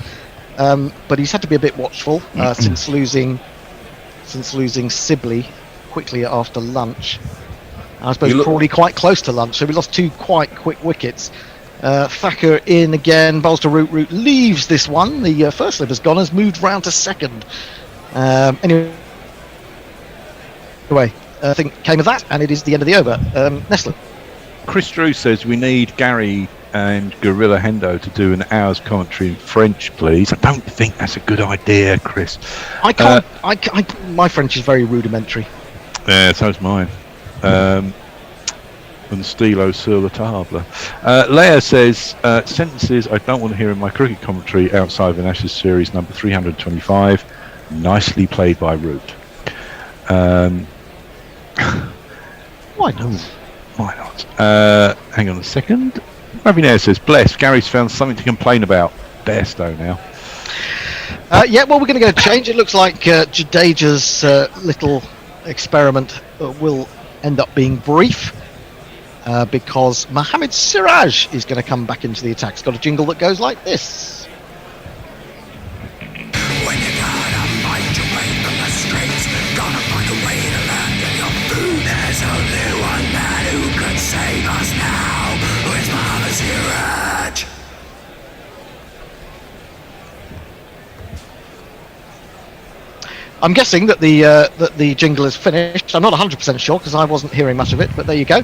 But he's had to be a bit watchful since losing Sibley quickly after lunch. I suppose Crawley quite close to lunch, so we lost 2 quite quick wickets. Thacker in again, bowls to Root. Root leaves this one. The first slip has gone, has moved round to second. Anyway, I think came of that, and it is the end of the over. Nestle. Chris Drew says we need Gary and Gorilla Hendo to do an hour's commentary in French, please. I don't think that's a good idea, Chris. I can't. My French is very rudimentary. Yeah, so's mine. And stylo sur la table. Leia says sentences I don't want to hear in my cricket commentary outside of an Ashes series number 325. Nicely played by Root. Why not? Why not? Hang on a second. Ravinair says, bless, Gary's found something to complain about. Bairstow now. Yeah, well, we're going to go change. It looks like Jadeja's little experiment will end up being brief because Mohammad Siraj is going to come back into the attack. It's got a jingle that goes like this. When you gotta fight your way from the streets, gonna find a way to land in your food. There's only one man who could save us now. Where's Mohammad Siraj? I'm guessing that the jingle is finished. I'm not 100% sure because I wasn't hearing much of it, but there you go.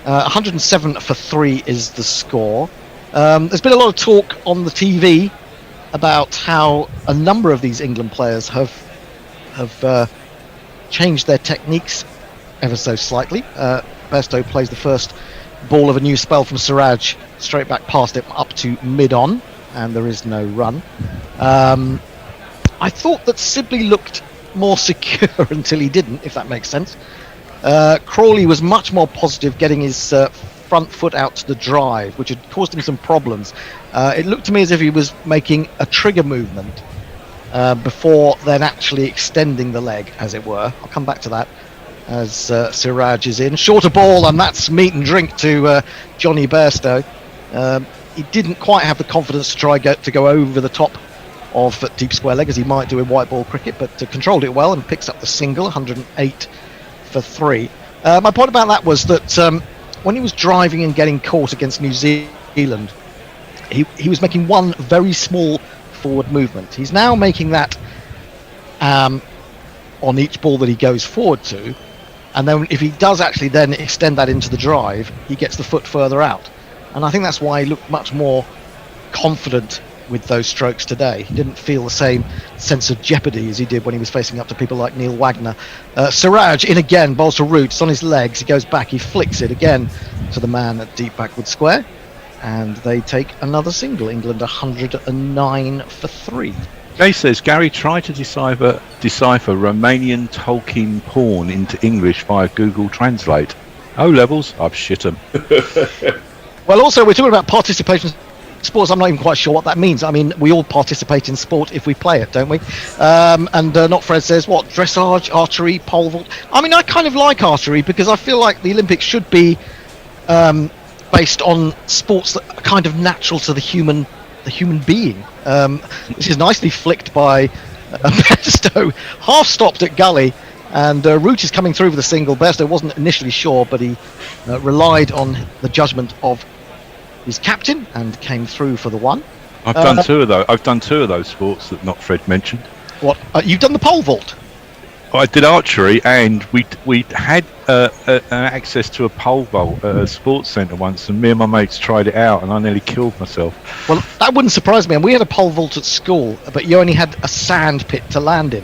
107 for 3 is the score. There's been a lot of talk on the TV about how a number of these England players have changed their techniques ever so slightly. Bairstow plays the first ball of a new spell from Siraj straight back past it up to mid-on, and there is no run. I thought that Sibley looked more secure until he didn't, if that makes sense. Crawley was much more positive, getting his front foot out to the drive, which had caused him some problems. It looked to me as if he was making a trigger movement before then actually extending the leg, as it were. I'll come back to that as Siraj is in. Shorter ball, and that's meat and drink to Johnny Bairstow. He didn't quite have the confidence to try to go over the top of deep square leg as he might do in white ball cricket, but controlled it well and picks up the single, 108 for 3. My point about that was that when he was driving and getting caught against New Zealand, he was making one very small forward movement. He's now making that on each ball that he goes forward to, and then if he does actually then extend that into the drive, he gets the foot further out. And I think that's why he looked much more confident with those strokes today. He didn't feel the same sense of jeopardy as he did when he was facing up to people like Neil Wagner. Siraj in again, bowls to Root. It's on his legs. He goes back. He flicks it again to the man at deep backward square, and they take another single. England 109 for 3. Jay says Gary tried to decipher Romanian Tolkien porn into English via Google Translate. O levels, I've shit 'em. Well, also we're talking about participation sports. I'm not even quite sure what that means. I mean, we all participate in sport if we play it, don't we? And Not Fred says, what, dressage, archery, pole vault? I mean, I kind of like archery because I feel like the Olympics should be based on sports that are kind of natural to the human being. This is nicely flicked by Bairstow, half stopped at gully, and Root is coming through with a single. Bairstow wasn't initially sure, but he relied on the judgment of his captain and came through for the one. I've done two of those. I've done 2 of those sports that not Fred mentioned. What? You've done the pole vault? I did archery, and we had access to a pole vault at a sports centre once, and me and my mates tried it out, and I nearly killed myself. Well, that wouldn't surprise me. And we had a pole vault at school, but you only had a sand pit to land in,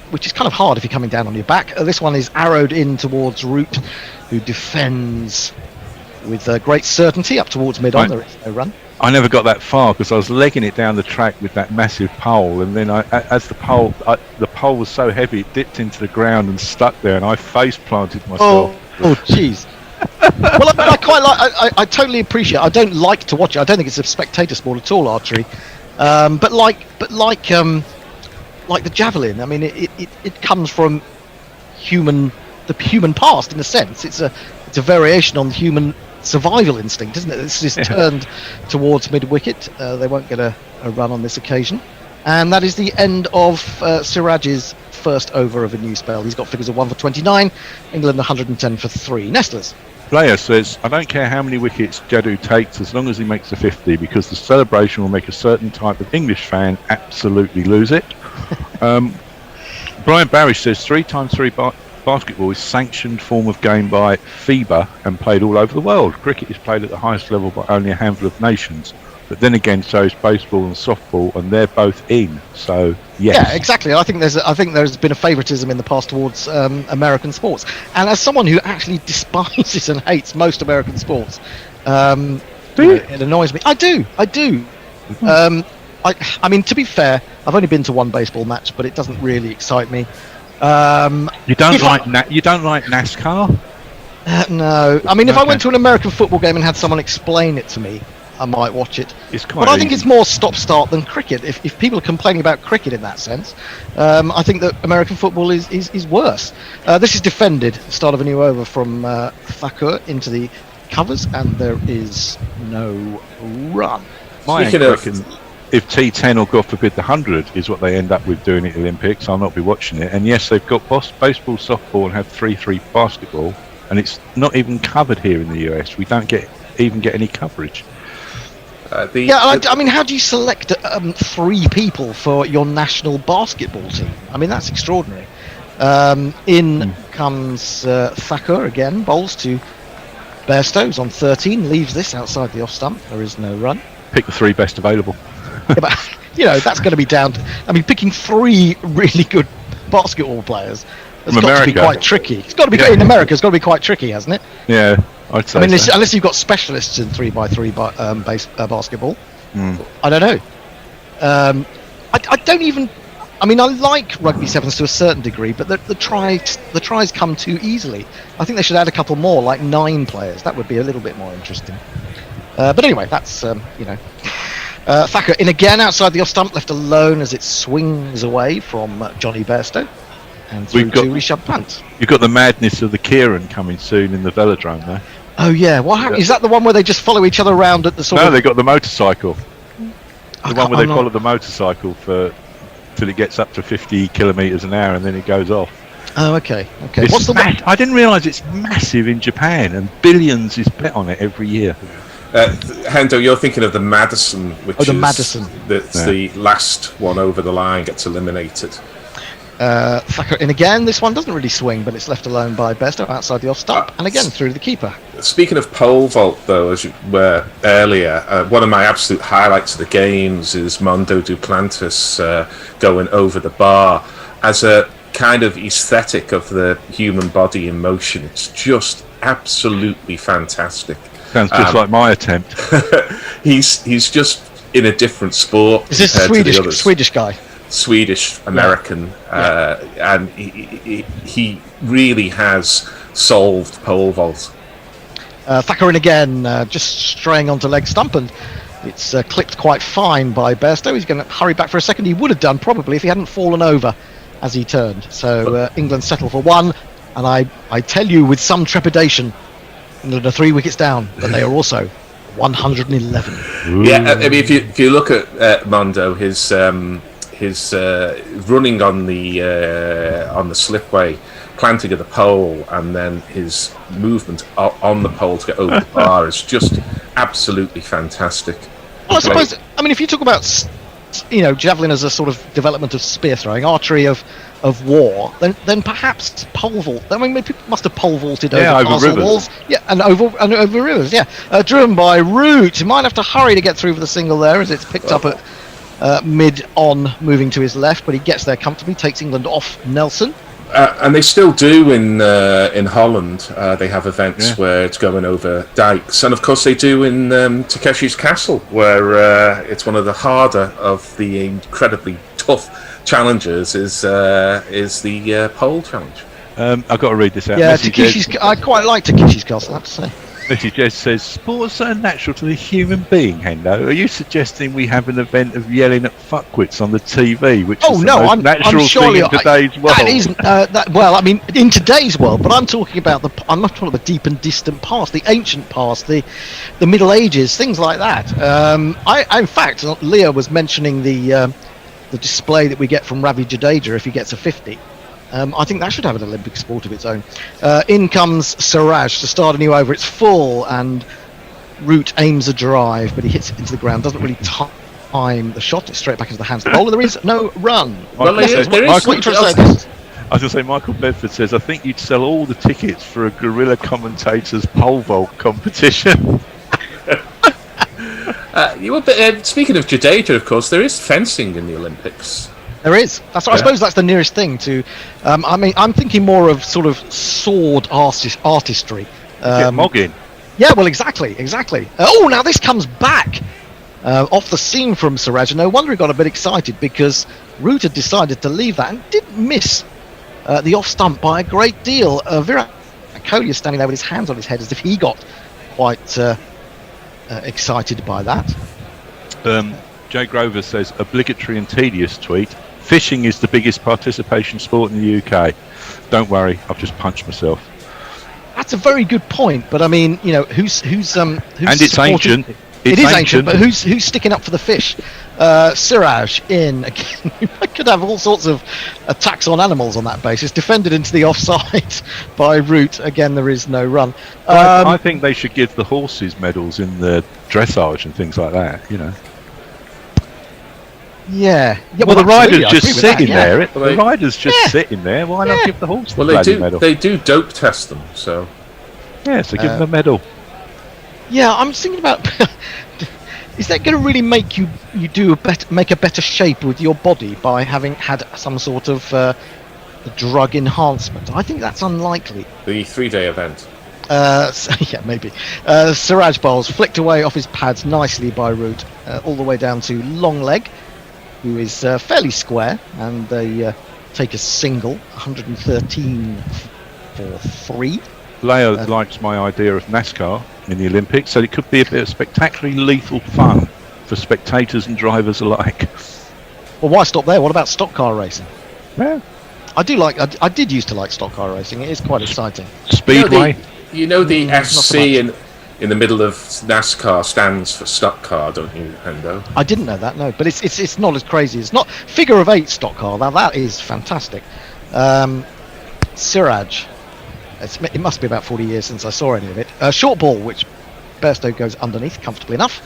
which is kind of hard if you're coming down on your back. This one is arrowed in towards Root, who defends with great certainty up towards mid-on. There is no run. I never got that far because I was legging it down the track with that massive pole, and then the pole was so heavy it dipped into the ground and stuck there, and I face planted myself. Oh, jeez. Well, I quite like. I totally appreciate. I don't like to watch it. I don't think it's a spectator sport at all, archery. But like the javelin. I mean, it comes from the human past in a sense. It's it's a variation on human survival instinct, isn't it? It's just turned towards mid-wicket. They won't get a run on this occasion. And that is the end of Siraj's first over of a new spell. He's got figures of 1 for 29, England 110 for 3. Nestlers. Player says, I don't care how many wickets Jadoo takes as long as he makes a 50, because the celebration will make a certain type of English fan absolutely lose it. Brian Barry says 3x3 basketball is sanctioned form of game by FIBA and played all over the world. Cricket is played at the highest level by only a handful of nations. But then again, so is baseball and softball, and they're both in. So yes. Yeah, exactly. I think there's been a favouritism in the past towards American sports. And as someone who actually despises and hates most American sports, it annoys me. I do. I mean, to be fair, I've only been to one baseball match, but it doesn't really excite me. You don't like NASCAR? No. I mean, if I went to an American football game and had someone explain it to me, I might watch it. But I think it's more stop-start than cricket. If people are complaining about cricket in that sense, I think that American football is worse. This is defended. Start of a new over from Thakur into the covers, and there is no run. If T10 or God forbid the 100 is what they end up with doing at the Olympics, I'll not be watching it. And yes, they've got baseball, softball, and have 3-3 basketball, and it's not even covered here in the US. We don't even get any coverage. I mean, how do you select 3 people for your national basketball team? I mean, that's extraordinary. In comes Thakur again, bowls to Bairstow, who's on 13, leaves this outside the off stump. There is no run. Pick the 3 best available. Yeah, but, that's going to be down to... I mean, picking 3 really good basketball players has got to be quite tricky. It's got to be in America. It's got to be quite tricky, hasn't it? Yeah, I'd say. I mean, unless you've got specialists in 3x3 basketball, I don't know. I don't even. I mean, I like rugby sevens to a certain degree, but the tries come too easily. I think they should add a couple more, like 9 players. That would be a little bit more interesting. But anyway, that's Thakur in again outside the off stump, left alone as it swings away from Johnny Bairstow. And through to Rishabh Pant. You've got the madness of the Kieran coming soon in the velodrome there. Oh yeah, what happened? Is that the one where they just follow each other around at the sort of... No, they got the motorcycle. The one where they follow the motorcycle till it gets up to 50 kilometres an hour and then it goes off. Oh, okay. What's the one? I didn't realise it's massive in Japan and billions is bet on it every year. Hendo, you're thinking of the Madison, which the Madison. That's the last one over the line, gets eliminated. Thakur in again. This one doesn't really swing, but it's left alone by Bairstow outside the off stump, and again through the keeper. Speaking of pole vault, though, as you were earlier, one of my absolute highlights of the games is Mondo Duplantis going over the bar as a kind of aesthetic of the human body in motion. It's just absolutely fantastic. Sounds just like my attempt. He's just in a different sport. Is this a Swedish guy? Swedish American, and he really has solved pole vault. Thakur in again, just straying onto leg stump, and it's clipped quite fine by Bairstow. He's going to hurry back for a second. He would have done probably if he hadn't fallen over as he turned. So England settle for 1, and I tell you with some trepidation, England are 3 wickets down, but they are also 111. Ooh. Yeah, I mean, if you look at Mondo, his running on the slipway, planting of the pole, and then his movement on the pole to get over the bar is just absolutely fantastic. Well, I suppose, I mean, if you talk about javelin as a sort of development of spear throwing, archery of war, then perhaps pole vault. I mean, people must have pole vaulted over castle walls, and over rivers. Driven by Root. He might have to hurry to get through for the single there, as it's picked up at mid-on, moving to his left, but he gets there comfortably, takes England off Nelson. And they still do in Holland. They have events where it's going over dikes, and of course they do in Takeshi's Castle, where it's one of the harder of the incredibly tough challenges. Is the pole challenge. I've got to read this out. Yeah, I quite like Takeshi's Castle, I have to say. Mrs. Jess says, sports are natural to the human being, Hendo. Are you suggesting we have an event of yelling at fuckwits on the TV, which is the most natural thing in today's world? That isn't, well, I mean, in today's world, but I'm talking about I'm not talking about the deep and distant past, the ancient past, the Middle Ages, things like that. In fact, Leah was mentioning the display that we get from Ravi Jadeja if he gets a 50. I think that should have an Olympic sport of its own. In comes Siraj to start a new over. It's full, and Root aims a drive, but he hits it into the ground. Doesn't really time the shot. It's straight back into the hands of the bowler. There is no run. I was going to say, Michael Bedford says, I think you'd sell all the tickets for a guerrilla commentators pole vault competition. Speaking of Jadeja, of course, there is fencing in the Olympics. There is. I suppose that's the nearest thing to. I mean, I'm thinking more of sort of sword artistry. Mogging. Yeah, well, exactly. Oh, now this comes back off the seam from Siraj. No wonder he got a bit excited, because Root had decided to leave that and didn't miss the off stump by a great deal. Virat Kohli is standing there with his hands on his head as if he got quite excited by that. Joe Grover says, obligatory and tedious tweet. Fishing is the biggest participation sport in the UK. Don't worry, I've just punched myself. That's a very good point, but I mean, you know, who's and it's ancient. It is ancient, but who's sticking up for the fish? Siraj in again. I could have all sorts of attacks on animals on that basis. Defended into the offside by Root. Again, there is no run. I think they should give the horses medals in the dressage and things like that. You know. Yeah. Well, the riders just sitting there. The riders just sitting there. Why not give the horse the bloody medal? They do dope test them, so. Yeah, so give them a medal. Yeah, I'm thinking about. Is that going to really make you make a better shape with your body by having had some sort of drug enhancement? I think that's unlikely. The 3-day event. Yeah, maybe. Siraj bowls flicked away off his pads nicely by Root, all the way down to long leg, who is fairly square, and they take a single, 113 for 3. Leo likes my idea of NASCAR in the Olympics, so it could be a bit of spectacularly lethal fun for spectators and drivers alike. Well, why stop there? What about stock car racing? Yeah, I did used to like stock car racing. It is quite exciting. Speedway. You know the SC in the middle of NASCAR stands for stock car, don't you, Hendo? I didn't know that, no. But it's not as crazy. It's not figure of 8 stock car. Now that is fantastic. Siraj. It must be about 40 years since I saw any of it. Short ball, which Bairstow goes underneath comfortably enough,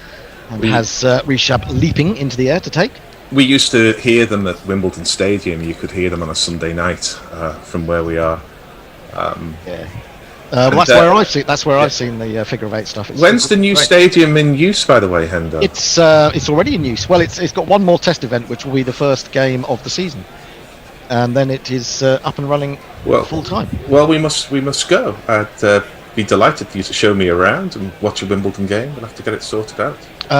and has Rishabh leaping into the air to take. We used to hear them at Wimbledon Stadium. You could hear them on a Sunday night from where we are. Well, that's where I've seen the figure of 8 stuff. When's the new stadium in use, by the way, Hendo? It's already in use. Well, it's got one more test event, which will be the first game of the season, and then it is up and running full time. Well, we must go. I'd be delighted for you to show me around and watch a Wimbledon game. We'll have to get it sorted out.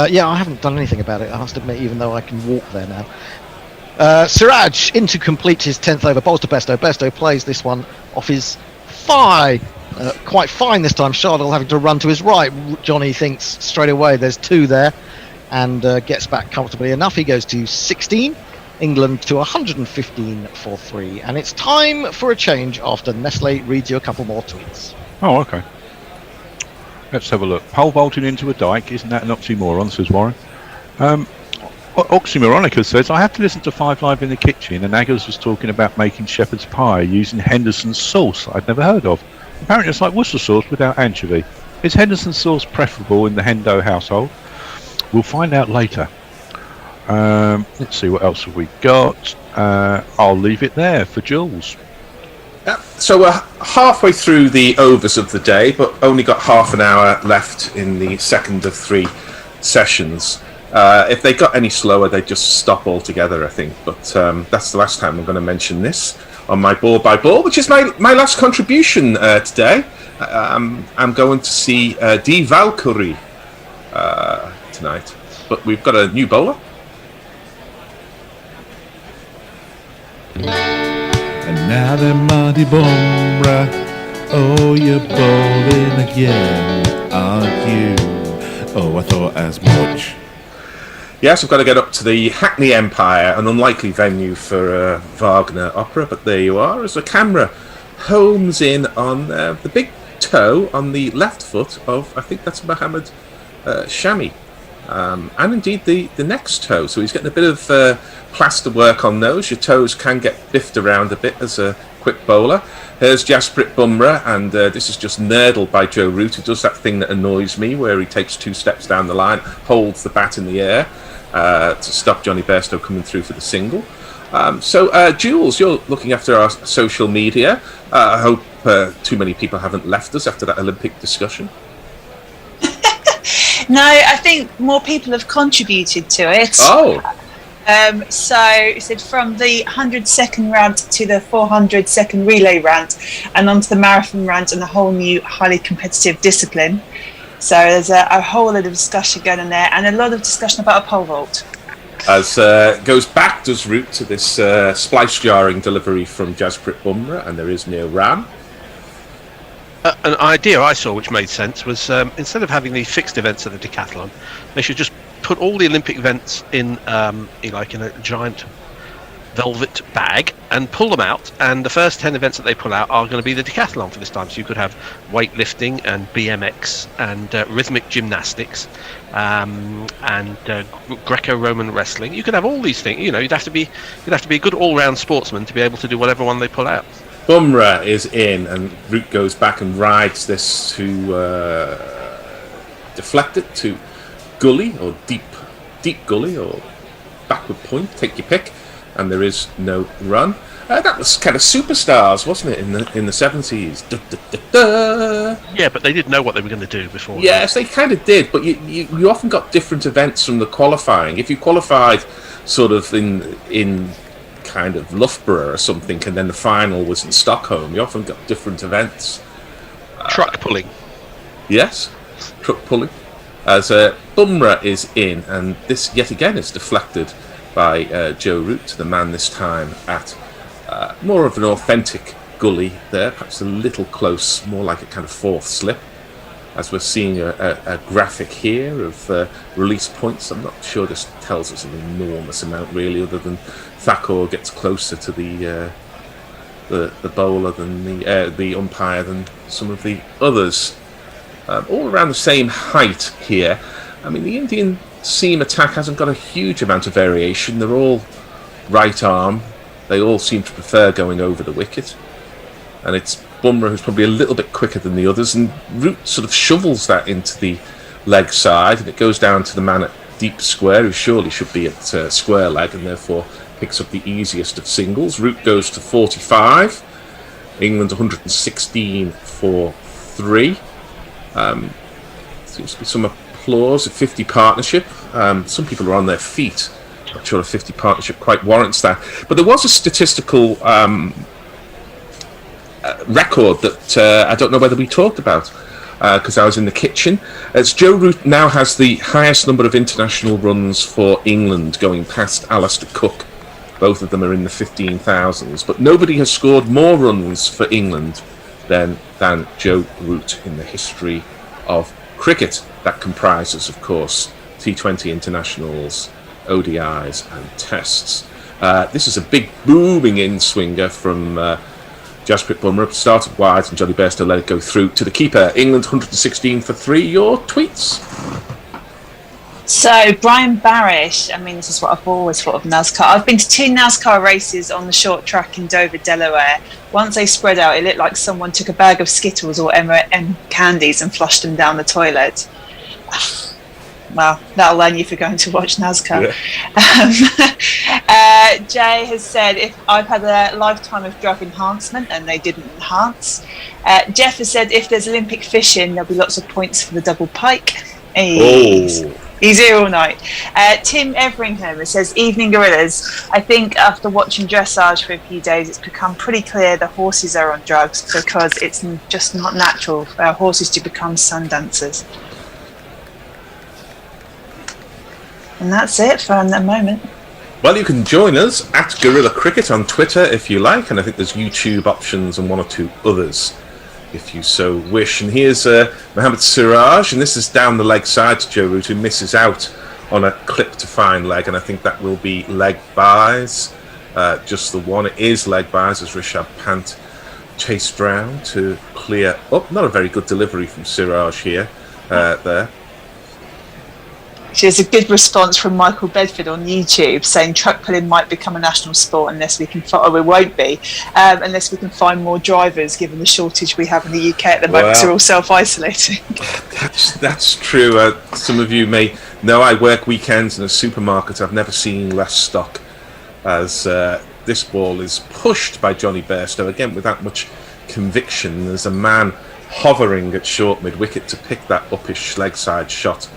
Yeah, I haven't done anything about it, I must admit, even though I can walk there now. Siraj in to complete his 10th over. Bowls to Bairstow. Bairstow plays this one off his thigh. Quite fine this time. Shardul having to run to his right. Johnny thinks straight away there's 2 there, and gets back comfortably enough. He goes to 16. England to 115 for 3. And it's time for a change after Nestle reads you a couple more tweets. Oh, okay. Let's have a look. Pole vaulting into a dike, isn't that an oxymoron, says Warren. Oxymoronica says, I have to listen to 5 Live in the kitchen, and Aggers was talking about making shepherd's pie using Henderson's sauce I'd never heard of. Apparently it's like Worcester sauce without anchovy. Is Henderson's sauce preferable in the Hendo household? We'll find out later. Let's see, what else have we got? I'll leave it there for Jules. So we're halfway through the overs of the day, but only got half an hour left in the second of 3 sessions. If they got any slower, they'd just stop altogether, I think. But that's the last time I'm going to mention this on my ball by ball, which is my last contribution today. I'm going to see D. Valkyrie tonight. But we've got a new bowler. And now they're Monty Bumrah. Oh, you're bowling again. aren't you? Oh, I thought as much. Yes, I've got to get up to the Hackney Empire, an unlikely venue for a Wagner opera, but there you are, as the camera homes in on the big toe on the left foot of, I think that's Mohammed Shami, and indeed the next toe. So he's getting a bit of plaster work on those. Your toes can get biffed around a bit as a quick bowler. Here's Jasprit Bumrah, and this is just nurdled by Joe Root, who does that thing that annoys me, where he takes 2 steps down the line, holds the bat in the air to stop Johnny Bairstow coming through for the single. So, Jules, you're looking after our social media. I hope too many people haven't left us after that Olympic discussion. No, I think more people have contributed to it. Oh. So it said from the 100-second rant to the 400-second relay rant, and onto the marathon rant, and a whole new highly competitive discipline. So there's a whole lot of discussion going on there, and a lot of discussion about a pole vault. As goes back, does Root, to this splice jarring delivery from Jasprit Bumrah, and there is no ram. An idea I saw which made sense was instead of having the fixed events of the decathlon, they should just put all the Olympic events in a giant velvet bag and pull them out, and the first 10 events that they pull out are going to be the decathlon for this time. So you could have weightlifting and BMX and rhythmic gymnastics and Greco-Roman wrestling. You could have all these things. You'd have to be a good all-round sportsman to be able to do whatever one they pull out. Bumrah is in, and Root goes back and rides this to deflect it to gully, or deep gully, or backward point, take your pick, and there is no run. That was kind of Superstars, wasn't it, in the 70s? Yeah, but they didn't know what they were going to do before. Yes, they kind of did, but you often got different events from the qualifying. If you qualified sort of in kind of Loughborough or something, and then the final was in Stockholm, you often got different events. Truck pulling. Yes, truck pulling. As Bumrah is in, and this yet again is deflected by Joe Root, to the man this time at more of an authentic gully there, perhaps a little close, more like a kind of fourth slip, as we're seeing a graphic here of release points. I'm not sure this tells us an enormous amount really, other than Thakur gets closer to the bowler than the umpire than some of the others. All around the same height here. I mean, the Indian seam attack hasn't got a huge amount of variation. They're all right arm. They all seem to prefer going over the wicket. And it's Bumrah who's probably a little bit quicker than the others, and Root sort of shovels that into the leg side, and it goes down to the man at deep square, who surely should be at square leg, and therefore picks up the easiest of singles. Root goes to 45. England 116 for 3. Seems to be some applause. A 50 partnership. Some people are on their feet. Not sure a 50 partnership quite warrants that. But there was a statistical record that I don't know whether we talked about, because I was in the kitchen. As Joe Root now has the highest number of international runs for England, going past Alistair Cook. Both of them are in the 15,000s, but nobody has scored more runs for England than Joe Root in the history of cricket. That comprises, of course, T20 internationals, ODIs and tests. This is a big booming in-swinger from Jasprit Bumrah. Started wide and Johnny Bairstow let it go through to the keeper. England 116 for 3. Your tweets? So, Brian Barish, I mean, this is what I've always thought of NASCAR. I've been to 2 NASCAR races on the short track in Dover, Delaware. Once they spread out, it looked like someone took a bag of Skittles or M candies and flushed them down the toilet. Well, that'll learn you if you're going to watch NASCAR. Yeah. Jay has said, if I've had a lifetime of drug enhancement, and they didn't enhance. Jeff has said, if there's Olympic fishing, there'll be lots of points for the double pike. He's here all night. Tim Everingham says, evening gorillas. I think after watching dressage for a few days, it's become pretty clear the horses are on drugs, because it's just not natural for our horses to become sun dancers. And that's it for the moment. Well, you can join us at Gorilla Cricket on Twitter if you like, and I think there's YouTube options and 1 or 2 others if you so wish. And here's Mohammad Siraj, and this is down the leg side to Joe Root, who misses out on a clip-to-fine leg, and I think that will be leg buys. Just the one. It is leg buys as Rishabh Pant chased round to clear up. Not a very good delivery from Siraj here. There. There's a good response from Michael Bedford on YouTube saying truck pulling might become a national sport unless we can or it won't be unless we can find more drivers, given the shortage we have in the UK at the moment. We're all self-isolating. That's true. Some of you may know I work weekends in a supermarket. I've never seen less stock as this ball is pushed by Johnny Bairstow, again without much conviction. There's a man hovering at short mid-wicket to pick that uppish leg side shot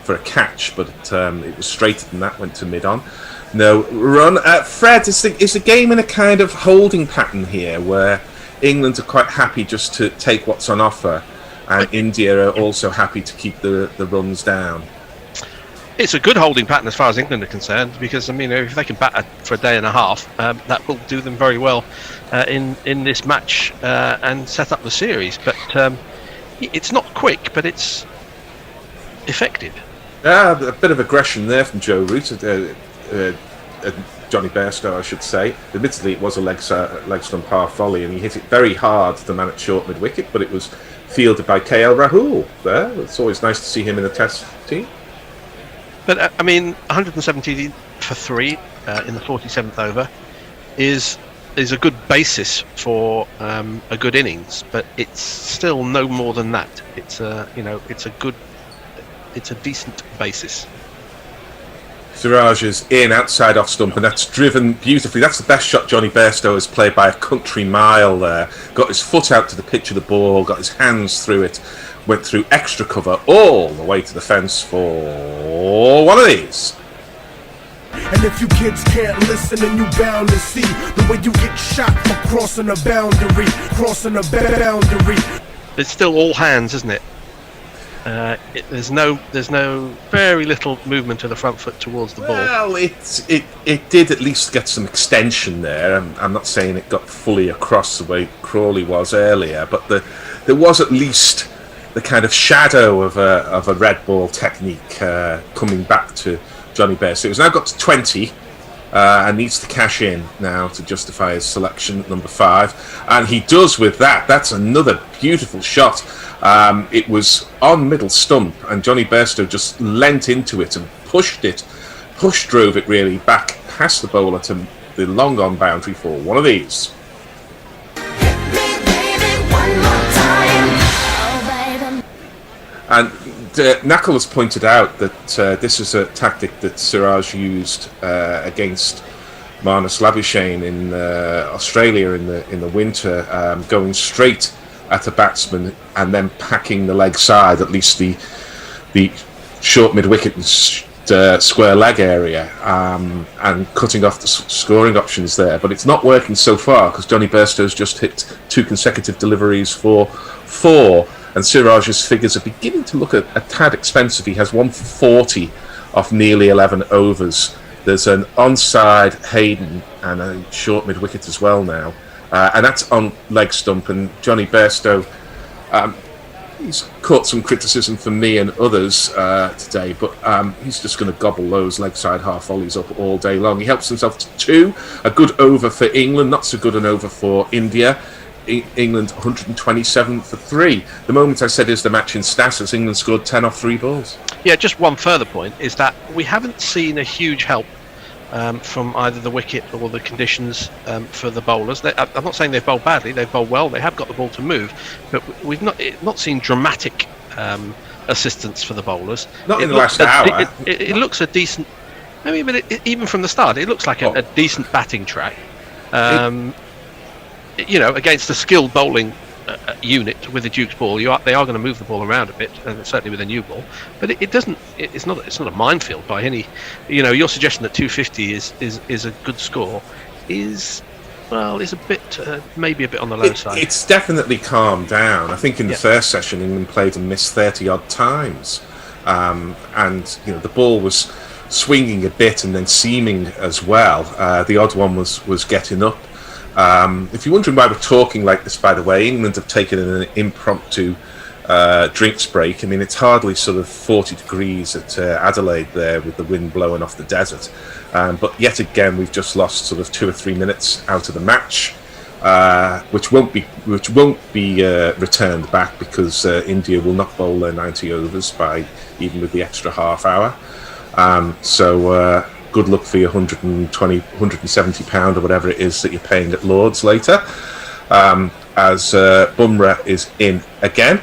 for a catch, but it was straighter than that, went to mid-on. No run. Fred, is the game in a kind of holding pattern here where England are quite happy just to take what's on offer and India are also happy to keep the runs down? It's a good holding pattern as far as England are concerned, because I mean, if they can bat for a day and a half, that will do them very well in this match and set up the series. But it's not quick, but it's effective. A bit of aggression there from Joe Root, Johnny Bairstow, I should say. Admittedly, it was a leg stump half volley, and he hit it very hard to the man at short mid wicket, but it was fielded by KL Rahul there. It's always nice to see him in the Test team. But I mean, 170 for 3 in the 47th over is a good basis for a good innings, but it's still no more than that. It's a decent basis. Siraj is in outside off stump, and that's driven beautifully. That's the best shot Johnny Bairstow has played by a country mile there. Got his foot out to the pitch of the ball, got his hands through it, went through extra cover all the way to the fence for one of these. And if you kids can't listen, then you bound to see the way you get shot for crossing a boundary, It's still all hands, isn't it? There's no very little movement of the front foot towards the ball. Well, it did at least get some extension there. I'm not saying it got fully across the way Crawley was earlier, but there was at least the kind of shadow of a red ball technique coming back to Johnny Bairstow. He's now got to 20 and needs to cash in now to justify his selection at number 5, and he does with that. That's another beautiful shot. It was on middle stump, and Johnny Bairstow just leant into it and drove it really back past the bowler to the long on boundary for one of these. And Knuckle has pointed out that this is a tactic that Siraj used against Marnus Labuschagne in Australia in the winter, going straight at a batsman and then packing the leg side, at least the short mid wicket and square leg area, and cutting off the scoring options there. But it's not working so far because Johnny Bairstow's just hit 2 consecutive deliveries for 4. And Siraj's figures are beginning to look a tad expensive. He has 1 for 40 off nearly 11 overs. There's an onside Hayden and a short mid-wicket as well now. And that's on leg stump. And Johnny Bairstow, he's caught some criticism from me and others today, but he's just going to gobble those leg side half volleys up all day long. He helps himself to 2. A good over for England, not so good an over for India. England 127 for 3. The moment I said is the match in stats as England scored 10 off 3 balls. Yeah, just one further point is that we haven't seen a huge help from either the wicket or the conditions for the bowlers. I'm not saying they've bowled badly, they've bowled well, they have got the ball to move, but we've not seen dramatic assistance for the bowlers. Not in the last hour. It looks a decent, I mean, but even from the start, it looks like a decent batting track. Against a skilled bowling unit with the Duke's ball, they are going to move the ball around a bit, and certainly with a new ball. But it's not a minefield by any. Your suggestion that 250 is a good score is a bit maybe a bit on the low side. It's definitely calmed down. I think in the first session, England played and missed 30 odd times, and the ball was swinging a bit and then seaming as well. The odd one was getting up. If you're wondering why we're talking like this, by the way, England have taken an impromptu drinks break. I mean, it's hardly sort of 40 degrees at Adelaide there with the wind blowing off the desert. But yet again, we've just lost sort of 2 or 3 minutes out of the match, which won't be returned back because India will not bowl their 90 overs by even with the extra half hour. So good luck for your £170 or whatever it is that you're paying at Lord's later. As Bumrah is in again.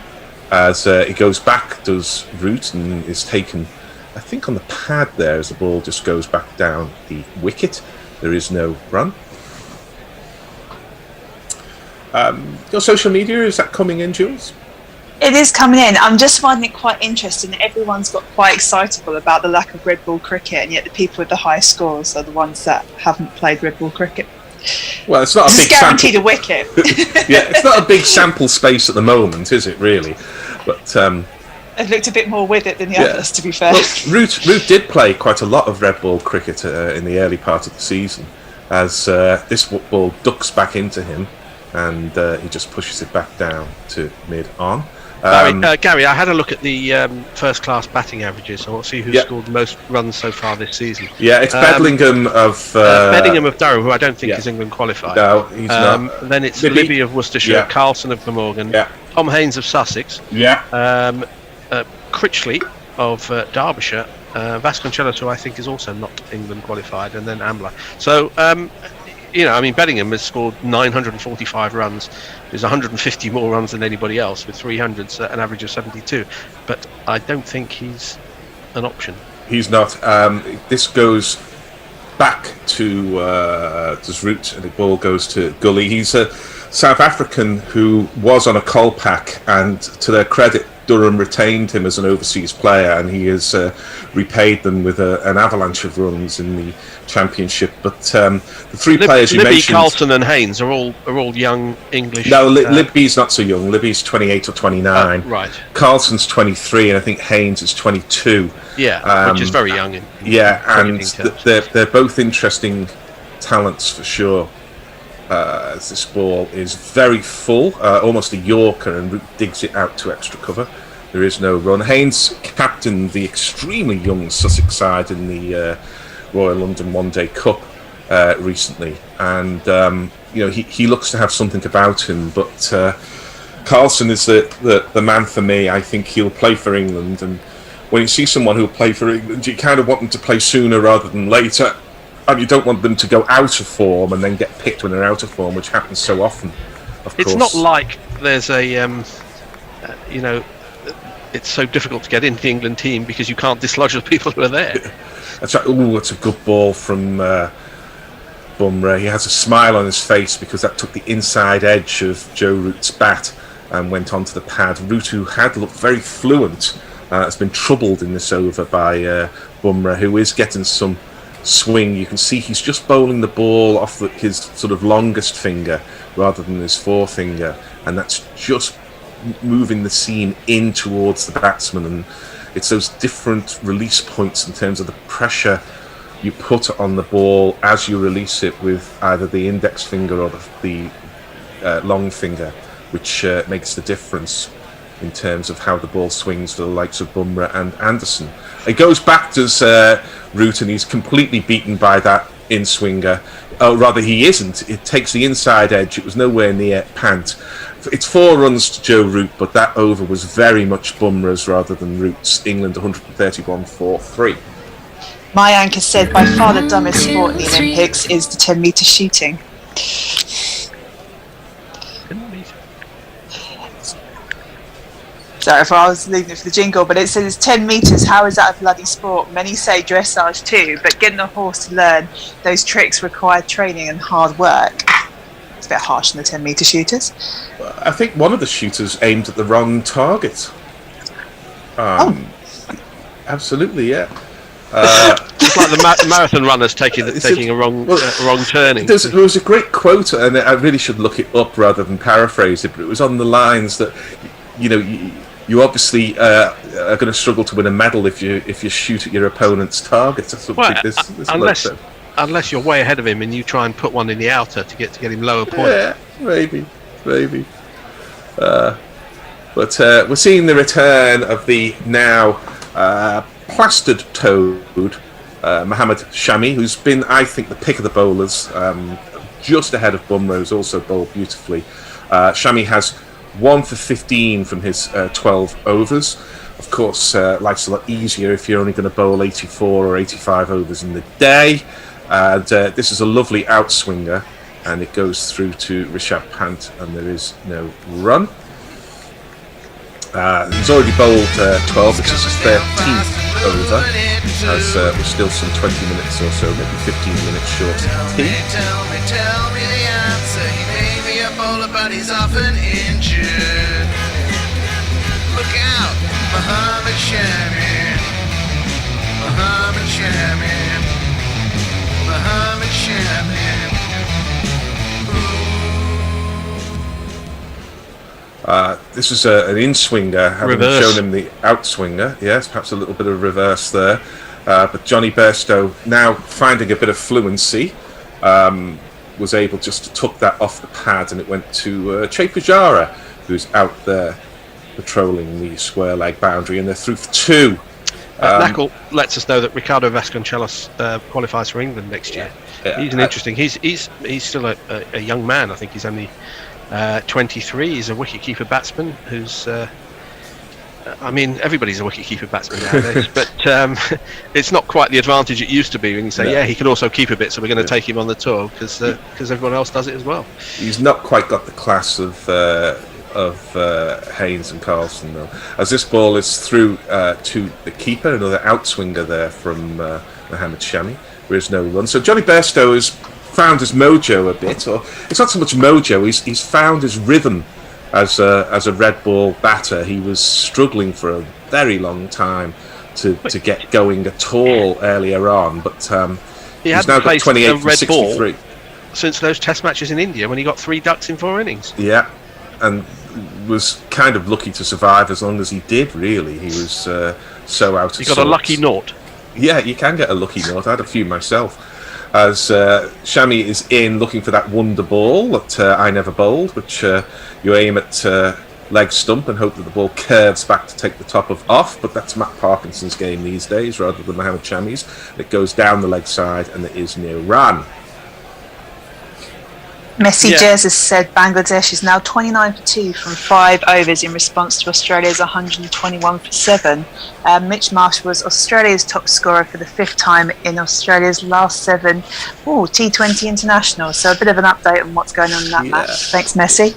As he goes back, does Root and is taken, I think, on the pad there as the ball just goes back down the wicket. There is no run. Your social media, is that coming in, Jules? It is coming in. I'm just finding it quite interesting that everyone's got quite excitable about the lack of red ball cricket, and yet the people with the high scores are the ones that haven't played red ball cricket. Well, it's not a big guaranteed a wicket. Yeah, it's not a big sample space at the moment, is it really? But they've looked a bit more with it than the others, to be fair. Well, Root did play quite a lot of red ball cricket in the early part of the season, as this ball ducks back into him, and he just pushes it back down to mid-on. Gary, I had a look at the first-class batting averages. I want to see who's scored the most runs so far this season. Yeah, it's Bedlingham of Durham, who I don't think is England qualified. No, he's not. Then it's Libby of Worcestershire, Carlson of Glamorgan, Tom Haynes of Sussex, Critchley of Derbyshire, Vasconcelos, who I think is also not England qualified, and then Ambler. So, Bedingham has scored 945 runs. There's 150 more runs than anybody else, with 300s at an average of 72. But I don't think he's an option. He's not. This goes back to Root, and the ball goes to Gully. He's a South African who was on a Kolpak, and to their credit, Durham retained him as an overseas player, and he has repaid them with an avalanche of runs in the championship. But the three players you mentioned, Carlson and Haynes, are all young English. No, Libby's not so young. Libby's 28 or 29. Right. Carlson's 23, and I think Haynes is 22. Yeah, which is very young. And they're both interesting talents for sure. As this ball is very full, almost a Yorker, and Root digs it out to extra cover. There is no run. Haynes captained the extremely young Sussex side in the Royal London One Day Cup recently, and he looks to have something about him. But Carlson is the man for me. I think he'll play for England, and when you see someone who'll play for England, you kind of want them to play sooner rather than later. And you don't want them to go out of form and then get picked when they're out of form, which happens so often, of course. It's not like there's a, it's so difficult to get into the England team because you can't dislodge the people who are there. That's right. Oh, that's a good ball from Bumrah. He has a smile on his face because that took the inside edge of Joe Root's bat and went onto the pad. Root, who had looked very fluent, has been troubled in this over by Bumrah, who is getting some swing. You can see he's just bowling the ball off his sort of longest finger rather than his forefinger, and that's just moving the seam in towards the batsman. And it's those different release points in terms of the pressure you put on the ball as you release it with either the index finger or the long finger, which makes the difference in terms of how the ball swings for the likes of Bumrah and Anderson. It goes back to Root, and he's completely beaten by that in-swinger. Oh, rather, he isn't. It takes the inside edge. It was nowhere near Pant. It's 4 runs to Joe Root, but that over was very much Bumrah's rather than Root's. England 131-4-3. My anchor said by far the dumbest sport in the Olympics is the 10-metre shooting. Sorry if I was leaving it for the jingle, but it says 10 metres, how is that a bloody sport? Many say dressage too, but getting a horse to learn those tricks require training and hard work. It's a bit harsh on the 10-metre shooters. I think one of the shooters aimed at the wrong target. Absolutely, yeah. It's like the marathon runners taking a wrong turning. There was a great quote, and I really should look it up rather than paraphrase it, but it was on the lines that, you obviously are going to struggle to win a medal if you shoot at your opponent's target. That's what this unless you're way ahead of him and you try and put one in the outer to get him lower points. Yeah, maybe. But we're seeing the return of the now plastered toad, Mohammad Shami, who's been, I think, the pick of the bowlers, just ahead of Bumrah, who's also bowled beautifully. Shami has 1 for 15 from his 12 overs. Of course, life's a lot easier if you're only going to bowl 84 or 85 overs in the day. And this is a lovely outswinger, and it goes through to Rishabh Pant, and there is no run. He's already bowled 12, which is his 13th over, as we're still some 20 minutes or so, maybe 15 minutes short. Tell me the answer. He may be a bowler, but he's often injured. Look out, Mohammad Shami. Mohammad Shami. Mohammad Shami. This is an in-swinger, having Reverse. shown him the outswinger. Yes, perhaps a little bit of reverse there. But Johnny Bairstow, now finding a bit of fluency, was able just to tuck that off the pad, and it went to Che Pujara, who's out there patrolling the square leg boundary, and they're through for 2. Knackle lets us know that Ricardo Vasconcelos qualifies for England next year. He's an interesting. He's still a young man. I think he's only 23. He's a wicket-keeper batsman who's. I mean, everybody's a wicket-keeper batsman nowadays, but it's not quite the advantage it used to be when you say, yeah, he can also keep a bit, so we're going to take him on the tour because everyone else does it as well. He's not quite got the class of Haynes and Carlson, though. As this ball is through to the keeper, another outswinger there from Mohammad Shami. There is no run. So Johnny Bairstow has found his mojo a bit, or it's not so much mojo. He's found his rhythm as a red ball batter. He was struggling for a very long time to get going at all earlier on, but he's now got 28 from 63 since those Test matches in India when he got 3 ducks in 4 innings. Yeah, and was kind of lucky to survive as long as he did. Really, he was so out of sorts. He got a lucky naught. Yeah, you can get a lucky naught. I had a few myself. As Shami is in looking for that wonder ball that I never bowled, which you aim at leg stump and hope that the ball curves back to take the top off, but that's Matt Parkinson's game these days rather than Mohammad Shami's. It goes down the leg side and there is no run. Messi Jez has said Bangladesh is now 29 for 2 from 5 overs in response to Australia's 121 for 7. Mitch Marsh was Australia's top scorer for the 5th time in Australia's last 7 T20 internationals. So a bit of an update on what's going on in that match. Thanks, Messi.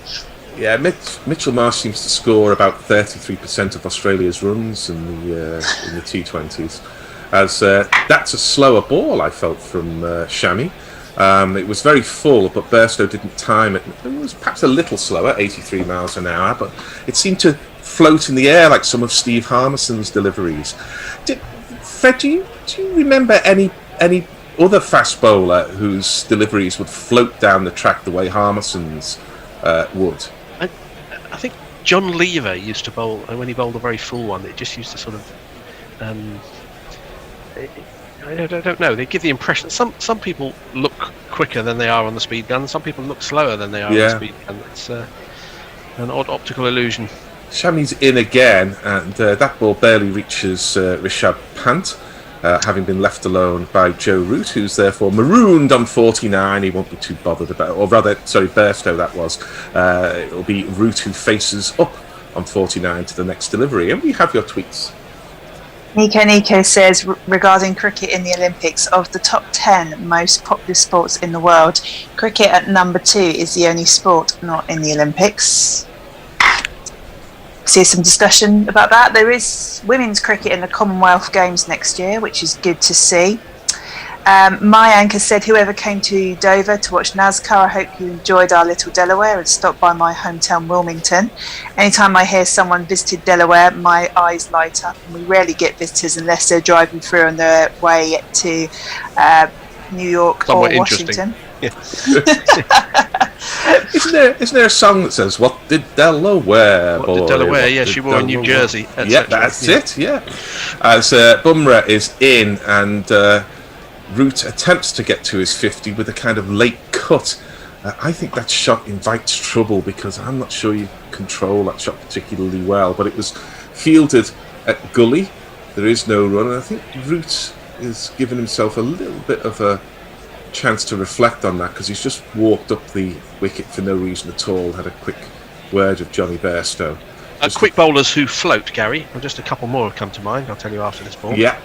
Yeah, Mitchell Marsh seems to score about 33% of Australia's runs in the T20s. As that's a slower ball, I felt, from Shami. It was very full, but Bairstow didn't time it. It was perhaps a little slower, 83 miles an hour, but it seemed to float in the air like some of Steve Harmison's deliveries. Fred, do you remember any other fast bowler whose deliveries would float down the track the way Harmison's would? I think John Lever used to bowl, when he bowled a very full one, it just used to sort of... I don't know. They give the impression some people look quicker than they are on the speed gun. Some people look slower than they are on the speed gun. It's an odd optical illusion. Shami's in again, and that ball barely reaches Rishabh Pant, having been left alone by Joe Root, who's therefore marooned on 49. He won't be too bothered about it. Or rather, sorry, Bairstow that was. It'll be Root who faces up on 49 to the next delivery. And we have your tweets. Nico says, regarding cricket in the Olympics, of the top 10 most popular sports in the world, cricket at number 2 is the only sport not in the Olympics. See some discussion about that. There is women's cricket in the Commonwealth Games next year, which is good to see. My anchor said, whoever came to Dover to watch NASCAR, I hope you enjoyed our little Delaware and stopped by my hometown Wilmington. Anytime I hear someone visited Delaware, my eyes light up, and we rarely get visitors unless they're driving through on their way to New York or Washington. Isn't there a song that says, "What did Delaware?" What did Delaware? Yeah, she wore in New Jersey. Yeah, that's it. Yeah, as Bumrah is in, and Root attempts to get to his 50 with a kind of late cut. I think that shot invites trouble because I'm not sure you control that shot particularly well, but it was fielded at gully. There is no run, and I think Root is giving himself a little bit of a chance to reflect on that because he's just walked up the wicket for no reason at all. Had a quick word of Johnny Bairstow. Quick bowlers who float, Gary. Well, just a couple more have come to mind. I'll tell you after this ball. Yeah.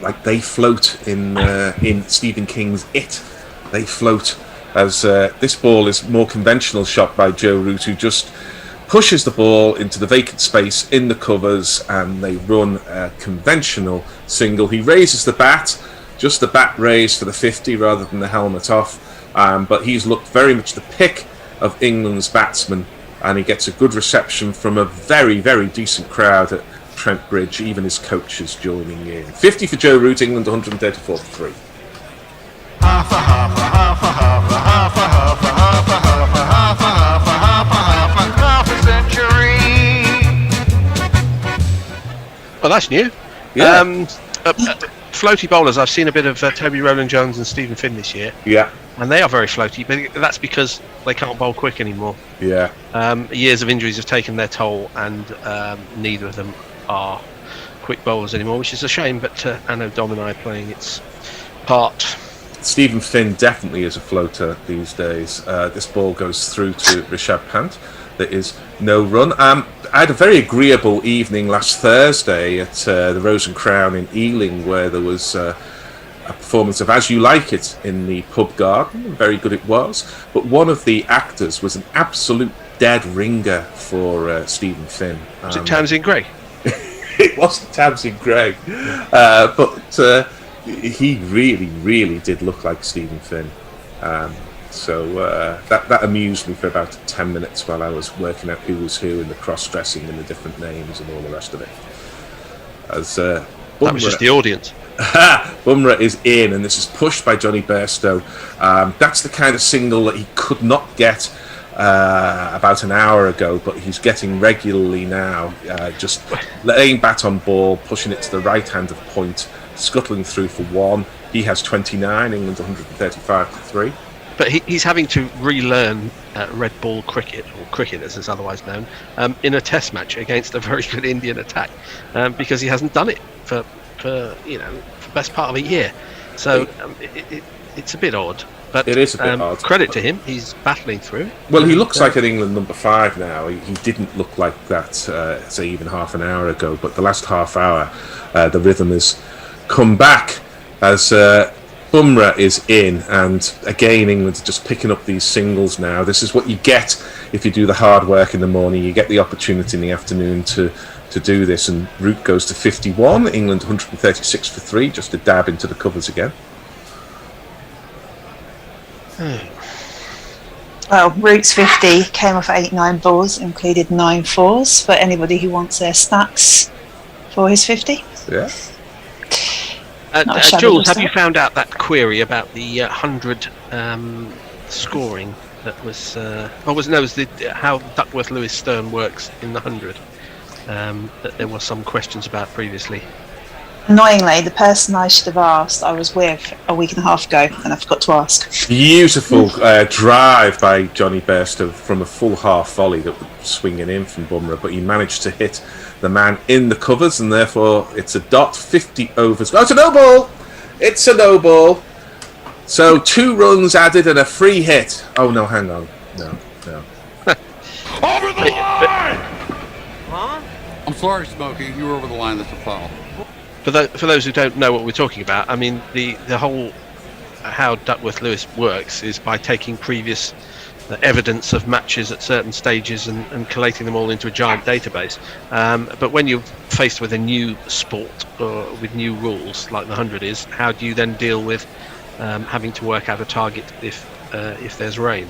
Like they float in Stephen King's It. They float as this ball is more conventional shot by Joe Root, who just pushes the ball into the vacant space in the covers, and they run a conventional single. He raises the bat, just the bat raised for the 50 rather than the helmet off, but he's looked very much the pick of England's batsmen, and he gets a good reception from a very, very decent crowd at Trent Bridge, even his coaches joining in. 50 for Joe Root, England 134 for 3. Well, that's new. Yeah. Floaty bowlers, I've seen a bit of Toby Rowland-Jones and Stephen Finn this year. Yeah. And they are very floaty, but that's because they can't bowl quick anymore. Yeah. Years of injuries have taken their toll, and neither of them are quick bowlers anymore, which is a shame, but Anno Domini playing its part. Stephen Finn definitely is a floater these days. This ball goes through to Rishabh Pant. There is no run. I had a very agreeable evening last Thursday at the Rose and Crown in Ealing, where there was a performance of As You Like It in the pub garden. Very good it was. But one of the actors was an absolute dead ringer for Stephen Finn. Was it Tamsin Gray? It wasn't Tamsin Gray. But he really, really did look like Stephen Finn. So that amused me for about 10 minutes while I was working out who was who and the cross-dressing and the different names and all the rest of it. As that was just the audience. Bumrah is in, and this is pushed by Johnny Bairstow. That's the kind of single that he could not get about an hour ago, but he's getting regularly now. Just laying bat on ball, pushing it to the right hand of point, scuttling through for 1. He has 29, England 135 for 3. But he's having to relearn red ball cricket, or cricket as it's otherwise known, in a test match against a very good Indian attack, because he hasn't done it for the best part of a year. So it's a bit odd. But it is a bit odd. Credit to him, he's battling through. Well, he looks like an England number 5 now. He didn't look like that, say, even half an hour ago. But the last half hour, the rhythm has come back as Bumrah is in, and again England's just picking up these singles now. This is what you get if you do the hard work in the morning. You get the opportunity in the afternoon to do this, and Root goes to 51, England 136 for 3, just a dab into the covers again. Well, Root's 50 came off 89 balls, included 9 fours, for anybody who wants their stats for his 50. Yeah. Jules, have you found out that query about the 100 scoring that was, how Duckworth-Lewis Stern works in the 100? That there were some questions about previously. Annoyingly, the person I should have asked, I was with a week and a half ago, and I forgot to ask. Beautiful drive by Johnny Bairstow from a full half volley that was swinging in from Bumrah, but he managed to hit the man in the covers, and therefore it's a dot. 50 overs. Oh, it's a no ball! It's a no ball. So 2 runs added and a free hit. Oh no, hang on. No. Over the line! Huh? I'm sorry, Smokey. You were over the line. That's a foul. For those who don't know what we're talking about, I mean, the whole how Duckworth-Lewis works is by taking previous evidence of matches at certain stages and collating them all into a giant database. But when you're faced with a new sport or with new rules like the 100 is, how do you then deal with having to work out a target if there's rain?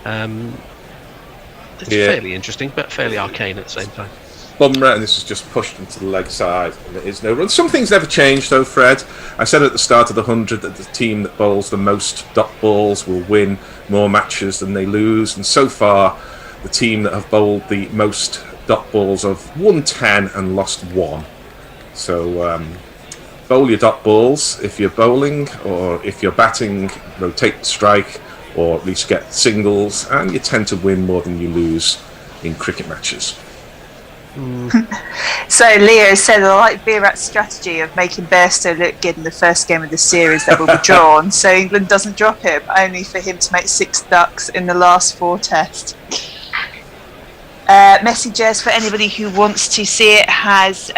It's fairly interesting, but fairly arcane at the same time. Bumrah, and this is just pushed into the leg side, and there is no run. Some things never change though, Fred. I said at the start of the 100 that the team that bowls the most dot balls will win more matches than they lose, and so far the team that have bowled the most dot balls have won 10 and lost 1. So bowl your dot balls if you're bowling, or if you're batting, rotate the strike, or at least get singles, and you tend to win more than you lose in cricket matches. So Leo said, I like Virat's strategy of making Bairstow look good in the first game of the series that will be drawn, so England doesn't drop him, only for him to make 6 ducks in the last 4 tests. Messages for anybody who wants to see it has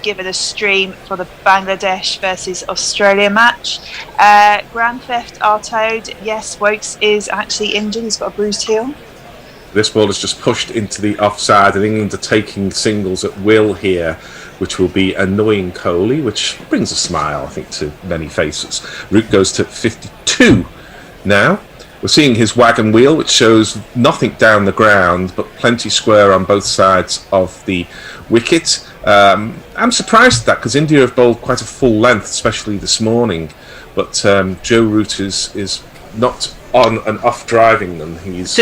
given a stream for the Bangladesh versus Australia match. Grand Theft are told, yes, Wokes is actually injured, he's got a bruised heel. This ball is just pushed into the offside, and England are taking singles at will here, which will be annoying Crawley, which brings a smile, I think, to many faces. Root goes to 52 now. We're seeing his wagon wheel, which shows nothing down the ground, but plenty square on both sides of the wicket. I'm surprised at that, because India have bowled quite a full length, especially this morning. But Joe Root is not on and off driving them. He's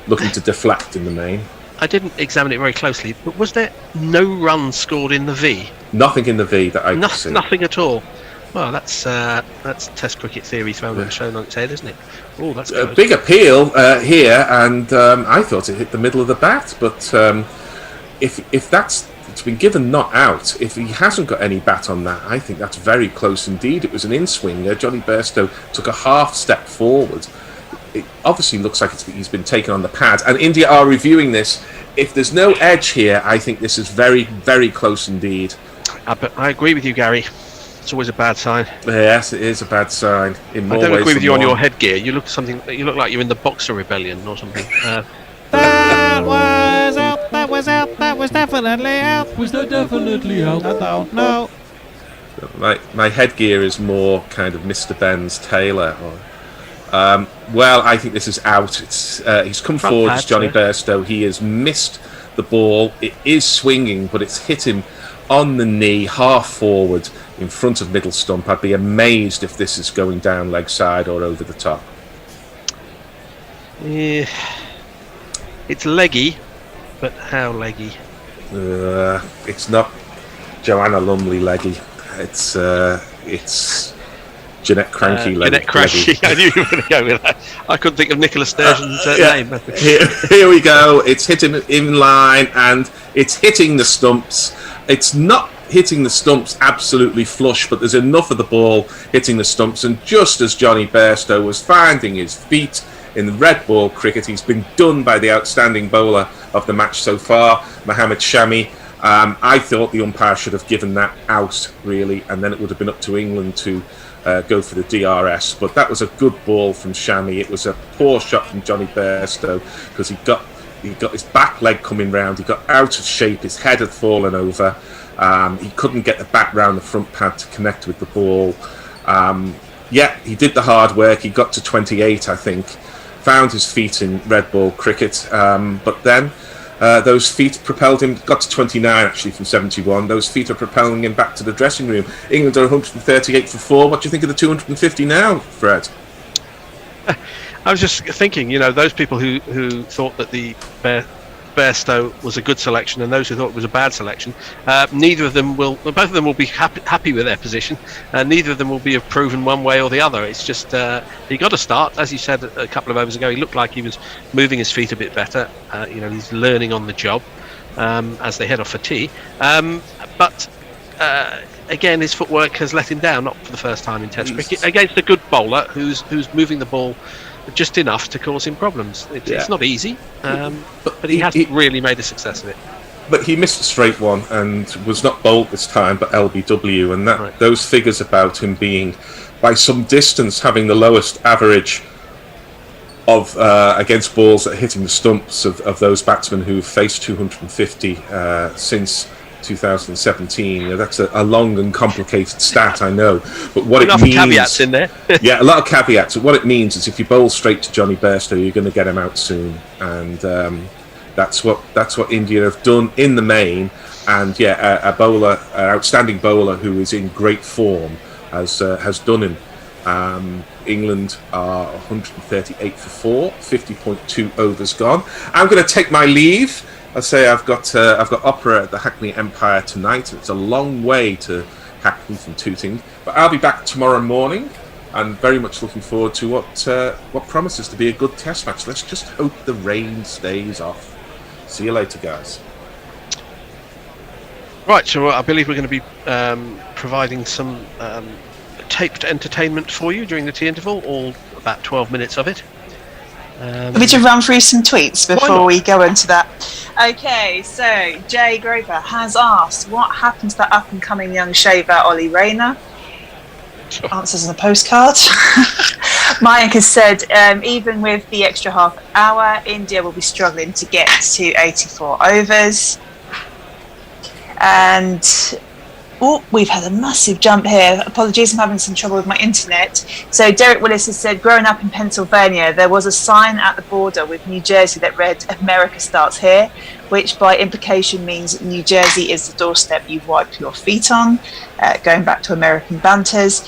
looking to deflect in the main. I didn't examine it very closely, but was there no runs scored in the V? Nothing in the V that I could see. Nothing at all. Well, that's Test cricket theory thrown shown on its head, isn't it? Oh, that's a big appeal here, and I thought it hit the middle of the bat. But if it's been given not out, if he hasn't got any bat on that, I think that's very close indeed. It was an in-swinger. Johnny Bairstow took a half step forward. It obviously looks like he's been taken on the pad, and India are reviewing this. If there's no edge here, I think this is very, very close indeed. I agree with you, Gary. It's always a bad sign. Yes, it is a bad sign. In more ways I don't agree with you than on one. your headgear. You look like you're in the Boxer Rebellion or something. That was out. That was out. That was definitely out. Was that definitely out? I don't know. My headgear is more kind of Mr. Ben's Taylor. Well, I think this is out. He's come forward as Johnny Bairstow. He has missed the ball. It is swinging, but it's hit him on the knee, half forward, in front of middle stump. I'd be amazed if this is going down leg side or over the top. Yeah, it's leggy, but how leggy? It's not Joanna Lumley leggy. It's Jeanette Cranky leggy. Jeanette Cranky. I knew you were going to go with that. I couldn't think of Nicola Sturgeon's name. Here we go. It's hit him in line, and it's hitting the stumps. It's not hitting the stumps absolutely flush, but there's enough of the ball hitting the stumps, and just as Johnny Bairstow was finding his feet in the red ball cricket, he's been done by the outstanding bowler of the match so far, Mohammad Shami. I thought the umpire should have given that out, really, and then it would have been up to England to go for the DRS, but that was a good ball from Shami. It was a poor shot from Johnny Bairstow, because he got his back leg coming round, he got out of shape, his head had fallen over. He couldn't get the bat round the front pad to connect with the ball. He did the hard work. He got to 28, I think. Found his feet in red ball cricket. But then those feet propelled him, got to 29 actually from 71. Those feet are propelling him back to the dressing room. England are 138 for 4. What do you think of the 250 now, Fred? I was just thinking, those people who thought that the Bairstow was a good selection, and those who thought it was a bad selection, both of them will be happy with their position, and neither of them will be proven one way or the other. It's just he got a start, as you said a couple of overs ago. He looked like he was moving his feet a bit better. He's learning on the job as they head off for tea. But again, his footwork has let him down, not for the first time in Test cricket, against a good bowler who's moving the ball just enough to cause him problems. It's not easy, but he hasn't really made a success of it. But he missed a straight one and was not bowled this time, but LBW, and those figures about him being, by some distance, having the lowest average of against balls that are hitting the stumps of those batsmen who've faced 250 since 2017. That's a long and complicated stat, I know, but what enough it means, caveats in there. yeah, a lot of caveats. What it means is if you bowl straight to Johnny Bairstow, you're going to get him out soon, and that's what India have done in the main. And an outstanding bowler who is in great form has done him. England are 138 for 4, 50.2 overs gone. I'm going to take my leave. I say I've got opera at the Hackney Empire tonight. It's a long way to Hackney from Tooting. But I'll be back tomorrow morning, and very much looking forward to what promises to be a good test match. Let's just hope the rain stays off. See you later, guys. Right, so I believe we're going to be providing some taped entertainment for you during the tea interval, all about 12 minutes of it. We should run through some tweets before we go into that. Okay, so Jay Grover has asked, what happened to that up-and-coming young shaver, Ollie Rayner? Answers on a postcard. Mike has said, even with the extra half hour, India will be struggling to get to 84 overs. And we've had a massive jump here. Apologies, I'm having some trouble with my internet. So Derek Willis has said, growing up in Pennsylvania, there was a sign at the border with New Jersey that read, America starts here, which by implication means New Jersey is the doorstep you wipe your feet on, going back to American banters.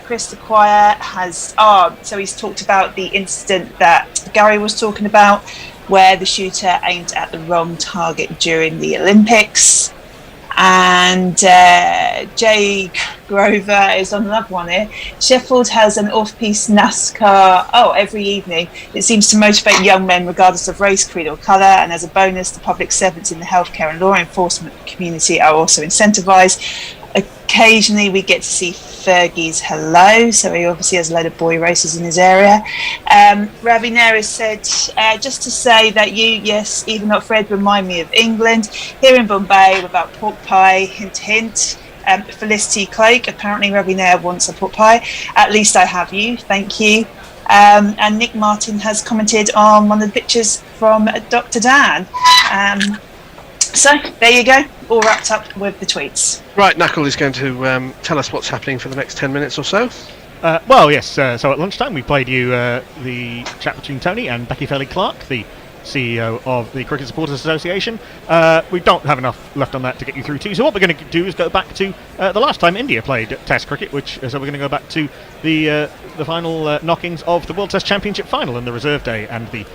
Chris the Choir has, so he's talked about the incident that Gary was talking about, where the shooter aimed at the wrong target during the Olympics. And Jay Grover is on another one here. Sheffield has an off-piste NASCAR every evening. It seems to motivate young men regardless of race, creed or colour, and as a bonus the public servants in the healthcare and law enforcement community are also incentivised. Occasionally we get to see Fergie's hello, so he obviously has a load of boy races in his area. Ravi Neris said, just to say that you, yes, even not Fred, remind me of England. Here in Bombay without pork pie, hint hint. Felicity Cloak, apparently Ravi Nair wants a pork pie. At least I have you, thank you. And Nick Martin has commented on one of the pictures from Dr. Dan. So there you go, all wrapped up with the tweets. Right, Knuckle is going to tell us what's happening for the next 10 minutes or so. Well, yes, so at lunchtime we played you the chat between Tony and Becky Fairley-Clark, the CEO of the Cricket Supporters Association. We don't have enough left on that to get you through to, so what we're going to do is go back to the last time India played Test cricket, so we're going to go back to the final knockings of the World Test Championship final and the reserve day and the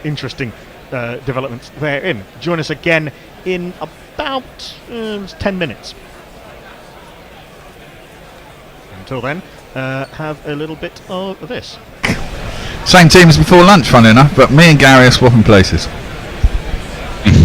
interesting developments therein. Join us again in about 10 minutes. Until then, have a little bit of this. Same team as before lunch, funny enough, but me and Gary are swapping places.